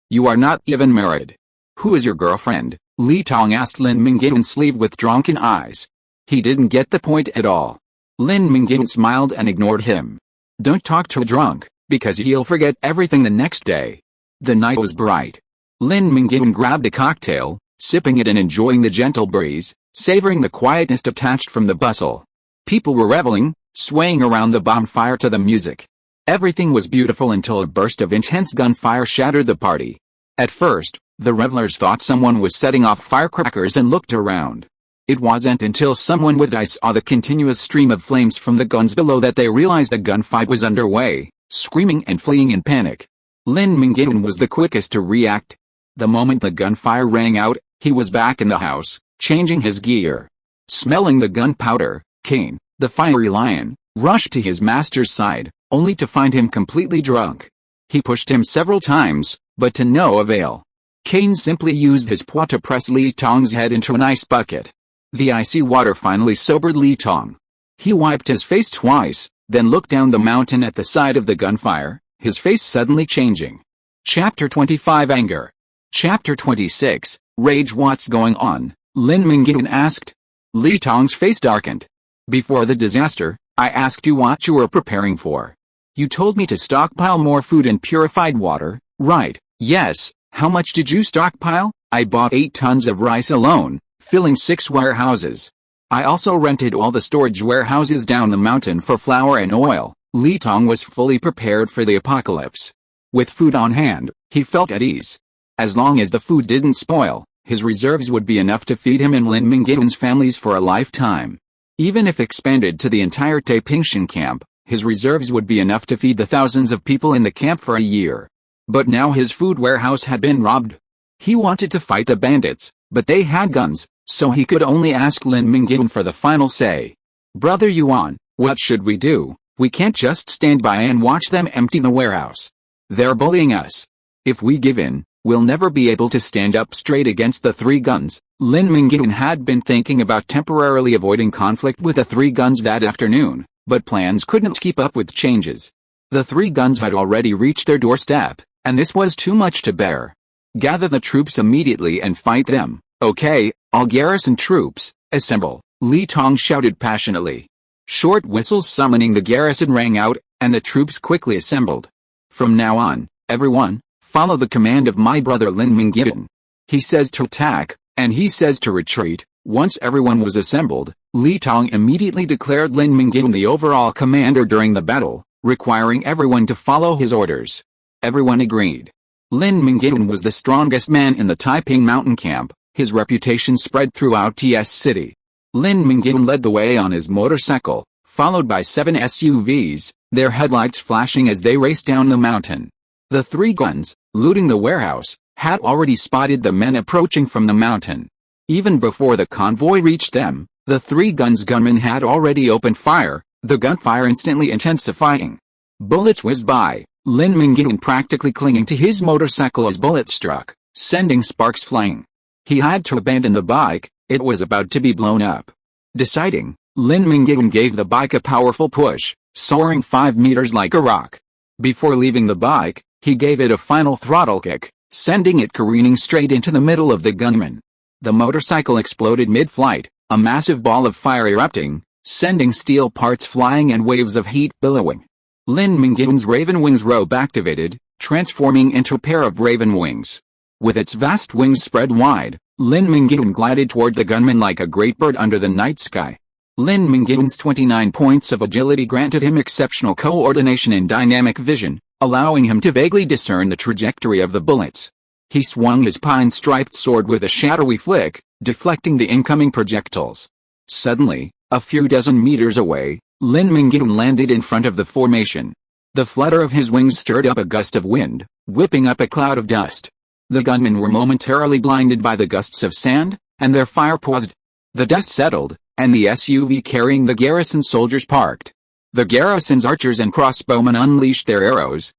you are not even married. Who is your girlfriend? Li Tong asked Lin Mingyuan's sleeve with drunken eyes. He didn't get the point at all. Lin Mingyuan smiled and ignored him. Don't talk to a drunk, because he'll forget everything the next day. The night was bright. Lin Mingyuan grabbed a cocktail, sipping it and enjoying the gentle breeze, savoring the quietness detached from the bustle. People were reveling, swaying around the bonfire to the music. Everything was beautiful until a burst of intense gunfire shattered the party. At first, the revelers thought someone was setting off firecrackers and looked around. It wasn't until someone with eyes saw the continuous stream of flames from the guns below that they realized a gunfight was underway, screaming and fleeing in panic. Lin Mingyuan was the quickest to react. The moment the gunfire rang out, he was back in the house, changing his gear. Smelling the gunpowder, Cain, the fiery lion, rushed to his master's side, only to find him completely drunk. He pushed him several times, but to no avail. Cain simply used his paw to press Li Tong's head into an ice bucket. The icy water finally sobered Li Tong. He wiped his face twice, then looked down the mountain at the side of the gunfire, his face suddenly changing. Chapter 25 Anger. Chapter 26 Rage. What's going on? Lin Mingyuan asked. Li Tong's face darkened. Before the disaster, I asked you what you were preparing for. You told me to stockpile more food and purified water, right? Yes. How much did you stockpile? I bought 8 tons of rice alone, filling 6 warehouses. I also rented all the storage warehouses down the mountain for flour and oil. Li Tong was fully prepared for the apocalypse. With food on hand, he felt at ease. As long as the food didn't spoil, his reserves would be enough to feed him and Lin Mingyuan's families for a lifetime. Even if expanded to the entire Taipingtian camp, his reserves would be enough to feed the thousands of people in the camp for a year. But now his food warehouse had been robbed. He wanted to fight the bandits, but they had guns, so he could only ask Lin Mingyuan for the final say. Brother Yuan, what should we do? We can't just stand by and watch them empty the warehouse. They're bullying us. If we give in, we'll never be able to stand up straight against the 3 guns. Lin Mingyuan had been thinking about temporarily avoiding conflict with the 3 guns that afternoon, but plans couldn't keep up with changes. The 3 guns had already reached their doorstep, and this was too much to bear. Gather the troops immediately and fight them. Okay, all garrison troops, assemble, Li Tong shouted passionately. Short whistles summoning the garrison rang out, and the troops quickly assembled. From now on, everyone, follow the command of my brother Lin Mingyuan. He says to attack, and he says to retreat. Once everyone was assembled, Li Tong immediately declared Lin Mingyuan the overall commander during the battle, requiring everyone to follow his orders. Everyone agreed. Lin Mingyuan was the strongest man in the Taiping mountain camp. His reputation spread throughout TS City. Lin Mingyuan led the way on his motorcycle, followed by 7 SUVs, their headlights flashing as they raced down the mountain. The 3 guns, looting the warehouse, had already spotted the men approaching from the mountain. Even before the convoy reached them, the 3 guns gunmen had already opened fire, the gunfire instantly intensifying. Bullets whizzed by, Lin Mingyuan practically clinging to his motorcycle as bullets struck, sending sparks flying. He had to abandon the bike, it was about to be blown up. Deciding, Lin Mingyuan gave the bike a powerful push, soaring 5 meters like a rock. Before leaving the bike, he gave it a final throttle kick, sending it careening straight into the middle of the gunman. The motorcycle exploded mid-flight, a massive ball of fire erupting, sending steel parts flying and waves of heat billowing. Lin Mingyuan's Raven Wings robe activated, transforming into a pair of raven wings. With its vast wings spread wide, Lin Mingyuan glided toward the gunman like a great bird under the night sky. Lin Mingyuan's 29 points of agility granted him exceptional coordination and dynamic vision, allowing him to vaguely discern the trajectory of the bullets. He swung his pine-striped sword with a shadowy flick, deflecting the incoming projectiles. Suddenly, a few dozen meters away, Lin Mingyuan landed in front of the formation. The flutter of his wings stirred up a gust of wind, whipping up a cloud of dust. The gunmen were momentarily blinded by the gusts of sand, and their fire paused. The dust settled, and the SUV carrying the garrison soldiers parked. The garrison's archers and crossbowmen unleashed their arrows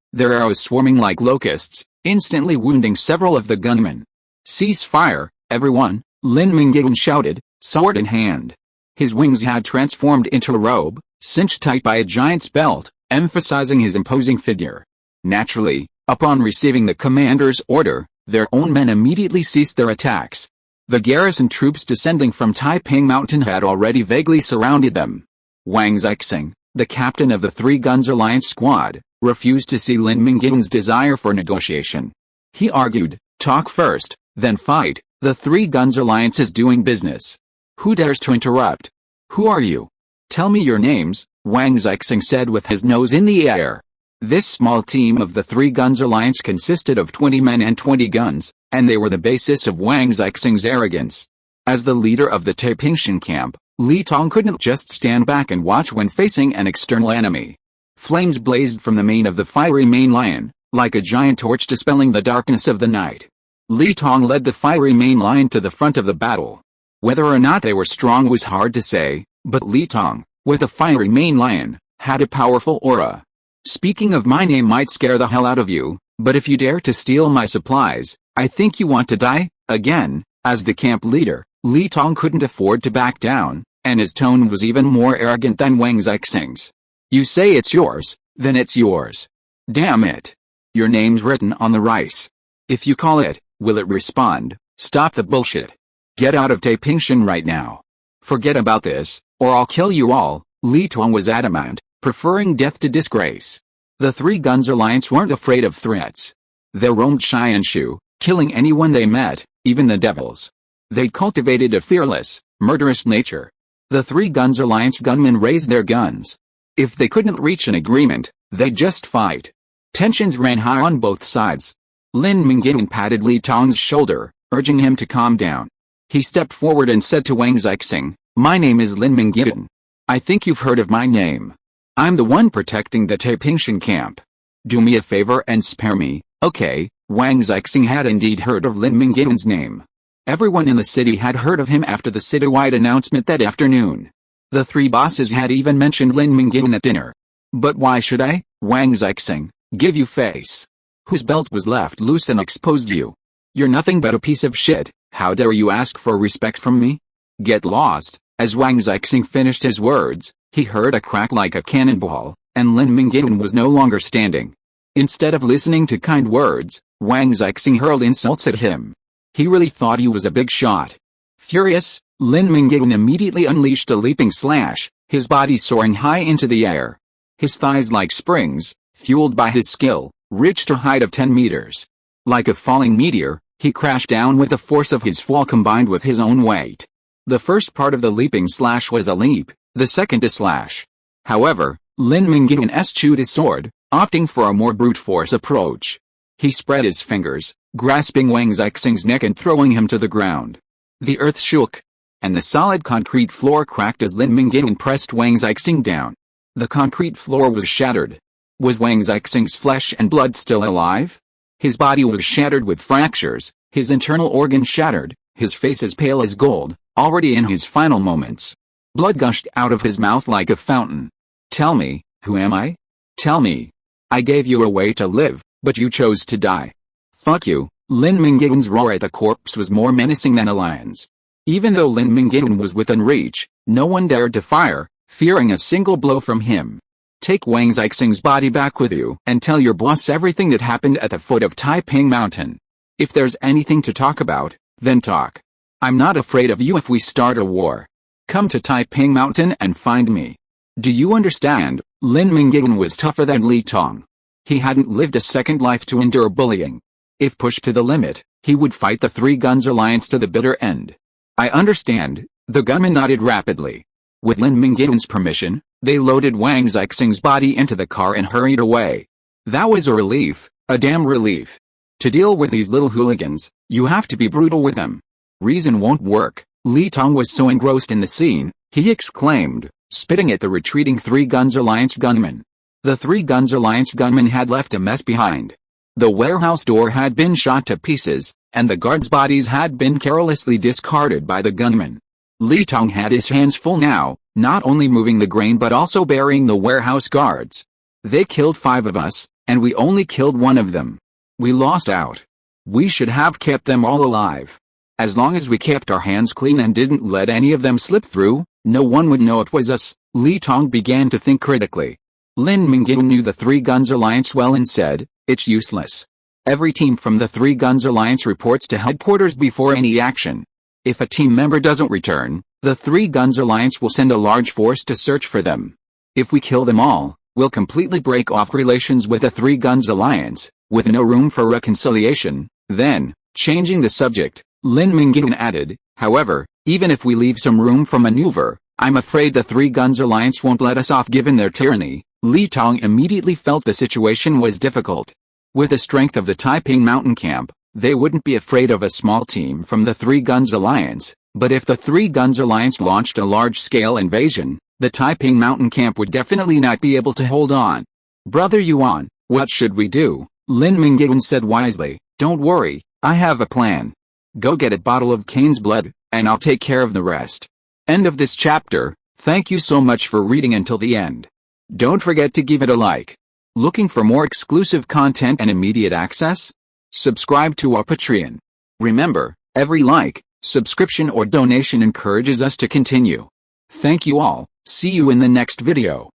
swarming like locusts, instantly wounding several of the gunmen. "Cease fire, everyone," Lin Mingyuan shouted, sword in hand. His wings had transformed into a robe, cinched tight by a giant's belt, emphasizing his imposing figure. Naturally, upon receiving the commander's order, their own men immediately ceased their attacks. The garrison troops descending from Taiping Mountain had already vaguely surrounded them. Wang Zixing, the captain of the 3 Guns Alliance squad, refused to see Lin Mingyuan's desire for negotiation. He argued, "Talk first, then fight, the 3 Guns Alliance is doing business. Who dares to interrupt? Who are you? Tell me your names," Wang Zixing said with his nose in the air. This small team of the 3 Guns Alliance consisted of 20 men and 20 guns, and they were the basis of Wang Zixing's arrogance. As the leader of the Taipingtian camp, Li Tong couldn't just stand back and watch when facing an external enemy. Flames blazed from the mane of the fiery main lion, like a giant torch dispelling the darkness of the night. Li Tong led the fiery main lion to the front of the battle. Whether or not they were strong was hard to say, but Li Tong, with a fiery main lion, had a powerful aura. "Speaking of my name might scare the hell out of you, but if you dare to steal my supplies, I think you want to die." Again, as the camp leader, Li Tong couldn't afford to back down, and his tone was even more arrogant than Wang Zixing's. "You say it's yours, then it's yours. Damn it. Your name's written on the rice. If you call it, will it respond? Stop the bullshit. Get out of Taipingtian right now. Forget about this, or I'll kill you all." Li Tong was adamant, preferring death to disgrace. The 3 Guns Alliance weren't afraid of threats. They roamed Qianxue, killing anyone they met, even the devils. They'd cultivated a fearless, murderous nature. The 3 Guns Alliance gunmen raised their guns. If they couldn't reach an agreement, they'd just fight. Tensions ran high on both sides. Lin Mingyuan patted Li Tong's shoulder, urging him to calm down. He stepped forward and said to Wang Zixing, "My name is Lin Mingyuan. I think you've heard of my name. I'm the one protecting the Taipingtian camp. Do me a favor and spare me, okay?" Wang Zixing had indeed heard of Lin Mingyuan's name. Everyone in the city had heard of him after the citywide announcement that afternoon. The 3 bosses had even mentioned Lin Mingyuan at dinner. "But why should I, Wang Zixing, give you face? Whose belt was left loose and exposed you? You're nothing but a piece of shit. How dare you ask for respect from me? Get lost." As Wang Zixing finished his words, he heard a crack like a cannonball, and Lin Mingyuan was no longer standing. Instead of listening to kind words, Wang Zixing hurled insults at him. He really thought he was a big shot. Furious, Lin Mingyuan immediately unleashed a leaping slash, his body soaring high into the air. His thighs like springs, fueled by his skill, reached a height of 10 meters. Like a falling meteor, he crashed down with the force of his fall combined with his own weight. The first part of the leaping slash was a leap, the second a slash. However, Lin Mingyuan eschewed his sword, opting for a more brute force approach. He spread his fingers, grasping Wang Zixing's neck and throwing him to the ground. The earth shook, and the solid concrete floor cracked as Lin Mingyuan pressed Wang Zixing down. The concrete floor was shattered. Was Wang Zixing's flesh and blood still alive? His body was shattered with fractures, his internal organs shattered, his face as pale as gold, already in his final moments. Blood gushed out of his mouth like a fountain. Tell me, who am I? Tell me. I gave you a way to live, but you chose to die. Fuck you. Lin Mingyuan's roar at the corpse was more menacing than a lion's. Even though Lin Mingyuan was within reach, no one dared to fire, fearing a single blow from him. Take Wang Zixing's body back with you and tell your boss everything that happened at the foot of Taiping Mountain. If there's anything to talk about, then talk. I'm not afraid of you if we start a war. Come to Taiping Mountain and find me. Do you understand? Lin Mingyuan was tougher than Li Tong. He hadn't lived a second life to endure bullying. If pushed to the limit, he would fight the Three Guns Alliance to the bitter end. I understand, the gunman nodded rapidly. With Lin Mingyuan's permission, they loaded Wang Zixing's body into the car and hurried away. That was a relief, a damn relief. To deal with these little hooligans, you have to be brutal with them. Reason won't work. Li Tong was so engrossed in the scene, he exclaimed, spitting at the retreating Three Guns Alliance gunmen. The Three Guns Alliance gunmen had left a mess behind. The warehouse door had been shot to pieces, and the guards' bodies had been carelessly discarded by the gunmen. Li Tong had his hands full now, not only moving the grain but also burying the warehouse guards. They killed 5 of us, and we only killed 1 of them. We lost out. We should have kept them all alive. As long as we kept our hands clean and didn't let any of them slip through, no one would know it was us. Li Tong began to think critically. Lin Mingyuan knew the Three Guns Alliance well and said, it's useless. Every team from the Three Guns Alliance reports to headquarters before any action. If a team member doesn't return, the Three Guns Alliance will send a large force to search for them. If we kill them all, we'll completely break off relations with the Three Guns Alliance, with no room for reconciliation. Then, changing the subject, Lin Mingyuan added, however, even if we leave some room for maneuver, I'm afraid the Three Guns Alliance won't let us off given their tyranny. Li Tong immediately felt the situation was difficult. With the strength of the Taiping Mountain camp, they wouldn't be afraid of a small team from the Three Guns Alliance, but if the Three Guns Alliance launched a large-scale invasion, the Taiping Mountain camp would definitely not be able to hold on. Brother Yuan, what should we do? Lin Mingyuan said wisely, don't worry, I have a plan. Go get a bottle of Cain's blood, and I'll take care of the rest. End of this chapter. Thank you so much for reading until the end. Don't forget to give it a like. Looking for more exclusive content and immediate access? Subscribe to our Patreon. Remember, every like, subscription or donation encourages us to continue. Thank you all. See you in the next video.